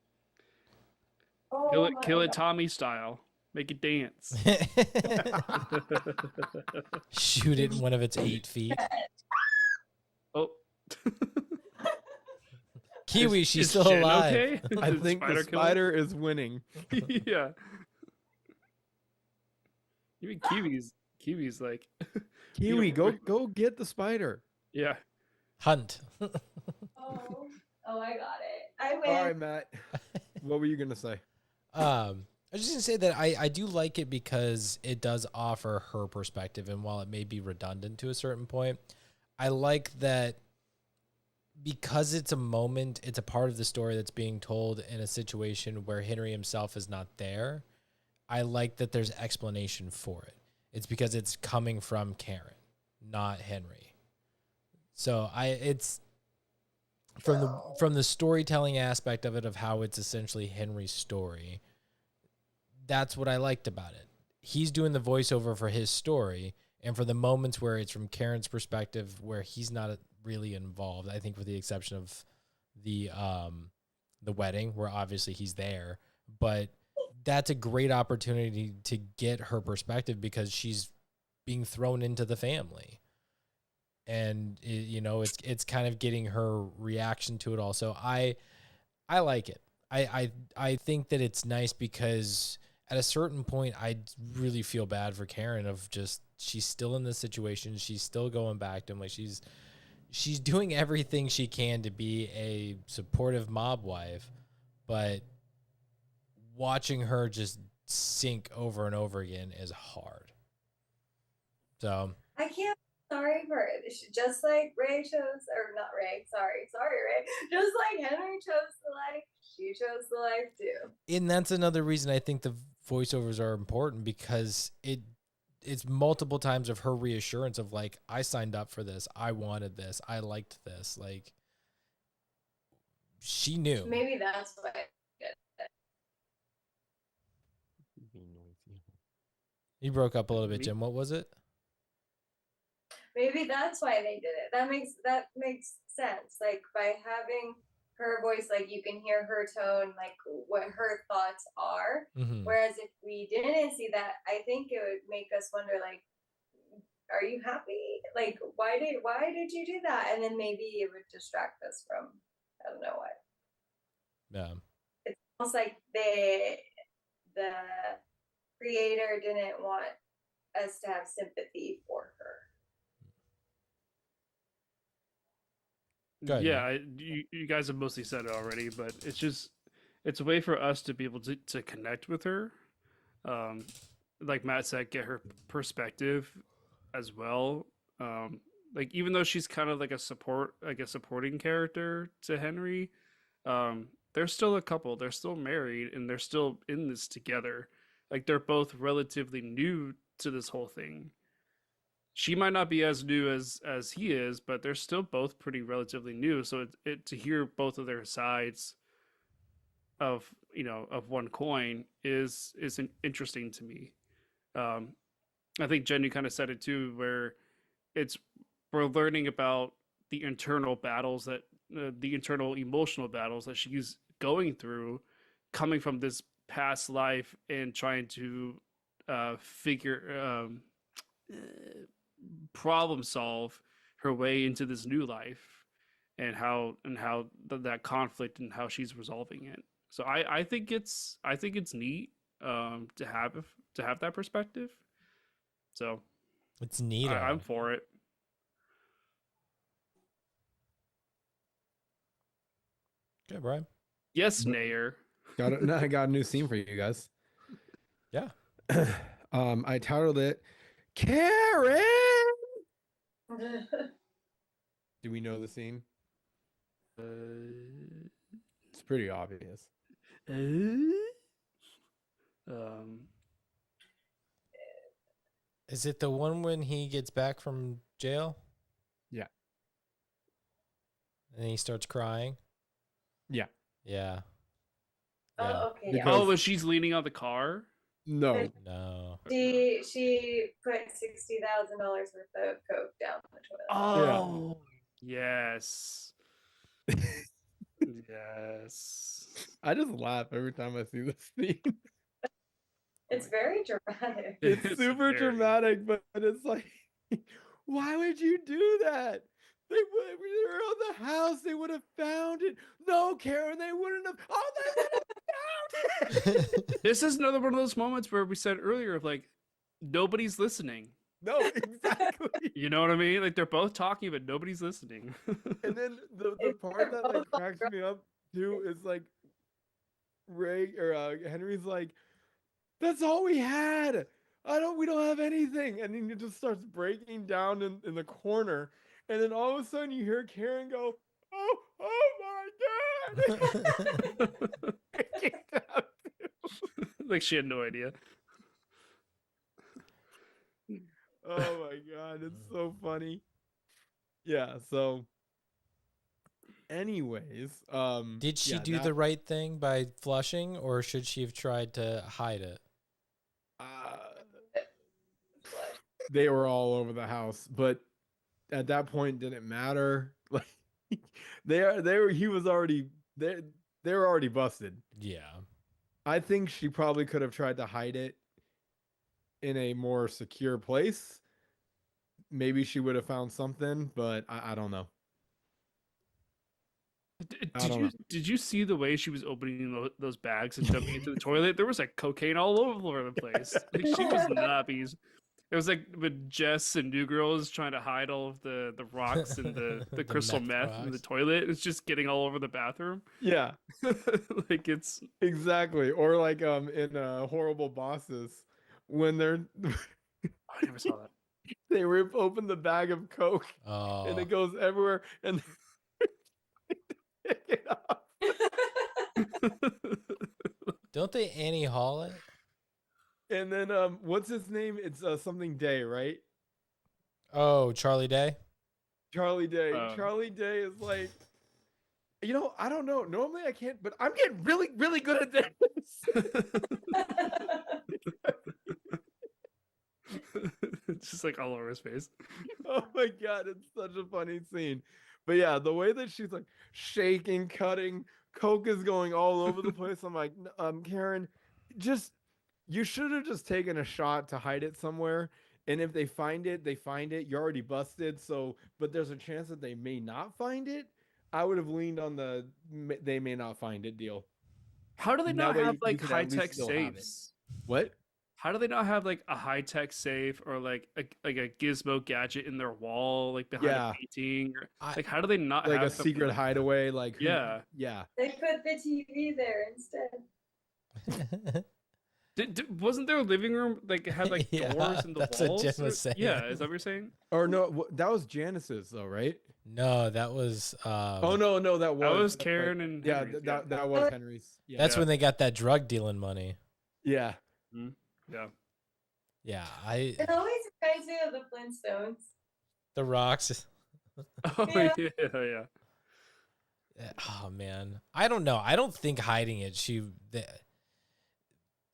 Oh kill it Tommy style. Make it dance. Shoot it in one of its 8 feet. Oh. Kiwi, she's is still Jen alive. Okay? I think the spider is winning. Yeah. You mean Kiwi's like Kiwi, go get the spider. yeah. Hunt. Oh, I got it. I win. All right, Matt. What were you gonna say? I was just gonna say that I do like it because it does offer her perspective, and while it may be redundant to a certain point, I like that because it's a moment, it's a part of the story that's being told in a situation where Henry himself is not there. I like that there's explanation for it. It's because it's coming from Karen, not Henry. So it's from the storytelling aspect of it, of how it's essentially Henry's story. That's what I liked about it. He's doing the voiceover for his story, and for the moments where it's from Karen's perspective, where he's not really involved, I think with the exception of the wedding, where obviously he's there, but that's a great opportunity to get her perspective because she's being thrown into the family. And it's kind of getting her reaction to it also. I like it. I think that it's nice because at a certain point I really feel bad for Karen of just, she's still in this situation. She's still going back to him. Like she's doing everything she can to be a supportive mob wife, but watching her just sink over and over again is hard. So I can't. Sorry for it. Just like Ray chose, or not Ray. Sorry, Ray. Just like Henry chose the life, she chose the life too. And that's another reason I think the voiceovers are important, because it's multiple times of her reassurance of like, I signed up for this, I wanted this, I liked this. Like she knew. Maybe that's why. You broke up a little bit, Jim. What was it? Maybe that's why they did it. That makes sense. Like by having her voice, like you can hear her tone, like what her thoughts are. Mm-hmm. Whereas if we didn't see that, I think it would make us wonder, like, are you happy? Like, why did you do that? And then maybe it would distract us from, I don't know what. Yeah. It's almost like the creator didn't want us to have sympathy for her. Ahead, yeah, you guys have mostly said it already, but it's a way for us to be able to connect with her. Like Matt said, get her perspective as well. Like even though she's kind of like a supporting character to Henry, they're still a couple. They're still married and they're still in this together. Like they're both relatively new to this whole thing. She might not be as new as he is, but they're still both pretty relatively new. So it to hear both of their sides of of one coin is interesting to me. I think Jenny kind of said it too, where we're learning about the internal battles that the internal emotional battles that she's going through, coming from this past life and trying to figure problem solve her way into this new life, and how that conflict and how she's resolving it. So I think it's neat to have that perspective. So it's neat. I'm for it. Okay, Brian. Yes, Nayer. I got a new scene for you guys. Yeah. I titled it Karen. Do we know the scene? It's pretty obvious. Is it the one when he gets back from jail? Yeah. And he starts crying? Yeah. Yeah. Oh, okay. Because- Oh, but she's leaning on the car? No. No. She put $60,000 worth of coke down the toilet. Oh, yes. Yes. I just laugh every time I see this scene. It's very dramatic. It's super dramatic, but it's like, why would you do that? They were around the house. They would have found it. No, Karen, they wouldn't have. Oh, they would have found it. This is another one of those moments where we said earlier of like, nobody's listening. No, exactly. You know what I mean? Like they're both talking, but nobody's listening. And then the part that like cracks me up too is like Henry's like, that's all we had. We don't have anything. And then it just starts breaking down in the corner. And then all of a sudden you hear Karen go, oh my God. Like she had no idea. Oh my God, it's so funny. Yeah, so anyways, did she do the right thing by flushing, or should she have tried to hide it? They were all over the house, but at that point didn't matter. Like they were already busted. Yeah. I think she probably could have tried to hide it in a more secure place. Maybe she would have found something, but I don't know. Did you see the way she was opening those bags and dumping into the toilet? There was like cocaine all over the place. Like, she was nutties. It was like with Jess and New Girls trying to hide all of the rocks and the crystal meth in the toilet. It's just getting all over the bathroom. Yeah. Like it's exactly. Or like in Horrible Bosses when they're I never saw that. They rip open the bag of Coke and it goes everywhere and pick it up. Don't they Annie Hall it? And then what's his name? It's something Day, right? Oh, Charlie Day. Charlie Day. Charlie Day is like You know, I don't know. Normally I can't, but I'm getting really, really good at this. It's just like all over his face. Oh my god, it's such a funny scene. But yeah, the way that she's like shaking, cutting, Coke is going all over the place. I'm like, Karen, just you should have just taken a shot to hide it somewhere. And if they find it, they find it. You're already busted. So, but there's a chance that they may not find it. I would have leaned on the they may not find it deal. How do they And not that way have you like could high at least tech still have it. safes? What? How do they not have like a high tech safe or like a gizmo gadget in their wall, like behind Yeah. a painting? Or, like, how do they not Like have a secret like, hideaway? Like yeah, yeah. They put the TV there instead. Wasn't their living room like had like Yeah, doors in the that's walls? what Jen was saying. Yeah, is that what you're saying? Or no, that was Janice's though, right? No, that was. Oh no, that was. That was that's Karen right. and yeah, Henry's, that was Henry's. Yeah, That's when they got that drug dealing money. yeah. Yeah. Yeah, It always reminds me of the Flintstones. the rocks. Oh Yeah. yeah. Oh man, I don't know. I don't think hiding it.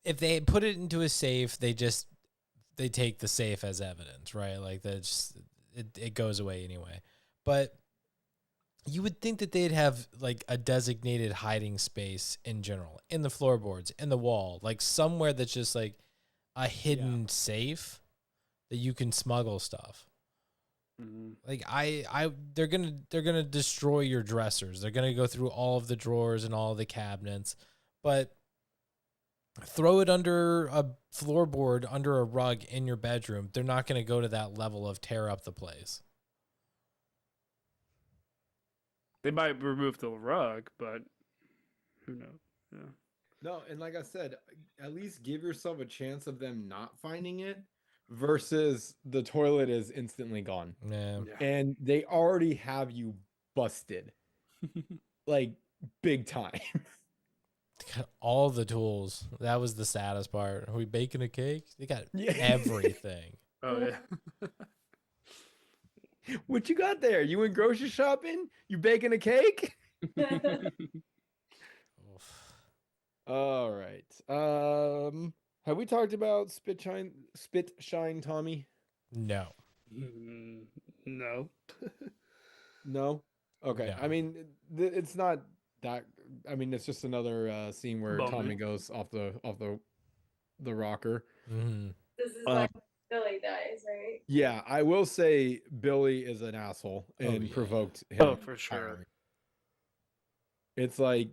If they put it into a safe, they take the safe as evidence, right? Like that's it goes away anyway. But you would think that they'd have like a designated hiding space in general, in the floorboards, in the wall, like somewhere that's just like a hidden safe that you can smuggle stuff. Like they're gonna destroy your dressers. They're gonna go through all of the drawers and all of the cabinets, but throw it under a floorboard, under a rug in your bedroom. They're not gonna go to that level of tear up the place. They might remove the rug, but who knows? Yeah. No, and like I said, at least give yourself a chance of them not finding it versus the toilet is instantly gone. Yeah. And they already have you busted. Like big time. Got all the tools. That was the saddest part. Are we baking a cake? They got Yeah. everything. Oh yeah. What you got there? You went grocery shopping? You baking a cake? All right. Have we talked about Spit Shine Tommy? No. No. No. Okay. No. I mean, it's not that. I mean, it's just another scene where Bummer. Tommy goes off the rocker. Mm-hmm. This is like Billy dies, right? Yeah, I will say Billy is an asshole and provoked him. Oh, for sure. It's like,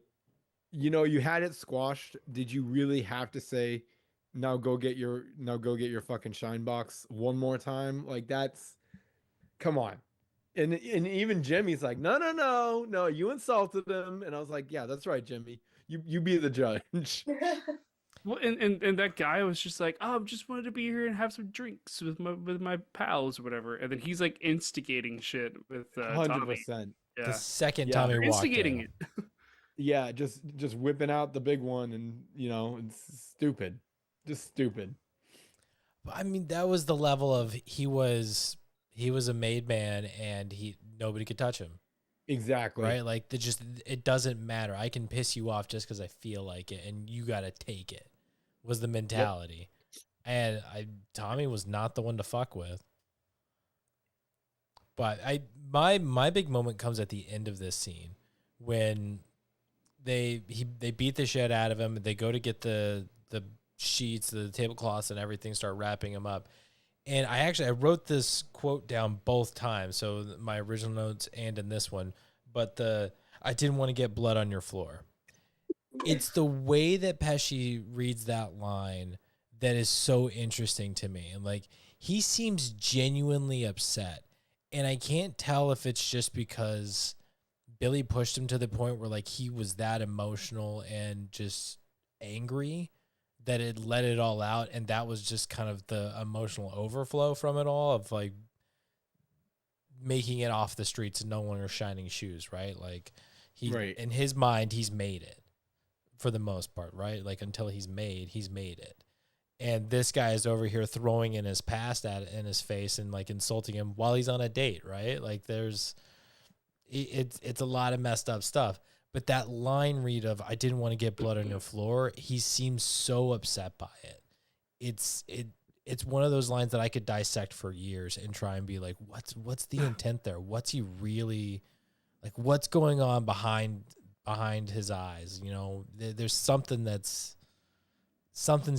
you had it squashed. Did you really have to say, now go get your fucking shine box one more time? Like come on. And even Jimmy's like, no, you insulted him. And I was like, yeah, that's right, Jimmy. You be the judge. Well, and that guy was just like, oh, I just wanted to be here and have some drinks with my pals or whatever. And then he's like instigating shit with 100%. Tommy. The Yeah. second Yeah. Tommy They're walked instigating in. it. Yeah, just whipping out the big one, and it's stupid. Just stupid. I mean, that was the level of he was a made man and nobody could touch him. Exactly. Right? Like it doesn't matter. I can piss you off just because I feel like it, and you got to take it. Was the mentality. Yep. And Tommy was not the one to fuck with. But my big moment comes at the end of this scene when they beat the shit out of him. They go to get the sheets, the tablecloths, and everything, start wrapping him up. And I wrote this quote down both times, so my original notes and in this one. But I didn't want to get blood on your floor. It's the way that Pesci reads that line that is so interesting to me. And like, he seems genuinely upset, and I can't tell if it's just because Billy pushed him to the point where like he was that emotional and just angry that it let it all out, and that was just kind of the emotional overflow from it all of like making it off the streets and no longer shining shoes, right? Like in his mind, he's made it for the most part, right? Like until he's made it. And this guy is over here throwing in his past in his face and like insulting him while he's on a date, right? Like It's a lot of messed up stuff. But that line read of "I didn't want to get blood on your floor," he seems so upset by it. It's one of those lines that I could dissect for years and try and be like, what's the intent there? What's he really like? What's going on behind his eyes? You know, there's something's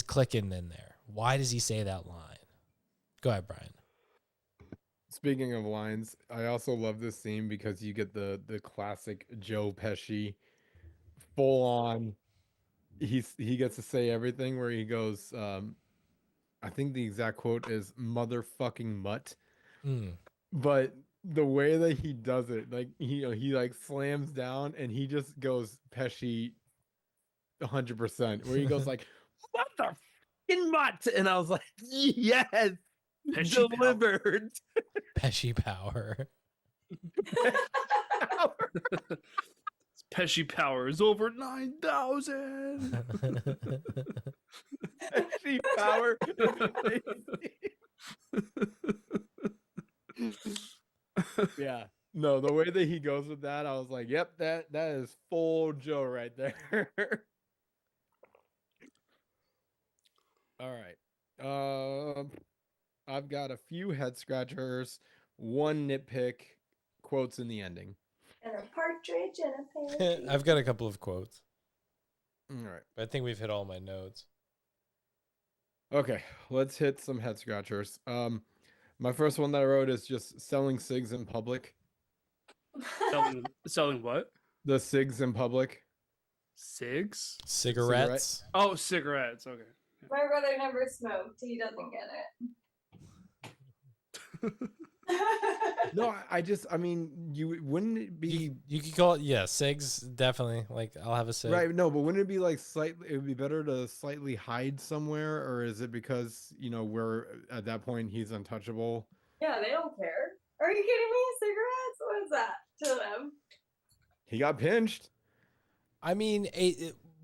clicking in there. Why does he say that line? Go ahead, Brian. Speaking of lines, I also love this scene because you get the classic Joe Pesci full on. He gets to say everything where he goes. I think the exact quote is "motherfucking mutt," but the way that he does it, like he like slams down and he just goes Pesci 100%. Where he goes like "motherfucking mutt," and I was like, yes. Pesci delivered. Pesci power. Pesci power is over 9,000. Pesci power. Yeah. No, the way that he goes with that, I was like, yep, that is full Joe right there. All right. I've got a few head scratchers, one nitpick, quotes in the ending. And a partridge and a pear tree. I've got a couple of quotes. All right. But I think we've hit all my notes. Okay, let's hit some head scratchers. My first one that I wrote is just selling cigs in public. Selling what? The cigs in public. Cigs? Cigarettes? Oh, cigarettes. Okay. My brother never smoked. He doesn't get it. No, I mean, you wouldn't it be You could call it, cigs, definitely. Like, I'll have a cig. right? No, but wouldn't it be like slightly? It would be better to slightly hide somewhere, or is it because we're at that point he's untouchable? Yeah, they don't care. Are you kidding me? Cigarettes? What is that to them? He got pinched. I mean,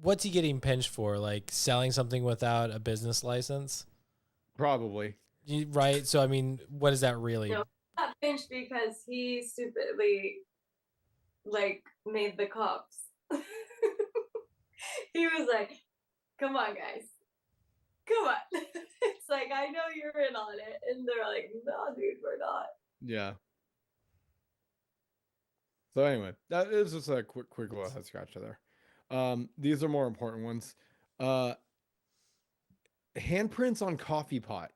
what's he getting pinched for? Like selling something without a business license? Probably. Right. So, I mean, what is that really? No, not pinched because he stupidly, made the cops. He was like, come on, guys. Come on. It's like, I know you're in on it. And they're like, no, dude, we're not. Yeah. So anyway, that is just a quick little head scratcher there. These are more important ones. Handprints on coffee pot.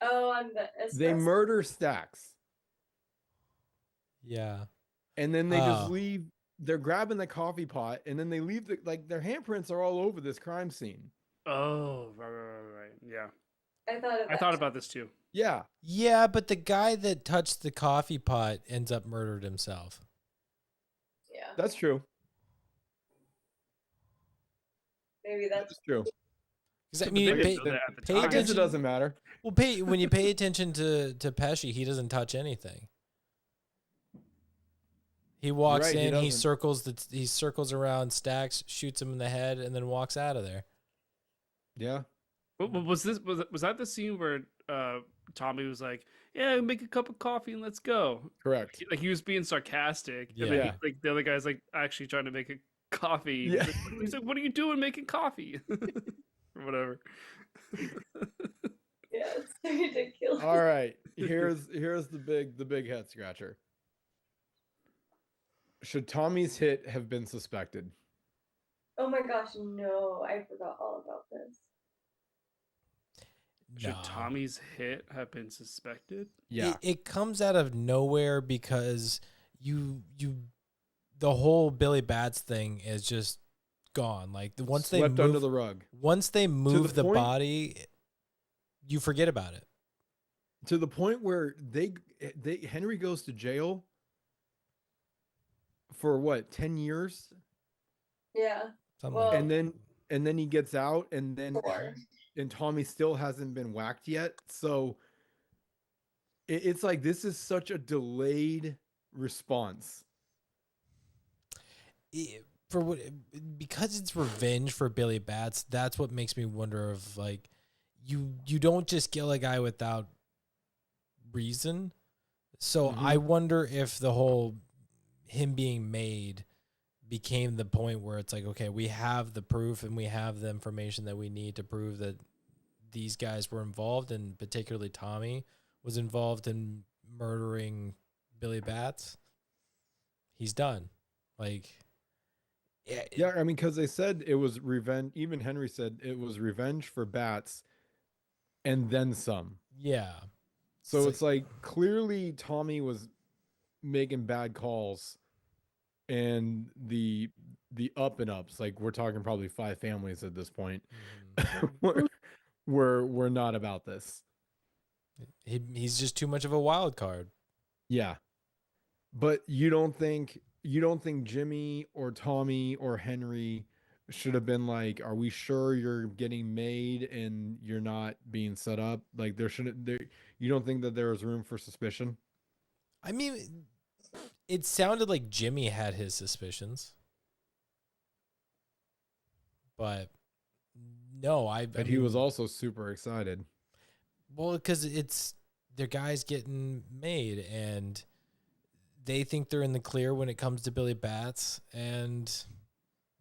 Oh, on the espresso. They murder Stacks. Yeah. And then they just leave. They're grabbing the coffee pot, and then they leave their handprints are all over this crime scene. Oh, right. Yeah. I thought about this too. Yeah. Yeah, but the guy that touched the coffee pot ends up murdered himself. Yeah. That's true. Maybe that's true. Because I mean, pay I guess attention. it doesn't matter. Well, when you pay attention to Pesci, he doesn't touch anything. He walks in, he circles around Stacks, shoots him in the head, and then walks out of there. Yeah. Was that the scene where Tommy was like, "Yeah, make a cup of coffee and let's go"? Correct. He was being sarcastic. Yeah. And then the other guy's like actually trying to make a coffee. Yeah. He's like, "What are you doing making coffee?" Or whatever. Yeah, it's ridiculous. All right. Here's the big head scratcher. Should Tommy's hit have been suspected? Oh my gosh, no. I forgot all about this. Should Tommy's hit have been suspected? Yeah. It comes out of nowhere because the whole Billy Bats thing is just gone. Like once they swept under the rug. Once they move the point, body, you forget about it. To the point where Henry goes to jail for what, 10 years? Yeah. And then he gets out, and then 4. and Tommy still hasn't been whacked yet. So it's like this is such a delayed response. Because it's revenge for Billy Bats, that's what makes me wonder if like you don't just kill a guy without reason. So I wonder if the whole him being made became the point where it's like, okay, we have the proof and we have the information that we need to prove that these guys were involved, and particularly Tommy was involved in murdering Billy Bats. He's done. Like, yeah, I mean, because they said it was revenge. Even Henry said it was revenge for Bats and then some. Yeah. So it's like clearly Tommy was making bad calls, and the up and ups, like we're talking probably 5 families at this point, we're not about this. He's just too much of a wild card. Yeah. But you don't think Jimmy or Tommy or Henry should have been like, are we sure you're getting made and you're not being set up? Like there shouldn't there you don't think that there was room for suspicion? I mean, it sounded like Jimmy had his suspicions. But no, I mean, he was also super excited. Well, because it's their guys getting made, and they think they're in the clear when it comes to Billy Bats, and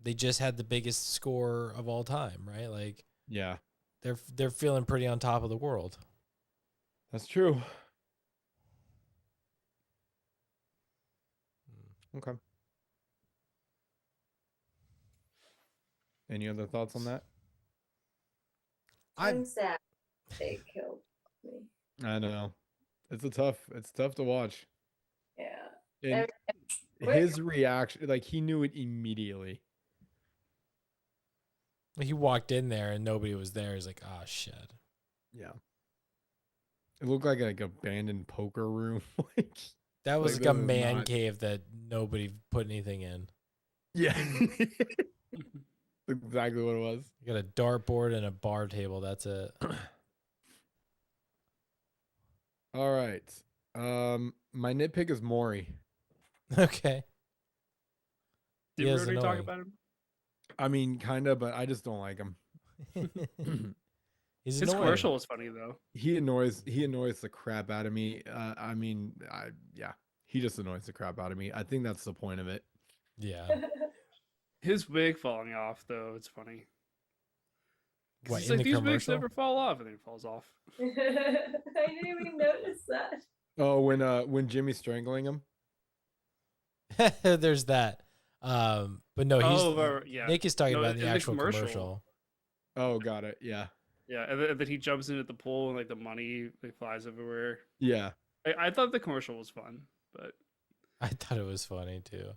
they just had the biggest score of all time, right? Like, yeah, they're feeling pretty on top of the world. That's true. Okay. Any other thoughts on that? I'm sad they killed me. I know. It's tough to watch. Yeah. And his reaction, like he knew it immediately. He walked in there and nobody was there. He's like, "Oh shit." Yeah. It looked like abandoned poker room. That was like a man cave that nobody put anything in. Yeah. Exactly what it was. You got a dartboard and a bar table. That's it. All right. My nitpick is Maury. Okay. Did we already talk about him? I mean, kind of, but I just don't like him. His commercial was funny though. He annoys the crap out of me. He just annoys the crap out of me. I think that's the point of it. Yeah. His wig falling off though, it's funny. What, in like, these wigs never fall off, and then it falls off. I didn't even notice that. Oh, when Jimmy's strangling him. There's that. But no, Nick is talking about the actual commercial. Oh, got it. Yeah. Yeah, and then he jumps into the pool and like the money flies everywhere. Yeah. I thought the commercial was fun, but I thought it was funny too.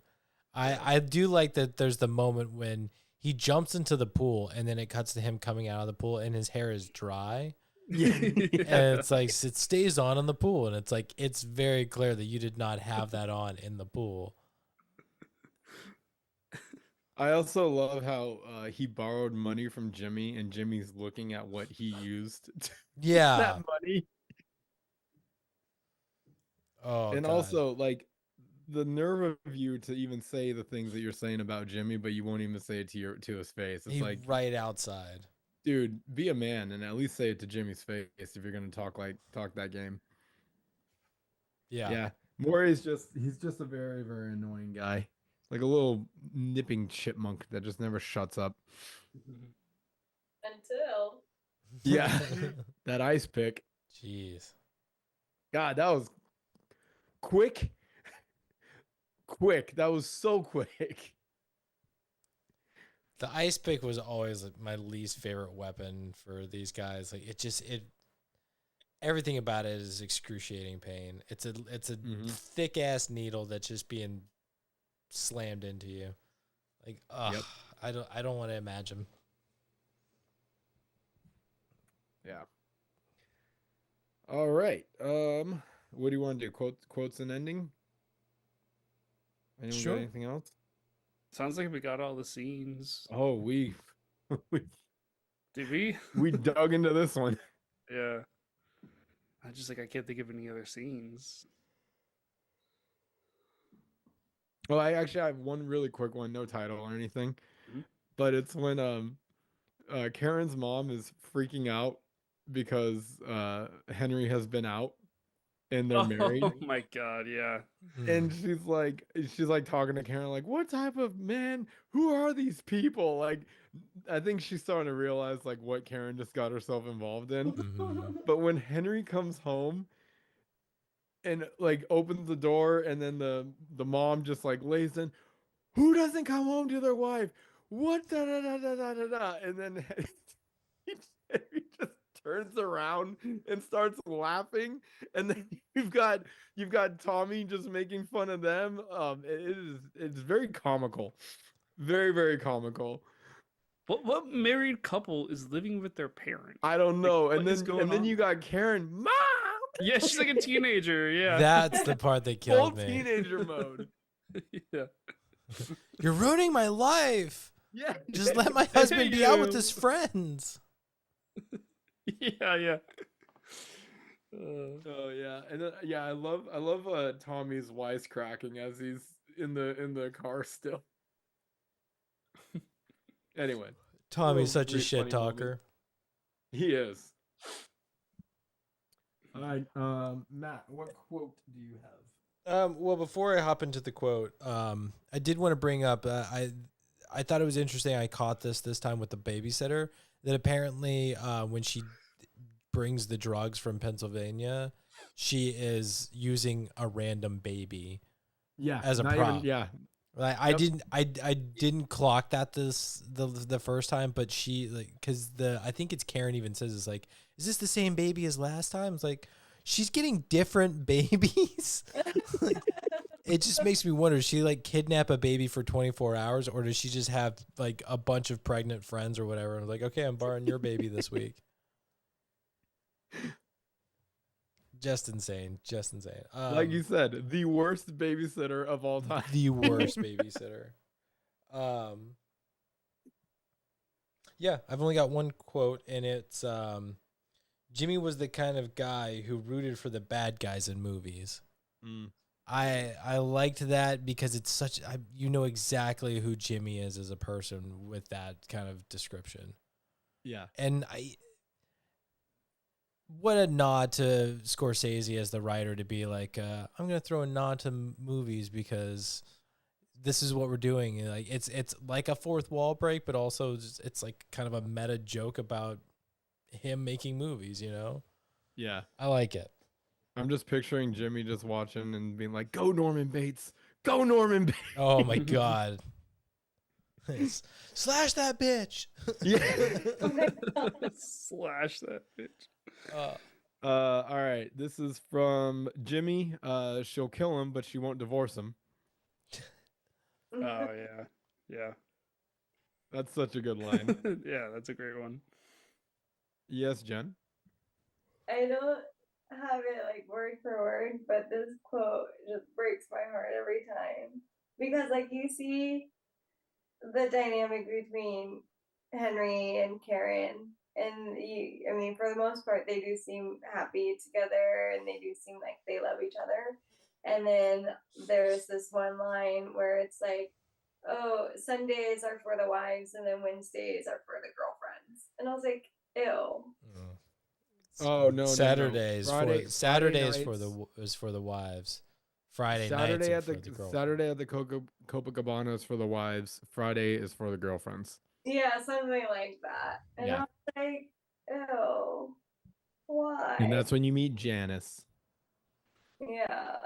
I do like that there's the moment when he jumps into the pool and then it cuts to him coming out of the pool and his hair is dry. Yeah. And it's like it stays on in the pool, and it's like it's very clear that you did not have that on in the pool. I also love how he borrowed money from Jimmy, and Jimmy's looking at what he used to yeah that money. Oh, and God. Also like the nerve of you to even say the things that you're saying about Jimmy, but you won't even say it to his face. It's like right outside. Dude, be a man and at least say it to Jimmy's face if you're gonna talk that game. Yeah. Maury's he's just a very, very annoying guy. Like a little nipping chipmunk that just never shuts up. Until. Yeah. That ice pick. Jeez. God, that was quick. Quick. That was so quick. The ice pick was always like my least favorite weapon for these guys. Like it everything about it is excruciating pain. It's a thick ass needle that's just being slammed into you. Like, Yep. I don't want to imagine. Yeah. All right. What do you want to do? Quotes and ending? Anyone got anything else? Sounds like we got all the scenes. Oh, we did we? We dug into this one. Yeah. I can't think of any other scenes. Well, I actually have one really quick one, no title or anything. Mm-hmm. But it's when Karen's mom is freaking out because Henry has been out and they're married. Oh my god, yeah. And she's like talking to Karen, like, what type of man? Who are these people? Like, I think she's starting to realize like what Karen just got herself involved in. But when Henry comes home and like opens the door, and then the mom just like lays in, who doesn't come home to their wife? What da da da da da da da? And then Henry just turns around and starts laughing, and then you've got Tommy just making fun of them. It's very comical, very very comical. What married couple is living with their parent? I don't know. Like, and then you got Karen, mom. Yeah, she's like a teenager. Yeah, That's the part that Full killed me. teenager mode. yeah. You're ruining my life. Yeah. Just let my husband be out with his friends. Yeah. Oh yeah, and then, yeah, I love Tommy's wisecracking as he's in the car still. Anyway, Tommy's such a pretty shit funny moment. talker. He is. All right, Matt, what quote do you have? Well, before I hop into the quote, I did want to bring up. I thought it was interesting. I caught this time with the babysitter that apparently when she brings the drugs from Pennsylvania, she is using a random baby. Yeah, as a prop. Even, yeah. Like, I didn't clock that the first time, but she like because I think it's Karen even says it's like, is this the same baby as last time? It's like she's getting different babies. Like, it just makes me wonder, does she like kidnap a baby for 24 hours, or does she just have like a bunch of pregnant friends or whatever? And like, okay, I'm borrowing your baby this week. Just insane. Like you said, the worst babysitter of all time. The worst babysitter. Yeah, I've only got one quote, and it's Jimmy was the kind of guy who rooted for the bad guys in movies. I liked that because it's such you know exactly who Jimmy is as a person with that kind of description. Yeah. And what a nod to Scorsese as the writer to be like, I'm going to throw a nod to movies because this is what we're doing. And like it's like a fourth wall break, but also it's like kind of a meta joke about him making movies, you know? Yeah. I like it. I'm just picturing Jimmy just watching and being like, go Norman Bates. Go Norman Bates. Oh my God. Slash that bitch. Yeah. Slash that bitch. All right. This is from Jimmy. She'll kill him, but she won't divorce him. Oh yeah. That's such a good line. Yeah, that's a great one. Yes, Jen. I don't have it like word for word, but this quote just breaks my heart every time because like you see the dynamic between Henry and Karen, and I mean, for the most part, they do seem happy together, and they do seem like they love each other. And then there's this one line where it's like, "Oh, Sundays are for the wives, and then Wednesdays are for the girlfriends." And I was like, "Ew." Oh no! Saturdays Friday, Saturdays Friday is for the wives. Friday Saturday nights at the Saturday at the Copacabana is for the wives. Friday is for the girlfriends. Yeah, something like that. And Yeah. I was like, "Ew, why?" And that's when you meet Janice. Yeah.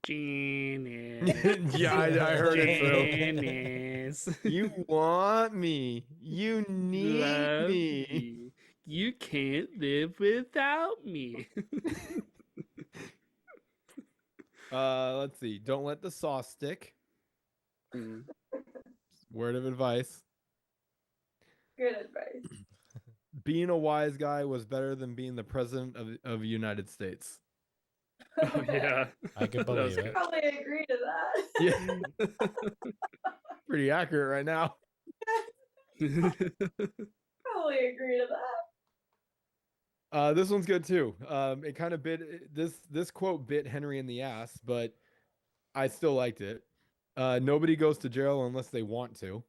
Janice. Yeah, I heard it too. Janice. You want me. You need Love me. me. You can't live without me. Let's see. Don't let the sauce stick. Word of advice. Good advice. Being a wise guy was better than being the president of the United States. Oh yeah. I could believe it. Probably agree to that. Yeah. Pretty accurate right now. Probably agree to that. This one's good too. It kind of bit this quote bit Henry in the ass, but I still liked it. Nobody goes to jail unless they want to.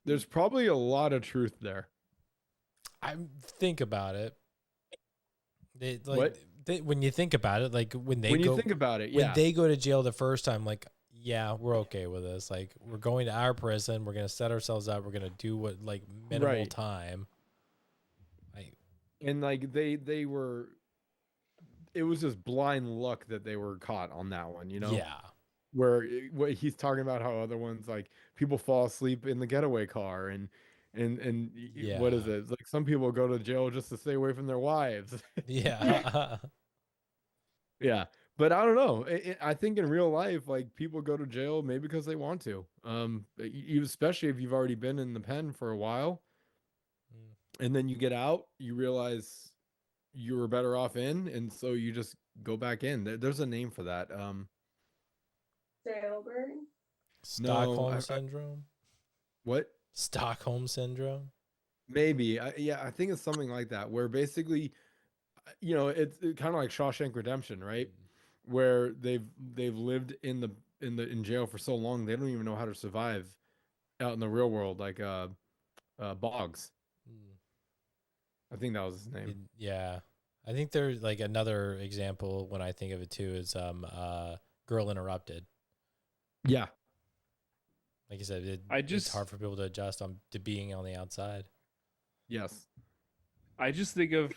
There's probably a lot of truth there. I think about it. when you think about it, like when you think about it, when they go to jail the first time, like, yeah, we're okay with this. Like, we're going to our prison. We're going to set ourselves up. We're going to do what, like, minimal time. And like they were, it was just blind luck that they were caught on that one, you know? Yeah. Where what he's talking about how other ones, like, people fall asleep in the getaway car and Yeah. what is it? It's like some people go to jail just to stay away from their wives. Yeah. Yeah. But I don't know. I think in real life, like, people go to jail maybe because they want to. Especially if you've already been in the pen for a while, and then you get out, you realize you were better off in, and so you just go back in. There's a name for that. Jailbird. Stockholm syndrome. What? Stockholm syndrome. Maybe. Yeah, I think it's something like that, where basically, it's kind of like Shawshank Redemption, right? Where they've lived in jail for so long they don't even know how to survive out in the real world, like Boggs. I think that was his name. Yeah. I think there's like another example when I think of it too is Girl Interrupted. Yeah. Like you said, it's hard for people to adjust to being on the outside. Yes. I just think of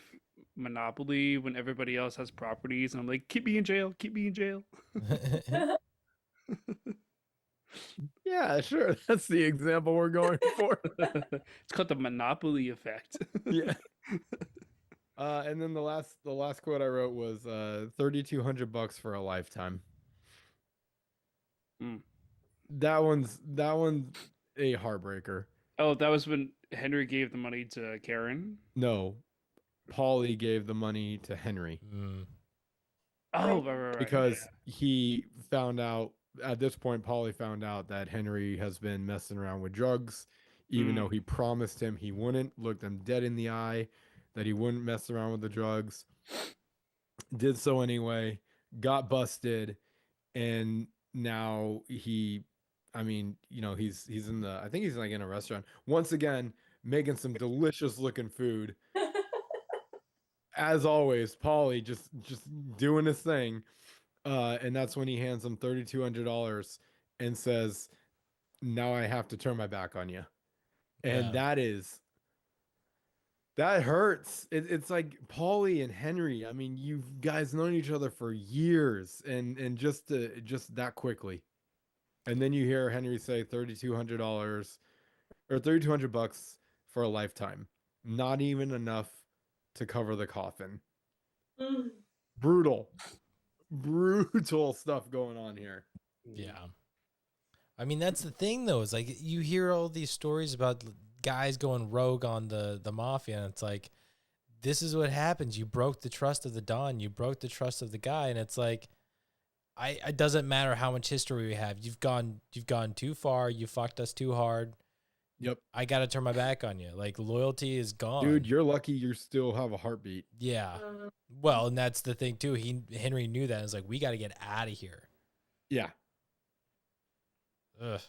Monopoly when everybody else has properties, and I'm like, keep me in jail, keep me in jail. Yeah, sure. That's the example we're going for. It's called the Monopoly effect. Yeah. And then the last quote I wrote was $3,200 for a lifetime. That one's a heartbreaker. Oh, that was when Henry gave the money to Karen? No. Paulie gave the money to Henry. Oh, right. Because he found out, at this point, Paulie found out that Henry has been messing around with drugs, even though he promised him he wouldn't, looked him dead in the eye, that he wouldn't mess around with the drugs. Did so anyway, got busted, and now he's in I think he's like in a restaurant once again, making some delicious looking food. As always, Paulie just doing his thing. And that's when he hands him $3,200 and says, now I have to turn my back on you. And that hurts. It's like Paulie and Henry. I mean, you guys known each other for years, and just that quickly. And then you hear Henry say $3,200 or $3,200 for a lifetime. Not even enough to cover the coffin. Brutal stuff going on here. Yeah. I mean, that's the thing though, is like you hear all these stories about guys going rogue on the mafia, and it's like, this is what happens. You broke the trust of the Don, you broke the trust of the guy, and it's like, it doesn't matter how much history we have. You've gone too far. You fucked us too hard. Yep. I got to turn my back on you. Like, loyalty is gone. Dude, you're lucky you still have a heartbeat. Yeah. Well, and that's the thing too. Henry knew that. It's like, we got to get out of here. Yeah. Ugh.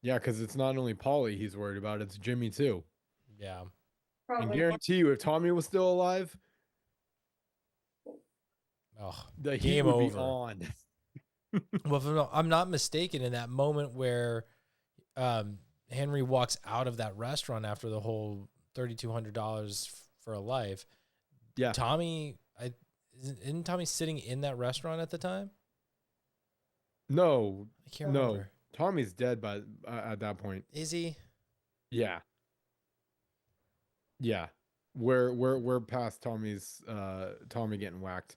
Yeah, because it's not only Paulie he's worried about, it's Jimmy too. Yeah. Probably. And guarantee you, if Tommy was still alive, the heat game would over. be on. Well, if I'm not mistaken, in that moment where Henry walks out of that restaurant after the whole $3,200 for a life, yeah, isn't Tommy sitting in that restaurant at the time? No, I can't remember. Tommy's dead at that point. Is he? Yeah. Yeah. We're past Tommy getting whacked.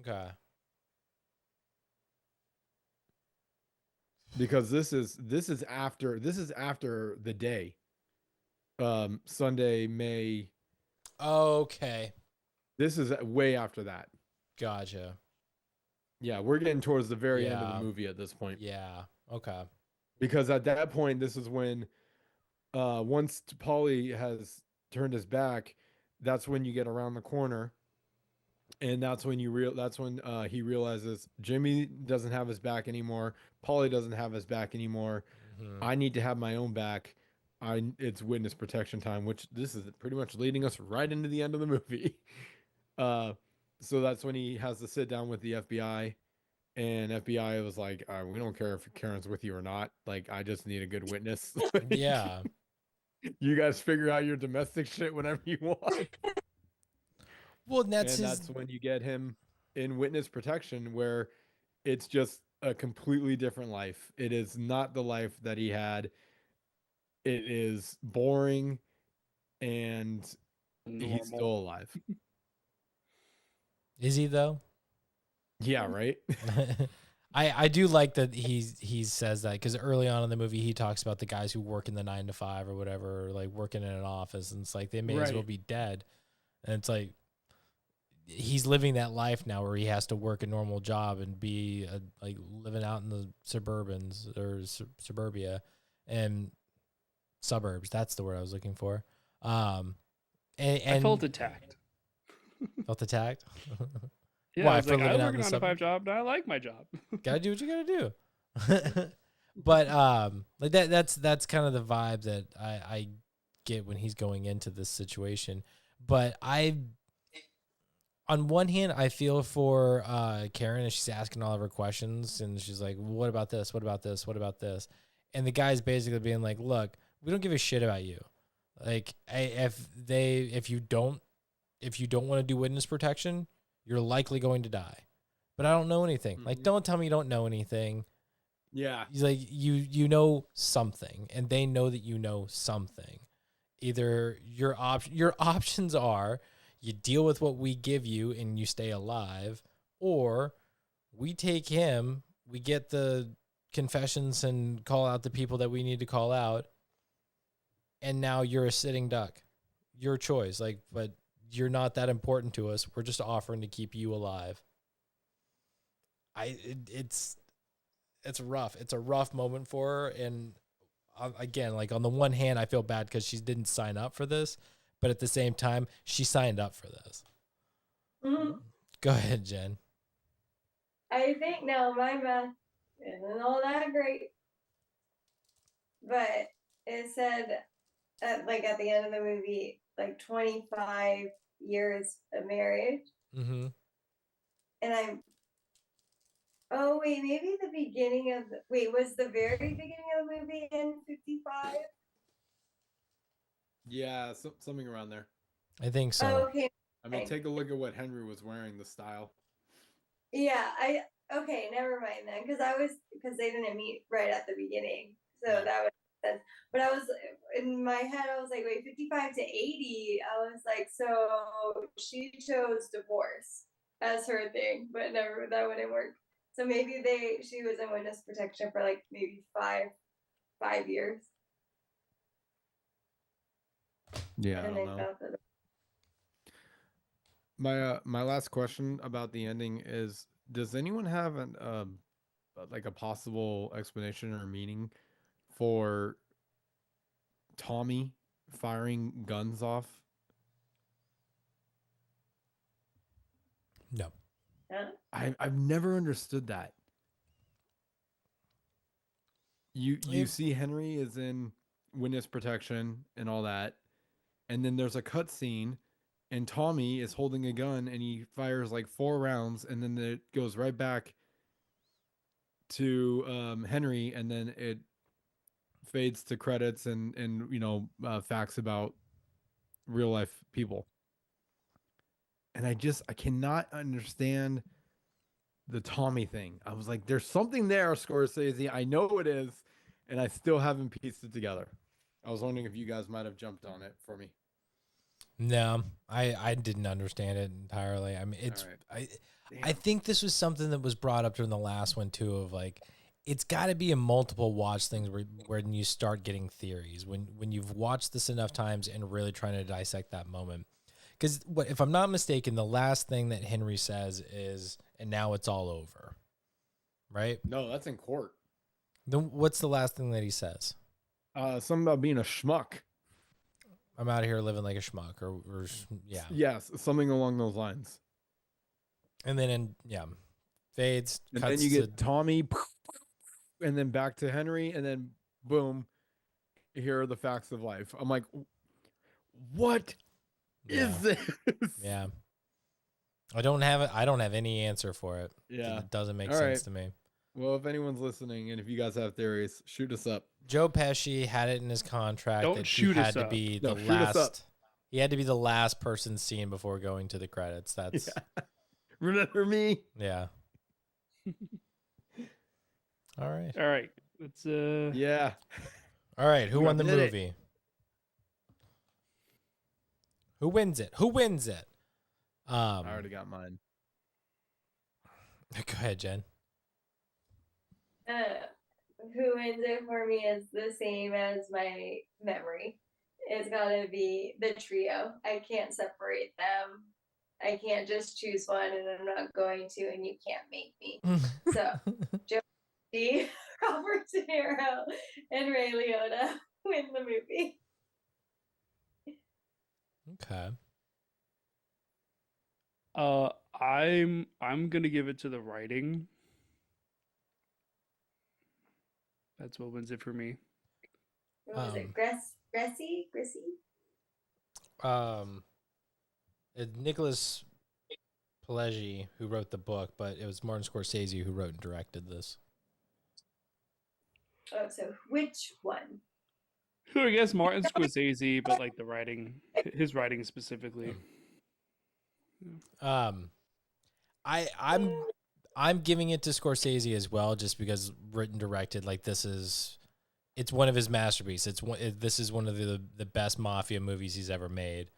Okay. Because this is after the day. Sunday, May. Okay. This is way after that. Gotcha. Yeah, we're getting towards the very end of the movie at this point. Yeah. Okay. Because at that point, this is when once Paulie has turned his back, that's when you get around the corner. And that's when he realizes Jimmy doesn't have his back anymore. Paulie doesn't have his back anymore. Mm-hmm. I need to have my own back. It's witness protection time, which this is pretty much leading us right into the end of the movie. Uh, so that's when he has to sit down with the FBI, and FBI was like, "We don't care if Karen's with you or not. Like, I just need a good witness. Yeah. You guys figure out your domestic shit whenever you want." Well, that's And his. that's when you get him in witness protection, where it's just a completely different life. It is not the life that he had. It is boring, and he's Normal. still alive. Is he though? Yeah, right. I do like that he says that, because early on in the movie he talks about the guys who work in the 9 to 5 or whatever, or like working in an office, and it's like they may as well Right. be dead. And it's like he's living that life now where he has to work a normal job and be like living out in the suburbia and suburbs. That's the word I was looking for. And I felt attacked. Felt attacked. Yeah, Why, I was for like, I living out work in a the 9 to 5 job, and I like my job. Gotta do what you gotta do. But like that's kind of the vibe that I get when he's going into this situation. But on one hand, I feel for Karen, and she's asking all of her questions, and she's like, "What about this? What about this? What about this?" And the guy's basically being like, "Look, we don't give a shit about you. Like, if you don't want to do witness protection, you're likely going to die. But I don't know anything. Like, don't tell me you don't know anything." Yeah. He's like, you know something, and they know that you know something. Either your options are you deal with what we give you and you stay alive, or we take him, we get the confessions and call out the people that we need to call out, and now you're a sitting duck. Your choice. Like, but you're not that important to us. We're just offering to keep you alive. It's rough. It's a rough moment for her. And again, like, on the one hand, I feel bad because she didn't sign up for this, but at the same time, she signed up for this. Mhm. Go ahead, Jen. I think now my math isn't all that great, but it said like at the end of the movie, like 25 years of marriage, Mm-hmm. and I'm oh wait, maybe the beginning of was the very beginning of the movie in 55? Yeah, something around there. I think so. Oh, okay. I mean, take a look at what Henry was wearing, the style. Yeah, okay, never mind then, because they didn't meet right at the beginning, so Yeah. that was sense. But I was in my head, I was like, wait, 55 to 80. I was like, so she chose divorce as her thing, but never that wouldn't work. So maybe she was in witness protection for like maybe five years. Yeah, I And don't they know. found that. My last question about the ending is: does anyone have an like a possible explanation or meaning for Tommy firing guns off? No. Huh? I've never understood that. You see Henry is in witness protection and all that, and then there's a cut scene, and Tommy is holding a gun and he fires like 4 rounds, and then it goes right back to Henry, and then it fades to credits and facts about real life people. And I cannot understand the Tommy thing. I was like, there's something there, Scorsese. I know it is, and I still haven't pieced it together. I was wondering if you guys might have jumped on it for me. No, I didn't understand it entirely. I mean, it's Right. I think this was something that was brought up during the last one too, of like, it's got to be a multiple watch things where you start getting theories when you've watched this enough times and really trying to dissect that moment. Because if I'm not mistaken, the last thing that Henry says is, "And now it's all over," right? No, that's in court. Then what's the last thing that he says? Something about being a schmuck. "I'm out of here living like a schmuck," or yeah. Yes, something along those lines. And then fades. And Cuts then you to, get Tommy, and then back to Henry, and then boom, here are the facts of life. I'm like, what is this? Yeah. I don't have any answer for it. Yeah. It doesn't make All sense right. to me. Well, if anyone's listening and if you guys have theories, shoot us up. Joe Pesci had it in his contract Don't that shoot he us had to up. be No, the shoot us up. last. He had to be the last person seen before going to the credits. That's Remember me? yeah. All right. All right. Let's Yeah. All right. Who won the Did it. movie? Who wins it? Who wins it? I already got mine. Go ahead, Jen. Who wins it for me is the same as my memory. It's gotta be the trio. I can't separate them. I can't just choose one, and I'm not going to, and you can't make me. So, Joe Pesci, Robert De Niro, and Ray Liotta win the movie. Okay. I'm gonna give it to the writing. That's what wins it for me. What was it? Grissy? It's Nicholas Pileggi who wrote the book, but it was Martin Scorsese who wrote and directed this. Oh, so which one? I guess Martin Scorsese, but like the writing, his writing specifically. I'm giving it to Scorsese as well, just because written directed, like it's one of his masterpieces. This is one of the best mafia movies he's ever made.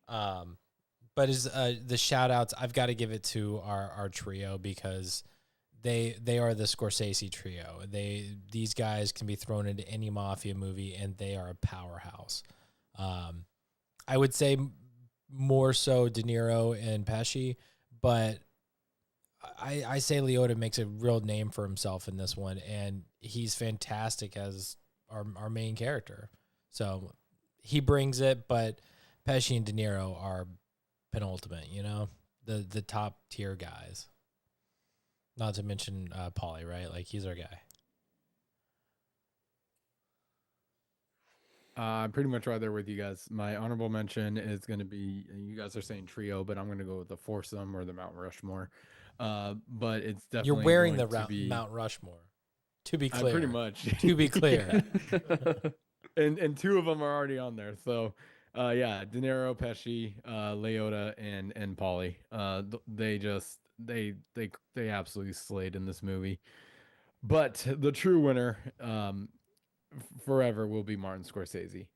But as the shout outs, I've got to give it to our trio, because they are the Scorsese trio. These guys can be thrown into any mafia movie and they are a powerhouse. I would say more so De Niro and Pesci, but I say Liotta makes a real name for himself in this one, and he's fantastic as our main character. So he brings it, but Pesci and De Niro are penultimate, the top tier guys. Not to mention Pauly, right? Like, he's our guy. I'm pretty much right there with you guys. My honorable mention is going to be, you guys are saying trio, but I'm going to go with the foursome or the Mount Rushmore. But it's definitely You're wearing going the to be... Mount Rushmore. To be clear. Pretty much. To be clear. and two of them are already on there. So, De Niro, Pesci, Liotta, and Pauly. They absolutely slayed in this movie. But the true winner, forever, will be Martin Scorsese.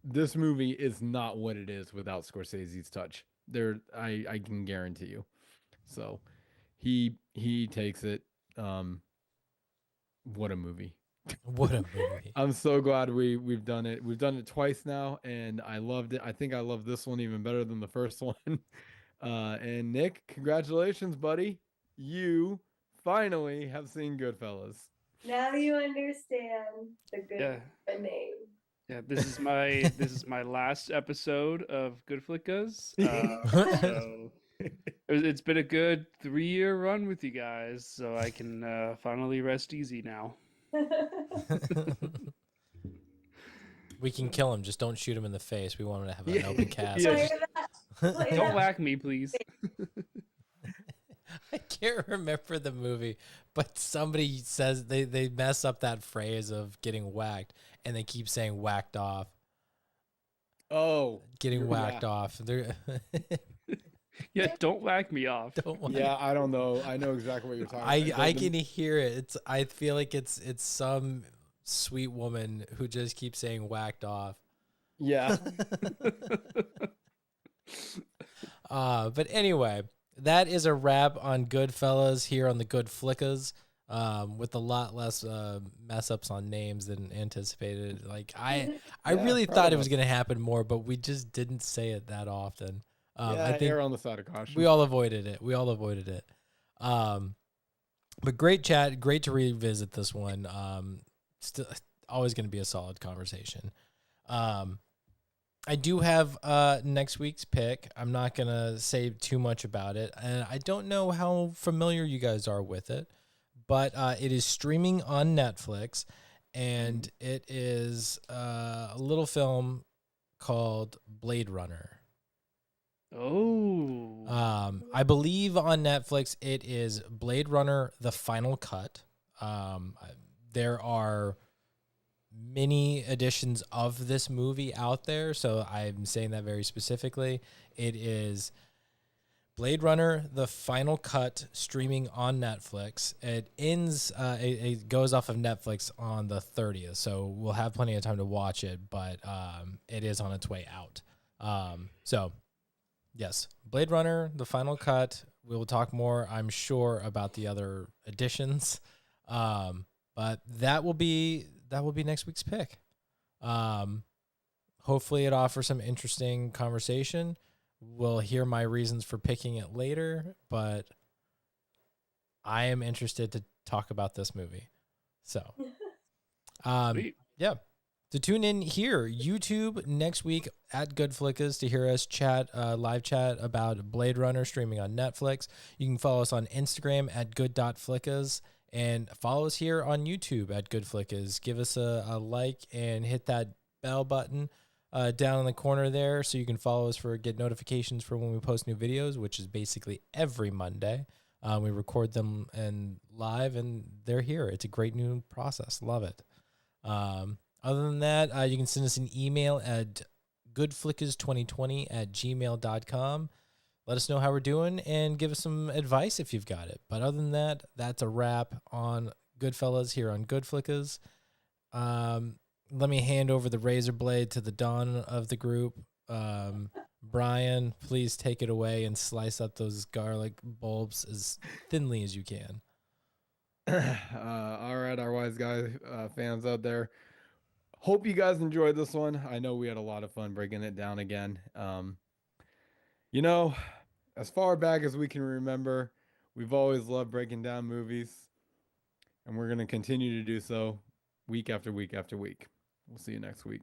This movie is not what it is without Scorsese's touch. I can guarantee you. So he takes it. What a movie. What a movie. I'm so glad we've done it. We've done it twice now, and I loved it. I think I love this one even better than the first one. And Nick, congratulations, buddy. You finally have seen Goodfellas. Now you understand the good name. Yeah, this is my last episode of Goodflickas. So it's been a good 3-year run with you guys, so I can finally rest easy now. We can kill him, just don't shoot him in the face. We want him to have an open cast. Don't whack me, please. I can't remember the movie, but somebody says they mess up that phrase of getting whacked, and they keep saying whacked off. Oh, getting whacked off. Yeah, don't whack me off. Yeah, I don't know. I know exactly what you're talking about. I can hear it. I feel like it's some sweet woman who just keeps saying whacked off. Yeah. But anyway, that is a wrap on Goodfellas here on the GoodFlickas, with a lot less mess ups on names than anticipated. Like I really thought it was going to happen more, but we just didn't say it that often. I think err on the side of caution. We all avoided it. But great chat. Great to revisit this one. Still always going to be a solid conversation. I do have next week's pick. I'm not going to say too much about it. And I don't know how familiar you guys are with it, but it is streaming on Netflix, and it is a little film called Blade Runner. Oh. I believe on Netflix it is Blade Runner: The Final Cut. There are many editions of this movie out there, so I'm saying that very specifically. It is Blade Runner: The Final Cut, streaming on Netflix. It ends. It goes off of Netflix on the 30th, so we'll have plenty of time to watch it. But it is on its way out. So yes, Blade Runner: The Final Cut. We will talk more, I'm sure, about the other editions. But that will be next week's pick. Hopefully, it offers some interesting conversation. We'll hear my reasons for picking it later, but I am interested to talk about this movie. So, yeah. To tune in here, YouTube next week at Goodflickas to hear us chat, live chat about Blade Runner streaming on Netflix. You can follow us on Instagram at good.flickas and follow us here on YouTube at Goodflickas. Give us a like and hit that bell button down in the corner there so you can follow us get notifications for when we post new videos, which is basically every Monday. We record them live and they're here. It's a great new process. Love it. Other than that, you can send us an email at goodflickas2020@gmail.com. Let us know how we're doing and give us some advice if you've got it. But other than that, that's a wrap on Goodfellas here on Goodflickas. Let me hand over the razor blade to the dawn of the group. Brian, please take it away and slice up those garlic bulbs as thinly as you can. All right, our wise guy fans out there. Hope you guys enjoyed this one. I know we had a lot of fun breaking it down again. As far back as we can remember, we've always loved breaking down movies, and we're going to continue to do so week after week after week. We'll see you next week.